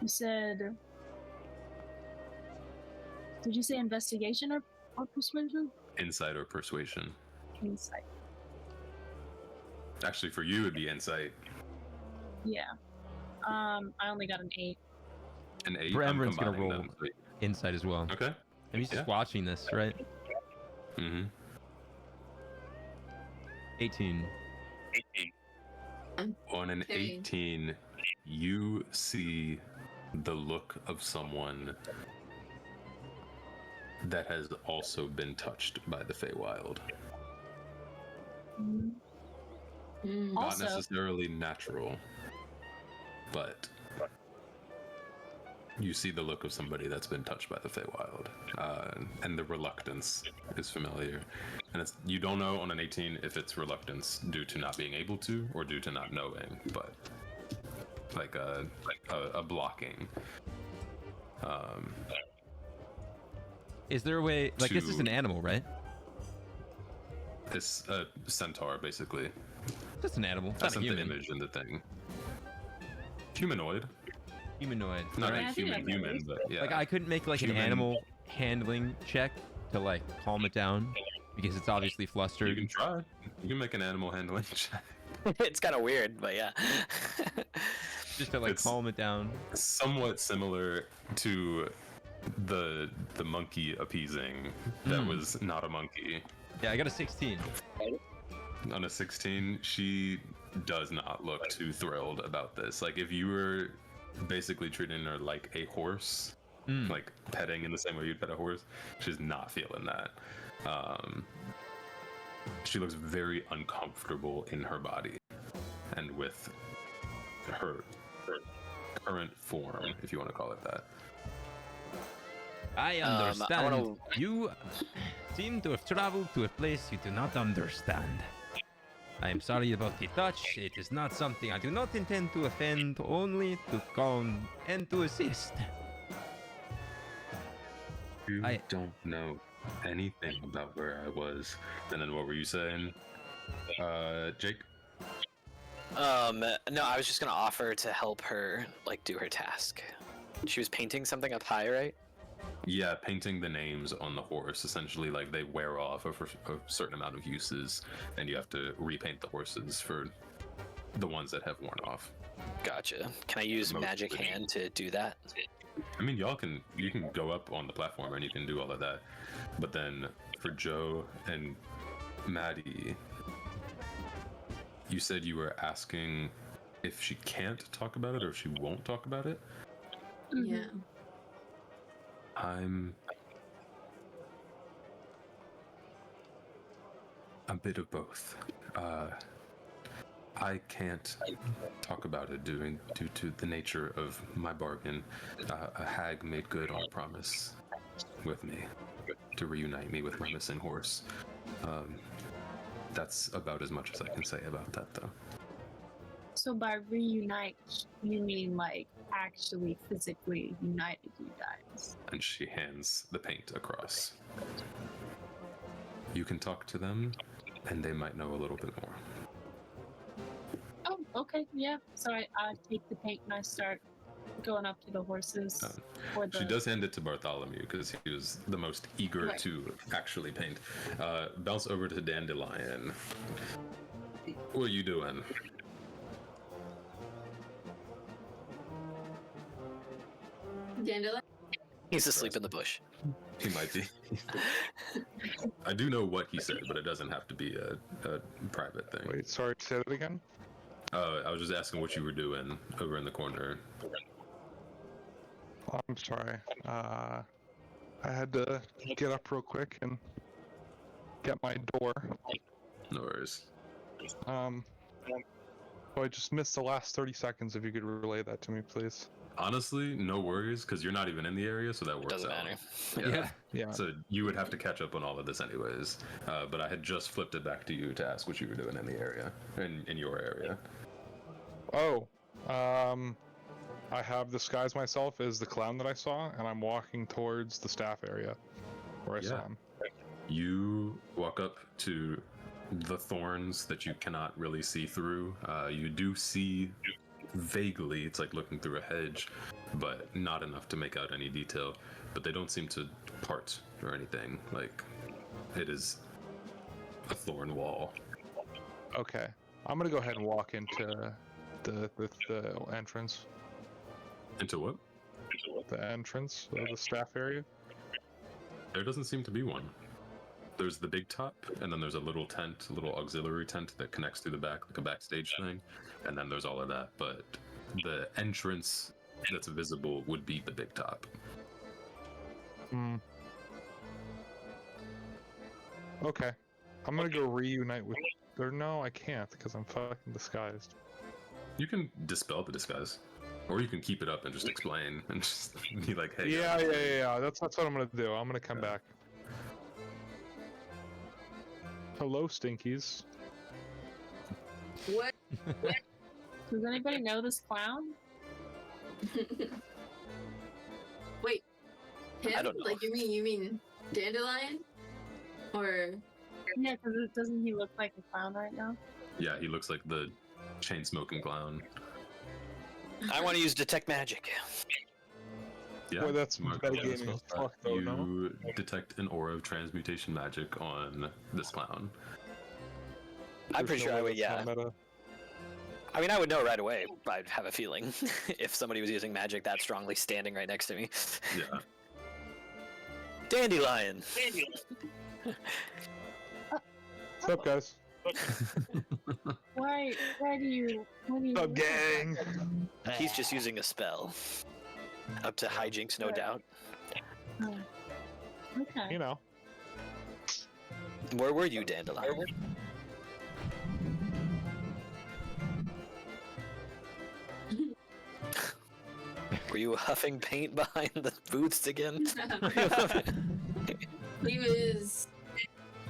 Speaker 7: you said, did you say investigation or persuasion?
Speaker 1: Insight or persuasion.
Speaker 7: Insight.
Speaker 1: Actually, for you, it'd be insight.
Speaker 7: Yeah. I only got an 8.
Speaker 1: An 8.
Speaker 6: Bramrin's gonna
Speaker 1: combining
Speaker 6: roll
Speaker 1: them, so-
Speaker 6: insight as well.
Speaker 1: Okay.
Speaker 6: And he's just
Speaker 1: Yeah.
Speaker 6: watching this, right?
Speaker 1: Mm-hmm.
Speaker 6: 18.
Speaker 1: On an
Speaker 5: Okay.
Speaker 1: 18, you see the look of someone that has also been touched by the Feywild.
Speaker 5: Mm.
Speaker 1: Not
Speaker 7: Also,
Speaker 1: necessarily natural, but you see the look of somebody that's been touched by the Feywild, and the reluctance is familiar. And you don't know on an 18 if it's reluctance due to not being able to or due to not knowing, but like a blocking.
Speaker 6: Is there a way, like, this is
Speaker 1: To-
Speaker 6: an animal, right?
Speaker 1: It's a centaur, basically.
Speaker 6: Just an animal. It's
Speaker 1: I
Speaker 6: not a
Speaker 1: sent the
Speaker 6: human.
Speaker 1: image in the thing. Humanoid,
Speaker 6: Humanoid.
Speaker 1: not
Speaker 7: Yeah, I
Speaker 1: a
Speaker 7: think
Speaker 1: human,
Speaker 7: that's
Speaker 1: but yeah.
Speaker 6: Like, I couldn't make, like, an
Speaker 1: Human.
Speaker 6: animal handling check to, like, calm it down. because it's obviously
Speaker 1: You
Speaker 6: flustered.
Speaker 1: can try. You can make an animal handling check.
Speaker 4: It's kind of weird, but yeah.
Speaker 6: Just to like
Speaker 1: It's-
Speaker 6: calm it down.
Speaker 1: Somewhat similar to the monkey appeasing that
Speaker 6: Mm.
Speaker 1: was not a monkey.
Speaker 6: Yeah, I got a 16.
Speaker 1: On a 16, she does not look too thrilled about this. Like, if you were basically treating her like a horse,
Speaker 6: Mm.
Speaker 1: like petting in the same way you'd pet a horse, she's not feeling that. She looks very uncomfortable in her body and with her current form, if you want to call it that.
Speaker 6: I
Speaker 4: I
Speaker 6: understand.
Speaker 4: wanna-
Speaker 6: You seem to have traveled to a place you do not understand. I am sorry about the touch. It is not something I do not intend to offend, only to calm and to assist.
Speaker 1: You
Speaker 6: I-
Speaker 1: don't know anything about where I was. And then what were you saying, Jake?
Speaker 4: No, I was just gonna offer to help her like do her task. She was painting something up high, right?
Speaker 1: Yeah, painting the names on the horse. Essentially, like, they wear off over a certain amount of uses, and you have to repaint the horses for the ones that have worn off.
Speaker 4: Gotcha. Can I use
Speaker 1: Most
Speaker 4: magic
Speaker 1: would.
Speaker 4: hand to do that?
Speaker 1: I mean, you can go up on the platform and you can do all of that, but then for Joe and Maddie, you said you were asking if she can't talk about it or if she won't talk about it.
Speaker 5: Yeah.
Speaker 1: I'm a bit of both. I can't talk about it due to the nature of my bargain. A hag made good on a promise with me to reunite me with my missing horse. That's about as much as I can say about that, though.
Speaker 7: So by reunite, you mean like actually physically united you guys?
Speaker 1: And she hands the paint across. You can talk to them, and they might know a little bit more.
Speaker 7: Oh, okay, yeah. So I take the paint and I start going up to the horses. For the...
Speaker 1: She does hand it to Bartholomew because he was the most eager
Speaker 7: Right.
Speaker 1: to actually paint. Bounce over to Dandelion. What are you doing?
Speaker 5: Dandelion?
Speaker 4: He's asleep in the bush.
Speaker 1: He might be. I do know what he said, but it doesn't have to be a private thing.
Speaker 3: Wait, sorry, say that again?
Speaker 1: I was just asking what you were doing over in the corner.
Speaker 3: Oh, I'm sorry. I had to get up real quick and get my door.
Speaker 1: No worries.
Speaker 3: Oh, I just missed the last 30 seconds. If you could relay that to me, please.
Speaker 1: Honestly, no worries, because you're not even in the area, so that works
Speaker 4: Doesn't
Speaker 1: out.
Speaker 4: matter.
Speaker 1: Yeah.
Speaker 3: Yeah.
Speaker 1: So you would have to catch up on all of this anyways. But I had just flipped it back to you to ask what you were doing in the area, in your area.
Speaker 3: Oh, I have disguised myself as the clown that I saw, and I'm walking towards the staff area where I saw
Speaker 1: Yeah.
Speaker 3: him.
Speaker 1: You walk up to the thorns that you cannot really see through. You do see vaguely, it's like looking through a hedge, but not enough to make out any detail. But they don't seem to part or anything. Like, it is a thorn wall.
Speaker 3: Okay, I'm gonna go ahead and walk into the entrance.
Speaker 1: Into what?
Speaker 3: The entrance of the staff area.
Speaker 1: There doesn't seem to be one. There's the big top, and then there's a little tent, a little auxiliary tent that connects through the back, like a backstage thing, and then there's all of that. But the entrance that's visible would be the big top.
Speaker 3: Hmm. Okay, I'm gonna go reunite with. Or no, I can't because I'm fucking disguised.
Speaker 1: You can dispel the disguise, or you can keep it up and just explain and just be like, "Hey,
Speaker 3: Yeah. That's what I'm gonna do. I'm gonna come back. Hello, Stinkies.
Speaker 5: What?
Speaker 7: Does anybody know this clown?
Speaker 5: Wait. Him?
Speaker 4: I don't know.
Speaker 5: Like, you mean Dandelion? Or
Speaker 7: Yeah, because doesn't he look like a clown right now?
Speaker 1: Yeah, he looks like the chain smoking clown."
Speaker 4: I want to use detect magic.
Speaker 1: Yeah.
Speaker 3: Boy, that's
Speaker 1: mark it down as
Speaker 3: metagaming
Speaker 1: spell
Speaker 3: as
Speaker 1: slot.
Speaker 3: fuck, though, no?
Speaker 1: You detect an aura of transmutation magic on this clown.
Speaker 4: I'm pretty
Speaker 3: There's no
Speaker 4: sure I
Speaker 3: way
Speaker 4: would.
Speaker 3: that's
Speaker 4: Yeah.
Speaker 3: not meta.
Speaker 4: I mean, I would know right away. I'd have a feeling if somebody was using magic that strongly standing right next to me.
Speaker 1: Yeah.
Speaker 4: Dandelion.
Speaker 3: What's up, guys?
Speaker 7: Why do you?
Speaker 3: What's up, gang?
Speaker 4: He's just using a spell. Up to hijinks, no doubt.
Speaker 7: Oh. Okay.
Speaker 3: You know.
Speaker 4: Where were you, Dandelion? Were you huffing paint behind the booths again?
Speaker 5: He was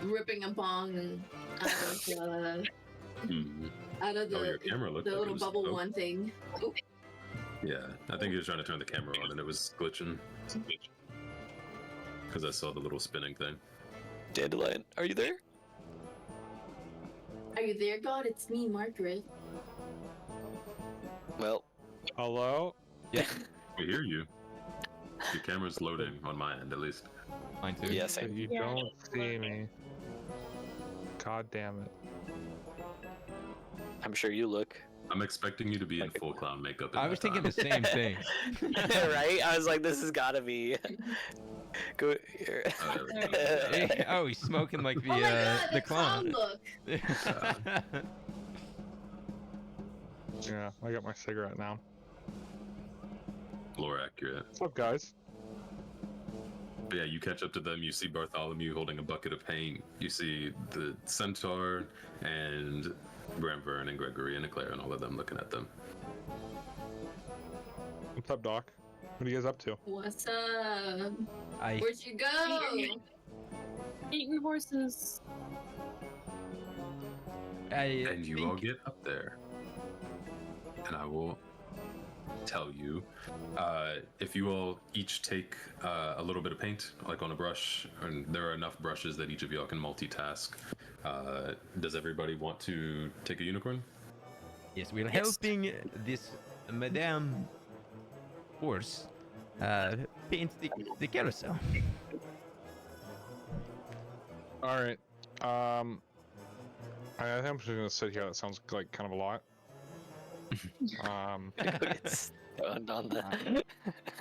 Speaker 5: ripping a bong out of the
Speaker 1: Hmm.
Speaker 5: the,
Speaker 1: Oh, your camera looked
Speaker 5: the
Speaker 1: like it
Speaker 5: little
Speaker 1: was-
Speaker 5: bubble
Speaker 1: oh.
Speaker 5: one thing. Oh,
Speaker 1: Yeah, I think he was trying to turn the camera on and it was glitching. Because I saw the little spinning thing.
Speaker 4: Dandelion, are you there?
Speaker 5: are you there, God? It's me, Margaret.
Speaker 4: Well,
Speaker 3: Hello?
Speaker 1: We hear you. Your camera's loading on my end, at least.
Speaker 6: Mine too.
Speaker 4: yeah,
Speaker 3: But
Speaker 4: same.
Speaker 3: you
Speaker 7: Yeah.
Speaker 3: don't see me. God damn it.
Speaker 4: I'm sure you look.
Speaker 1: I'm expecting you to be in full clown makeup. At
Speaker 6: I was
Speaker 1: that
Speaker 6: thinking the
Speaker 1: time.
Speaker 6: same thing.
Speaker 4: Right? I was like, this has got to be. Go here.
Speaker 1: Oh, there we go.
Speaker 6: Hey, oh, he's smoking like the
Speaker 5: Oh my God,
Speaker 6: the
Speaker 5: the clown
Speaker 6: clown.
Speaker 5: look.
Speaker 3: Yeah, I got my cigarette now.
Speaker 1: Lore accurate.
Speaker 3: What's up, guys?
Speaker 1: But yeah, you catch up to them. You see Bartholomew holding a bucket of paint. You see the centaur and Bramvern and Gregory and Eclair and all of them looking at them.
Speaker 3: What's up, Doc? What are you guys up to?
Speaker 5: What's up?
Speaker 6: I
Speaker 5: Where'd you go?
Speaker 7: Eating horses.
Speaker 1: And you all get up there. And I will tell you, if you all each take a little bit of paint, like on a brush, and there are enough brushes that each of y'all can multitask. Does everybody want to take a unicorn?
Speaker 6: Yes, we're helping this Madame horse paint the carousel.
Speaker 3: All right. I think I'm just gonna sit here. That sounds like kind of a lot.
Speaker 4: It's stoned on the.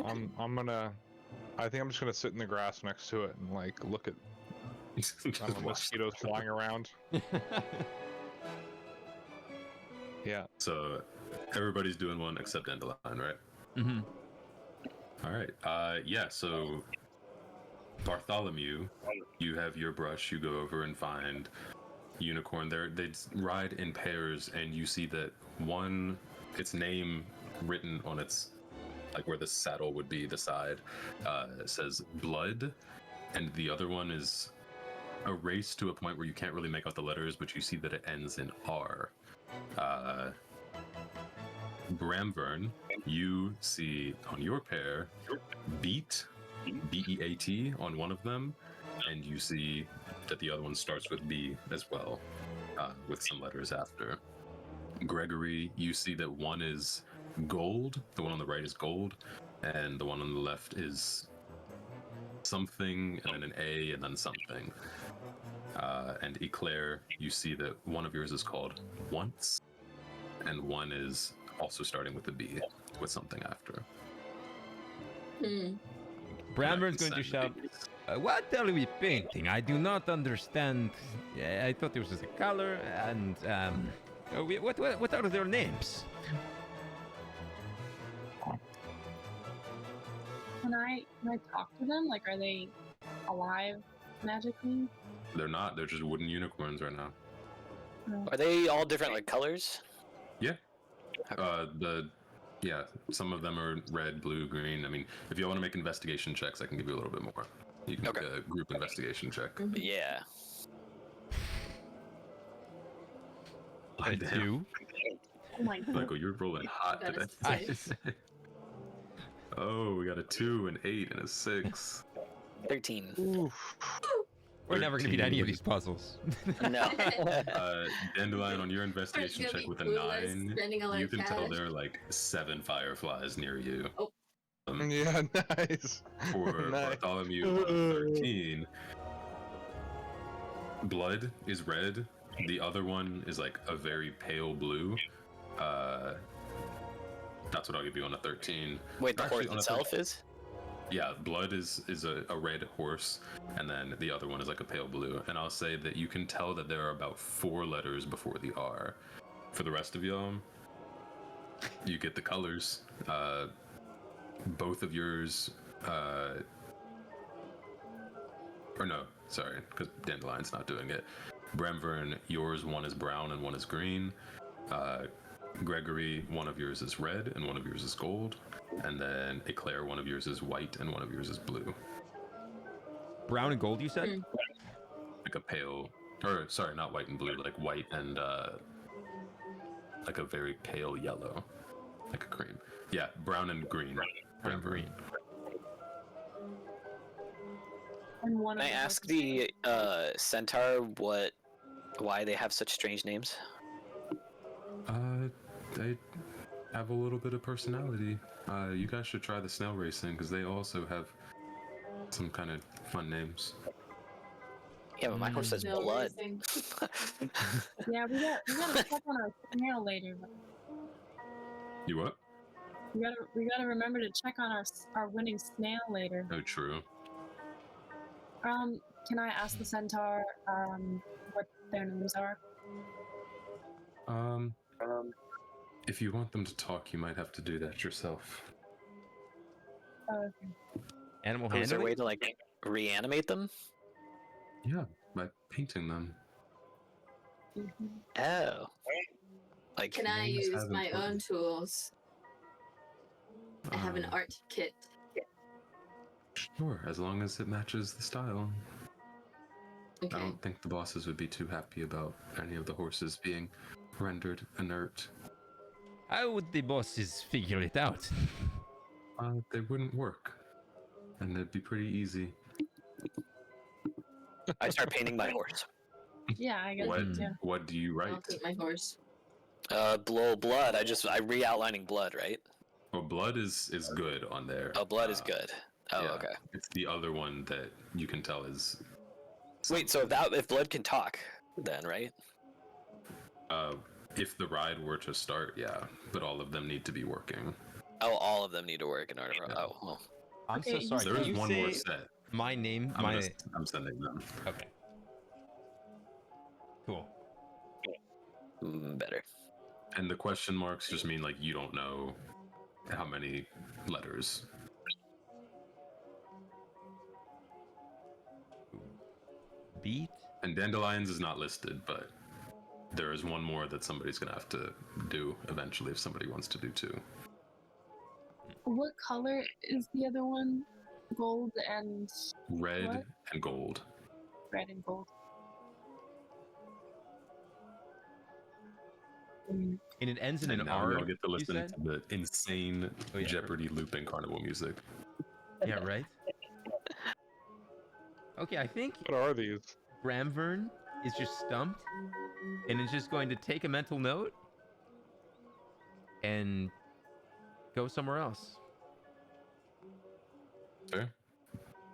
Speaker 3: I'm gonna. I think I'm just gonna sit in the grass next to it and like look at I don't know, mosquitoes flying around. Yeah.
Speaker 1: So everybody's doing one except Dandelion, right?
Speaker 6: Mm-hmm.
Speaker 1: All right. Yeah. So Bartholomew, you have your brush. You go over and find unicorn. They ride in pairs, and you see that one, its name written on its, like where the saddle would be, the side, says blood, and the other one is erased to a point where you can't really make out the letters, but you see that it ends in R. Bramvern, you see on your pair beat, B-E-A-T on one of them, and you see that the other one starts with B as well, with some letters after. Gregory, you see that one is gold, the one on the right is gold, and the one on the left is something, and then an A, and then something. And Eclair, you see that one of yours is called once, and one is also starting with a B, with something after.
Speaker 6: Bramvern's going to shout, what are we painting? I do not understand. I thought this was a color, and what are their names?
Speaker 7: Can I talk to them? Like, are they alive magically?
Speaker 1: They're not, they're just wooden unicorns right now.
Speaker 4: Are they all different like colors?
Speaker 1: Yeah. Yeah, some of them are red, blue, green. I mean, if you want to make investigation checks, I can give you a little bit more. You can
Speaker 4: Okay.
Speaker 1: make a group investigation check.
Speaker 4: Yeah.
Speaker 6: A
Speaker 1: Damn.
Speaker 6: 2.
Speaker 7: Oh my god.
Speaker 1: Michael, you're rolling hot
Speaker 5: Got a
Speaker 1: today.
Speaker 5: six.
Speaker 1: Oh, we got a 2, an 8, and a 6.
Speaker 4: 13.
Speaker 3: Oof.
Speaker 6: We're never going to beat any of these puzzles.
Speaker 4: No.
Speaker 1: Dandelion, on your investigation
Speaker 5: gonna
Speaker 1: check
Speaker 5: be
Speaker 1: with a
Speaker 5: clueless,
Speaker 1: 9,
Speaker 5: spending all our
Speaker 1: you can tell
Speaker 5: cash.
Speaker 1: there are like 7 fireflies near you.
Speaker 5: Oh.
Speaker 3: Yeah, nice.
Speaker 1: For
Speaker 3: Nice.
Speaker 1: Bartholomew on a 13, blood is red. The other one is like a very pale blue. That's what I'll give you on a 13.
Speaker 4: Wait, the
Speaker 1: Actually,
Speaker 4: horse
Speaker 1: on a
Speaker 4: itself is?
Speaker 1: Yeah, blood is a red horse, and then the other one is like a pale blue. And I'll say that you can tell that there are about 4 letters before the R. For the rest of y'all, you get the colors. Both of yours, or no, sorry, because Dandelion's not doing it. Bremvern, yours, one is brown and one is green. Gregory, one of yours is red and one of yours is gold. And then Eclair, one of yours is white and one of yours is blue.
Speaker 6: Brown and gold, you said?
Speaker 1: Like a pale, or sorry, not white and blue, like white and like a very pale yellow, like a cream. Yeah, brown and green.
Speaker 6: Brown and green.
Speaker 7: And one
Speaker 4: Can I
Speaker 7: of them
Speaker 4: ask the centaur why they have such strange names?
Speaker 1: They have a little bit of personality. You guys should try the snail racing because they also have some kind of fun names.
Speaker 4: Yeah, but my horse says
Speaker 5: No
Speaker 4: blood.
Speaker 5: racing.
Speaker 7: Yeah, we gotta check on our snail later. But
Speaker 1: You what?
Speaker 7: we gotta remember to check on our winning snail later.
Speaker 1: Oh, true.
Speaker 7: Can I ask the centaur what their names are?
Speaker 1: If you want them to talk, you might have to do that yourself.
Speaker 7: Oh, okay.
Speaker 6: Animal
Speaker 4: Is there a
Speaker 6: handling?
Speaker 4: way to like reanimate them?
Speaker 1: Yeah, by painting them.
Speaker 4: Oh. Like
Speaker 5: Can I
Speaker 1: names
Speaker 5: use
Speaker 1: have
Speaker 5: my own
Speaker 1: importance.
Speaker 5: tools? I have an
Speaker 1: Um,
Speaker 5: art kit.
Speaker 1: Sure, as long as it matches the style.
Speaker 5: Okay.
Speaker 1: I don't think the bosses would be too happy about any of the horses being rendered inert.
Speaker 6: How would the bosses figure it out?
Speaker 1: They wouldn't work. And it'd be pretty easy.
Speaker 4: I start painting my horse.
Speaker 7: Yeah, I guess
Speaker 1: What,
Speaker 7: too.
Speaker 1: what do you
Speaker 5: I'll
Speaker 1: write?
Speaker 5: take my horse.
Speaker 4: Blood. I re-outlining blood, right?
Speaker 1: Well, blood is good on there.
Speaker 4: Oh, blood is good. Oh,
Speaker 1: yeah,
Speaker 4: okay.
Speaker 1: It's the other one that you can tell is.
Speaker 4: Wait, so if blood can talk, then right?
Speaker 1: If the ride were to start, yeah, but all of them need to be working.
Speaker 4: Oh, all of them need to work in order for.
Speaker 1: Yeah.
Speaker 4: Oh, well.
Speaker 6: I'm
Speaker 7: Okay,
Speaker 6: so sorry.
Speaker 1: There
Speaker 6: Can
Speaker 1: is
Speaker 6: you
Speaker 1: one
Speaker 6: say
Speaker 1: more set.
Speaker 6: my name?
Speaker 1: I'm sending them.
Speaker 6: Okay. Cool.
Speaker 4: Better.
Speaker 1: And the question marks just mean like you don't know how many letters.
Speaker 6: Beat.
Speaker 1: And dandelions is not listed, but there is one more that somebody's gonna have to do eventually if somebody wants to do 2.
Speaker 7: What color is the other one? Gold and
Speaker 1: Red
Speaker 7: What?
Speaker 1: and gold.
Speaker 7: red and gold.
Speaker 6: And it ends in
Speaker 1: And
Speaker 6: an
Speaker 1: now
Speaker 6: R.
Speaker 1: y'all get to
Speaker 6: you
Speaker 1: listen
Speaker 6: said?
Speaker 1: to the insane
Speaker 6: Oh, yeah.
Speaker 1: Jeopardy looping carnival music.
Speaker 6: Yeah, right? Okay, I think
Speaker 3: What are these?
Speaker 6: Bramvern is just stumped and is just going to take a mental note and go somewhere else.
Speaker 1: Sure.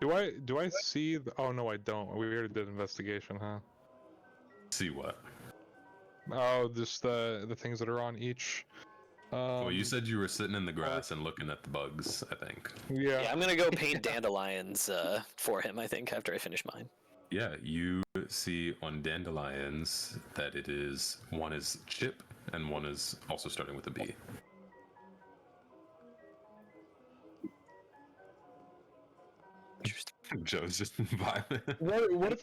Speaker 3: Do I see? Oh no, I don't. We already did investigation, huh?
Speaker 1: See what?
Speaker 3: Oh, just the things that are on each.
Speaker 1: Well, you said you were sitting in the grass and looking at the bugs, I think.
Speaker 3: Yeah.
Speaker 4: Yeah, I'm gonna go paint dandelions for him. I think after I finish mine.
Speaker 1: Yeah, you see on dandelions that it is one is chip and one is also starting with a B.
Speaker 4: Interesting.
Speaker 1: Joe's just vibing.
Speaker 3: What if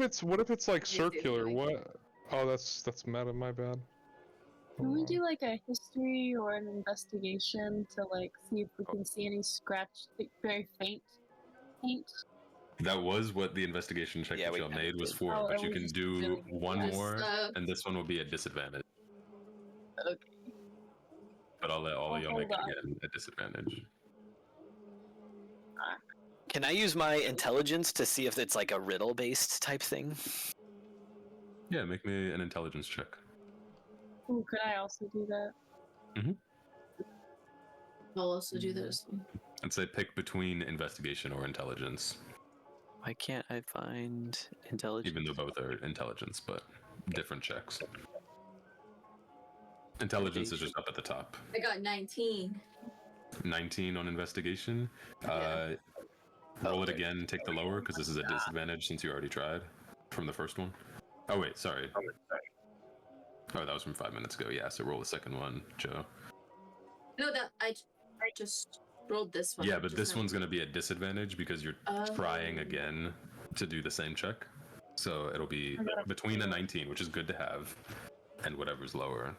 Speaker 3: it's like
Speaker 5: Yes,
Speaker 3: circular?
Speaker 5: definitely.
Speaker 3: What? Oh, that's meta. My bad.
Speaker 7: Can we do like a history or an investigation to like see if we can see any scratch, like, very faint paint?
Speaker 1: That was what the investigation check
Speaker 4: Yeah,
Speaker 1: that
Speaker 4: we
Speaker 1: y'all
Speaker 4: kinda
Speaker 1: made was
Speaker 4: did.
Speaker 1: for,
Speaker 7: Oh,
Speaker 1: but
Speaker 7: and
Speaker 1: you
Speaker 7: we
Speaker 1: can
Speaker 7: just
Speaker 1: do
Speaker 7: really-
Speaker 1: one
Speaker 5: Just,
Speaker 1: more, and this one will be at disadvantage.
Speaker 7: Okay.
Speaker 1: But I'll let all of
Speaker 7: I'll
Speaker 1: y'all make
Speaker 7: hold
Speaker 1: it again at disadvantage.
Speaker 4: Can I use my intelligence to see if it's like a riddle-based type thing?
Speaker 1: Yeah, make me an intelligence check.
Speaker 7: Ooh, could I also do that?
Speaker 5: I'll also do those.
Speaker 1: I'd say pick between investigation or intelligence,
Speaker 4: Why can't I find intelligence?
Speaker 1: even though both are intelligence, but different checks. Intelligence is just up at the top.
Speaker 5: I got 19.
Speaker 1: 19 on investigation. Roll it again, take the lower, because this is a disadvantage since you already tried from the first one. Oh, wait, sorry. Oh, that was from 5 minutes ago. Yeah, so roll the second one, Joe.
Speaker 5: No, that I just rolled this one.
Speaker 1: Yeah, but this one's going to be a disadvantage because you're trying again to do the same check. So it'll be between a 19, which is good to have, and whatever's lower.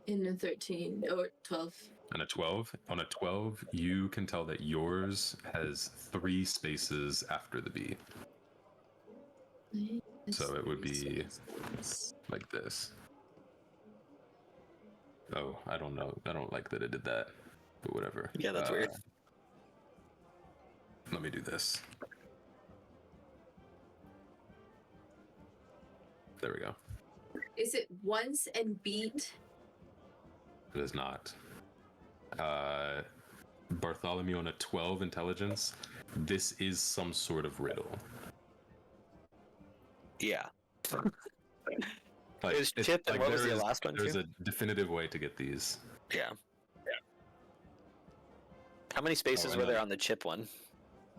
Speaker 5: In a 13 or 12.
Speaker 1: And a 12. On a 12, you can tell that yours has 3 spaces after the B. So it would be like this. Oh, I don't know. I don't like that it did that, but whatever.
Speaker 4: Yeah, that's weird.
Speaker 1: Let me do this. There we go.
Speaker 5: Is it once and beat?
Speaker 1: It is not. Bartholomew on a 12 intelligence. This is some sort of riddle.
Speaker 4: Yeah.
Speaker 1: Like,
Speaker 4: It was chipped, and what was the
Speaker 1: there is-
Speaker 4: last one,
Speaker 1: There's
Speaker 4: too?
Speaker 1: a definitive way to get these.
Speaker 4: Yeah. How many spaces
Speaker 1: I
Speaker 4: were there
Speaker 1: know.
Speaker 4: on the chip one?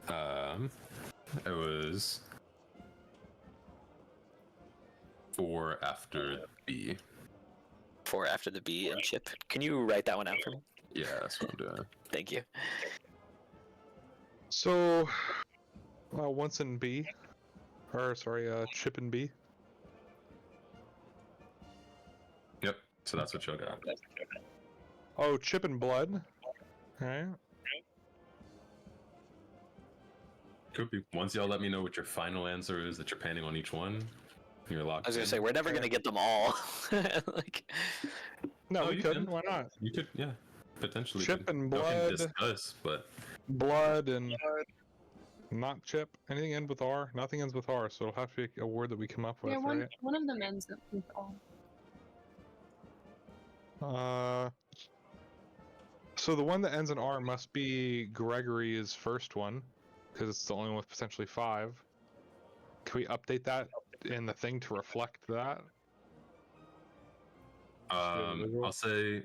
Speaker 1: It was 4 after B.
Speaker 4: 4 after the B and chip. Can you write that one out for me?
Speaker 1: Yeah, that's what I'm doing.
Speaker 4: Thank you.
Speaker 3: So, once in B, or sorry, chip in B.
Speaker 1: Yep. So that's what y'all got.
Speaker 3: Oh, chip and blood. Alright.
Speaker 1: Could be. Once y'all let me know what your final answer is that you're panning on each one, you're locked.
Speaker 4: I was gonna
Speaker 1: in.
Speaker 4: say we're never gonna get them all. Like,
Speaker 3: No,
Speaker 1: Oh,
Speaker 3: we
Speaker 1: you
Speaker 3: couldn't.
Speaker 1: can.
Speaker 3: Why not?
Speaker 1: You could, yeah, potentially.
Speaker 3: Chip
Speaker 1: could.
Speaker 3: and
Speaker 1: Y'all can
Speaker 3: blood.
Speaker 1: discuss, but
Speaker 3: Blood and not chip. Anything ends with R. Nothing ends with R. So it'll have to be a word that we come up with,
Speaker 7: Yeah,
Speaker 3: right?
Speaker 7: one of them ends up with all.
Speaker 3: So the one that ends in R must be Gregory's first one, because it's the only one with potentially 5. Can we update that in the thing to reflect that?
Speaker 1: I'll say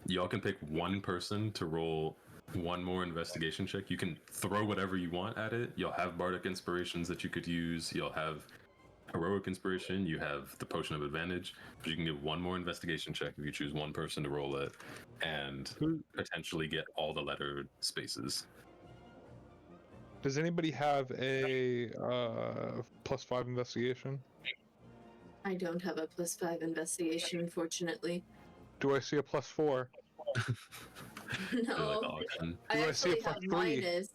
Speaker 1: y'all can pick one person to roll one more investigation check. You can throw whatever you want at it. You'll have bardic inspirations that you could use. You'll have heroic inspiration. You have the potion of advantage. But you can give one more investigation check if you choose one person to roll it, and potentially get all the letter spaces.
Speaker 3: Does anybody have a +5 investigation?
Speaker 5: I don't have a +5 investigation, unfortunately.
Speaker 3: Do I see a +4?
Speaker 5: No.
Speaker 1: Auction.
Speaker 5: I
Speaker 3: Do I see a
Speaker 5: actually have
Speaker 3: +3?
Speaker 5: minus.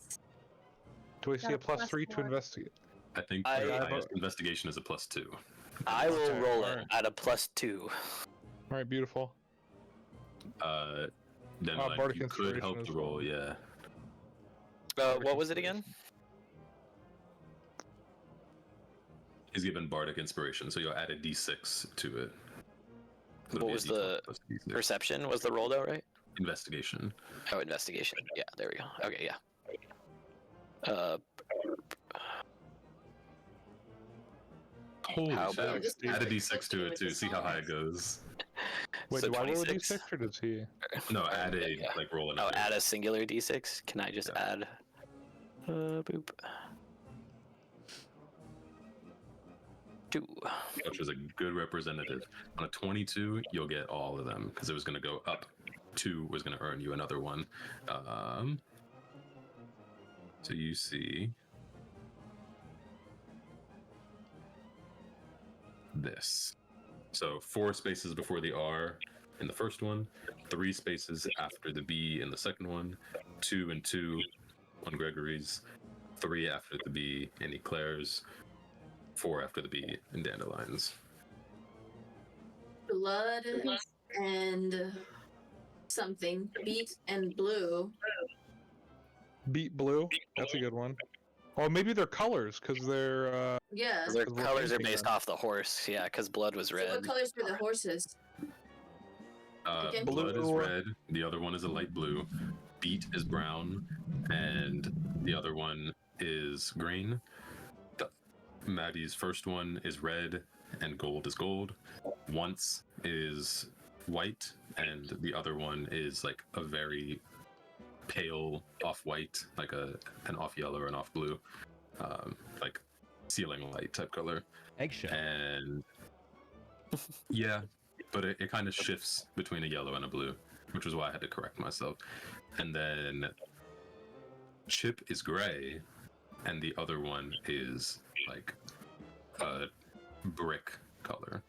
Speaker 3: Do I see a
Speaker 7: Got a
Speaker 3: +3 to
Speaker 7: +4.
Speaker 3: investigate?
Speaker 1: I think
Speaker 4: I-
Speaker 1: your
Speaker 3: I-
Speaker 1: highest investigation is a +2.
Speaker 4: I will
Speaker 3: Okay,
Speaker 4: roll it
Speaker 3: alright.
Speaker 4: at a +2.
Speaker 3: Alright, beautiful.
Speaker 1: Then
Speaker 3: bardic
Speaker 1: you could
Speaker 3: inspiration
Speaker 1: help
Speaker 3: as
Speaker 1: to roll,
Speaker 3: well.
Speaker 1: yeah.
Speaker 4: What was it again?
Speaker 1: He's given bardic inspiration, so you'll add a d6 to it. So it'll
Speaker 4: What
Speaker 1: be a
Speaker 4: was
Speaker 1: D12
Speaker 4: the
Speaker 1: plus D6.
Speaker 4: Perception was the roll though, right?
Speaker 1: Investigation?
Speaker 4: Oh, investigation. Yeah, there we go. Okay, yeah.
Speaker 1: Holy
Speaker 4: How
Speaker 1: shit!
Speaker 4: about-
Speaker 1: Add a d6 to it too. See how high it goes.
Speaker 3: Wait,
Speaker 4: So
Speaker 3: do I roll a
Speaker 4: 26?
Speaker 3: d6 or does he?
Speaker 1: No, add a
Speaker 4: Yeah.
Speaker 1: like roll
Speaker 4: Oh,
Speaker 1: another.
Speaker 4: add a singular d6. Can I just
Speaker 1: Yeah.
Speaker 4: add? Boop. 2.
Speaker 1: Which was a good representative. On a 22, you'll get all of them because it was going to go up. 2 was going to earn you another one. So you see this. So 4 spaces before the R in the first one, 3 spaces after the B in the second one, 2 and 2 on Gregory's, 3 after the B in Eclair's, 4 after the B in Dandelion's.
Speaker 5: Blood and something. Beat and blue.
Speaker 3: Beat blue? That's a good one. Oh, maybe they're colors, because they're,
Speaker 5: Yeah.
Speaker 4: Their
Speaker 3: Because we're
Speaker 4: colors are
Speaker 3: painting
Speaker 4: based
Speaker 3: them.
Speaker 4: off the horse. Yeah, because blood was
Speaker 5: So
Speaker 4: red.
Speaker 5: what colors were the horses? Again?
Speaker 1: Blood is
Speaker 3: Blue.
Speaker 1: red. The other one is a light blue. Beat is brown, and the other one is green. Maddie's first one is red, and gold is gold. Once is white, and the other one is like a very pale off-white, like an off-yellow or an off-blue, like ceiling light type color.
Speaker 6: Eggshell.
Speaker 1: And yeah, but it kind of shifts between a yellow and a blue, which is why I had to correct myself. And then Chip is gray, and the other one is like a brick color.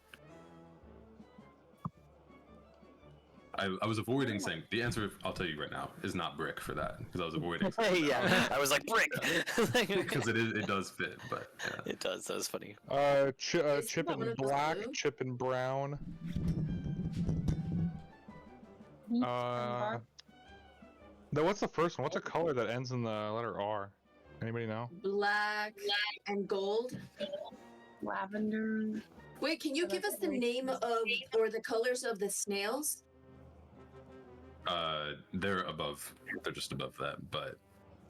Speaker 1: I was avoiding saying the answer. I'll tell you right now is not brick for that because I was avoiding. saying
Speaker 4: Yeah, I was like brick.
Speaker 1: because it does fit, but yeah.
Speaker 4: It does. That was funny.
Speaker 3: Chip in black, chip in brown. What's the first one? What's a color that ends in the letter R? Anybody know?
Speaker 5: Black and gold.
Speaker 7: Lavender.
Speaker 5: Wait, can you give us the name of or the colors of the snails?
Speaker 1: They're above. They're just above that, but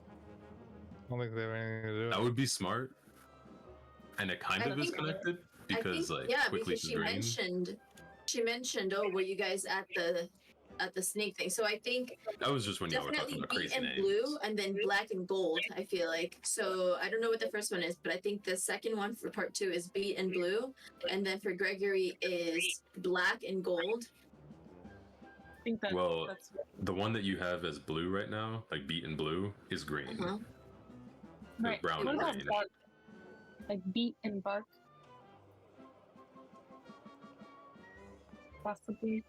Speaker 3: I don't think they have anything to do with it.
Speaker 1: that would be smart. And it kind of is connected because like
Speaker 5: yeah,
Speaker 1: quickly
Speaker 5: because she mentioned, oh, were you guys at the snake thing? So I think
Speaker 1: that was just when y'all were talking
Speaker 5: definitely
Speaker 1: about
Speaker 5: beet
Speaker 1: crazy
Speaker 5: and
Speaker 1: names.
Speaker 5: blue, and then black and gold. I feel like so. I don't know what the first one is, but I think the second one for part 2 is beet and blue, and then for Gregory is black and gold.
Speaker 7: I think that's,
Speaker 1: Well,
Speaker 7: that's
Speaker 1: the one that you have as blue right now, like beet and blue, is green.
Speaker 5: Uh-huh.
Speaker 1: There's brown
Speaker 7: What
Speaker 1: and
Speaker 7: about
Speaker 1: green.
Speaker 7: bark? Like beet and bark? Possibly.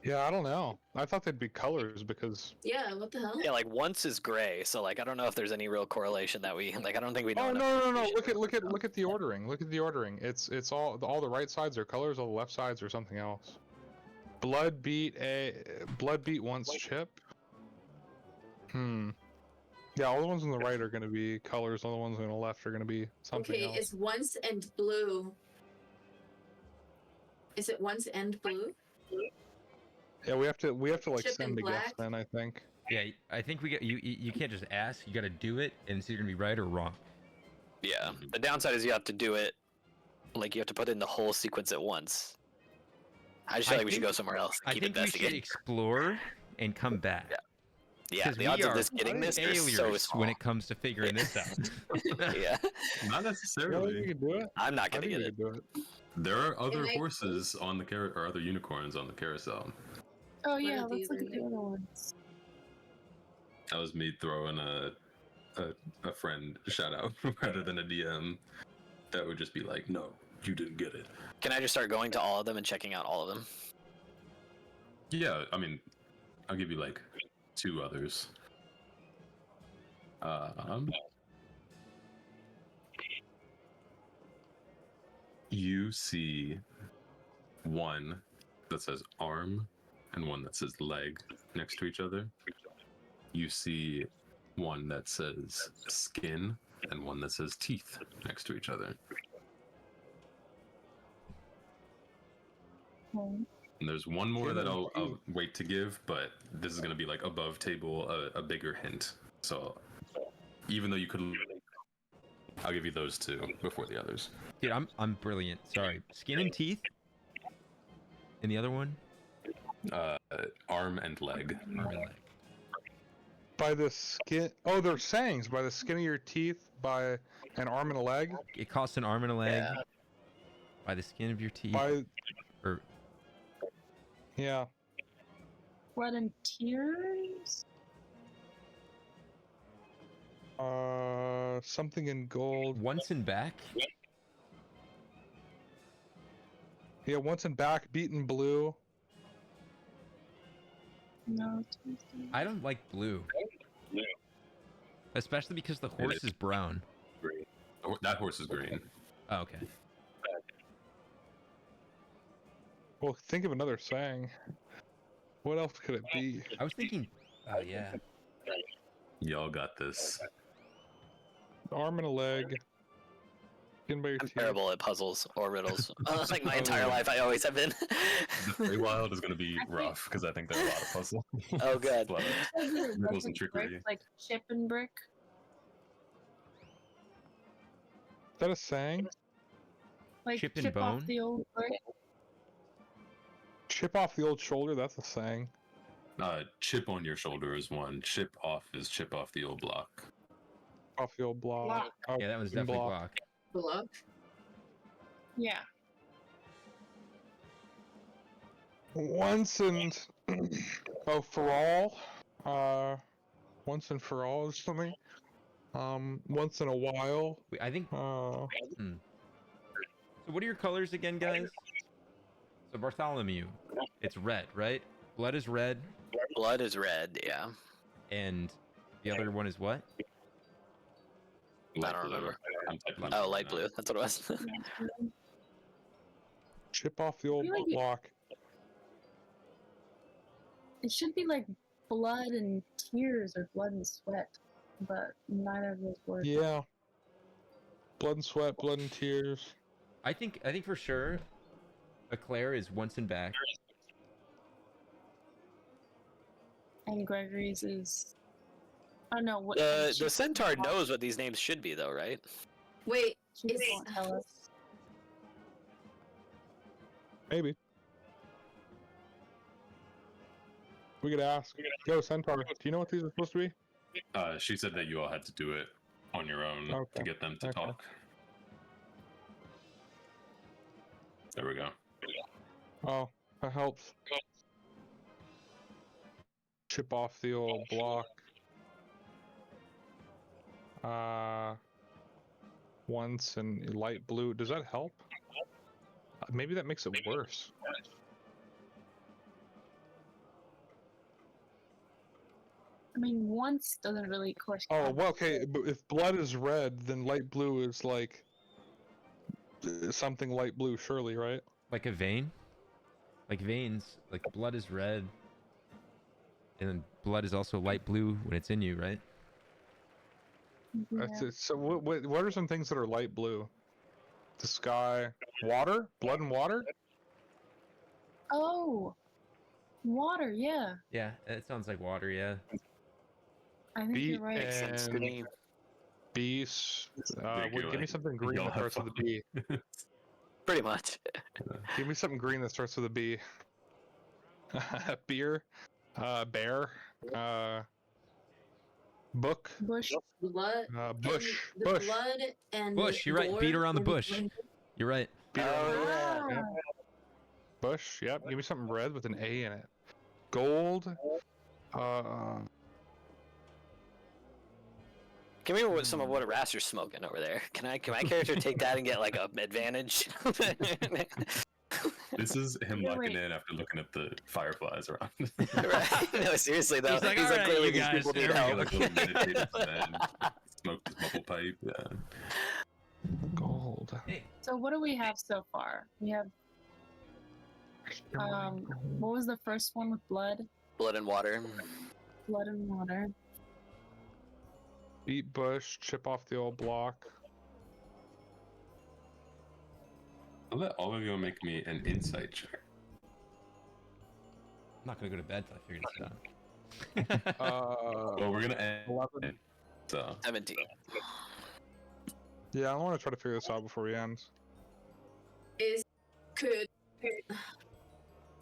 Speaker 3: Yeah, I don't know. I thought they'd be colors because.
Speaker 5: Yeah, what the hell?
Speaker 4: Yeah, like once is gray, so like I don't know if there's any real correlation that we like. I don't think we know.
Speaker 3: Oh
Speaker 4: enough
Speaker 3: no!
Speaker 4: information.
Speaker 3: Look at the ordering. Look at the ordering. It's all the right sides are colors, all the left sides are something else. Blood beat once chip. Yeah, all the ones on the right are going to be colors. All the ones on the left are going to be something
Speaker 5: Okay,
Speaker 3: else.
Speaker 5: it's once and blue. Is it once and blue?
Speaker 3: Yeah, we have to like
Speaker 5: Chip
Speaker 3: send
Speaker 5: and
Speaker 3: a guess
Speaker 5: black?
Speaker 3: then. I think.
Speaker 6: Yeah, I think we get you can't just ask. You got to do it, and it's either gonna be right or wrong.
Speaker 4: Yeah. The downside is you have to do it. Like you have to put in the whole sequence at once. I just feel like we should go somewhere else.
Speaker 6: I
Speaker 4: Keep
Speaker 6: think we should
Speaker 4: investigating.
Speaker 6: explore and come back.
Speaker 4: Yeah,
Speaker 6: 'Cause
Speaker 4: the
Speaker 6: we
Speaker 4: odds of
Speaker 6: are
Speaker 4: this getting this are so
Speaker 6: failures
Speaker 4: small.
Speaker 6: when it comes to figuring this out.
Speaker 4: Yeah,
Speaker 1: Not
Speaker 3: Really,
Speaker 1: necessarily.
Speaker 3: we could do it.
Speaker 4: I'm not
Speaker 3: I
Speaker 4: gonna
Speaker 3: think
Speaker 4: get
Speaker 3: we
Speaker 4: it.
Speaker 3: could do it.
Speaker 1: There are other
Speaker 5: makes
Speaker 1: horses on the or other unicorns on the carousel.
Speaker 7: Oh yeah,
Speaker 5: are the
Speaker 7: let's look
Speaker 5: other
Speaker 7: at the other ones.
Speaker 1: That was me throwing a friend shout out rather than a DM. That would just be like, no, you didn't get it.
Speaker 4: Can I just start going to all of them and checking out all of them?
Speaker 1: Yeah, I mean, I'll give you like 2 others. You see one that says arm and one that says leg next to each other. You see one that says skin and one that says teeth next to each other. And there's one more that I'll wait to give, but this is going to be like above table, a bigger hint. So even though you could, I'll give you those 2 before the others.
Speaker 6: Dude, I'm brilliant. Sorry, skin and teeth. And the other one?
Speaker 1: Arm and leg.
Speaker 6: Arm and leg.
Speaker 3: By the skin. Oh, they're sayings. By the skin of your teeth. By an arm and a leg.
Speaker 6: It costs an arm and a leg.
Speaker 4: Yeah.
Speaker 6: By the skin of your teeth.
Speaker 3: By.
Speaker 6: Or
Speaker 3: Yeah.
Speaker 7: Blood and tears.
Speaker 3: Something in gold.
Speaker 6: once and back.
Speaker 3: Yeah, once and back, beaten blue.
Speaker 7: No.
Speaker 6: I don't like blue. Especially because the horse is brown.
Speaker 1: Green. Oh, that horse is green.
Speaker 6: Oh, okay.
Speaker 3: Well, think of another saying. What else could it be?
Speaker 6: I was thinking. Oh yeah.
Speaker 1: Y'all got this.
Speaker 3: Arm and a leg. Skin by your
Speaker 4: I'm
Speaker 3: teeth.
Speaker 4: terrible at puzzles or riddles. Like my entire life, I always have been.
Speaker 1: The Feywild is going to be rough because I think there are a lot of puzzles.
Speaker 4: Oh, good.
Speaker 1: A lot of riddles and trickery.
Speaker 7: Like chip and brick.
Speaker 3: Is that a saying?
Speaker 7: Like
Speaker 6: Chip and
Speaker 7: chip off
Speaker 6: bone?
Speaker 7: the old brick.
Speaker 3: Chip off the old shoulder. That's a saying.
Speaker 1: Chip on your shoulder is one. Chip off is chip off the old block.
Speaker 3: Off the old block.
Speaker 7: Block.
Speaker 3: Oh,
Speaker 6: Yeah, that was
Speaker 3: and
Speaker 6: definitely
Speaker 3: block.
Speaker 6: block.
Speaker 5: Block.
Speaker 7: Yeah.
Speaker 3: Once and oh, for all. Once and for all is something. Once in a while.
Speaker 6: Wait, I think.
Speaker 3: Uh,
Speaker 6: So what are your colors again, guys? So Bartholomew, it's red, right? Blood is red,
Speaker 4: Blood is red, yeah.
Speaker 6: and the other one is what?
Speaker 4: I don't remember.
Speaker 1: I'm typing it
Speaker 4: Oh,
Speaker 1: right
Speaker 4: light
Speaker 1: now.
Speaker 4: blue. That's what it was.
Speaker 3: chip off the old
Speaker 7: feel like it-
Speaker 3: block.
Speaker 7: It should be like blood and tears or blood and sweat, but neither of those words.
Speaker 3: Yeah. Blood and sweat, blood and tears.
Speaker 6: I think for sure, Eclair is once and back.
Speaker 7: And Gregory's is. Oh no! What?
Speaker 4: The centaur knows what these names should be, though, right?
Speaker 5: Wait,
Speaker 7: She
Speaker 5: is
Speaker 7: won't tell us.
Speaker 3: Maybe. We could ask. Yo, Centaur, do you know what these are supposed to be?
Speaker 1: She said that you all had to do it on your own
Speaker 3: Okay.
Speaker 1: to get them to
Speaker 3: Okay.
Speaker 1: talk. There we go.
Speaker 3: Oh, that helps. Chip off the old block. Once in light blue. Does that help? Maybe that makes it worse.
Speaker 7: I mean, once doesn't really
Speaker 3: Oh,
Speaker 7: correspond.
Speaker 3: well, okay, but if blood is red, then light blue is like something light blue, surely, right?
Speaker 6: Like a vein? Like veins, like blood is red. And then blood is also light blue when it's in you, right?
Speaker 3: That's it. So what are some things that are light blue? The sky, water, blood and water.
Speaker 7: Oh, water. Yeah,
Speaker 6: Yeah, it sounds like water, yeah.
Speaker 7: I think
Speaker 3: Beat
Speaker 7: you're right.
Speaker 4: Makes sense to
Speaker 3: and
Speaker 4: me.
Speaker 3: beast.
Speaker 1: Big
Speaker 3: Give me
Speaker 1: like,
Speaker 3: something green
Speaker 1: you'll
Speaker 3: that
Speaker 1: have
Speaker 3: starts with a B.
Speaker 4: Pretty much.
Speaker 3: Give me something green that starts with a B. Beer, bear, book,
Speaker 7: Bush.
Speaker 5: blood?
Speaker 3: bush,
Speaker 5: and the
Speaker 3: bush.
Speaker 5: blood and
Speaker 6: Bush, you're right. Beat
Speaker 5: gore
Speaker 6: around the
Speaker 5: and
Speaker 6: bush.
Speaker 5: blood.
Speaker 6: You're right.
Speaker 4: Oh,
Speaker 3: yeah. Bush. Yep. Give me something red with an A in it. Gold.
Speaker 4: Give me some of what Raster's smoking over there. Can my character take that and get like a advantage?
Speaker 1: This is him
Speaker 7: You're
Speaker 1: locking
Speaker 7: right.
Speaker 1: in after looking at the fireflies around.
Speaker 4: Right? No, seriously though.
Speaker 6: He's like,
Speaker 4: He's
Speaker 6: "All
Speaker 4: like,
Speaker 6: right,
Speaker 4: clearly
Speaker 6: you
Speaker 4: these
Speaker 6: guys,
Speaker 4: people need
Speaker 6: there we
Speaker 4: help.
Speaker 6: go."
Speaker 1: Like a little meditative zen, smoked his bubble pipe. Yeah.
Speaker 3: gold.
Speaker 7: So what do we have so far? We have what was the first one with blood?
Speaker 4: Blood and water.
Speaker 7: Blood and water.
Speaker 3: Beat bush. Chip off the old block.
Speaker 1: I'll let all of you make me an insight check.
Speaker 6: I'm not gonna go to bed till I figure this out.
Speaker 1: Well, we're gonna end.
Speaker 3: 11.
Speaker 1: So
Speaker 4: 17.
Speaker 3: Yeah, I want to try to figure this out before we end.
Speaker 5: Could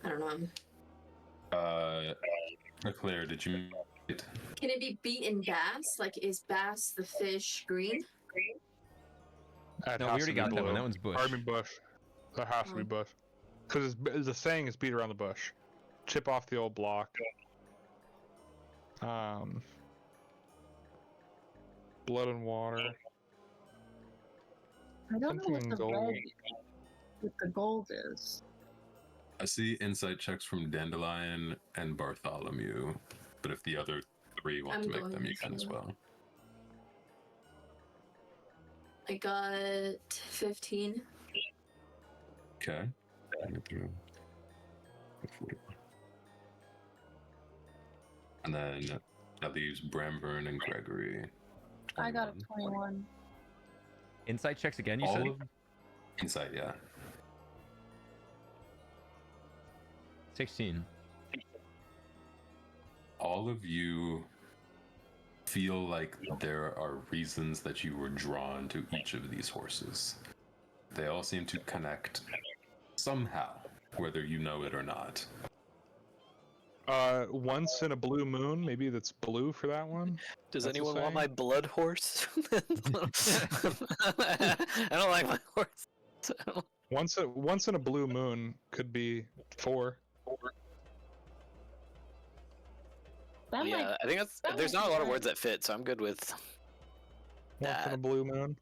Speaker 5: I don't know.
Speaker 1: Claire, did you?
Speaker 5: Can it be beet and bass? Like, is bass the fish green?
Speaker 3: It
Speaker 6: No, we
Speaker 3: has
Speaker 6: already
Speaker 3: to be
Speaker 6: got that
Speaker 3: blue.
Speaker 6: one. That one's bush.
Speaker 3: I mean bush. That has to be bush. Because the saying is beat around the bush. Chip off the old block. Blood and water.
Speaker 7: I don't
Speaker 3: Something
Speaker 7: know
Speaker 3: in
Speaker 7: what the
Speaker 3: gold.
Speaker 7: red with the gold is.
Speaker 1: I see insight checks from Dandelion and Bartholomew, but if the other three want
Speaker 5: I'm
Speaker 1: to make
Speaker 5: going
Speaker 1: them, you can as
Speaker 5: to.
Speaker 1: well.
Speaker 5: I got 15.
Speaker 1: Okay. And then that leaves Bramvern and Gregory.
Speaker 7: I got a
Speaker 1: 21.
Speaker 7: 21.
Speaker 6: Insight checks again, you
Speaker 1: All
Speaker 6: said?
Speaker 1: of insight, yeah.
Speaker 6: 16.
Speaker 1: All of you feel like there are reasons that you were drawn to each of these horses. They all seem to connect somehow, whether you know it or not.
Speaker 3: Once in a blue moon, maybe that's blue for that one.
Speaker 4: Does
Speaker 3: That's a
Speaker 4: anyone want
Speaker 3: saying?
Speaker 4: my blood horse? I don't like my horse.
Speaker 3: Once in a blue moon could be 4.
Speaker 7: That
Speaker 4: Yeah,
Speaker 7: might,
Speaker 4: I think that's.
Speaker 7: that
Speaker 4: There's
Speaker 7: might
Speaker 4: not a
Speaker 7: be
Speaker 4: lot of
Speaker 7: right.
Speaker 4: words that fit, so I'm good with.
Speaker 3: Once in a
Speaker 4: That-
Speaker 3: blue moon.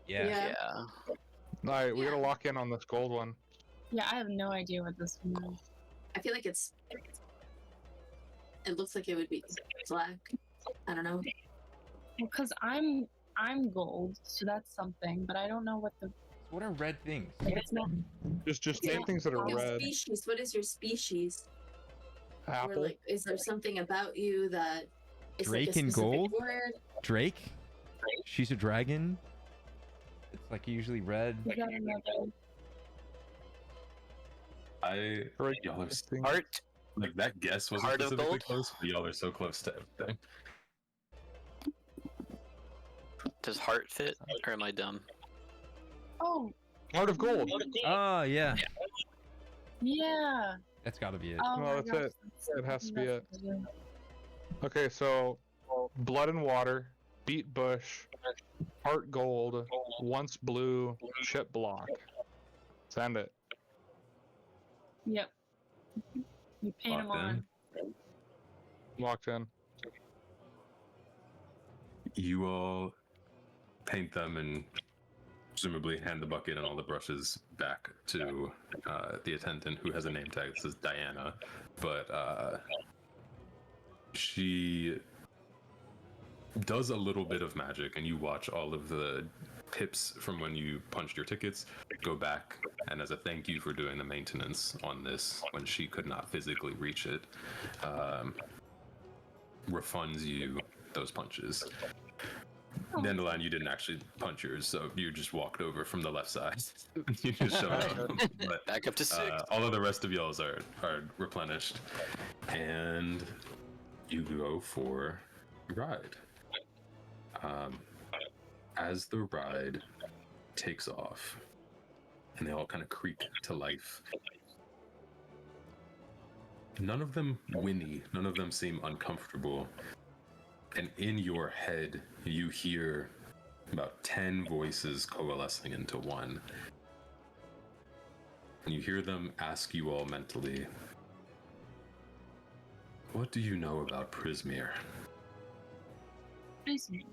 Speaker 6: Yeah.
Speaker 5: Yeah.
Speaker 4: Yeah.
Speaker 3: All right, we gotta lock in on this gold one.
Speaker 7: yeah, I have no idea what this one is.
Speaker 5: I feel like it looks like it would be black. I don't know.
Speaker 7: Well, cause I'm gold, so that's something, but I don't know what the.
Speaker 6: What are red things?
Speaker 7: It's not.
Speaker 3: Just name things that are
Speaker 5: Your
Speaker 3: red.
Speaker 5: species. What is your species? Or
Speaker 3: Apple.
Speaker 5: like, is there something about you that is
Speaker 6: Drake
Speaker 5: like a
Speaker 6: in
Speaker 5: specific
Speaker 6: gold?
Speaker 5: word?
Speaker 6: Drake? She's a dragon? It's like usually red.
Speaker 7: Is that another?
Speaker 3: Right.
Speaker 1: Y'all are
Speaker 3: Thing.
Speaker 4: Heart.
Speaker 1: like that guess wasn't
Speaker 4: Heart of
Speaker 1: specifically
Speaker 4: gold?
Speaker 1: close, but y'all are so close to everything.
Speaker 4: Does heart fit, or am I dumb?
Speaker 7: Oh,
Speaker 3: Heart of gold.
Speaker 6: Oh, yeah.
Speaker 7: yeah.
Speaker 6: That's gotta be it.
Speaker 7: Oh
Speaker 3: No,
Speaker 7: my
Speaker 3: that's
Speaker 7: gosh,
Speaker 3: it.
Speaker 7: that's-
Speaker 3: It has to be it.
Speaker 7: that's it.
Speaker 3: Okay, so blood and water, beat bush, heart gold, once blue, chip block. Send it.
Speaker 7: Yep. You paint them
Speaker 1: Locked in.
Speaker 7: on.
Speaker 3: Locked in.
Speaker 1: You all paint them and presumably hand the bucket and all the brushes back to the attendant, who has a name tag that says Diana, but she does a little bit of magic, and you watch all of the pips from when you punched your tickets go back, and as a thank you for doing the maintenance on this when she could not physically reach it, refunds you those punches. Dandelion, you didn't actually punch yours, so you just walked over from the left side. You just showed up. But
Speaker 4: Back up to 6.
Speaker 1: all of the rest of y'all's are replenished, and you go for a ride. As the ride takes off, and they all kind of creak to life, none of them whinny, none of them seem uncomfortable, and in your head you hear about 10 voices coalescing into one. And you hear them ask you all mentally, what do you know about Prismere?
Speaker 7: Nice name.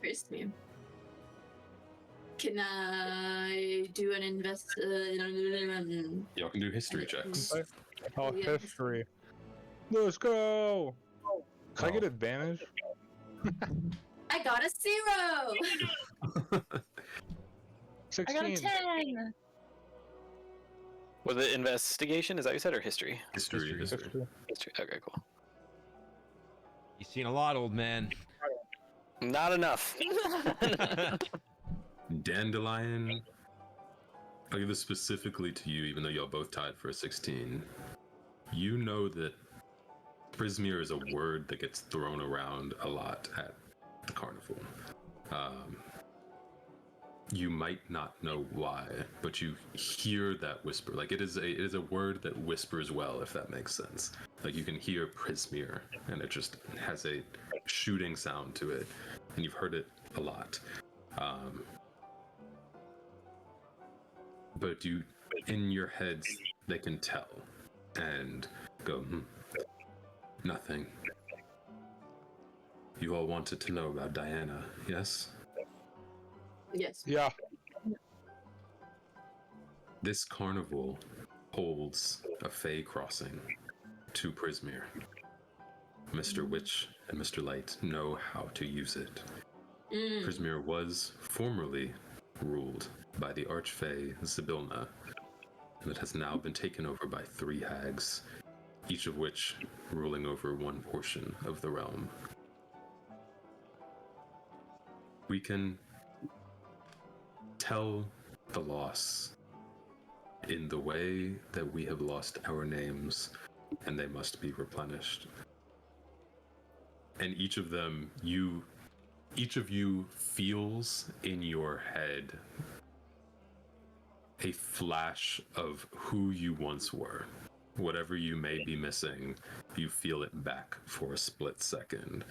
Speaker 5: First name. Can I do an
Speaker 1: Y'all can do history checks.
Speaker 3: Oh,
Speaker 5: Yeah.
Speaker 3: history. Let's go. Can I get
Speaker 1: Oh.
Speaker 3: advantage?
Speaker 5: I got a 0!
Speaker 3: 16.
Speaker 7: I got a 10.
Speaker 4: Was it investigation? Is that what you said, or history?
Speaker 1: History.
Speaker 3: History.
Speaker 4: History. Okay, cool.
Speaker 6: You've seen a lot, old man.
Speaker 4: Not enough.
Speaker 1: Dandelion, I'll give this specifically to you, even though y'all both tied for a 16. You know that Prismere is a word that gets thrown around a lot at the carnival. You might not know why, but you hear that whisper. Like it is a word that whispers well, if that makes sense. Like you can hear Prismere, and it just has a shooting sound to it, and you've heard it a lot. But you, in your heads, they can tell and go, nothing. You all wanted to know about Diana, yes?
Speaker 5: Yes.
Speaker 3: Yeah.
Speaker 1: This carnival holds a Fey crossing to Prismere. Mr. Witch and Mr. Light know how to use it. Prismere was formerly ruled by the Archfey Sibilna, and it has now been taken over by 3 hags, each of which ruling over one portion of the realm. We can tell the loss in the way that we have lost our names, and they must be replenished. And each of you feels in your head a flash of who you once were. Whatever you may be missing, you feel it back for a split second.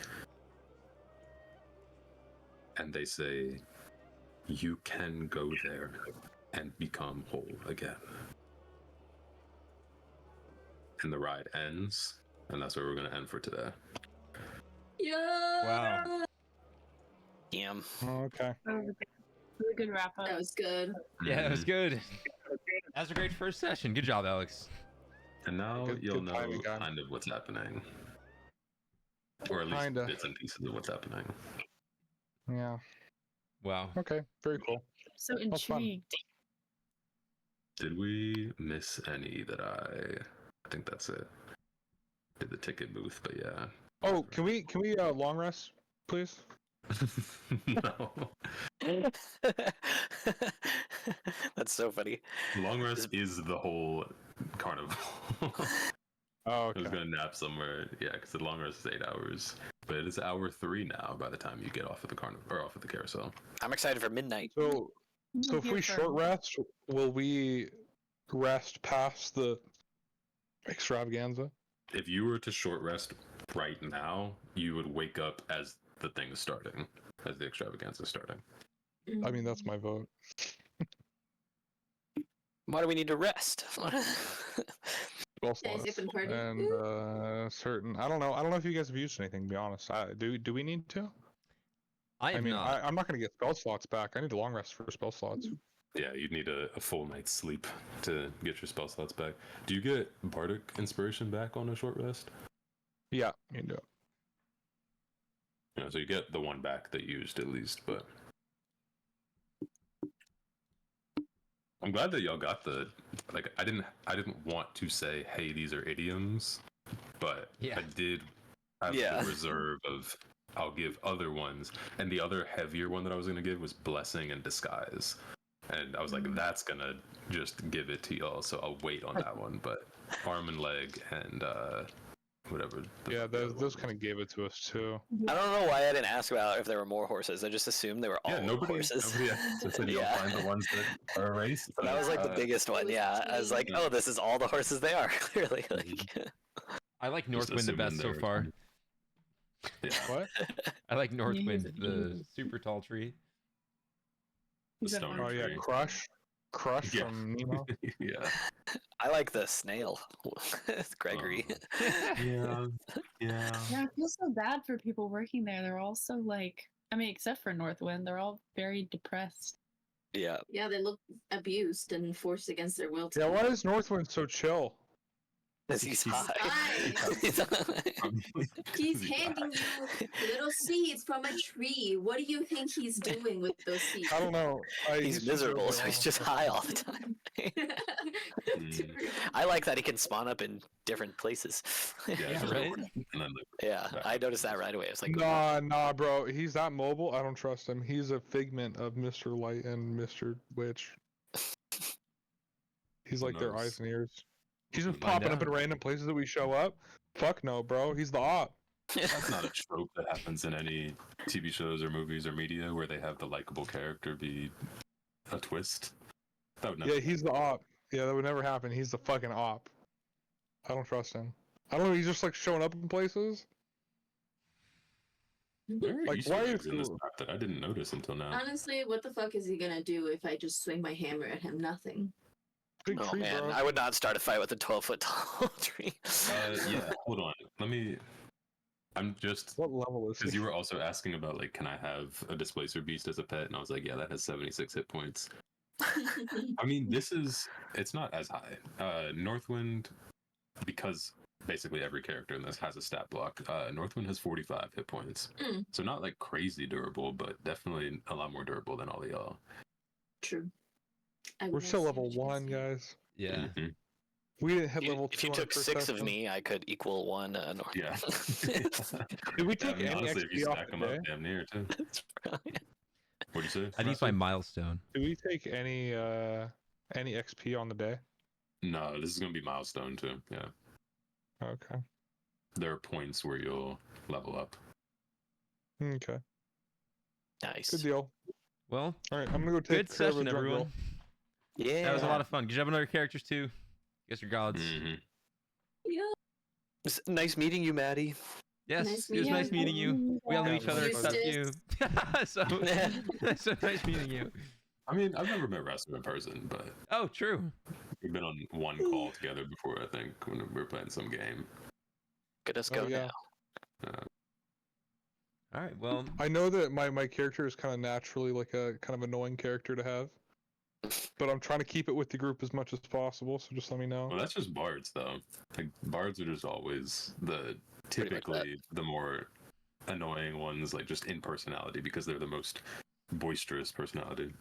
Speaker 1: And they say, you can go there and become whole again. And the ride ends, and that's where we're going to end for today.
Speaker 5: Yeah.
Speaker 6: Wow.
Speaker 4: Damn.
Speaker 3: Oh, okay.
Speaker 7: That was a good wrap up.
Speaker 5: That was good.
Speaker 6: Yeah, it was good. That was a great first session. Good job, Alex.
Speaker 1: And now
Speaker 3: Good-
Speaker 1: you'll
Speaker 3: good
Speaker 1: know
Speaker 3: timing, guy.
Speaker 1: kind of what's happening. Or at least
Speaker 3: Kinda.
Speaker 1: bits and pieces of what's happening.
Speaker 3: Yeah.
Speaker 6: Wow.
Speaker 3: Okay. Very cool.
Speaker 7: So
Speaker 3: That's fun.
Speaker 7: intrigued.
Speaker 1: Did we miss any that I think that's it. Did the ticket booth, but yeah.
Speaker 3: Oh, can we long rest, please?
Speaker 1: No.
Speaker 4: That's so funny.
Speaker 1: Long rest is the whole carnival.
Speaker 3: Oh,
Speaker 1: I
Speaker 3: okay.
Speaker 1: was gonna nap somewhere, yeah, because the long rest is 8 hours. But it is hour 3 now by the time you get off of the carnival or off of the carousel.
Speaker 4: I'm excited for midnight.
Speaker 3: So
Speaker 7: I'm
Speaker 3: if
Speaker 7: here
Speaker 3: we
Speaker 7: for-
Speaker 3: short rest, will we rest past the extravaganza?
Speaker 1: If you were to short rest right now, you would wake up as the thing is starting, as the extravaganza is starting.
Speaker 3: I mean, that's my vote.
Speaker 4: Why do we need to rest?
Speaker 3: Well,
Speaker 5: Guys, you can party.
Speaker 3: and certain. I don't know. I don't know if you guys have used anything. To be honest, do we need to?
Speaker 6: I have
Speaker 3: mean,
Speaker 6: not.
Speaker 3: I'm not going to get spell slots back. I need a long rest for spell slots.
Speaker 1: Yeah, you'd need a full night's sleep to get your spell slots back. Do you get Bardic Inspiration back on a short rest?
Speaker 3: Yeah, you can do it.
Speaker 1: You know, so you get the one back that you used at least, but I'm glad that y'all got the I didn't want to say, hey, these are idioms, but
Speaker 6: Yeah.
Speaker 1: I did have
Speaker 4: Yeah.
Speaker 1: the reserve of I'll give other ones, and the other heavier one that I was gonna give was Blessing and Disguise. And I was like, that's gonna just give it to y'all, so I'll wait on that one. But Arm and Leg and whatever.
Speaker 3: Yeah, those kind of gave it to us too.
Speaker 4: I don't know why I didn't ask about if there were more horses. I just assumed they were all horses.
Speaker 1: Nobody asked, so you'll
Speaker 4: Yeah.
Speaker 1: find the ones that are erased.
Speaker 4: So that was like the biggest one. Yeah, I was like, oh, this is all the horses they are. Clearly, like.
Speaker 6: I like
Speaker 1: Just
Speaker 6: Northwind the best so
Speaker 1: assuming
Speaker 6: far.
Speaker 1: Yeah.
Speaker 3: What?
Speaker 6: I like Northwind,
Speaker 7: he's-
Speaker 6: the super tall tree.
Speaker 1: The
Speaker 7: He's a
Speaker 1: stone
Speaker 3: Oh yeah,
Speaker 1: tree.
Speaker 3: Crush
Speaker 1: Yeah.
Speaker 3: from Nemo.
Speaker 1: Yeah.
Speaker 4: I like the snail, Gregory.
Speaker 1: Yeah. Yeah.
Speaker 8: Yeah, I feel so bad for people working there. They're all so like, I mean, except for Northwind, they're all very depressed.
Speaker 4: Yeah.
Speaker 5: Yeah, they look abused and forced against their will.
Speaker 3: Yeah, why is Northwind so chill?
Speaker 4: Because he's high.
Speaker 5: He's handing you little seeds from a tree. What do you think he's doing with those seeds?
Speaker 3: I don't know.
Speaker 4: He's
Speaker 3: just
Speaker 4: miserable,
Speaker 3: over
Speaker 4: so he's
Speaker 3: all-
Speaker 4: just high all the time. I like that he can spawn up in different places.
Speaker 6: Yeah, right?
Speaker 1: And then
Speaker 4: Yeah, I noticed that right away. I was like,
Speaker 3: Nah, bro. He's not mobile. I don't trust him. He's a figment of Mr. Light and Mr. Witch. He's like their
Speaker 1: knows?
Speaker 3: eyes and ears. He's just
Speaker 6: Find
Speaker 3: popping up
Speaker 6: out.
Speaker 3: in random places that we show up. Fuck no, bro. He's the op.
Speaker 1: that's not a trope that happens in any TV shows or movies or media where they have the likable character be a twist. That would never.
Speaker 3: Yeah, he's the op. Yeah, that would never happen. He's the fucking op. I don't trust him. I don't know. He's just like showing up in places.
Speaker 1: There are
Speaker 3: Like,
Speaker 1: Easter
Speaker 3: why
Speaker 1: eggs
Speaker 3: is
Speaker 1: in this
Speaker 3: the-
Speaker 1: map that I didn't notice until now.
Speaker 5: Honestly, what the fuck is he gonna do if I just swing my hammer at him? Nothing.
Speaker 3: Big
Speaker 4: oh
Speaker 3: tree,
Speaker 4: man,
Speaker 3: bro.
Speaker 4: I would not start a fight with a 12-foot tall tree.
Speaker 1: Yeah, hold on. I'm just
Speaker 3: What level is
Speaker 1: because
Speaker 3: he?
Speaker 1: you were also asking about like, can I have a displacer beast as a pet? And I was like, yeah, that has 76 hit points. I mean, it's not as high. Northwind, because basically every character in this has a stat block. Northwind has 45 hit points,
Speaker 5: Mm.
Speaker 1: so not like crazy durable, but definitely a lot more durable than all of y'all.
Speaker 5: True. I
Speaker 3: We're
Speaker 5: will
Speaker 3: still
Speaker 5: see
Speaker 3: level
Speaker 5: what you
Speaker 3: 1,
Speaker 5: say.
Speaker 3: guys.
Speaker 6: Yeah.
Speaker 1: Mhm.
Speaker 3: We didn't hit level 2
Speaker 4: If you
Speaker 3: on
Speaker 4: took
Speaker 3: the first
Speaker 4: 6 of
Speaker 3: session.
Speaker 4: me, I could equal 1 North.
Speaker 1: Yeah.
Speaker 3: Did we
Speaker 1: Yeah, I
Speaker 3: take
Speaker 1: mean,
Speaker 3: any
Speaker 1: honestly, if you
Speaker 3: XP off
Speaker 1: stack
Speaker 3: the
Speaker 1: them up,
Speaker 3: day?
Speaker 1: damn near too.
Speaker 4: It's brilliant.
Speaker 1: What do you say?
Speaker 6: I think it's my
Speaker 3: Massive.
Speaker 6: milestone.
Speaker 3: Do we take any XP on the day?
Speaker 1: No, this is gonna be milestone too. Yeah,
Speaker 3: Okay.
Speaker 1: there are points where you'll level up.
Speaker 3: Okay.
Speaker 4: Nice.
Speaker 3: Good deal.
Speaker 6: Well,
Speaker 3: All right, I'm gonna go take
Speaker 6: good
Speaker 3: care of a
Speaker 6: session,
Speaker 3: drunk
Speaker 6: everyone.
Speaker 3: girl.
Speaker 4: Yeah.
Speaker 6: That was a lot of fun. Did you have other characters too? Guess your gods.
Speaker 1: Mm-hmm.
Speaker 5: Yeah.
Speaker 4: It's nice meeting you, Maddie.
Speaker 6: Yes,
Speaker 5: Nice
Speaker 6: it was nice
Speaker 5: meeting
Speaker 6: meeting you. We all knew
Speaker 3: Yeah,
Speaker 6: each other except you. so, so nice meeting you.
Speaker 1: I mean, I've never met Raster in person, but
Speaker 6: Oh, true.
Speaker 1: we've been on one call together before. I think when we were playing some game.
Speaker 4: Good us
Speaker 3: Oh,
Speaker 4: go
Speaker 3: yeah.
Speaker 4: now.
Speaker 6: All right. Well,
Speaker 3: I know that my character is kind of naturally like a kind of annoying character to have, but I'm trying to keep it with the group as much as possible. So just let me know.
Speaker 1: Well, that's just bards, though. Like bards are just always
Speaker 4: Pretty much
Speaker 1: typically the more annoying ones, like just in personality, because they're the most boisterous personality.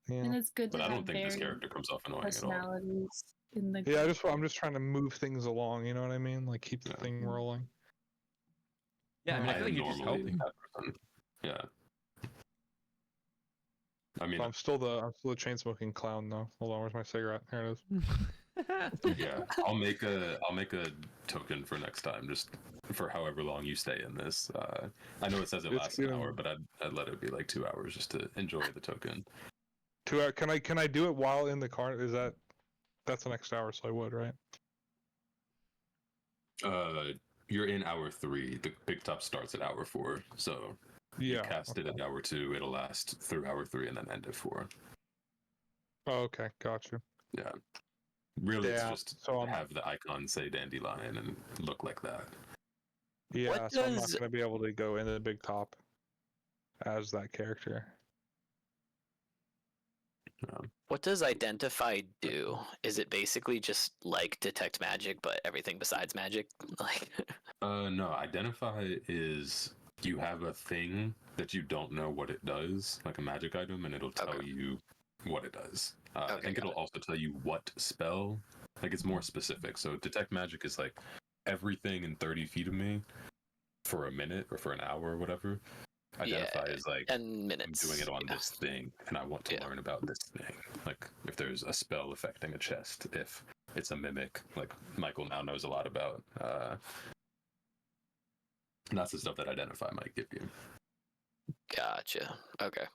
Speaker 8: And
Speaker 3: Yeah.
Speaker 8: it's good to
Speaker 1: But I
Speaker 8: have
Speaker 1: don't think this
Speaker 8: varied
Speaker 1: character comes off annoying at all.
Speaker 8: personalities in the
Speaker 3: Yeah, I'm just trying to move things along. You know what I mean? Like keep the
Speaker 1: Yeah.
Speaker 3: thing rolling.
Speaker 6: yeah. I mean, I
Speaker 1: I
Speaker 6: feel
Speaker 1: am
Speaker 6: like you're just
Speaker 1: normally
Speaker 6: helping.
Speaker 1: that person. Yeah. I mean,
Speaker 3: So I'm still the chain smoking clown though. Hold on, where's my cigarette? Here it is.
Speaker 1: yeah. I'll make a token for next time, just for however long you stay in this. I know it says it
Speaker 3: It's
Speaker 1: lasts an
Speaker 3: gonna-
Speaker 1: hour, but I'd let it be like 2 hours just to enjoy the token.
Speaker 3: 2 hour. Can I do it while in the car? That's the next hour, so I would, right?
Speaker 1: You're in hour 3. The big top starts at hour 4, so you
Speaker 3: Yeah.
Speaker 1: cast it at hour 2. It'll last through hour 3 and then end at 4.
Speaker 3: Oh, okay, got you.
Speaker 1: Yeah. Really, it's
Speaker 3: Yeah,
Speaker 1: just
Speaker 3: so I'm-
Speaker 1: have the icon say dandelion and look like that.
Speaker 3: Yeah,
Speaker 4: What
Speaker 3: so I'm not
Speaker 4: does-
Speaker 3: gonna be able to go into the big top as that character.
Speaker 4: What does identify do? Is it basically just like detect magic, but everything besides magic? Like,
Speaker 1: No, identify is you have a thing that you don't know what it does, like a magic item, and it'll tell
Speaker 4: Okay.
Speaker 1: you what it does. I
Speaker 4: Okay,
Speaker 1: think
Speaker 4: got
Speaker 1: it'll also tell you what spell. Like it's more specific. So detect magic is like everything in 30 feet of me for a minute or for an hour or whatever. Identify is like
Speaker 4: 10
Speaker 1: I'm
Speaker 4: minutes.
Speaker 1: doing it on
Speaker 4: yeah.
Speaker 1: this thing, and I want to
Speaker 4: Yeah.
Speaker 1: learn about this thing. Like if there's a spell affecting a chest, if it's a mimic, like Michael now knows a lot about. And that's the stuff that identify might give you.
Speaker 4: Gotcha. Okay.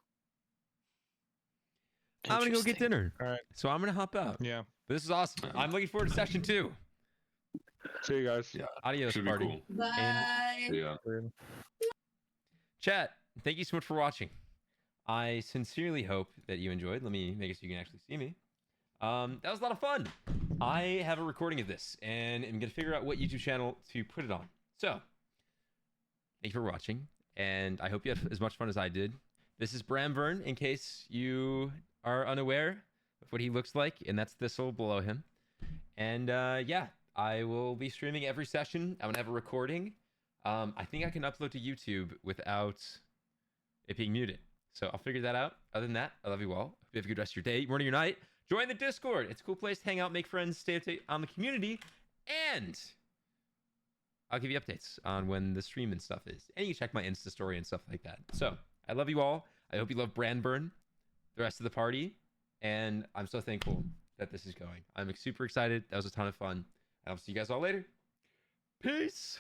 Speaker 6: I'm gonna go get
Speaker 4: Interesting.
Speaker 6: dinner.
Speaker 3: All right.
Speaker 6: So I'm gonna hop out.
Speaker 3: Yeah.
Speaker 6: This is awesome. I'm looking forward to session 2.
Speaker 3: See you guys.
Speaker 1: Yeah,
Speaker 6: Adios,
Speaker 1: should be
Speaker 6: party.
Speaker 1: cool.
Speaker 5: Bye.
Speaker 1: Yeah.
Speaker 3: Weird.
Speaker 6: Chat, thank you so much for watching. I sincerely hope that you enjoyed. Let me make it so you can actually see me. That was a lot of fun. I have a recording of this, and I'm gonna figure out what YouTube channel to put it on. So, thank you for watching, and I hope you had as much fun as I did. This is Bramvern, in case you are unaware of what he looks like, and that's Thistle below him. And yeah, I will be streaming every session. I'm gonna have a recording. I think I can upload to YouTube without it being muted. So I'll figure that out. Other than that, I love you all. Hope you have a good rest of your day, morning, your night. Join the Discord. It's a cool place to hang out, make friends, stay updated on the community, and I'll give you updates on when the stream and stuff is. And you can check my Insta story and stuff like that. So I love you all. I hope you love Brandburn, the rest of the party, and I'm so thankful that this is going. I'm super excited. That was a ton of fun. And I'll see you guys all later. Peace.